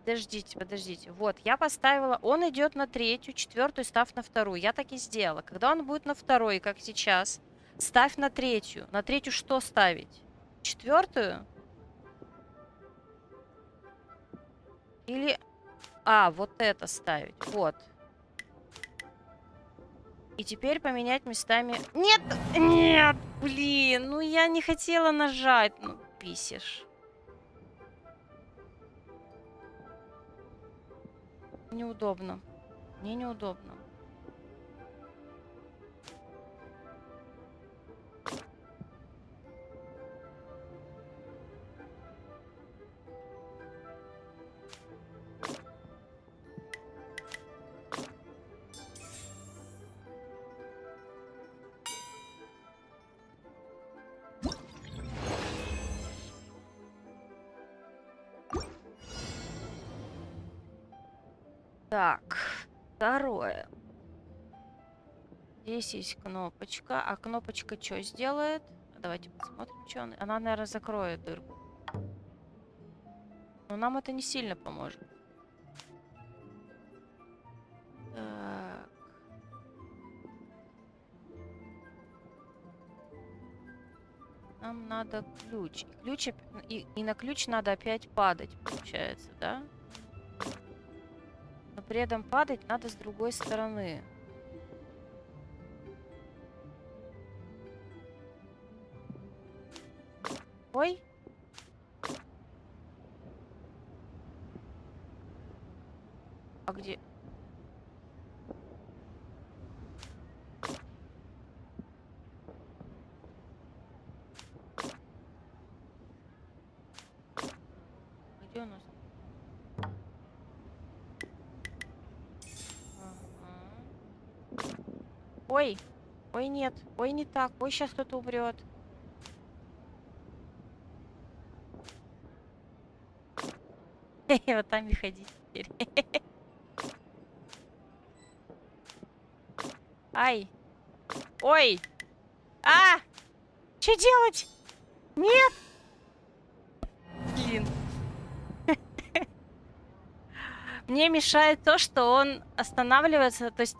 Подождите. Вот, я поставила... Он идет на третью, четвертую, ставь на вторую. Я так и сделала. Когда он будет на второй, как сейчас, ставь на третью. На третью что ставить? Четвертую? Или... А, вот это ставить. Вот. И теперь поменять местами... Нет! Нет! Блин! Ну я не хотела нажать. Ну, писишь. Неудобно. Мне неудобно. Так, второе. Здесь есть кнопочка. А кнопочка что сделает? Давайте посмотрим, что она. Она, наверное, закроет дырку. Но нам это не сильно поможет. Так. Нам надо ключ. И на ключ надо опять падать, получается, да? Но при этом падать надо с другой стороны. Ой. А где? Где у нас? Ага. Ой. Ой, нет. Ой, не так. Ой, сейчас кто-то умрет. Вот там и ходить теперь. Ай. Ой. А! Что делать? Нет! Блин. Мне мешает то, что он останавливается. То есть...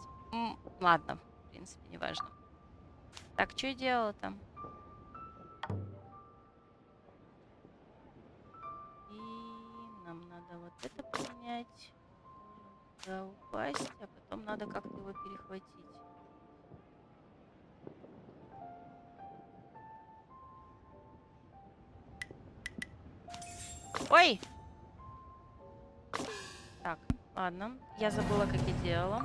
Ладно. В принципе, неважно. Так, что я делала там? И нам надо вот это поменять. Туда упасть, а потом надо как-то его перехватить. Ой! Так, ладно. Я забыла, как я делала.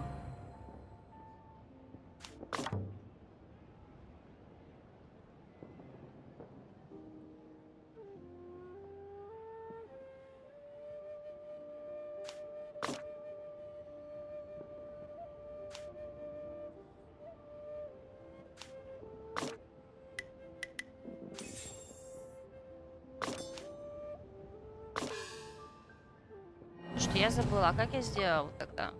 Слушайте, я забыла, а как я сделала тогда?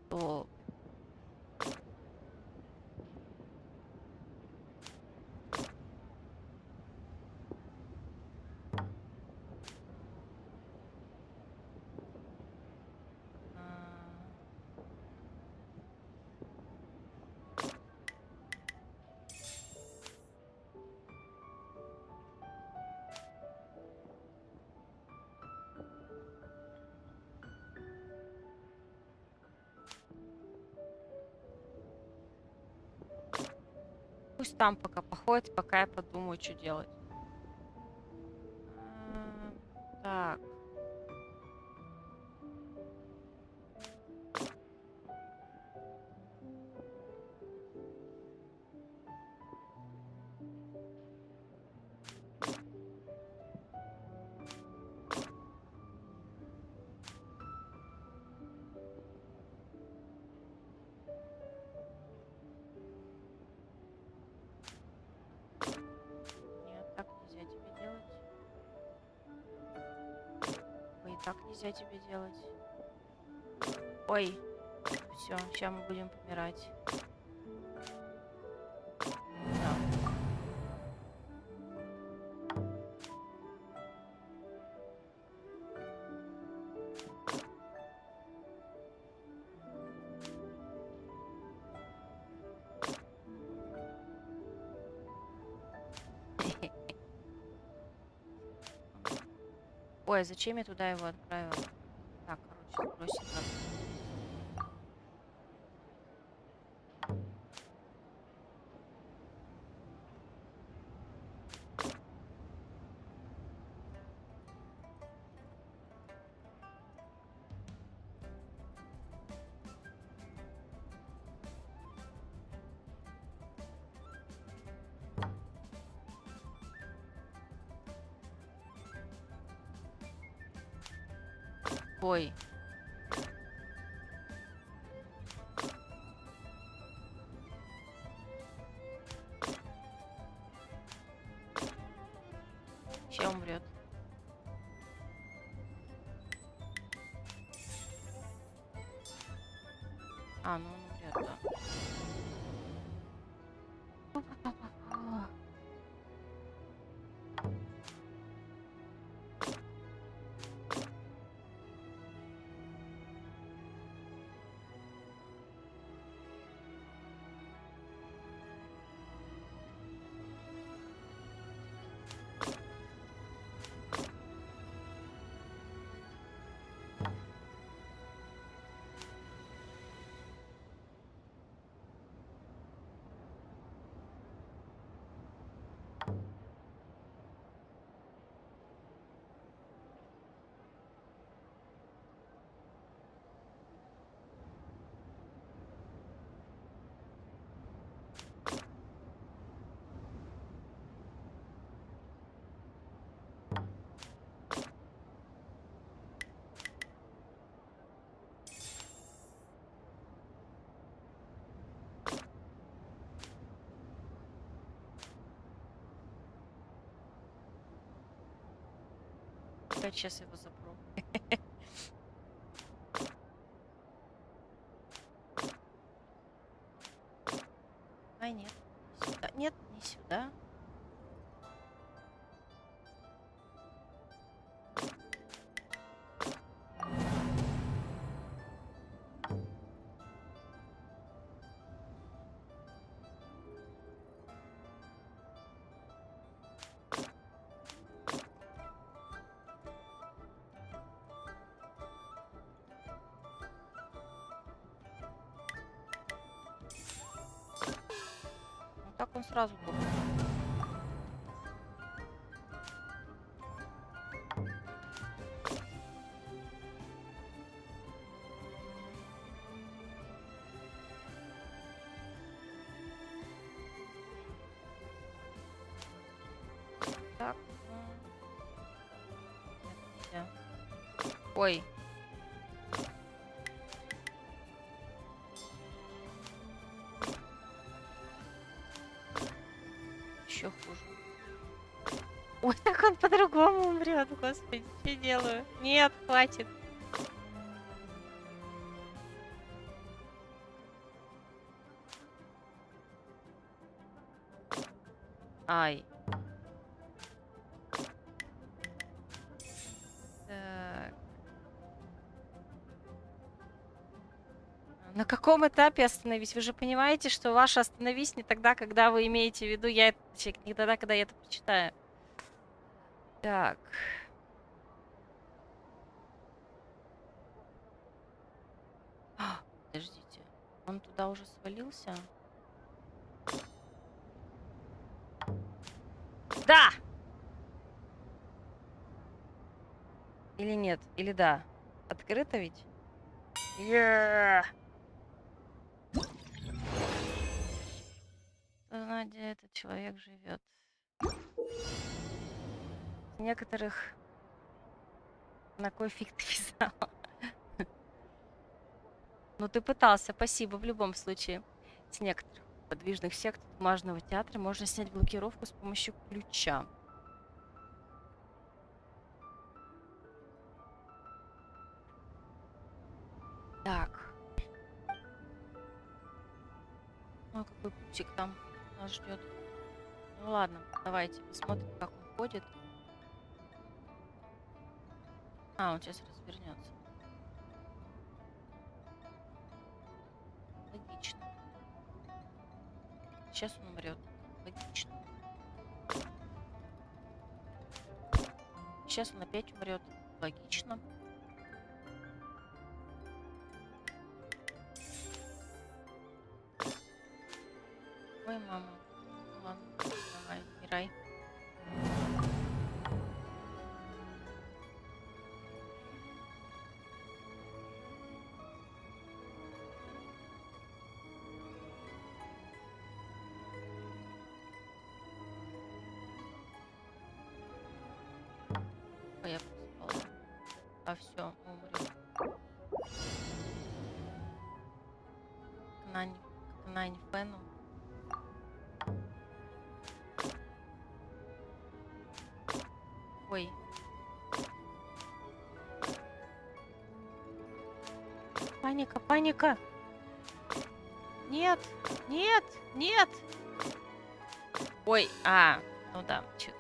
Стоп. Пусть там пока походит, пока я подумаю, что делать. Так. Нет, так нельзя тебе делать. Ой, так нельзя тебе делать. Ой, все, сейчас мы будем помирать. Да. Ой, зачем я туда его отправила? Так, короче, бросить надо. Ой. А, ну он умрет, да. Сейчас его запру. А, нет. Сюда. Нет, не сюда. Так он сразу был. Так. Нет, нельзя. Ой. Еще хуже. Ой, так он по-другому умрет, господи, что я делаю? Нет, хватит. Ай. Так. На каком этапе остановись? Вы же понимаете, что ваше остановись не тогда, когда вы имеете в виду, не тогда, когда я это прочитаю. Так. Подождите. Он туда уже свалился? Да! Или нет? Или да? Открыто ведь? Знать, где этот человек живет. Некоторых на кой фиг ты писала? Ну ты пытался, спасибо в любом случае. С некоторых подвижных сект бумажного театра можно снять блокировку с помощью ключа. Так. Ну, какой путик там нас ждет. Ну ладно, давайте посмотрим, как он ходит. А, он сейчас развернется. Логично. Сейчас он умрет. Логично. Сейчас он опять умрет. Логично. Ой, мама. Ладно, давай, умирай. Ой, я проспала. А все, умрет. Нань Фену. Ой. Паника, паника. Нет, нет, нет. Ой, ну да, чё-то.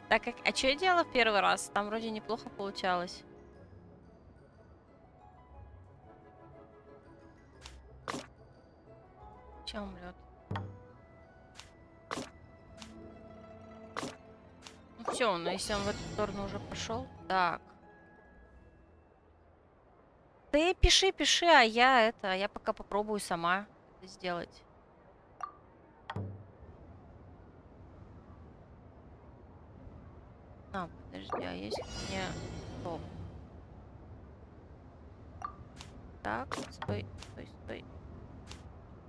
Так, а что я делала в первый раз? Там вроде неплохо получалось. Че умрет? Ну все, но если он в эту сторону уже пошел. Так. Ты пиши, а я пока попробую сама это сделать. Подожди, а если мне... Стоп. Так, стой.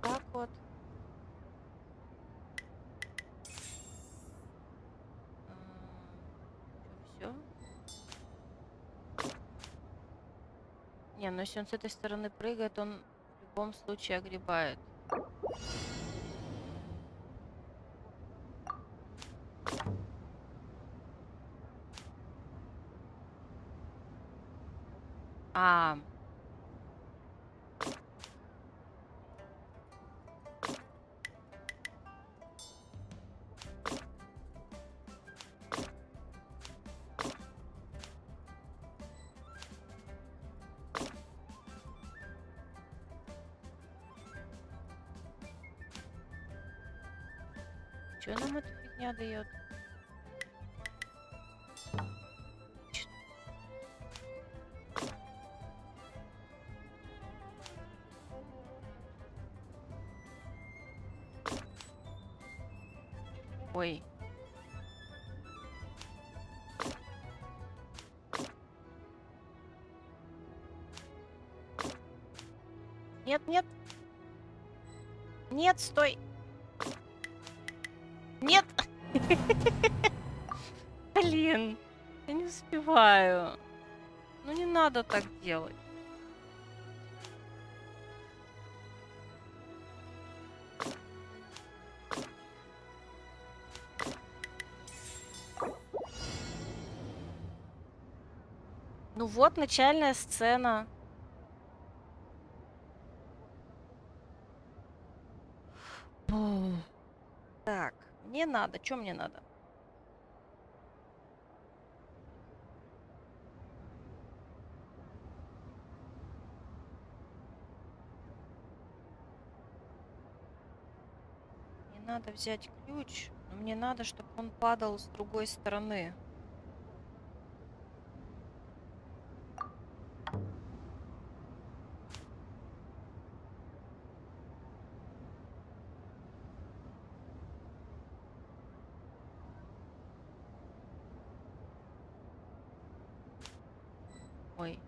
Так вот. Все. Не, ну если он с этой стороны прыгает, он в любом случае огребает. Что нам эта фигня дает? Ой. Нет, нет. Нет, стой. Нет. Блин, я не успеваю. Ну не надо так делать. Ну вот начальная сцена. Так, мне надо. Что мне надо? Мне надо взять ключ, но мне надо, чтобы он падал с другой стороны. Ой.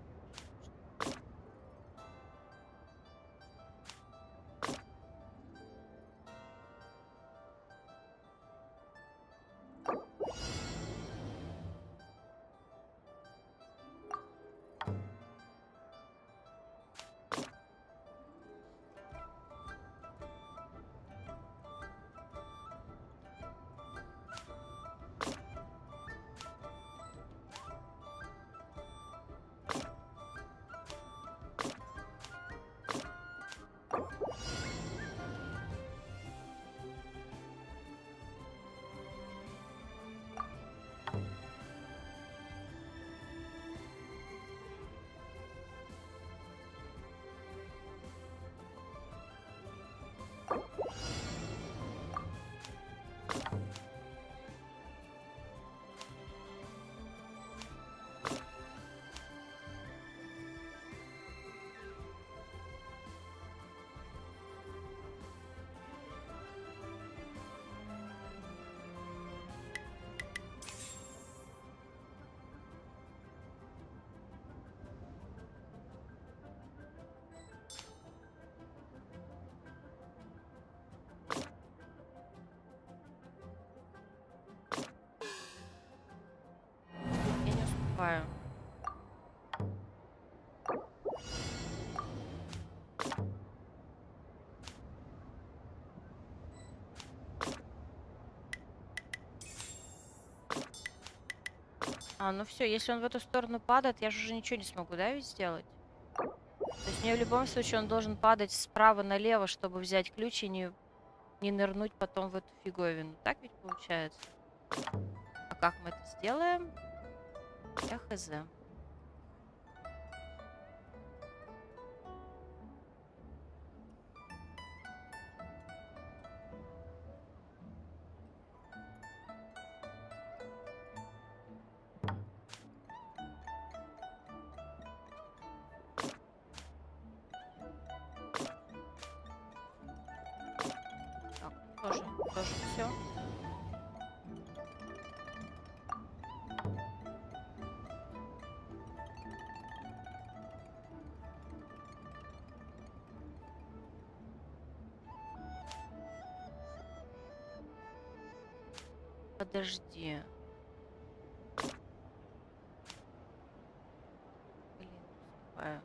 Я не успеваю. Ну все, если он в эту сторону падает, я же уже ничего не смогу, да, ведь сделать? То есть мне в любом случае он должен падать справа налево, чтобы взять ключ и не нырнуть потом в эту фиговину. Так ведь получается? А как мы это сделаем? Я хз. Так, тоже все. Подожди. Блин, тупая.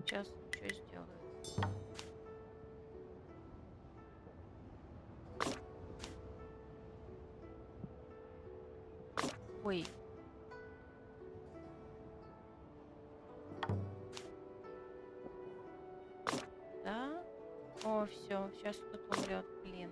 Сейчас что сделаю? Ой. Да? О, все, сейчас кто-то умрет, блин.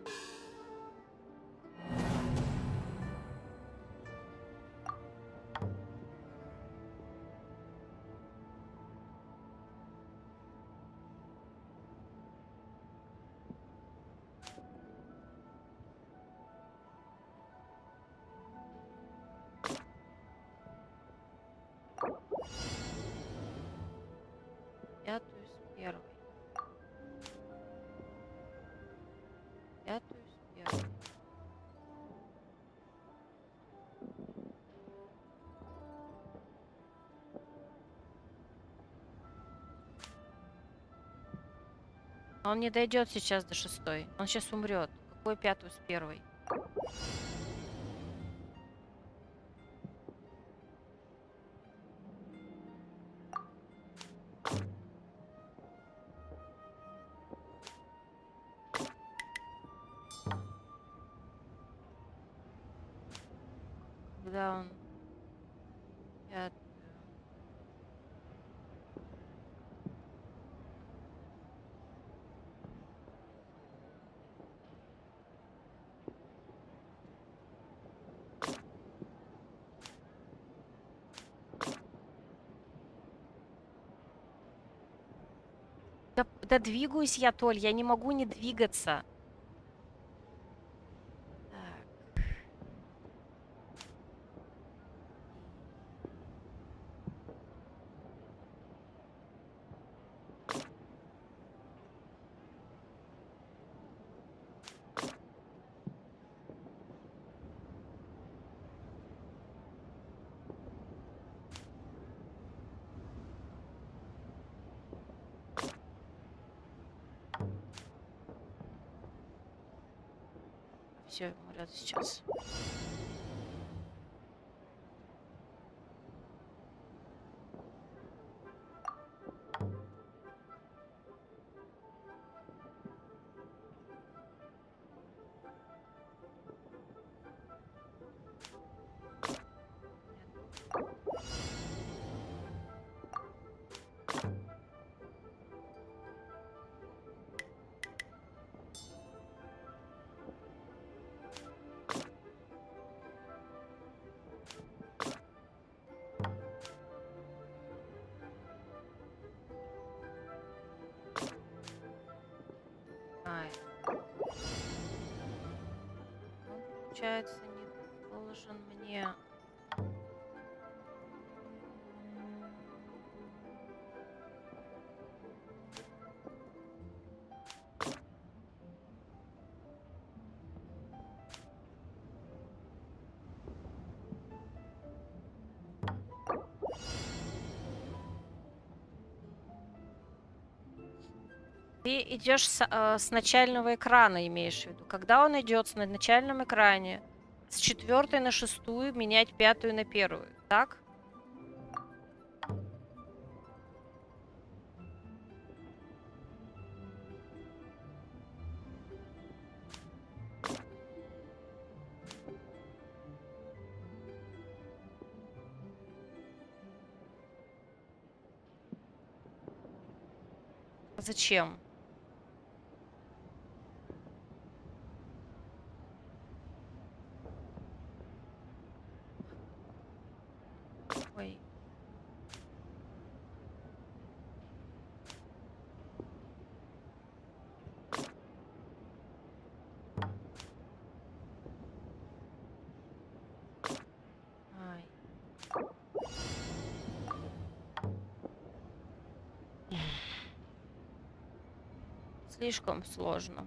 Пятую с первой. Пятую с первой. Он не дойдет сейчас до шестой. Он сейчас умрет. Какой пятую с первой? Когда он пятую. Да двигаюсь я, Толь, я не могу не двигаться. Так. Все, умрет сейчас. Ай. Он, получается, не должен мне... Ты идешь с начального экрана, имеешь в виду. Когда он идет на начальном экране, с четвертой на шестую менять пятую на первую, так? Зачем? Ой. Ай. Слишком сложно.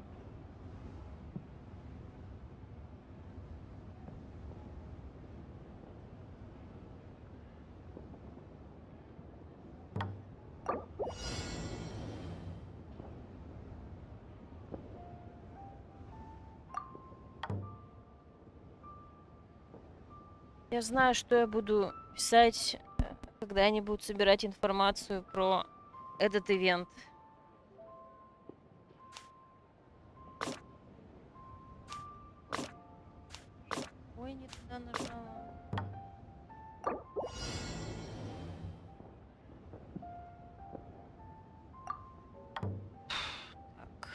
Я знаю, что я буду писать, когда они будут собирать информацию про этот ивент. Ой, не туда нажала. Так.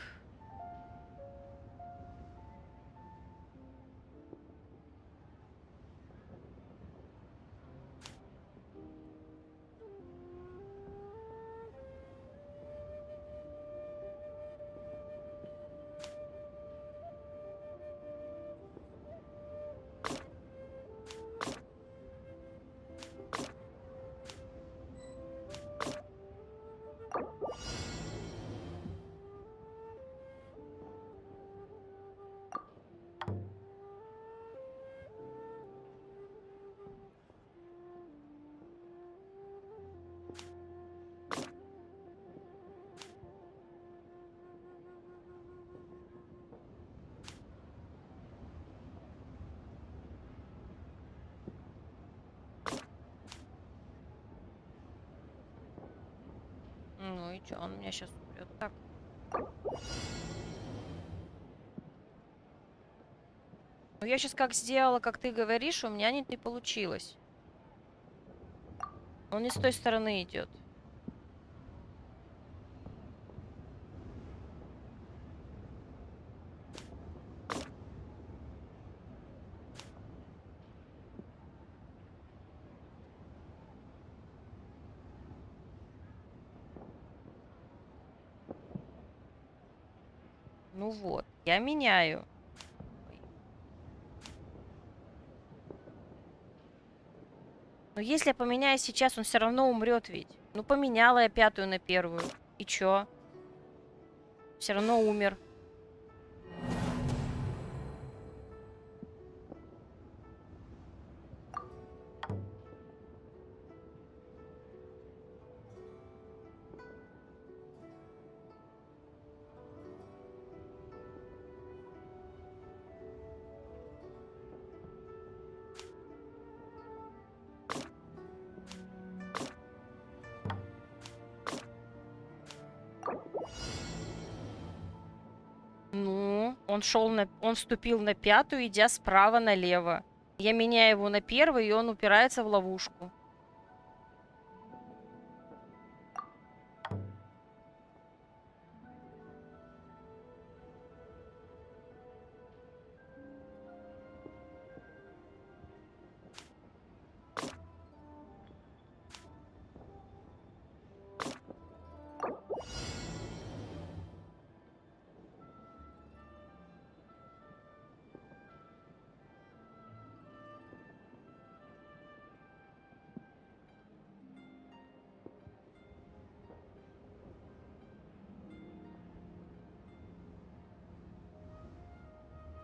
Ну и чё, он меня сейчас убьет. Так. Ну я сейчас как сделала, как ты говоришь, у меня не получилось. Он не с той стороны идет. Ну вот, я меняю. Но если я поменяю сейчас, он все равно умрет ведь. Ну, поменяла я 5-ю на 1-ю. И чё? Все равно умер. Ну, он вступил на 5-ю, идя справа налево. Я меняю его на 1-ю, и он упирается в ловушку.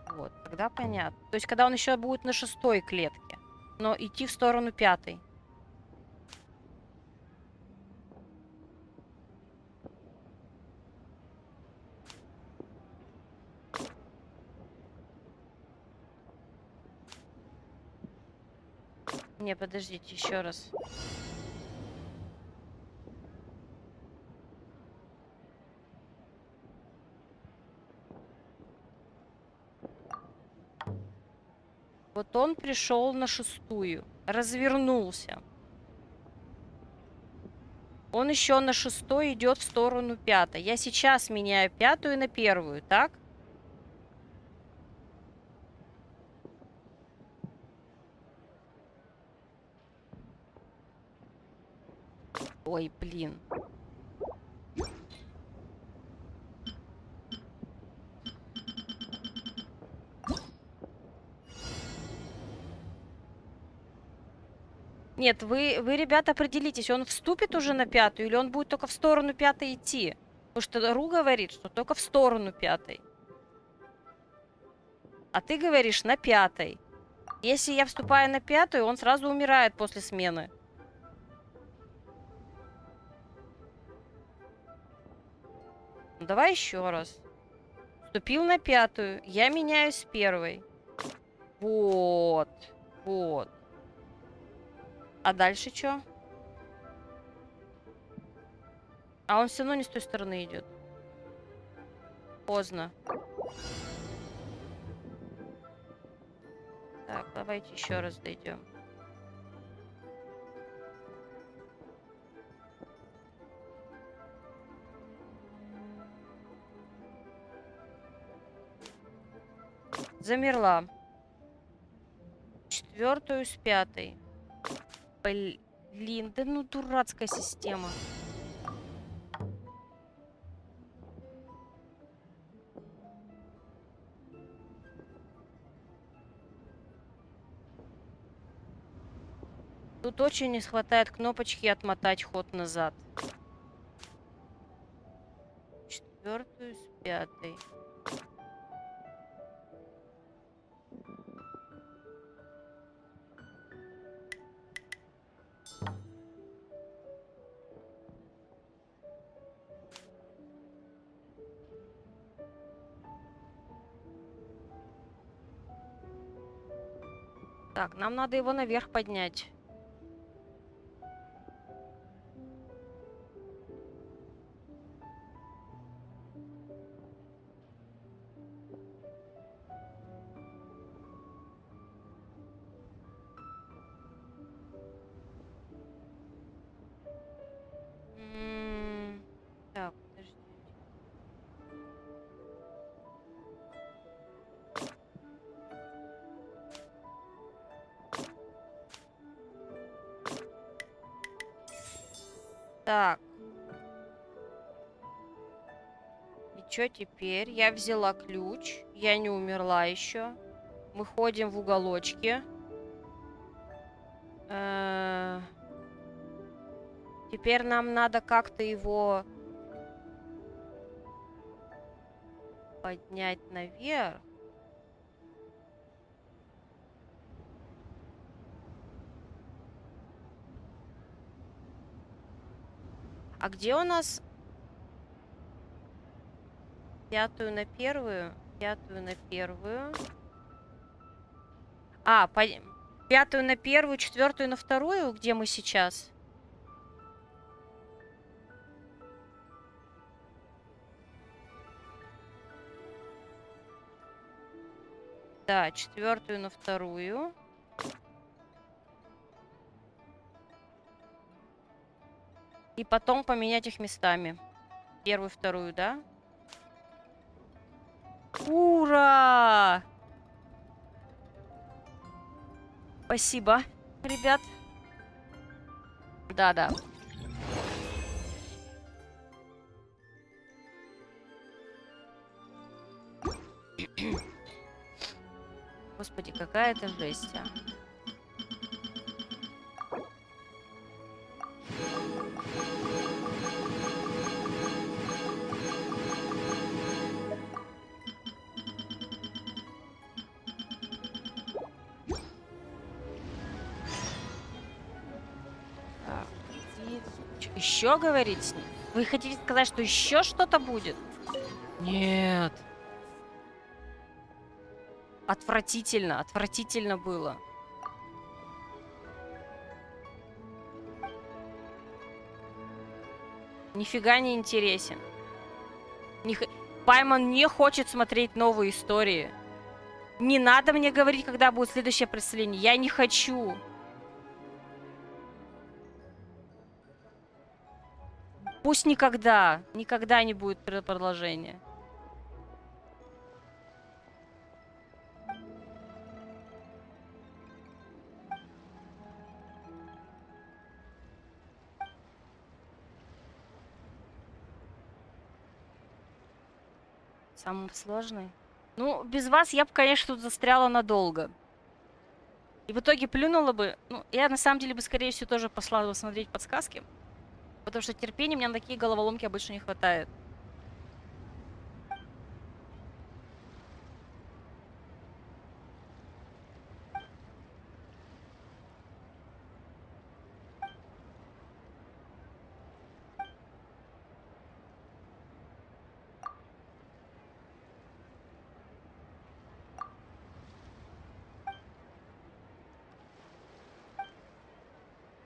Вот, тогда понятно. То есть, когда он еще будет на 6-й клетке, но идти в сторону 5-й. Не, подождите, еще раз. Вот он пришел на 6-ю, развернулся. Он еще на 6-й идет в сторону 5-й. Я сейчас меняю 5-ю на 1-ю, так? Ой, блин. Нет, вы, ребята, определитесь, он вступит уже на 5-ю или он будет только в сторону 5-й идти? Потому что Ру говорит, что только в сторону 5-й. А ты говоришь на 5-й. Если я вступаю на 5-ю, он сразу умирает после смены. Ну, давай еще раз. Вступил на 5-ю, я меняюсь с 1-й. Вот, вот. А дальше что? А он все равно не с той стороны идет. Поздно. Так, давайте еще раз дойдем. Замерла. 4-ю с 5-й. Блин, да ну дурацкая система. Тут очень не хватает кнопочки отмотать ход назад. 4-ю с 5-й. Так, нам надо его наверх поднять. Так, подожди. Так. И что теперь? Я взяла ключ. Я не умерла еще. Мы ходим в уголочке. Теперь нам надо как-то его поднять наверх. А где у нас 5-ю на 1-ю? 5-ю на 1-ю. А, 5-ю на 1-ю, 4-ю на 2-ю? Где мы сейчас? Да, 4-ю на 2-ю. И потом поменять их местами. 1-ю, 2-ю, да? Ура! Спасибо, ребят. Да-да. Господи, какая это жесть, а. Еще говорить с ним? Вы хотите сказать, что еще что-то будет? Нет. Отвратительно, отвратительно было. Нифига не интересен. Паймон не хочет смотреть новые истории. Не надо мне говорить, когда будет следующее представление. Я не хочу. Пусть никогда, никогда не будет продолжения. Самый сложный? Ну, без вас я бы, конечно, тут застряла надолго. И в итоге плюнула бы. Ну, я на самом деле бы, скорее всего, тоже послала бы смотреть подсказки. Потому что терпения у меня на такие головоломки обычно не хватает.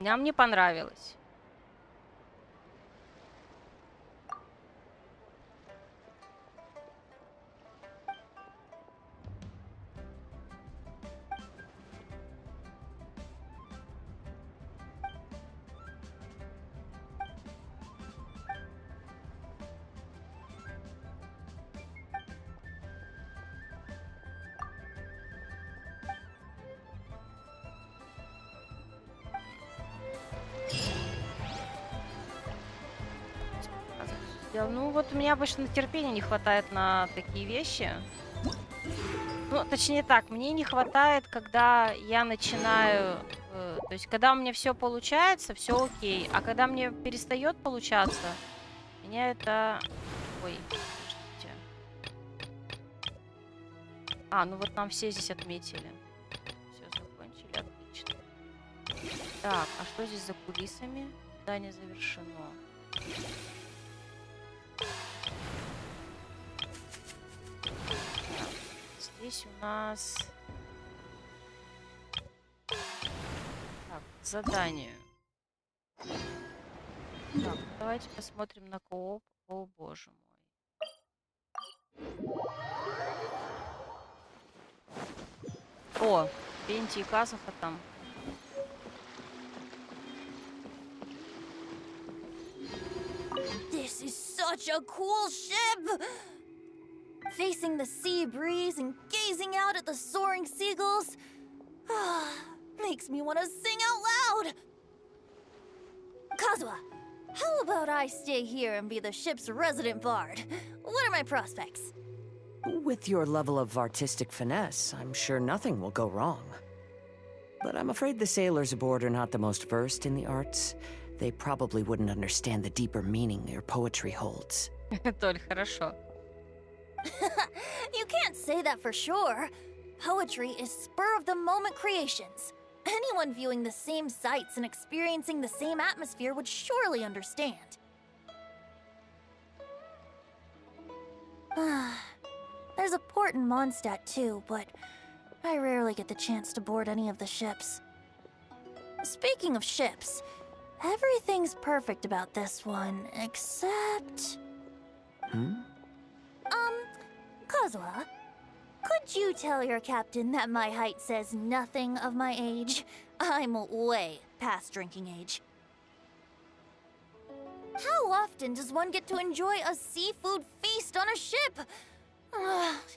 Нам не понравилось. Ну вот у меня обычно терпения не хватает на такие вещи. Ну, точнее так, мне не хватает, когда я начинаю... то есть, когда у меня все получается, все окей. А когда мне перестает получаться, меня это... Ой, подождите. А, ну вот нам все здесь отметили. Все, закончили, отлично. Так, а что здесь за кулисами? Задание завершено. Здесь у нас... Так, задание. Так, давайте посмотрим на кооп. О, боже мой. О, Пенти и Казуха там. This is such a cool ship! Facing the sea breeze and gazing out at the soaring seagulls makes me want to sing out loud! Kazuha, how about I stay here and be the ship's resident bard? What are my prospects? With your level of artistic finesse, I'm sure nothing will go wrong. But I'm afraid the sailors aboard are not the most versed in the arts. They probably wouldn't understand the deeper meaning your poetry holds. Толь, хорошо. You can't say that for sure. Poetry is spur-of-the-moment creations. Anyone viewing the same sights and experiencing the same atmosphere would surely understand. There's a port in Mondstadt too, but I rarely get the chance to board any of the ships. Speaking of ships, everything's perfect about this one, except... Kazuha, could you tell your captain that my height says nothing of my age? I'm way past drinking age. How often does one get to enjoy a seafood feast on a ship?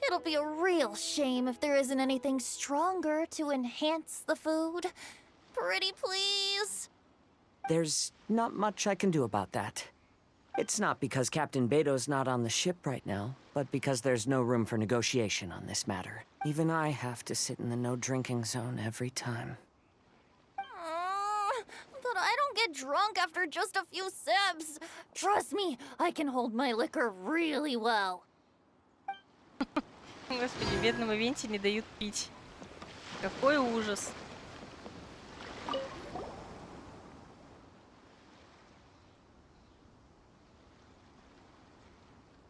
It'll be a real shame if there isn't anything stronger to enhance the food. Pretty please? There's not much I can do about that. It's not because Captain Beto's not on the ship right now, but because there's no room for negotiation on this matter. Even I have to sit in the no-drinking zone every time. But I don't get drunk after just a few sips. Trust me, I can hold my liquor really well. Господи, бедному Венти не дают пить. Какой ужас.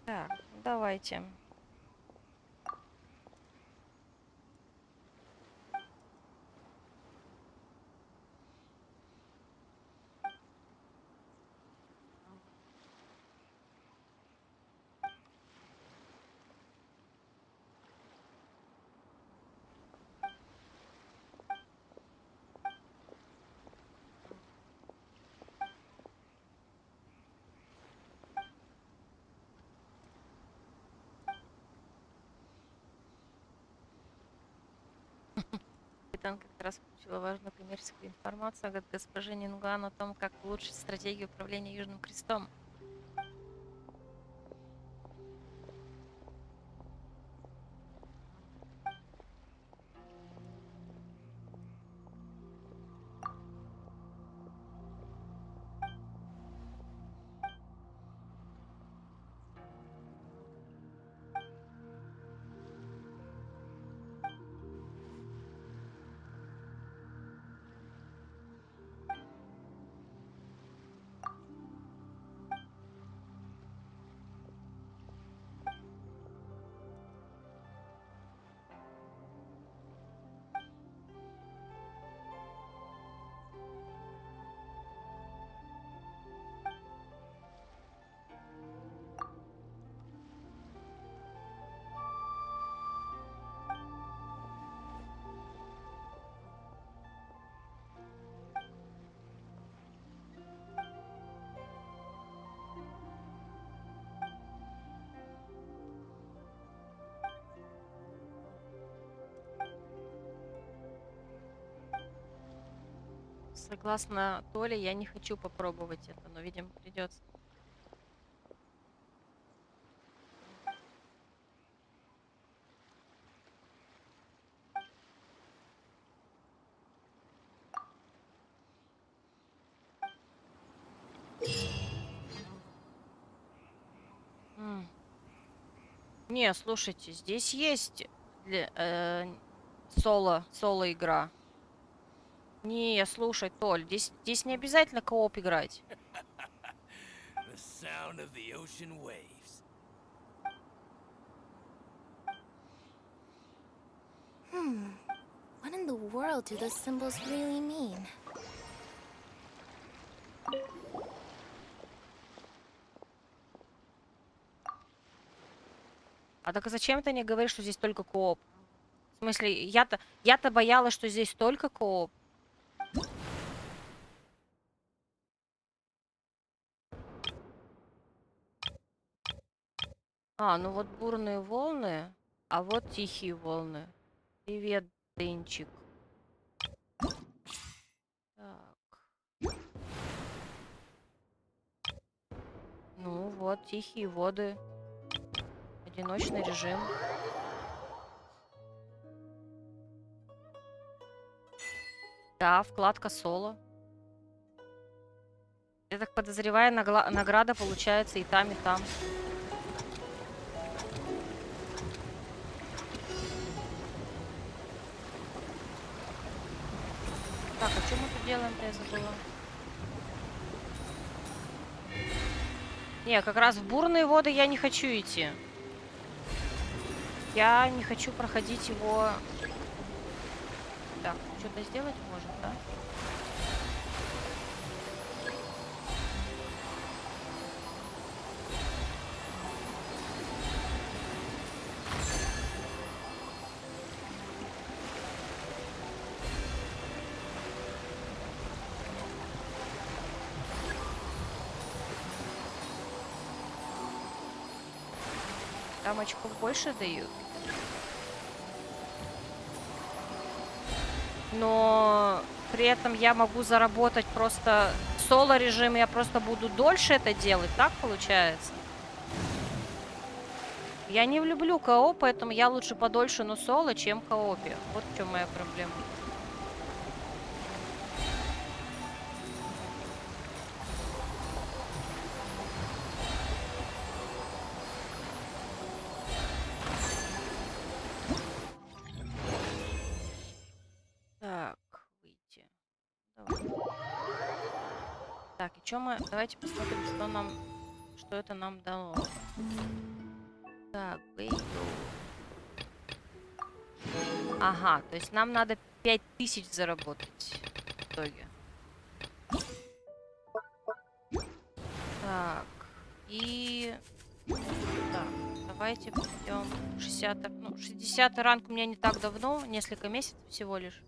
Так, давайте. капитан как раз получила важную коммерческую информацию от госпожи Нингуан о том, как улучшить стратегию управления Южным Крестом. Согласно Толе, я не хочу попробовать это, но, видимо, придется. Не, слушайте, здесь есть соло-игра. Не, слушай, Толь, здесь не обязательно кооп играть. The sound of the ocean waves. What in the world do those symbols really mean? А так зачем ты не говоришь, что здесь только кооп? В смысле, я-то боялась, что здесь только кооп. А, ну вот бурные волны, а вот тихие волны. Привет, Дынчик. Так. Ну вот, тихие воды. Одиночный режим. Да, вкладка соло. Я так подозреваю, награда получается и там, и там. Так, а что мы тут делаем-то, я забыла? Не, как раз в бурные воды я не хочу идти. Я не хочу проходить его... Так, что-то сделать может, да? Там очков больше дают. Но при этом я могу заработать просто соло режим, я просто буду дольше это делать, так получается? Я не люблю кооп, поэтому я лучше подольше на соло, чем коопе. Вот в чем моя проблема. Так, выйти. Давай. Так, и что мы... Давайте посмотрим, что это нам дало. Так, выйду. Ага, то есть нам надо 5000 заработать в итоге. Так, и... Так, давайте пойдем 60... Ну, 60 ранг у меня не так давно, несколько месяцев всего лишь.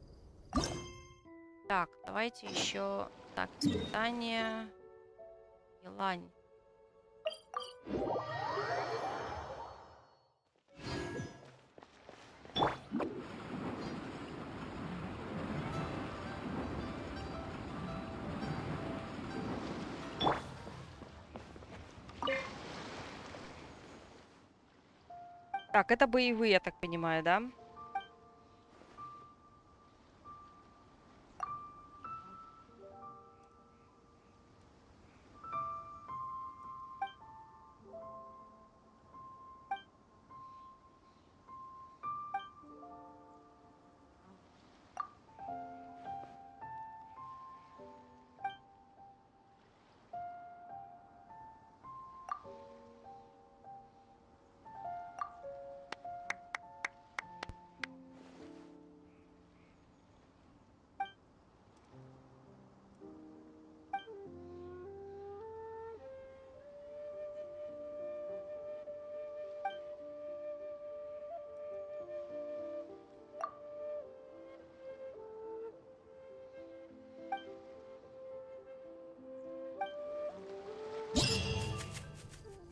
Так, давайте еще... Так, испытание... Елань. Так, это боевые, я так понимаю, да?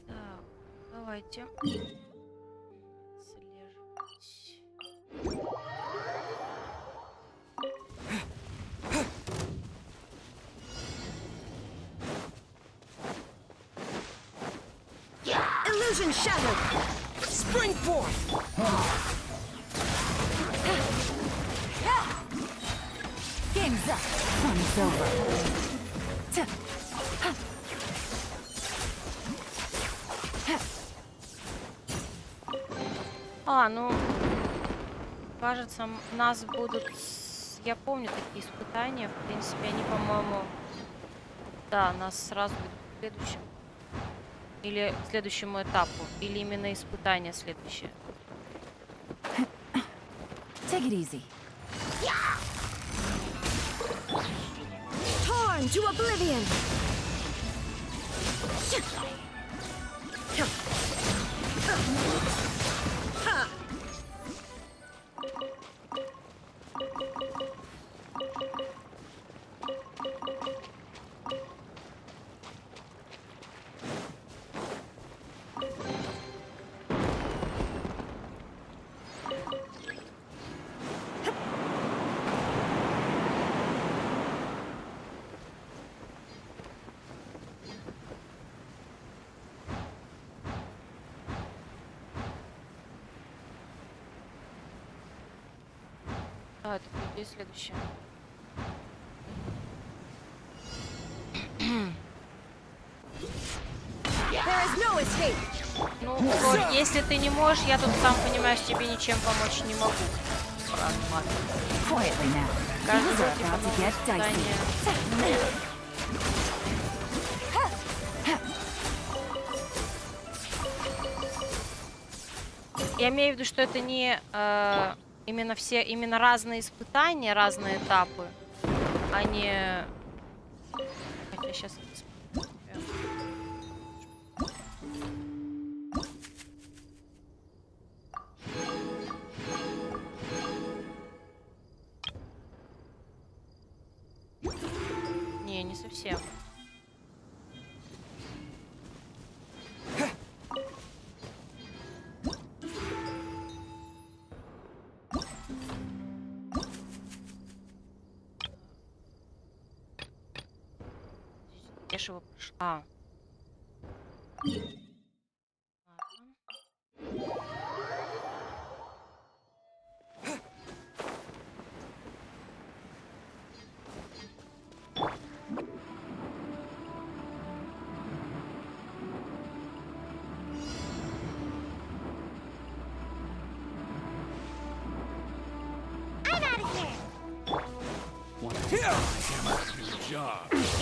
Так, давайте. Illusion shattered! Spring forth! Game's up. Fun's over. Ну, кажется, нас будут... Я помню такие испытания, в принципе, они, по-моему... Да, нас сразу ведут к следующему. Или к следующему этапу. Или именно испытание следующее. Take it easy. Torn to oblivion! Это где следующее? Ну, Роль, если ты не можешь, я тут, сам понимаешь, тебе ничем помочь не могу. Quietly now. Каждый Things are против about to одного get испытания. Я имею в виду, что это не именно разные испытания, разные этапы, а не... Хотя сейчас... Не, не совсем. Я же его прошла.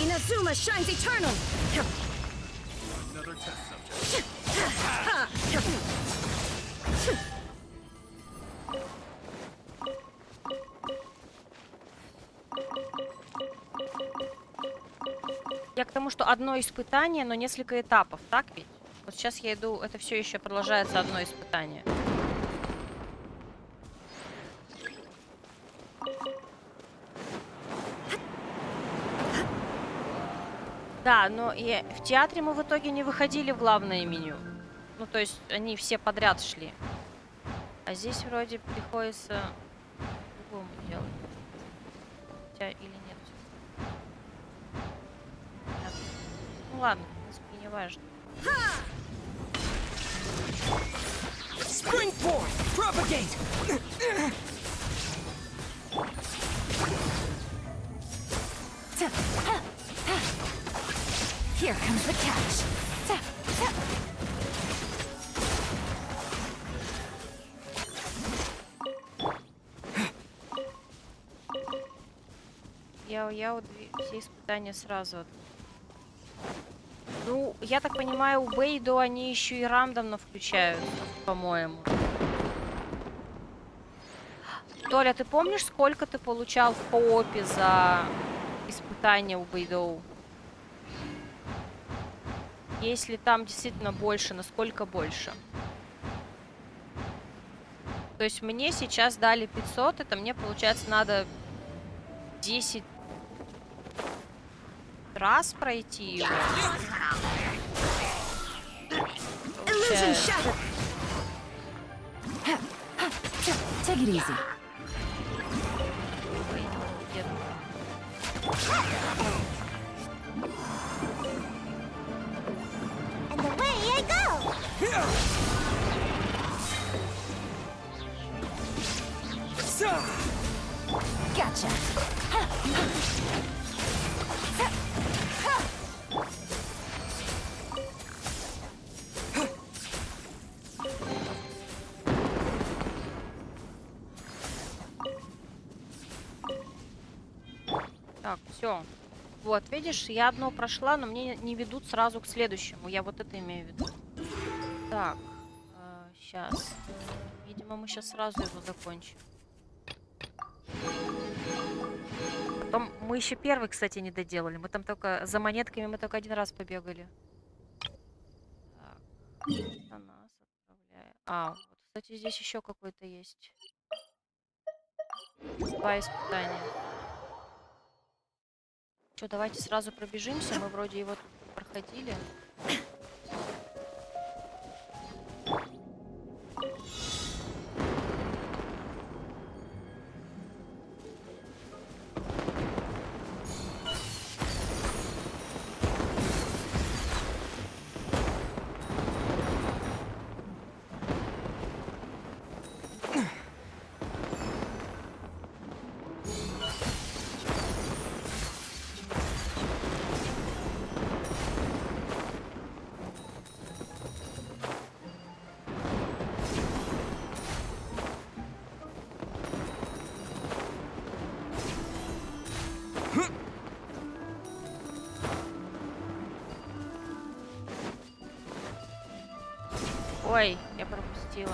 Inazuma shines eternal! Another test subject. Я к тому, что одно испытание, но несколько этапов, так ведь? Вот сейчас я иду, это все еще продолжается одно испытание. Да, но и в театре мы в итоге не выходили в главное меню. Ну, то есть они все подряд шли. А здесь вроде приходится по-другому делать. Хотя или нет. Ну ладно, в принципе, не важно. Spring forth! Propagate! Here comes the catch. Я вот все испытания сразу. Ну, я так понимаю, у Бейдо они еще и рандомно включают, по-моему. Толя, ты помнишь, сколько ты получал в коопе за испытания у Бейдо? Если там действительно больше, насколько больше? То есть мне сейчас дали 500, это мне, получается, надо 10 раз пройти его. Take it easy. And away I go! Gotcha. Так, все. Вот, видишь, я одно прошла, но мне не ведут сразу к следующему. Я вот это имею в виду. Так, сейчас. Видимо, мы сейчас сразу его закончим. Потом мы еще первый, кстати, не доделали. Мы там только за монетками мы только один раз побегали. Так, это нас отправляет. А, вот, кстати, здесь еще какой-то есть. 2 испытания. Что, давайте сразу пробежимся. Мы вроде его тут проходили. Ой, я пропустила.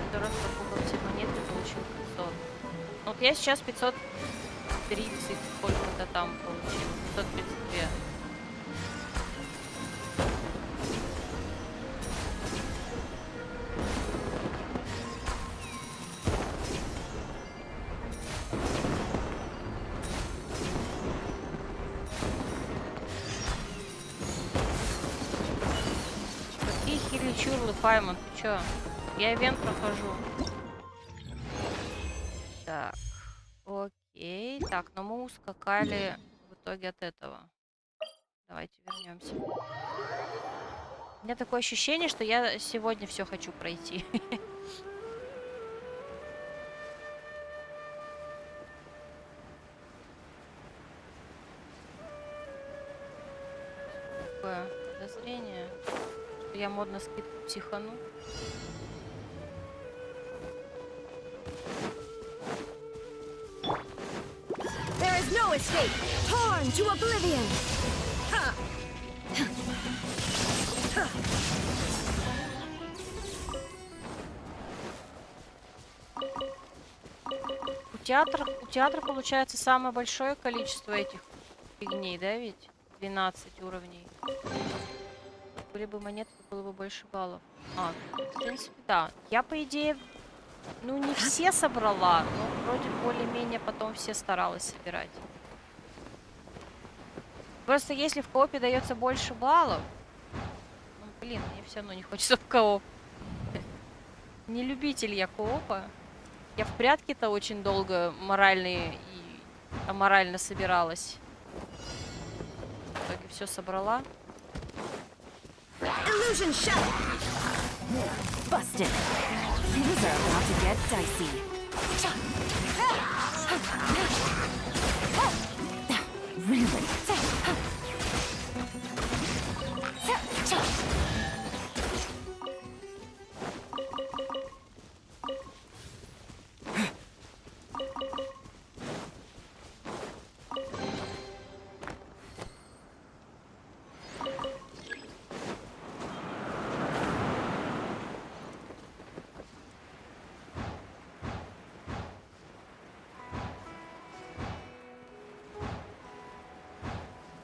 Второй покупал все монеты, получил 500. Вот я сейчас 530, сколько-то там получил. 532. Чурлы, Паймон, ты чё? Я ивент прохожу. Так, окей. Так, но мы ускакали в итоге от этого. Давайте вернемся. У меня такое ощущение, что я сегодня все хочу пройти. Такое подозрение. Я модно скидку психану. There is no escape! Torn to oblivion! Ha! У театра получается самое большое количество этих фигней, да, ведь? 12 уровней. Были бы монеты, было бы больше баллов. А, в принципе, да. Я, по идее, ну, не все собрала, но вроде более-менее потом все старалась собирать. Просто если в коопе дается больше баллов, ну, блин, мне все равно не хочется в кооп. Не любитель я коопа. Я в прятки-то очень долго морально и аморально собиралась. В итоге все собрала. Illusion shot! Busted. Things are about to get dicey. Really?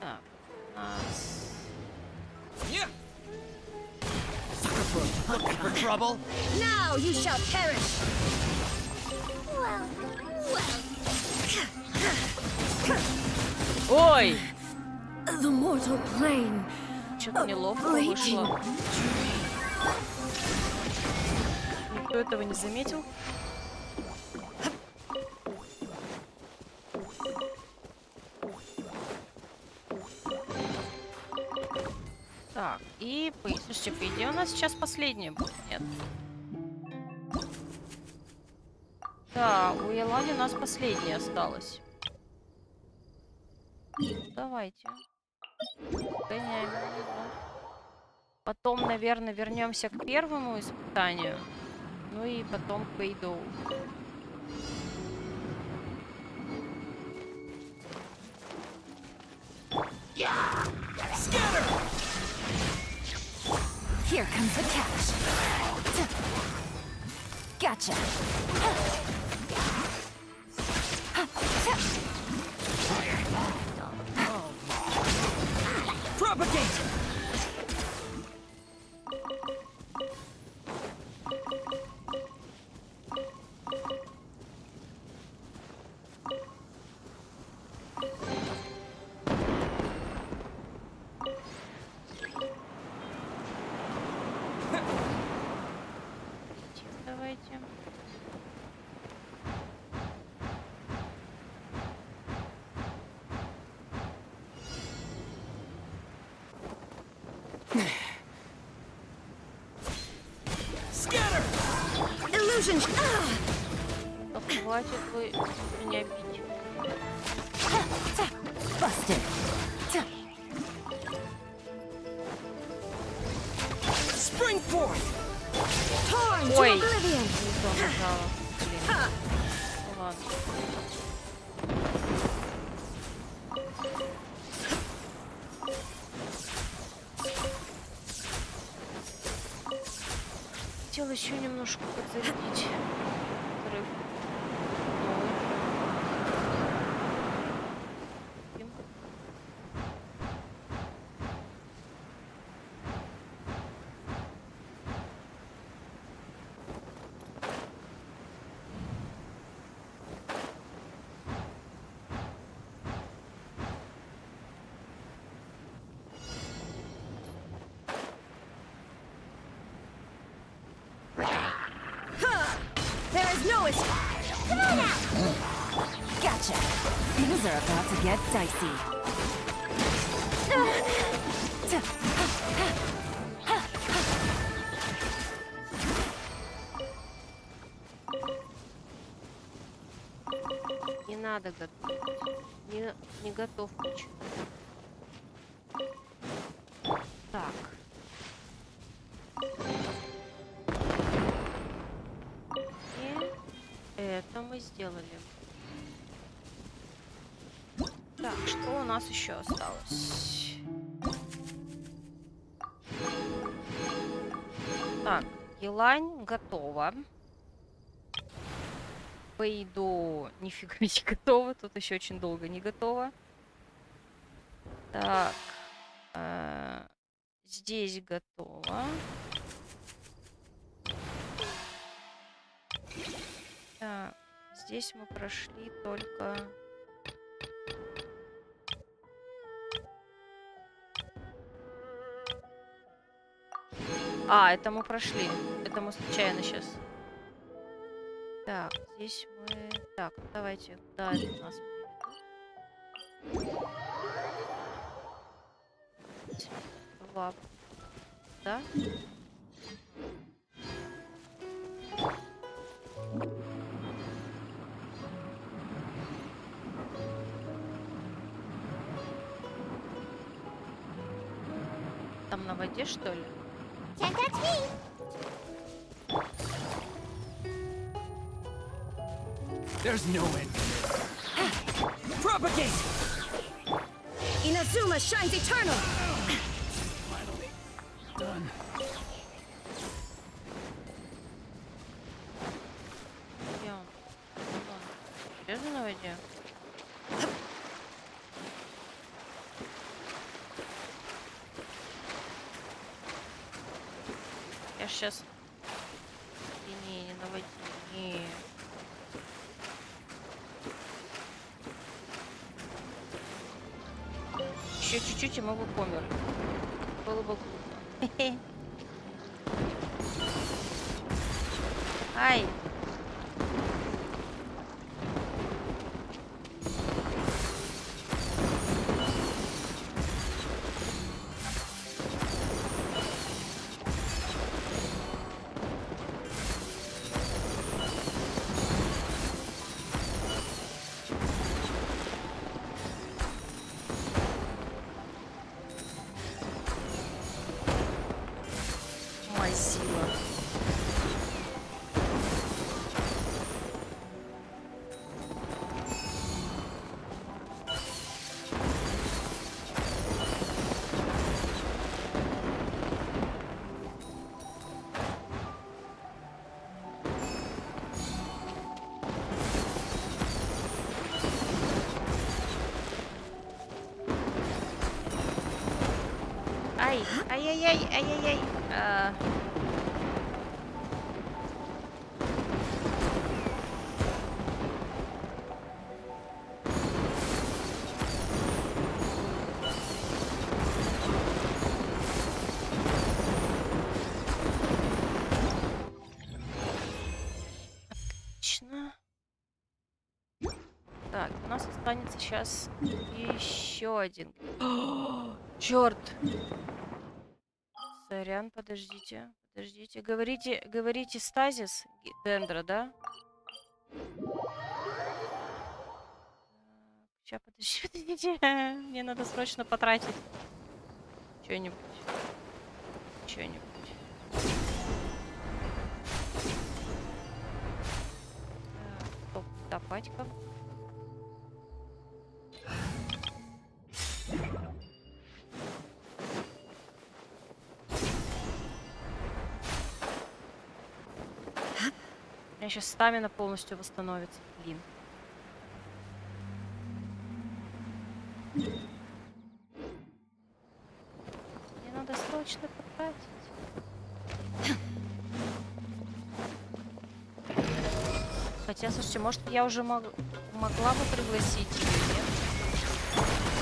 Так, у нас... Looking for trouble? Now you shall perish! Well, Ой! The mortal plane. Что-то неловко вышло. Никто этого не заметил. Так, и слушайте, по идее у нас сейчас последняя будет, нет? Да, у Елани у нас последняя осталась. Давайте. Гоняем его. Потом, наверное, вернемся к первому испытанию. Ну и потом к Бейдоу. Here comes the catch. Gotcha. Propagate! Давайте. Illusion. Да хватит вы меня бить. Busted. Spring forth! Torn to Ой. oblivion. Не то нажала. Блин. Ну ладно. Хотела еще немножко подзарядить. Взрыв. There is no escape. Come on out. Gotcha. Things are about to get dicey. Не надо готовить. Не готов ничего. Так. И это мы сделали. Так, что у нас еще осталось? Так, елань готова. Пойду, нифига не готова. Тут еще очень долго не готова. Так, здесь готово. Так, здесь мы прошли только... А, это мы прошли. Это мы случайно сейчас Так, здесь мы... Так, давайте, куда это нас приведет? Лап. Да? Там на воде, что ли? Can't touch me. There's no end. Propagate! Inazuma shines eternal! Finally done. Где он? Вон. Серьезно на воде? Я сейчас... Не, на воде. Не. Еще чуть-чуть, и мы бы померли. Было бы круто. Ай! Сила. Ай, ай-яй-яй, ай-яй-яй. Отлично. Так, у нас останется сейчас еще один. Черт! Сорян, подождите. Подождите. Говорите стазис Дендра, да? Сейчас, подождите. Мне надо срочно потратить что-нибудь. Что-нибудь. Стоп, топать-ка. У меня сейчас стамина полностью восстановится. Блин. Мне надо срочно потратить. Хотя, слушайте, может, я уже могла бы пригласить ее, нет?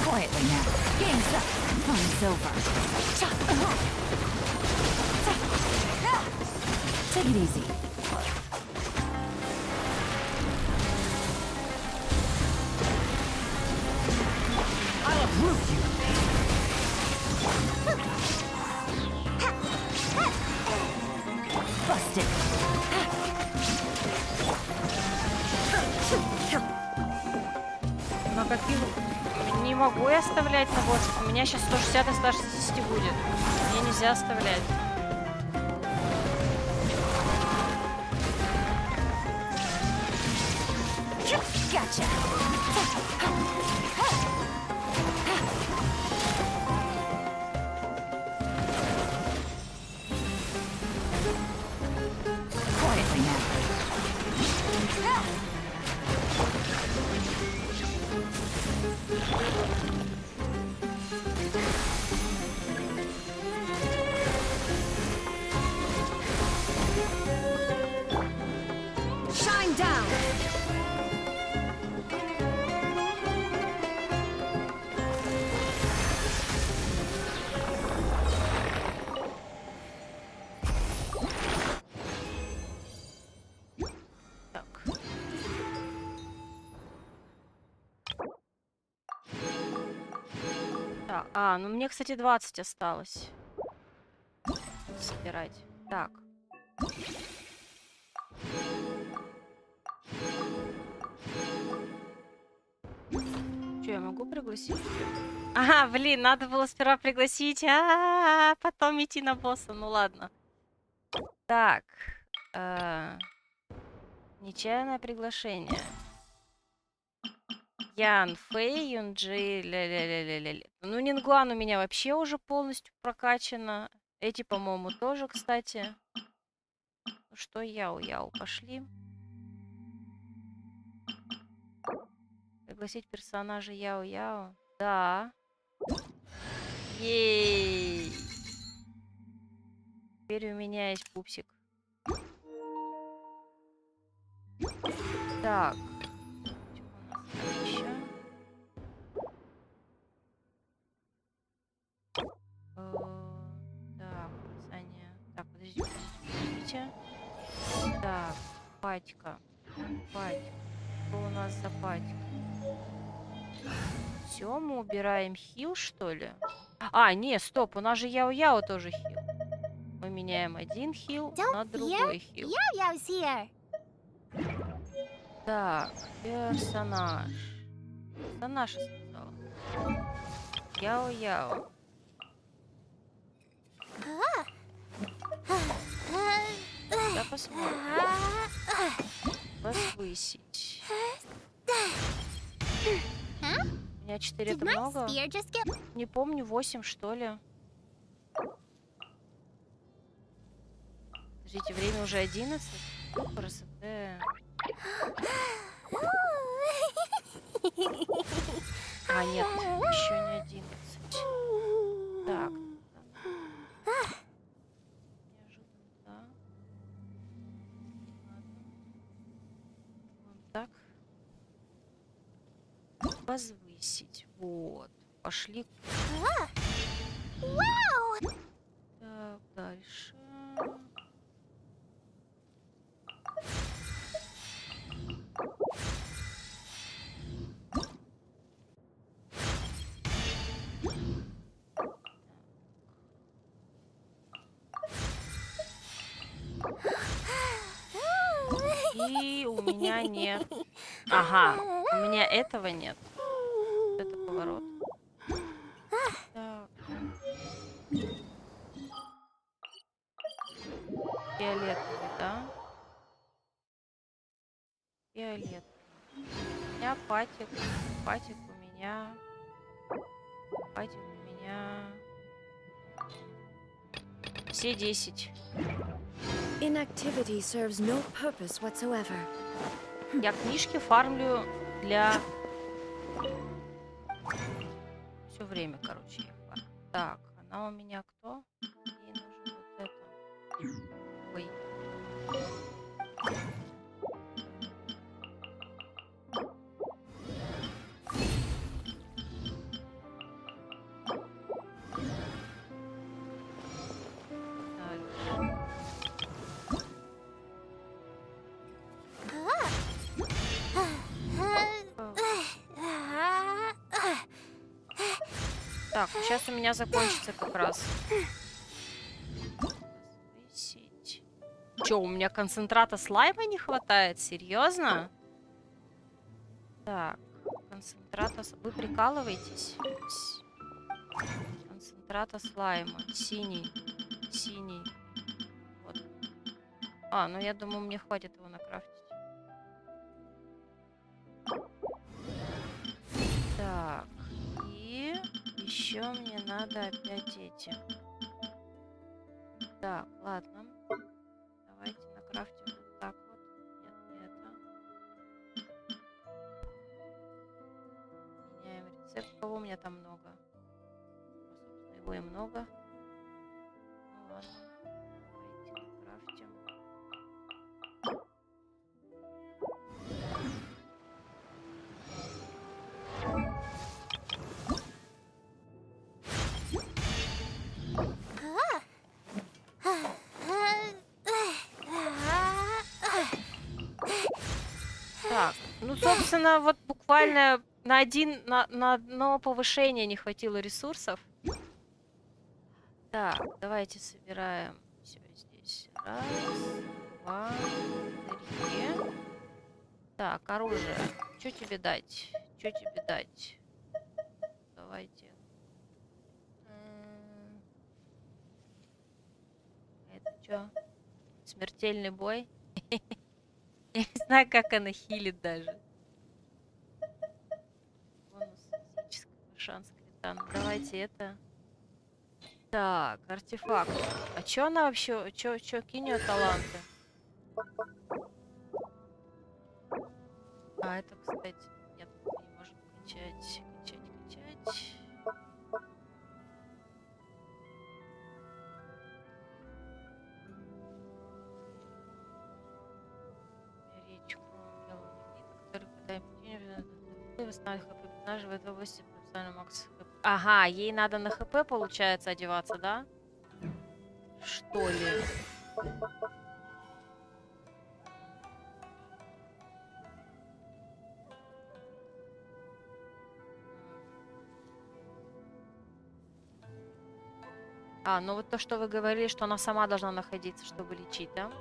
Quietly now. Game's up. Fun's over. Take it easy. I'll uproot you. Busted. На каких... Не могу я оставлять на боссов. У меня сейчас 160 и 160 будет. Мне нельзя оставлять. Gotcha. Quietly now. Shine down. Так. А, ну мне, кстати, 20 осталось. Собирать. Так. Что, я могу пригласить? Ага, блин, надо было сперва пригласить, потом идти на босса. Ну ладно. Так. Нечаянное приглашение. Ян, Фэй, Юнджи, ля-ля-ля-ля-ля. Ну, Нингуан у меня вообще уже полностью прокачана. Эти, по-моему, тоже, кстати. Ну что, Яу-Яу, пошли. Пригласить персонажа Яо-Яо. Да. Ей. Теперь у меня есть пупсик. Так. Что у нас там еще? Так, Саня. Так, подождите. Так, патька. Патька. Что у нас за патька? Все, мы убираем хил, что ли? А, не, стоп, у нас же Яо-Яо тоже хил. Мы меняем один хил на другой хил. Yo-Yo's here. Так, персонаж. Персонаж, я сказала. Яо-Яо. Да, посмотрим. Возвысить. У меня 4 это много? Не помню, 8 что ли. Подождите, время уже 11? Красота. А, нет, еще не 11. Так. Неожиданно, да. Ладно. Так. Возвысить. Вот. Пошли. Так, дальше. И у меня нет. Ага, у меня этого нет. Это поворот. Так. Фиолетовый, да? Фиолетовый. У меня патик. Патик у меня. Патик у меня. Все 10. Inactivity serves no purpose whatsoever. Я книжки фармлю для... Все время, короче, я фармлю. Так, она у меня кто? Ей нужно вот это. Ой. Так, сейчас у меня закончится как раз. Чё, у меня концентрата слайма не хватает? Серьезно? Так, концентрата... Вы прикалываетесь? Концентрата слайма. Синий. Синий. Вот. А, ну я думаю, мне хватит его накрафтить. Так. И еще мне надо опять эти. Так, ладно. Давайте накрафтим вот так вот. Нет, не это. Меняем рецепт. Кого у меня там много? Собственно, его и много. Ну ладно. Давайте накрафтим. Так, ну, собственно, вот буквально на одно повышение не хватило ресурсов. Так, давайте собираем все здесь. Раз, два, три. Так, оружие. Что тебе дать? Что тебе дать? Давайте. Это что? Смертельный бой? Я не знаю, как она хилит даже. Бонус физического шанса крита. Ну, давайте это. Так, артефакт. А чё она вообще... Чё кинь её таланты? А, это, кстати... Нет, не может качать. Качать. Речь белого магнита, который пытает восстанавливает хп персонажа в этой области профессиональный макс хп. Ага, ей надо на хп, получается, одеваться, да? Что ли? А, ну вот то, что вы говорили, что она сама должна находиться, чтобы лечить, да?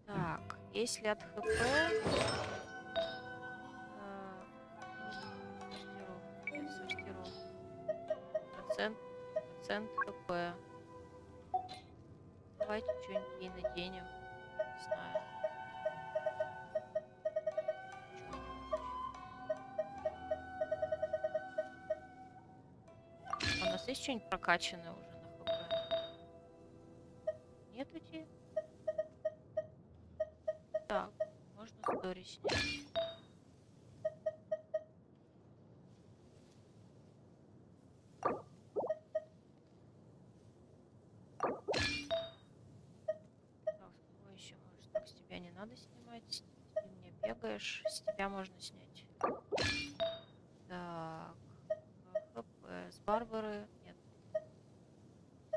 Так, если от ХП... Сортировка. Процент ХП. Давайте что-нибудь ей наденем. Не знаю. У нас есть что-нибудь прокачанное уже на ХП? Нет идти? Так, можно стори снять. Еще может, так, с тебя не надо снимать. Ты мне бегаешь, с тебя можно снять. Так, ХП с Барбары нет.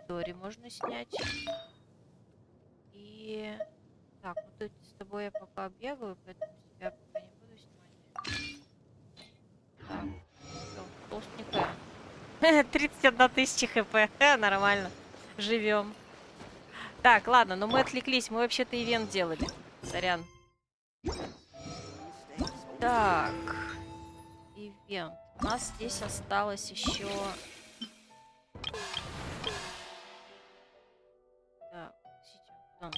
Дори можно снять. И так, вот тут с тобой я пока бегаю, поэтому с тебя пока не буду снимать. Так, все, толстенькая. 31 тысяча хп. Нормально. Живем. Так, ладно, но мы отвлеклись. Мы вообще-то ивент делали. Сорян. Так. Ивент. У нас здесь осталось еще... Так, куда он?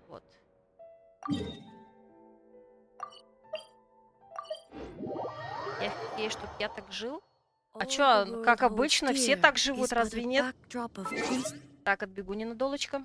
Вот. Я офигею, чтоб я так жил. А чё, как обычно, все так живут, разве нет? Так, отбегу ненадолочко.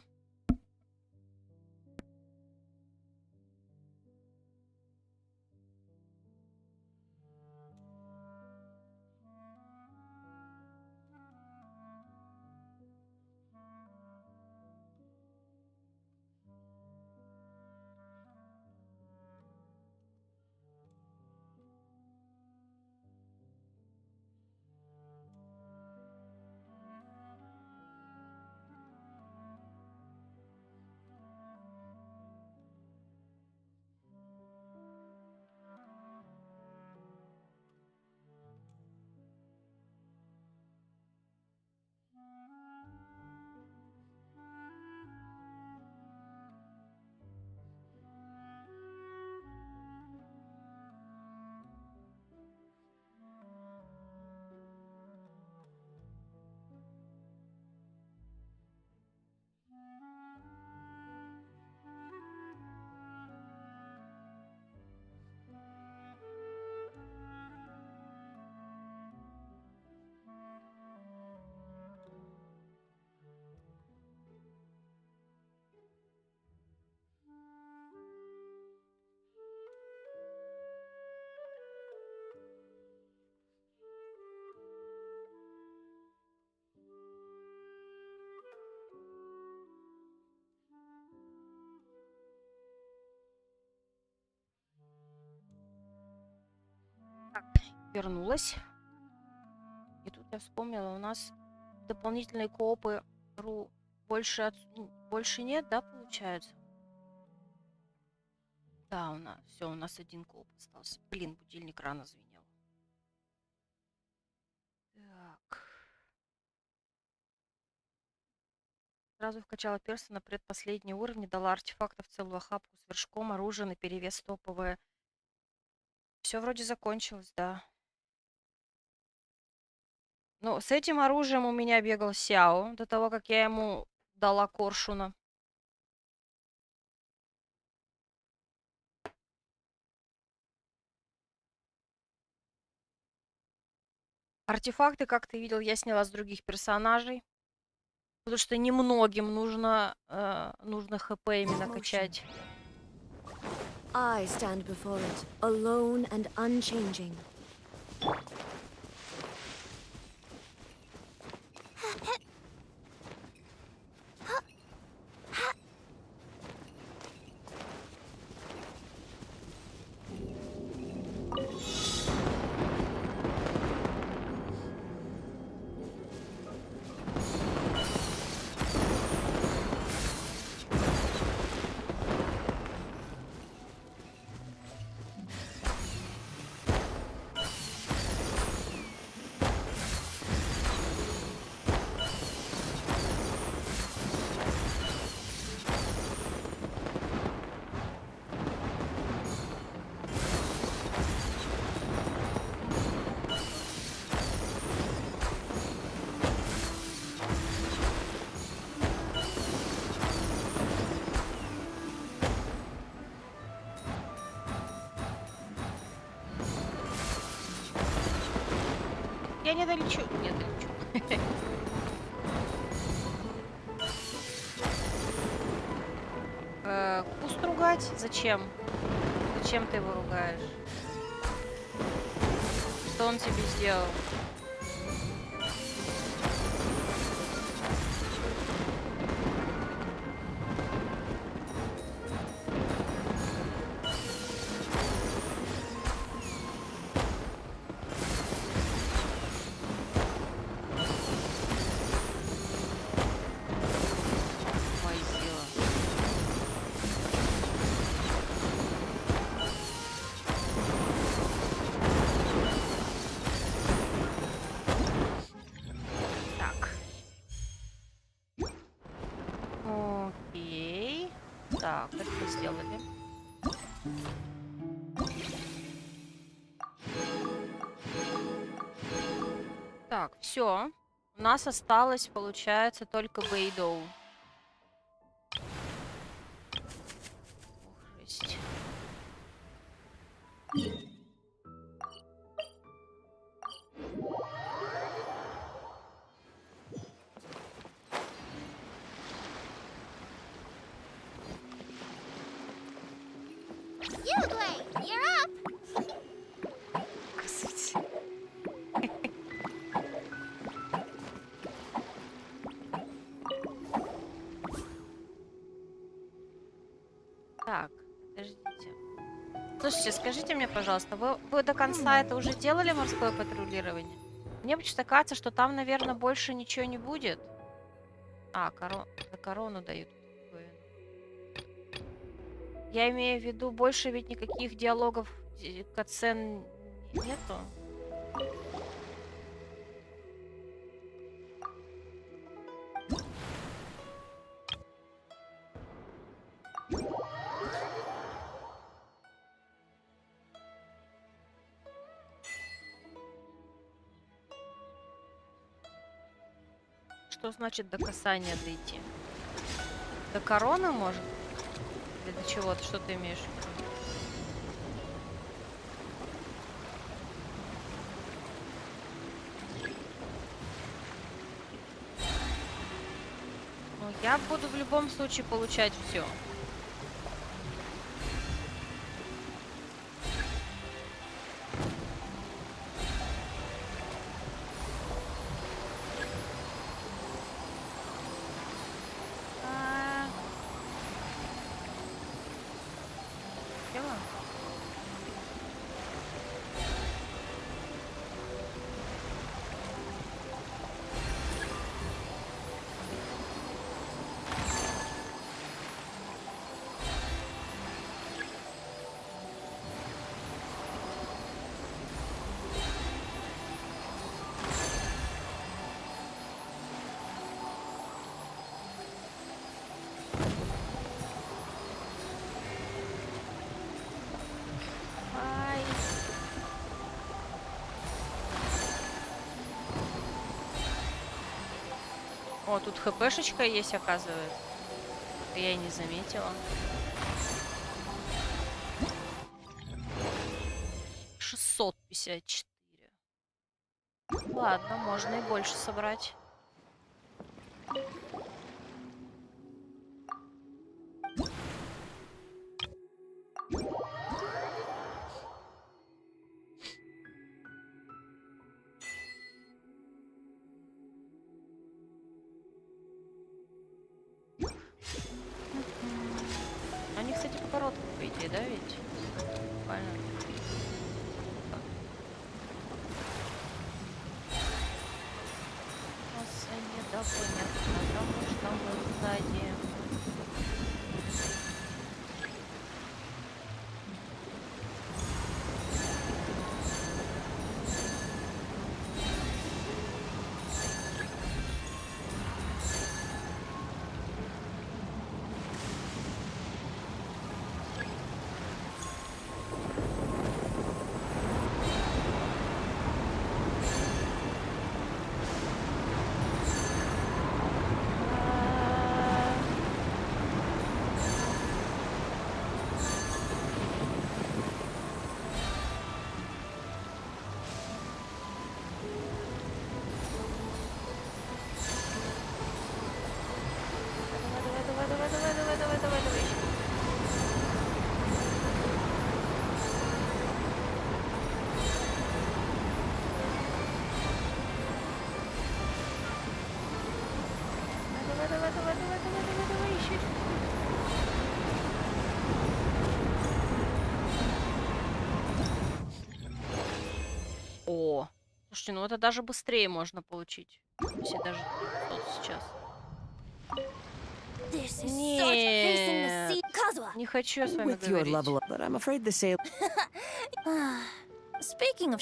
Вернулась. И тут я вспомнила, у нас дополнительные коопы больше нет, да, получается? Да, у нас один колб остался. Блин, будильник рано звенел. Так. Сразу вкачала перса на предпоследний уровень, дала артефактов целую охапку с вершком, оружие на перевес топовое. Все вроде закончилось, да. Ну, с этим оружием у меня бегал Сяо до того, как я ему дала коршуна. Артефакты, как ты видел, я сняла с других персонажей. Потому что немногим нужно ХП именно качать. I stand before it, alone and unchanging. Я не долечу. Не долечу. Куст ругать? Зачем? Зачем ты его ругаешь? Что он тебе сделал? Так, это мы сделали. Так, все. У нас осталось, получается, только Бэйдоу. Ох, жесть. You're up! Так, подождите. Слушайте, скажите мне, пожалуйста, вы до конца это уже делали морское патрулирование? Мне почему-то кажется, что там, наверное, больше ничего не будет. А, корону дают. Я имею в виду, больше ведь никаких диалогов, катсцен нету. Что значит до касания дойти? До короны, может? Или до чего-то? Что ты имеешь в виду? Ну, я буду в любом случае получать все. О, тут хпшечка есть, оказывается. Я и не заметила. 654. Ладно, можно и больше собрать. Они, кстати, по короткому, по идее, да, ведь? Правильно. Да, понятно, потому что мы сзади. О, слушайте, ну это даже быстрее можно получить. Если даже 500 сейчас. Нет, не хочу я с вами With your говорить. level up, but I'm afraid the sail. Speaking of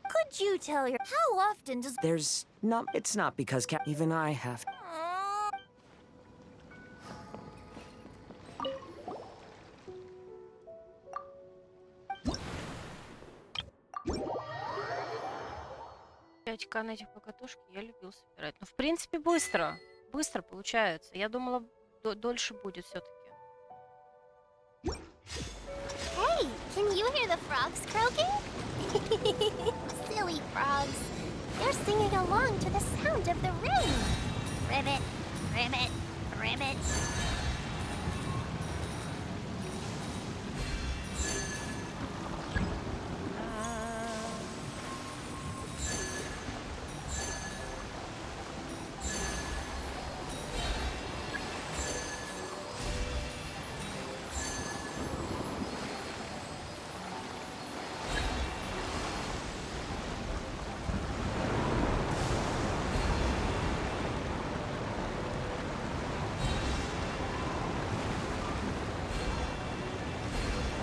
could you tell your how often does There's not. It's not because even I have. Пять на этих покатушки я любил собирать. Но в принципе быстро. Быстро получается. Я думала, дольше будет все-таки. Hey, can you hear the frogs croaking? Silly frogs. They're singing along to the sound of the rain. Ribbit, ribbit, ribbit.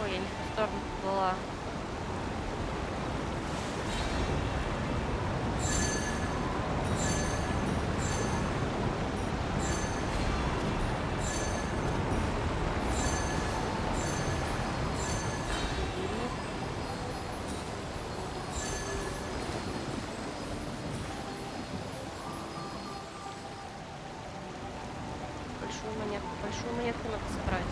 Ой, я не в ту сторону была. Большую монетку надо собрать.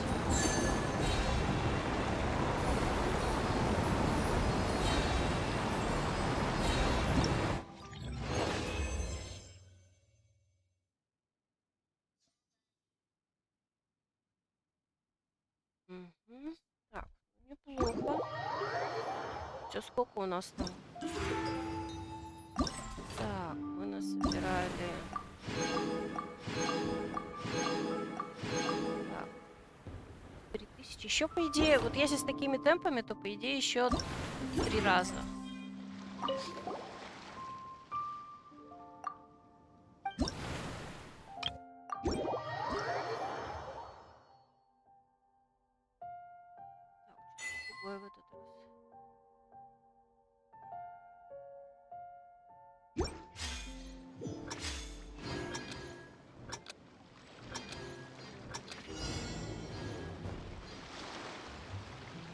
Угу. Так, неплохо. Все, сколько у нас там? Так, мы насобирали. Так. 3000. Еще, по идее, вот если с такими темпами, то, по идее, еще 3 раза. В этот раз.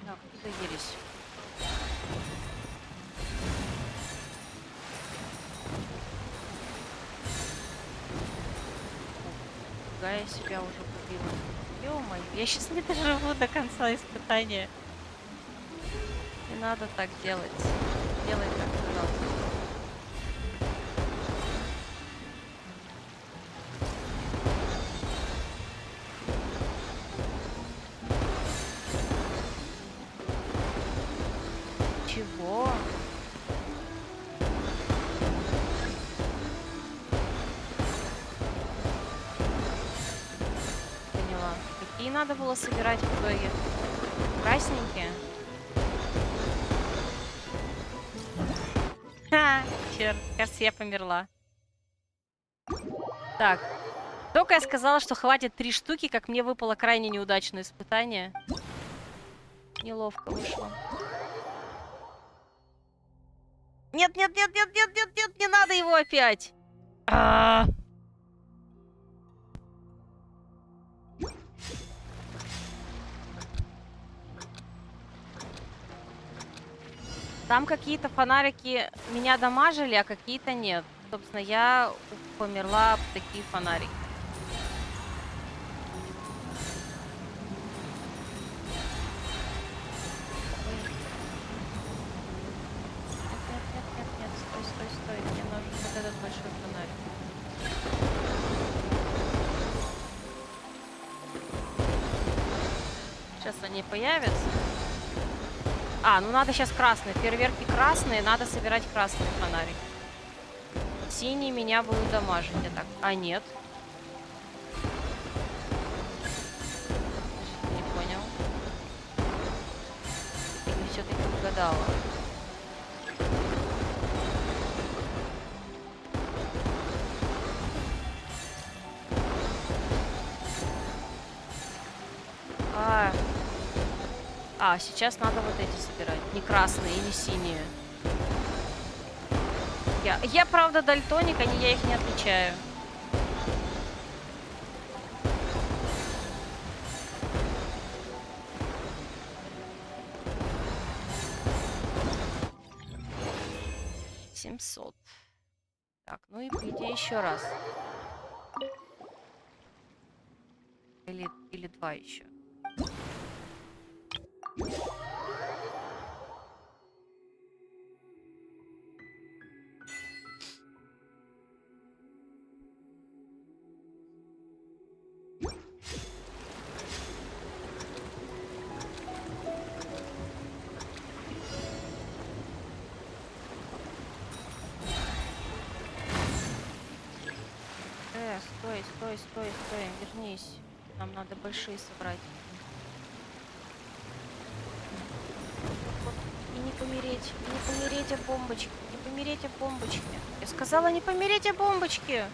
Так, доелись. Нифига, я себя уже купила. Ё-моё, я сейчас не доживу до конца испытания. Не надо так делать. Делай так, пожалуйста. Чего? Поняла. Какие надо было собирать в итоге? Красненькие? Ха, черт, кажется, я померла. Так. Только я сказала, что хватит 3 штуки, как мне выпало крайне неудачное испытание. Неловко вышло. Нет, нет, нет, нет, нет, нет, нет, не надо его опять. Там какие-то фонарики меня дамажили, а какие-то нет. Собственно, я померла об такие фонарики. Нет, стой. Мне нужен вот этот большой фонарик. Сейчас они появятся. А, ну надо сейчас красные. Фейерверки красные, надо собирать красные фонарики. Синие меня будут дамажить, я так. А, нет. Не понял. Или все-таки угадала? А, сейчас надо вот эти собирать. Не красные и не синие. Я правда, дальтоник, я их не отличаю. $700. Так, ну и по идее еще раз. Или 2 еще. Стой, вернись. Нам надо большие собрать. И не помереть о бомбочке. Не помереть о бомбочке. Я сказала не помереть о бомбочке.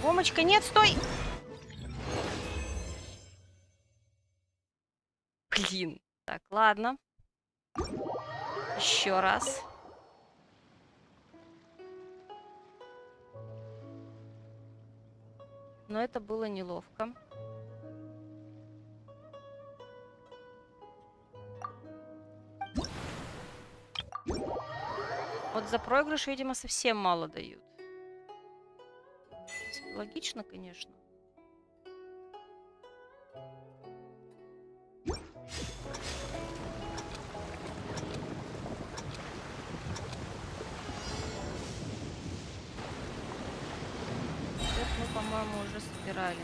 Бомбочка, нет, стой! Блин. Так, ладно. Еще раз. Но это было неловко. Вот за проигрыш, видимо, совсем мало дают. Логично, конечно. Это мы, по-моему, уже собирали.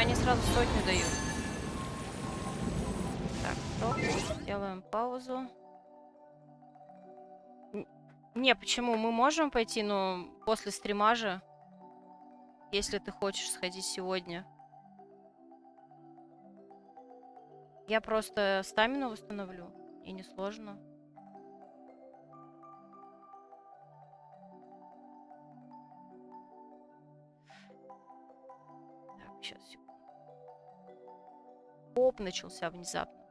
они сразу сотню дают. Так, стоп. Делаем паузу. Не, почему? Мы можем пойти, но после стрима же. Если ты хочешь сходить сегодня. Я просто стамину восстановлю. И несложно. Так, сейчас, секунду. Оп, начался внезапно.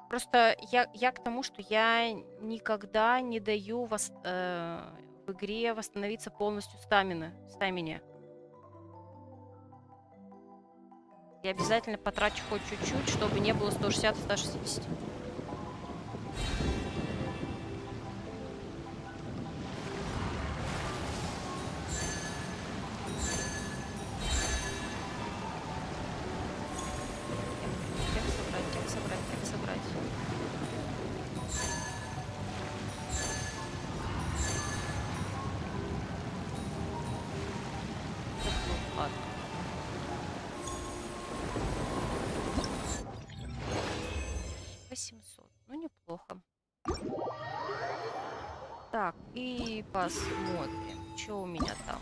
Просто я к тому, что я никогда не даю в игре восстановиться полностью стамине. Я обязательно потрачу хоть чуть-чуть, чтобы не было 160 и 160. Как собрать. Ладно. Ну, неплохо. Так, и посмотрим, что у меня там.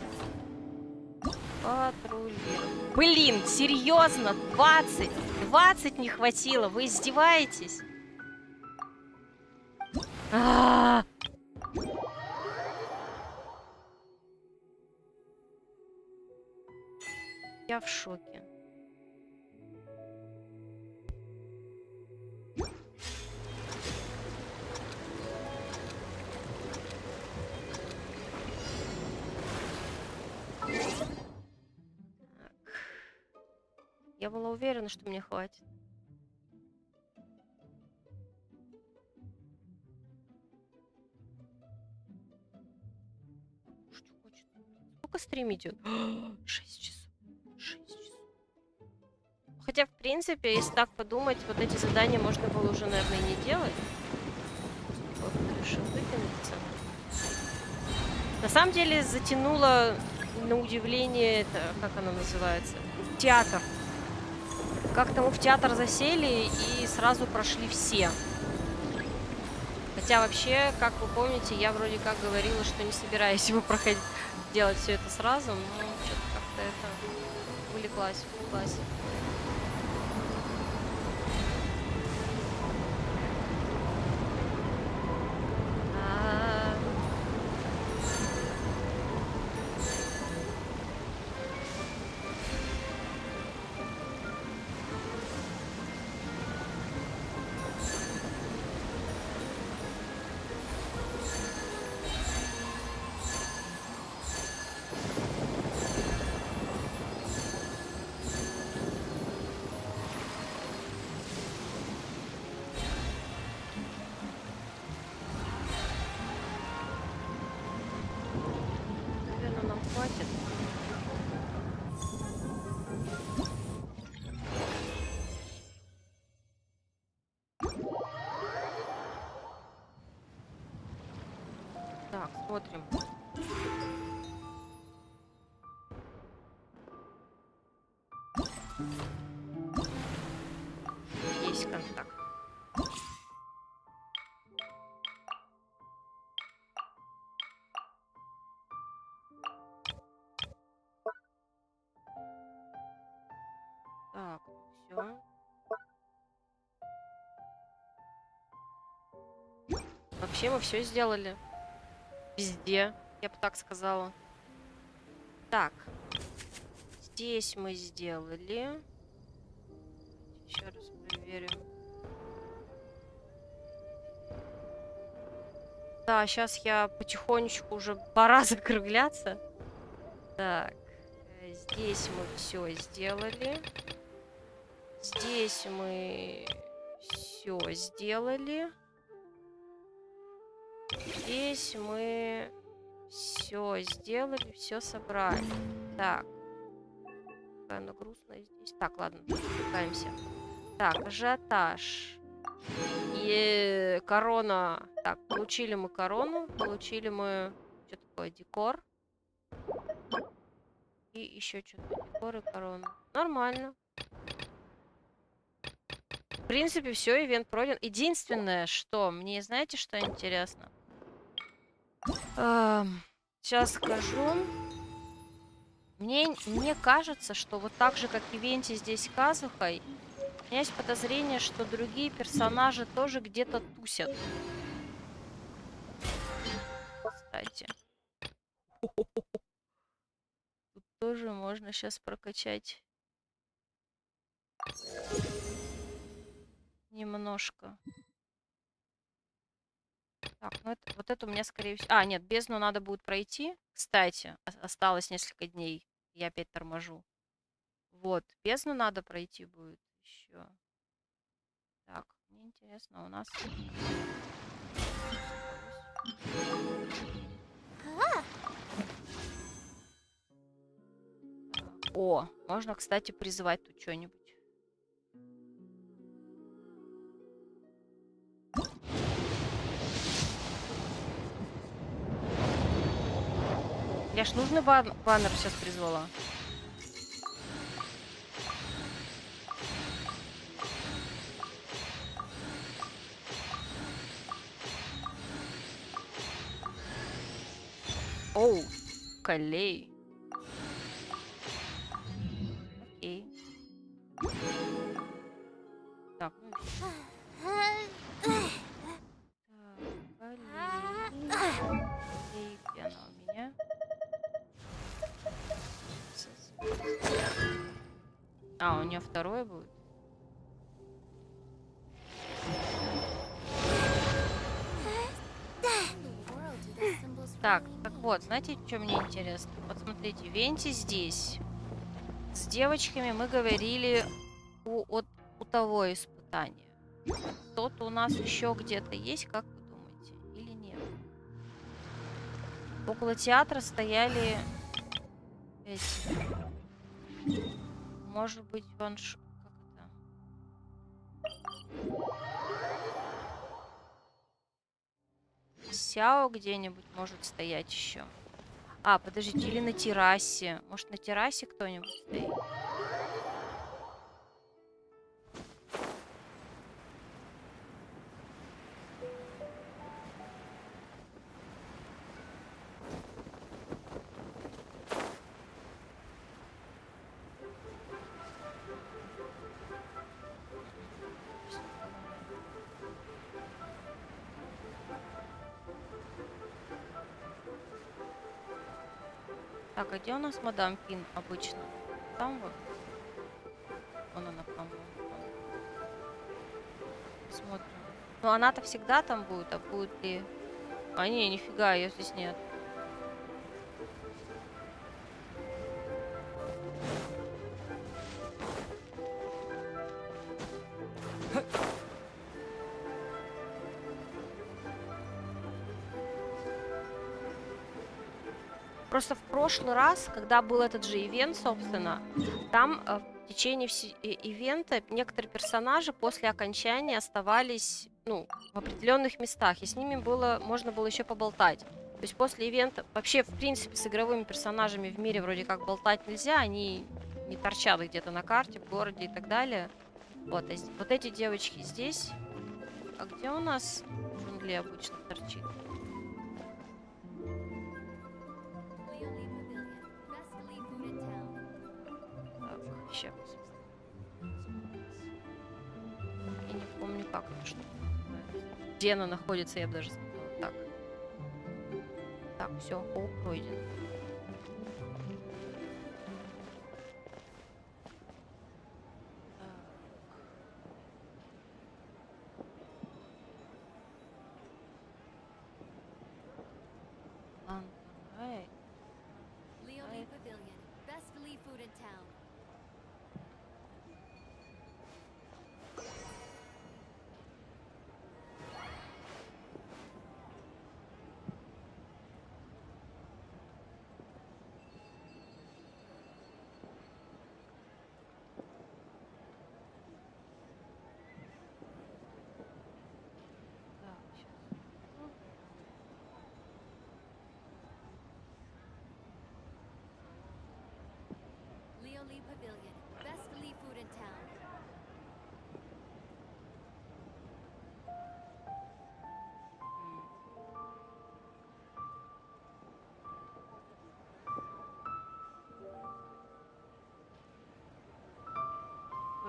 Патрулировать. Блин, серьезно? 20? 20 не хватило? Вы издеваетесь? Я в шоке. Я была уверена, что мне хватит. Что хочет? Сколько стрим идет? 6 часов. 6 часов. Хотя, в принципе, если так подумать, вот эти задания можно было уже, наверное, и не делать. Вот, решил выкинуться. На самом деле, затянуло, на удивление, это, как оно называется? Театр. Как-то мы в театр засели и сразу прошли все. Хотя вообще, как вы помните, я вроде как говорила, что не собираюсь его проходить, делать все это сразу, но что-то как-то это увлеклась. Наверное, нам хватит. Так, смотрим. Есть контакт. Так, все. Вообще мы все сделали. Везде, я бы так сказала. Так. Здесь мы сделали. Еще раз проверим. Да, сейчас я потихонечку уже пора закругляться. Так. Здесь мы все сделали. Здесь мы все сделали. Здесь мы все сделали, все собрали. Так. Какая она грустная здесь. Так, ладно, спускаемся. Так, ажиотаж. И корона. Так, получили мы корону. Получили мы... Что такое? Декор. И еще что-то. Декор и корону. Нормально. В принципе, все, ивент пройден. Единственное, что... Мне, знаете, что интересно? Сейчас скажу. Мне кажется, что вот так же, как в ивенте здесь Казухой, у меня есть подозрение, что другие персонажи тоже где-то тусят. Кстати. Тут тоже можно сейчас прокачать. Немножко. Так, ну это, вот это у меня, скорее всего... А, нет, бездну надо будет пройти. Кстати, осталось несколько дней. Я опять торможу. Вот, бездну надо пройти будет еще. Так, мне интересно, у нас... О, можно, кстати, призывать тут что-нибудь. Я ж нужный баннер сейчас призвала. Оу, колей. Окей. Так, ну и всё. Так, колей. Где она у меня? А, у нее второе будет? Так вот, знаете, что мне интересно? Вот смотрите, Венти здесь. С девочками мы говорили у того испытания. Кто-то у нас еще где-то есть, как вы думаете? Или нет? Около театра стояли эти... Может быть, ванш... Как это? Сяо где-нибудь может стоять еще. А, подождите, или на террасе. Может, на террасе кто-нибудь стоит? Так, а где у нас мадам Пин обычно? Там вот. Вон она, по-моему. Смотрим. Ну, она-то всегда там будет, а будет ли... А, не, нифига, ее здесь нет. Просто в прошлый раз, когда был этот же ивент, собственно, там в течение ивента некоторые персонажи после окончания оставались, ну, в определенных местах, и с ними можно было еще поболтать. То есть после ивента, вообще, в принципе, с игровыми персонажами в мире вроде как болтать нельзя, они не торчат где-то на карте, в городе и так далее. Вот, вот эти девочки здесь. А где у нас Джунли обычно торчит? Сейчас. Я не помню, как это что. Где она находится, я бы даже сказала. Так. Так, все, паук пройден.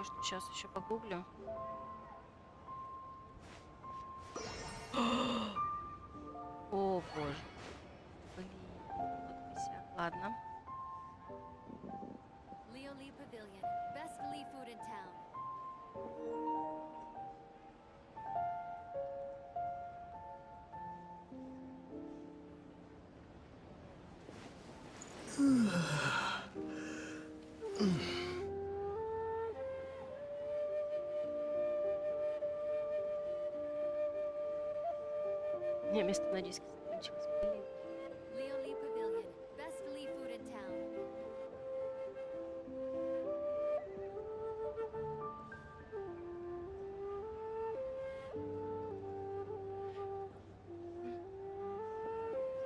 кое-что сейчас еще погуглю. О, боже. Блин, вот косяк. Ладно. Leo Lee Pavilion, best Lee food in town. Не, место на диске закончилось. Блин. Leo Lee Pavilion, best Lee food in town.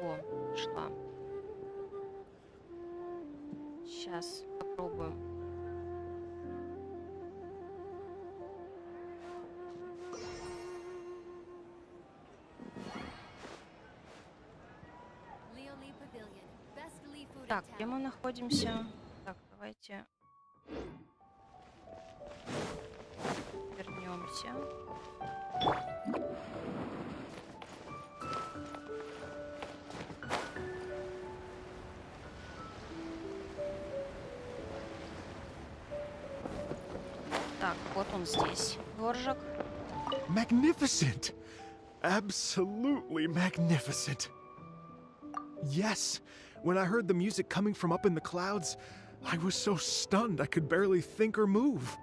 О, шла. Сейчас попробуем. Leo Lee Pavilion, best Lee food in Так, где town. мы находимся? Так, давайте вернемся. Так, вот он здесь, Дворжак. Magnificent! Absolutely magnificent. Yes, when I heard the music coming from up in the clouds, I was so stunned I could barely think or move.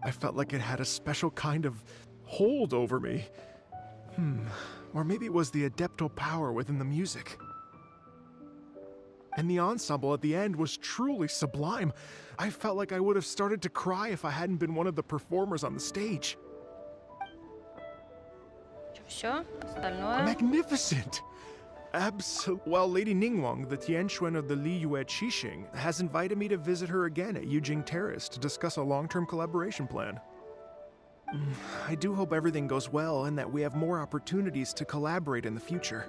I felt like it had a special kind of hold over me. Or maybe it was the adeptal power within the music. And the ensemble at the end was truly sublime. I felt like I would have started to cry if I hadn't been one of the performers on the stage. Все, остальное. Magnificent! Well, Lady Ningguang, the Tianquan of the Liyue Qixing, has invited me to visit her again at Yujing Terrace to discuss a long-term collaboration plan. I do hope everything goes well and that we have more opportunities to collaborate in the future.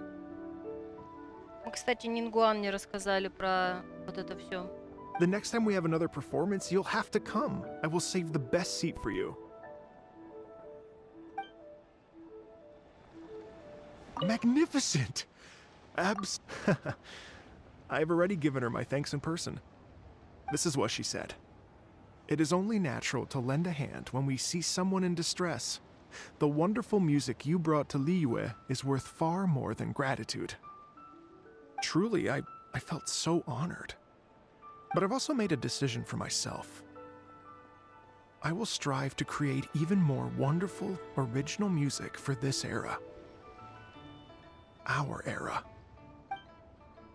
Мы, кстати, Нингуан не рассказали про вот это все. The next time we have another performance, you'll have to come. I will save the best seat for you. Magnificent! I've already given her my thanks in person. This is what she said. It is only natural to lend a hand when we see someone in distress. The wonderful music you brought to Liyue is worth far more than gratitude. Truly, I felt so honored. But I've also made a decision for myself. I will strive to create even more wonderful, original music for this era. Our era.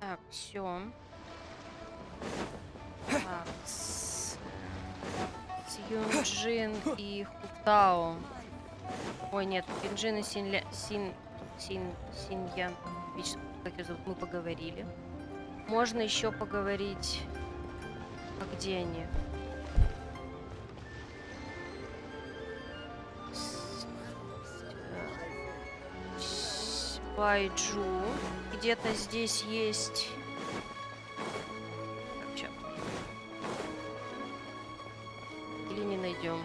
Так, все. Так, с Юнджин и Хутао. Ой, нет, Юнджин и Синьян, как ее зовут, мы поговорили. Можно еще поговорить. А где они? Байджу. Где-то здесь есть. Так, чё? Или не найдем?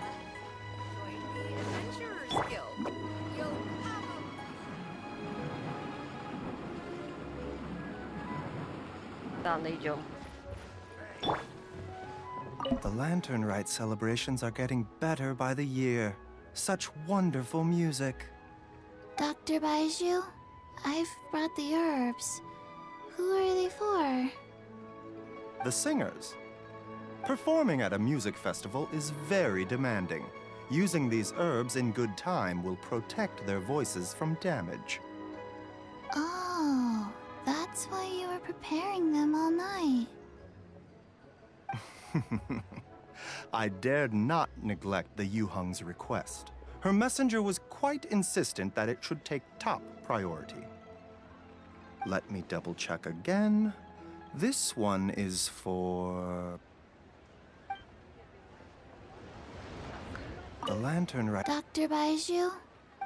Да, найдем. The Lantern Rite celebrations are getting better by the year. Such wonderful music. Dr. Baiju, I've brought the herbs. Who are they for? The singers. Performing at a music festival is very demanding. Using these herbs in good time will protect their voices from damage. Oh, that's why you were preparing them all night. I dared not neglect the Yuheng's request. Her messenger was quite insistent that it should take top priority. Let me double check again. This one is for... The Lantern Rite. Dr. Baiju?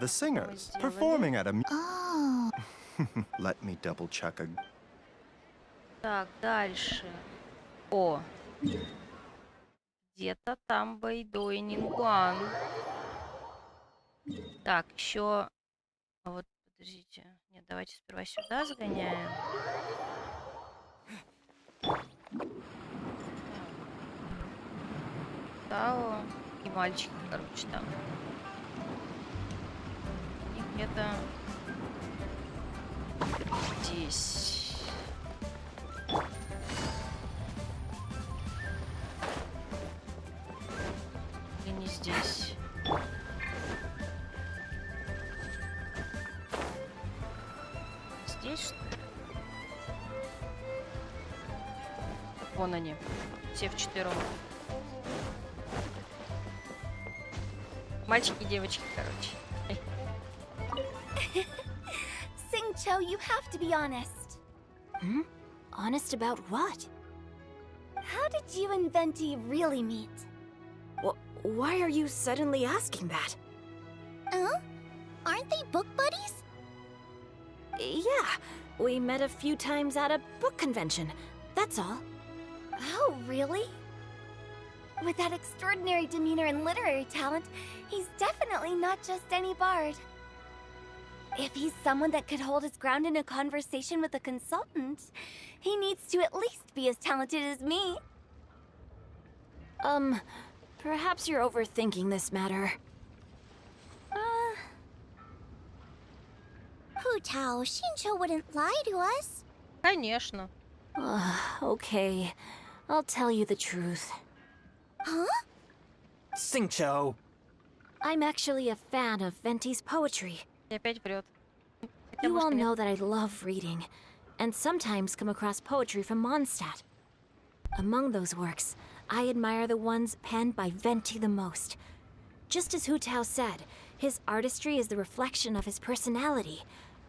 The singers, performing at a... Oh. Let me double check again. Так, дальше. О. Где-то там Бэйдой-Нингуан. Так, еще... Вот, подождите. Нет, давайте сперва сюда сгоняем. Тао и мальчики, короче, там. И где-то здесь. Или не здесь. Здесь, что ли? Вон они. Все вчетвером. Мальчики и девочки, короче. Singcho, you have to be honest. Hmm? Honest about what? How did you and Venti really meet? Why are you suddenly asking that? Aren't they book buddies? Yeah, we met a few times at a book convention. That's all. Oh, really? With that extraordinary demeanor and literary talent, he's definitely not just any bard. If he's someone that could hold his ground in a conversation with a consultant, he needs to at least be as talented as me. Perhaps you're overthinking this matter. Hu Tao, Shincho wouldn't lie to us. Конечно. Okay, I'll tell you the truth. Huh? Singcho! I'm actually a fan of Venti's poetry. И опять врет. You all know that I love reading, and sometimes come across poetry from Mondstadt. Among those works, I admire the ones penned by Venti the most. Just as Hu Tao said, his artistry is the reflection of his personality,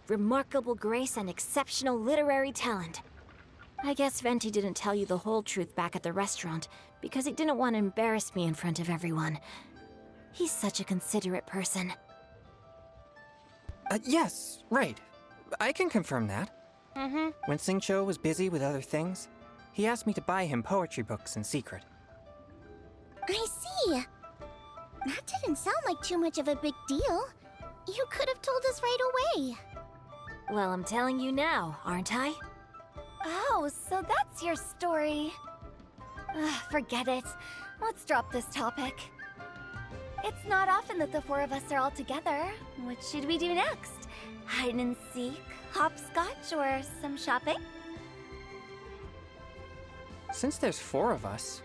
remarkable grace and exceptional literary talent. I guess Venti didn't tell you the whole truth back at the restaurant, because he didn't want to embarrass me in front of everyone. He's such a considerate person. Yes, right. I can confirm that. When Singcho was busy with other things, he asked me to buy him poetry books in secret. I see. That didn't sound like too much of a big deal. You could have told us right away. Well, I'm telling you now, aren't I? Oh, so that's your story. Forget it. Let's drop this topic. It's not often that the four of us are all together. What should we do next? Hide and seek, hopscotch, or some shopping? Since there's 4 of us,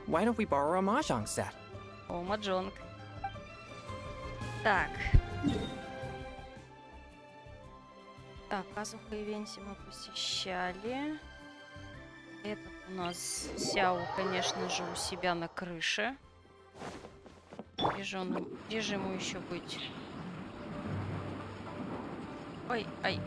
why don't we borrow a mahjong set? О, маджонг. Так. Так, Казуха Ивенте мы посещали. Этот у нас Сяо, конечно же, у себя на крыше. Где же ему еще быть? Ой, ай.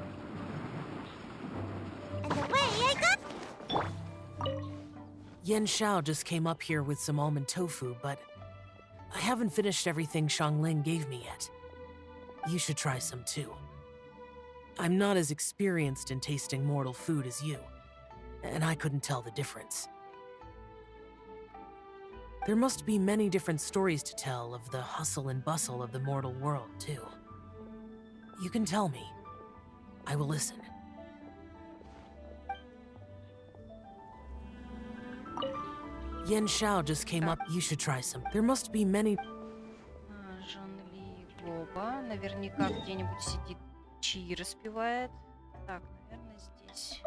Yen Xiao just came up here with some almond tofu, but I haven't finished everything Xiangling gave me yet. You should try some too. I'm not as experienced in tasting mortal food as you, and I couldn't tell the difference. There must be many different stories to tell of the hustle and bustle of the mortal world, too. You can tell me. I will listen. Yen Xiao just came up. You should try some. There must be many... Жанли Гоба. Наверняка где-нибудь сидит, чаи распевает. Так, наверное, здесь.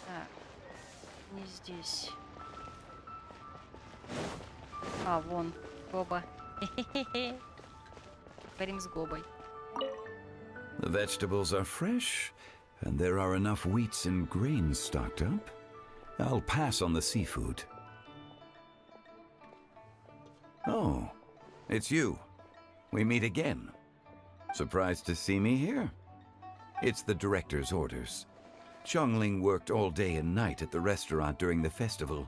Так, не здесь. А, вон, Гоба. Хе-хе-хе. Говорим с Гобой. The vegetables are fresh, and there are enough wheats and grains stocked up. I'll pass on the seafood. Oh, it's you. We meet again. Surprised to see me here? It's the director's orders. Xiangling worked all day and night at the restaurant during the festival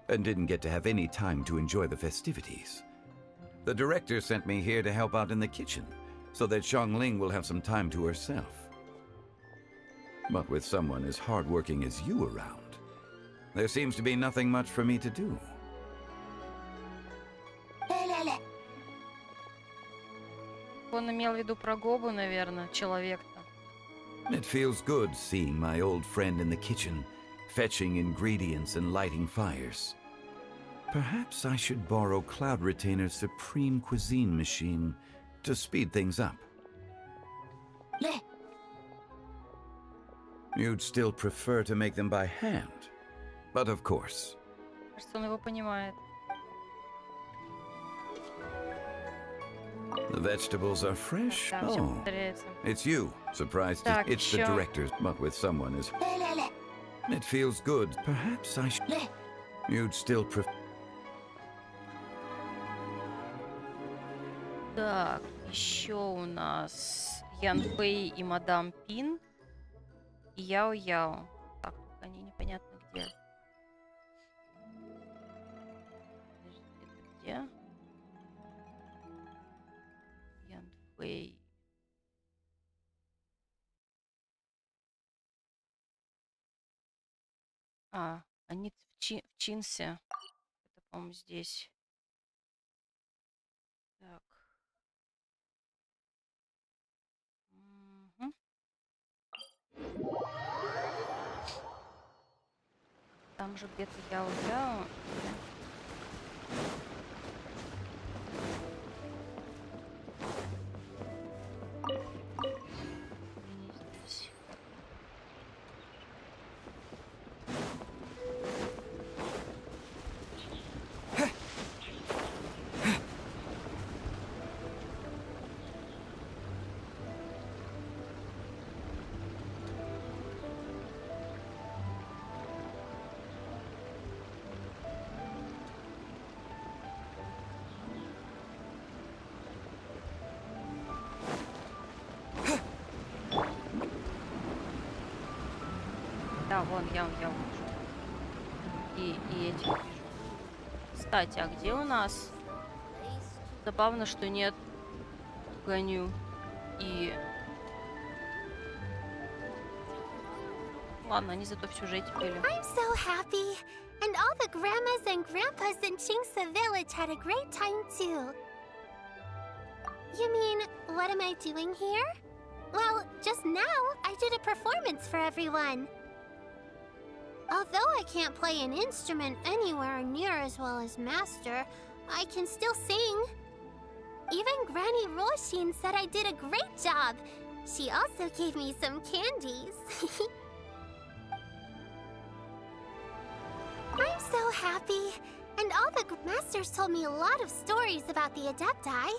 and didn't get to have any time to enjoy the festivities. The director sent me here to help out in the kitchen so that Xiangling will have some time to herself. But with someone as hardworking as you around, there seems to be nothing much for me to do. Он имел в виду про Гобу, наверное, человек-то. It feels good seeing my old friend in the kitchen, fetching ingredients and lighting fires. Perhaps I should borrow Cloud Retainer's supreme cuisine machine to speed things up. You'd still prefer to make them by hand, but of course. Кажется, он его понимает. The vegetables are fresh? Да, всё Oh, повторяется. it's you. Surprised Так, it's the ещё. director's, but with someone as... It feels good. Perhaps I should... You'd still prefer... Так, еще у нас Ян Фэй и Мадам Пин. И Яо-Яо. Так, только они непонятно где. Подожди, это где? Ян Фэй. А, они в Чинсе. Это, по-моему, здесь. Так. Мгм. Там же где-то Яо-Яо. Не здесь. Да, вон, я вижу. И эти вижу. Кстати, а где у нас? Забавно, что нет Ганю и... Ладно, они зато в сюжете были. I'm so happy. And all the grandmas and grandpas in Chingsa village had a great time too. You mean, what am I doing here? Well, just now, I did a performance for everyone. Although I can't play an instrument anywhere near as well as Master, I can still sing. Even Granny Roshin said I did a great job. She also gave me some candies. I'm so happy. And all the masters told me a lot of stories about the Adepti.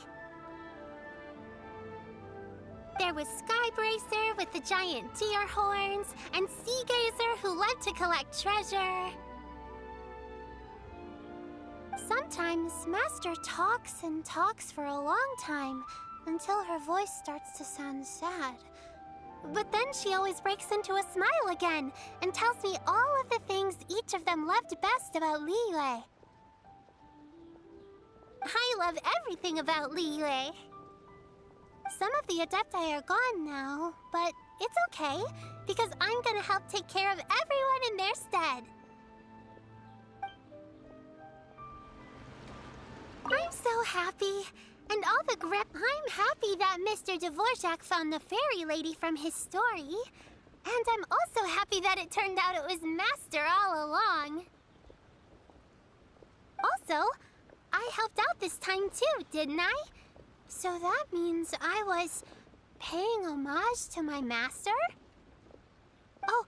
There was Skybracer with the giant deer horns, and Sea Gazer who loved to collect treasure. Sometimes Master talks and talks for a long time, until her voice starts to sound sad. But then she always breaks into a smile again, and tells me all of the things each of them loved best about Liyue. I love everything about Liyue. Some of the Adepti are gone now, but it's okay, because I'm gonna help take care of everyone in their stead. I'm so happy. And all the I'm happy that Mr. Dvorak found the fairy lady from his story. And I'm also happy that it turned out it was Master all along. Also, I helped out this time too, didn't I? So that means I was paying homage to my master? Oh,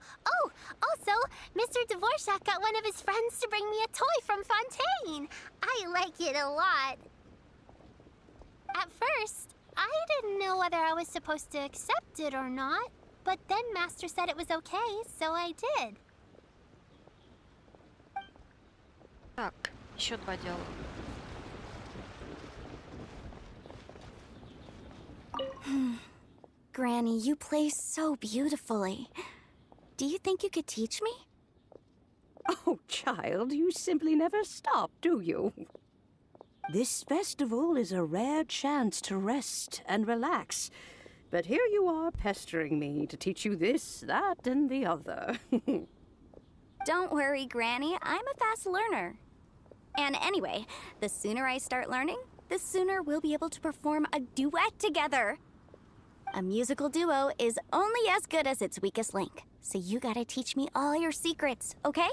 also, Mr. Dvorak got one of his friends to bring me a toy from Fontaine. I like it a lot. At first, I didn't know whether I was supposed to accept it or not, but then Master said it was okay, so I did. Так, еще два дела. Granny, you play so beautifully. Do you think you could teach me? Oh, child, you simply never stop, do you? This festival is a rare chance to rest and relax. But here you are pestering me to teach you this, that, and the other. Don't worry, Granny. I'm a fast learner. And anyway, the sooner I start learning, the sooner we'll be able to perform a duet together. A musical duo is only as good as its weakest link. So you gotta teach me all your secrets, okay?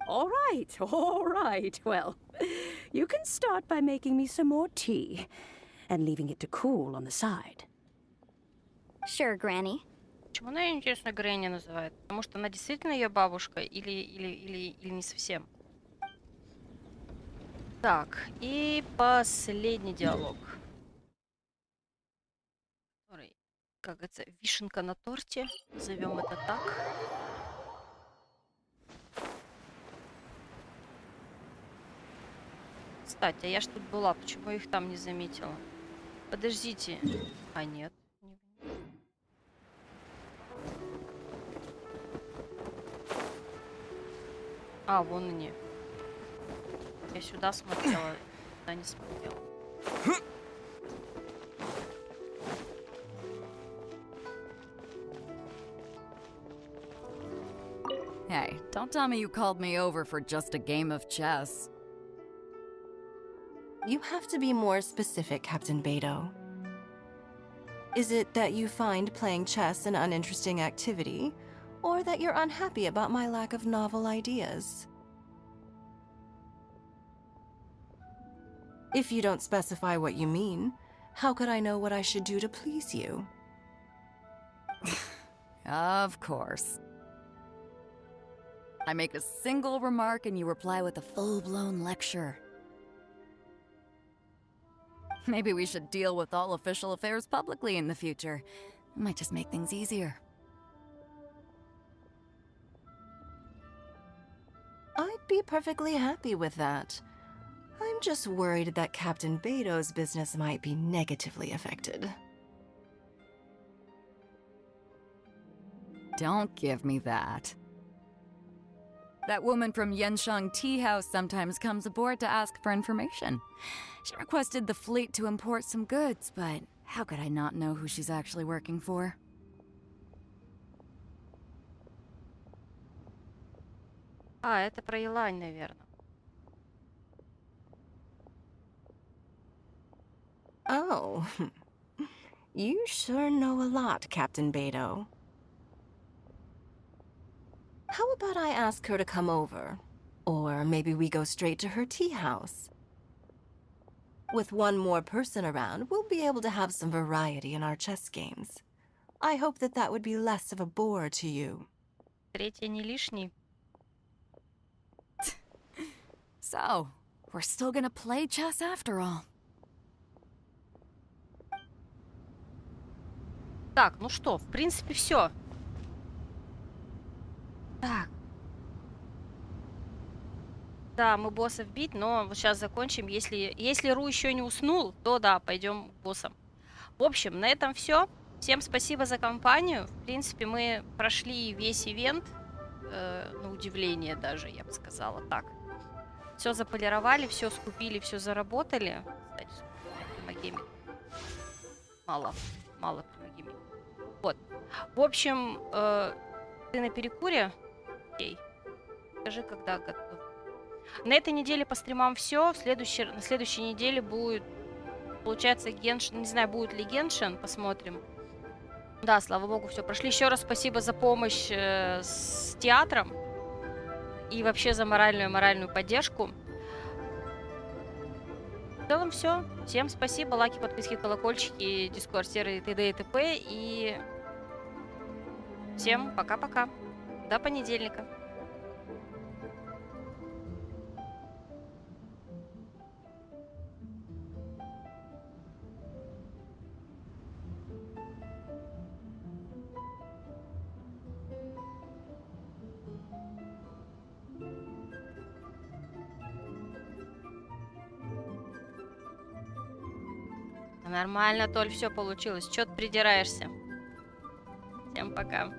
All right. Well, you can start by making me some more tea and leaving it to cool on the side. Sure, Granny. Почему она её, интересно, Грэнни называет? Потому что она действительно ее бабушка или не совсем? Так, и последний диалог. Который, как это, вишенка на торте, назовем это так. Кстати, а я ж тут была, почему я их там не заметила? Подождите. А, нет. А, вон они. Я сюда смотрела, сюда не смотрела. Hey, don't tell me you called me over for just a game of chess. You have to be more specific, Captain Beto. Is it that you find playing chess an uninteresting activity, or that you're unhappy about my lack of novel ideas? If you don't specify what you mean, how could I know what I should do to please you? Of course. I make a single remark and you reply with a full-blown lecture. Maybe we should deal with all official affairs publicly in the future. It might just make things easier. I'd be perfectly happy with that. I'm just worried that Captain Beto's business might be negatively affected. Don't give me that. That woman from Yenshang Tea House sometimes comes aboard to ask for information. She requested the fleet to import some goods, but how could I not know who she's actually working for? А, это про Елань, наверное. Oh, you sure know a lot, Captain Beto. How about I ask her to come over? Or maybe we go straight to her tea house. With one more person around, we'll be able to have some variety in our chess games. I hope that would be less of a bore to you. Третий не лишний. So, we're still gonna play chess after all. Так, ну что, в принципе, все. Так. Да, мы боссов бить, но вот сейчас закончим. Если Ру еще не уснул, то да, пойдем к боссам. В общем, на этом все. Всем спасибо за компанию. В принципе, мы прошли весь ивент. На удивление даже, я бы сказала так. Все заполировали, все скупили, все заработали. Кстати, примагеми. Мало примагеми. Вот. В общем, ты на перекуре? Окей. Скажи, когда готов. На этой неделе по стримам все. На следующей неделе будет, получается, Геншин. Не знаю, будет ли Геншин, посмотрим. Да, слава богу, все прошли. Еще раз спасибо за помощь с театром. И вообще за моральную поддержку. В целом все. Всем спасибо. Лайки, подписки, колокольчики, дискорд, серый, т.д. и т.п. И всем пока-пока. До понедельника. Нормально, Толь, все получилось. Чё ты придираешься? Всем пока.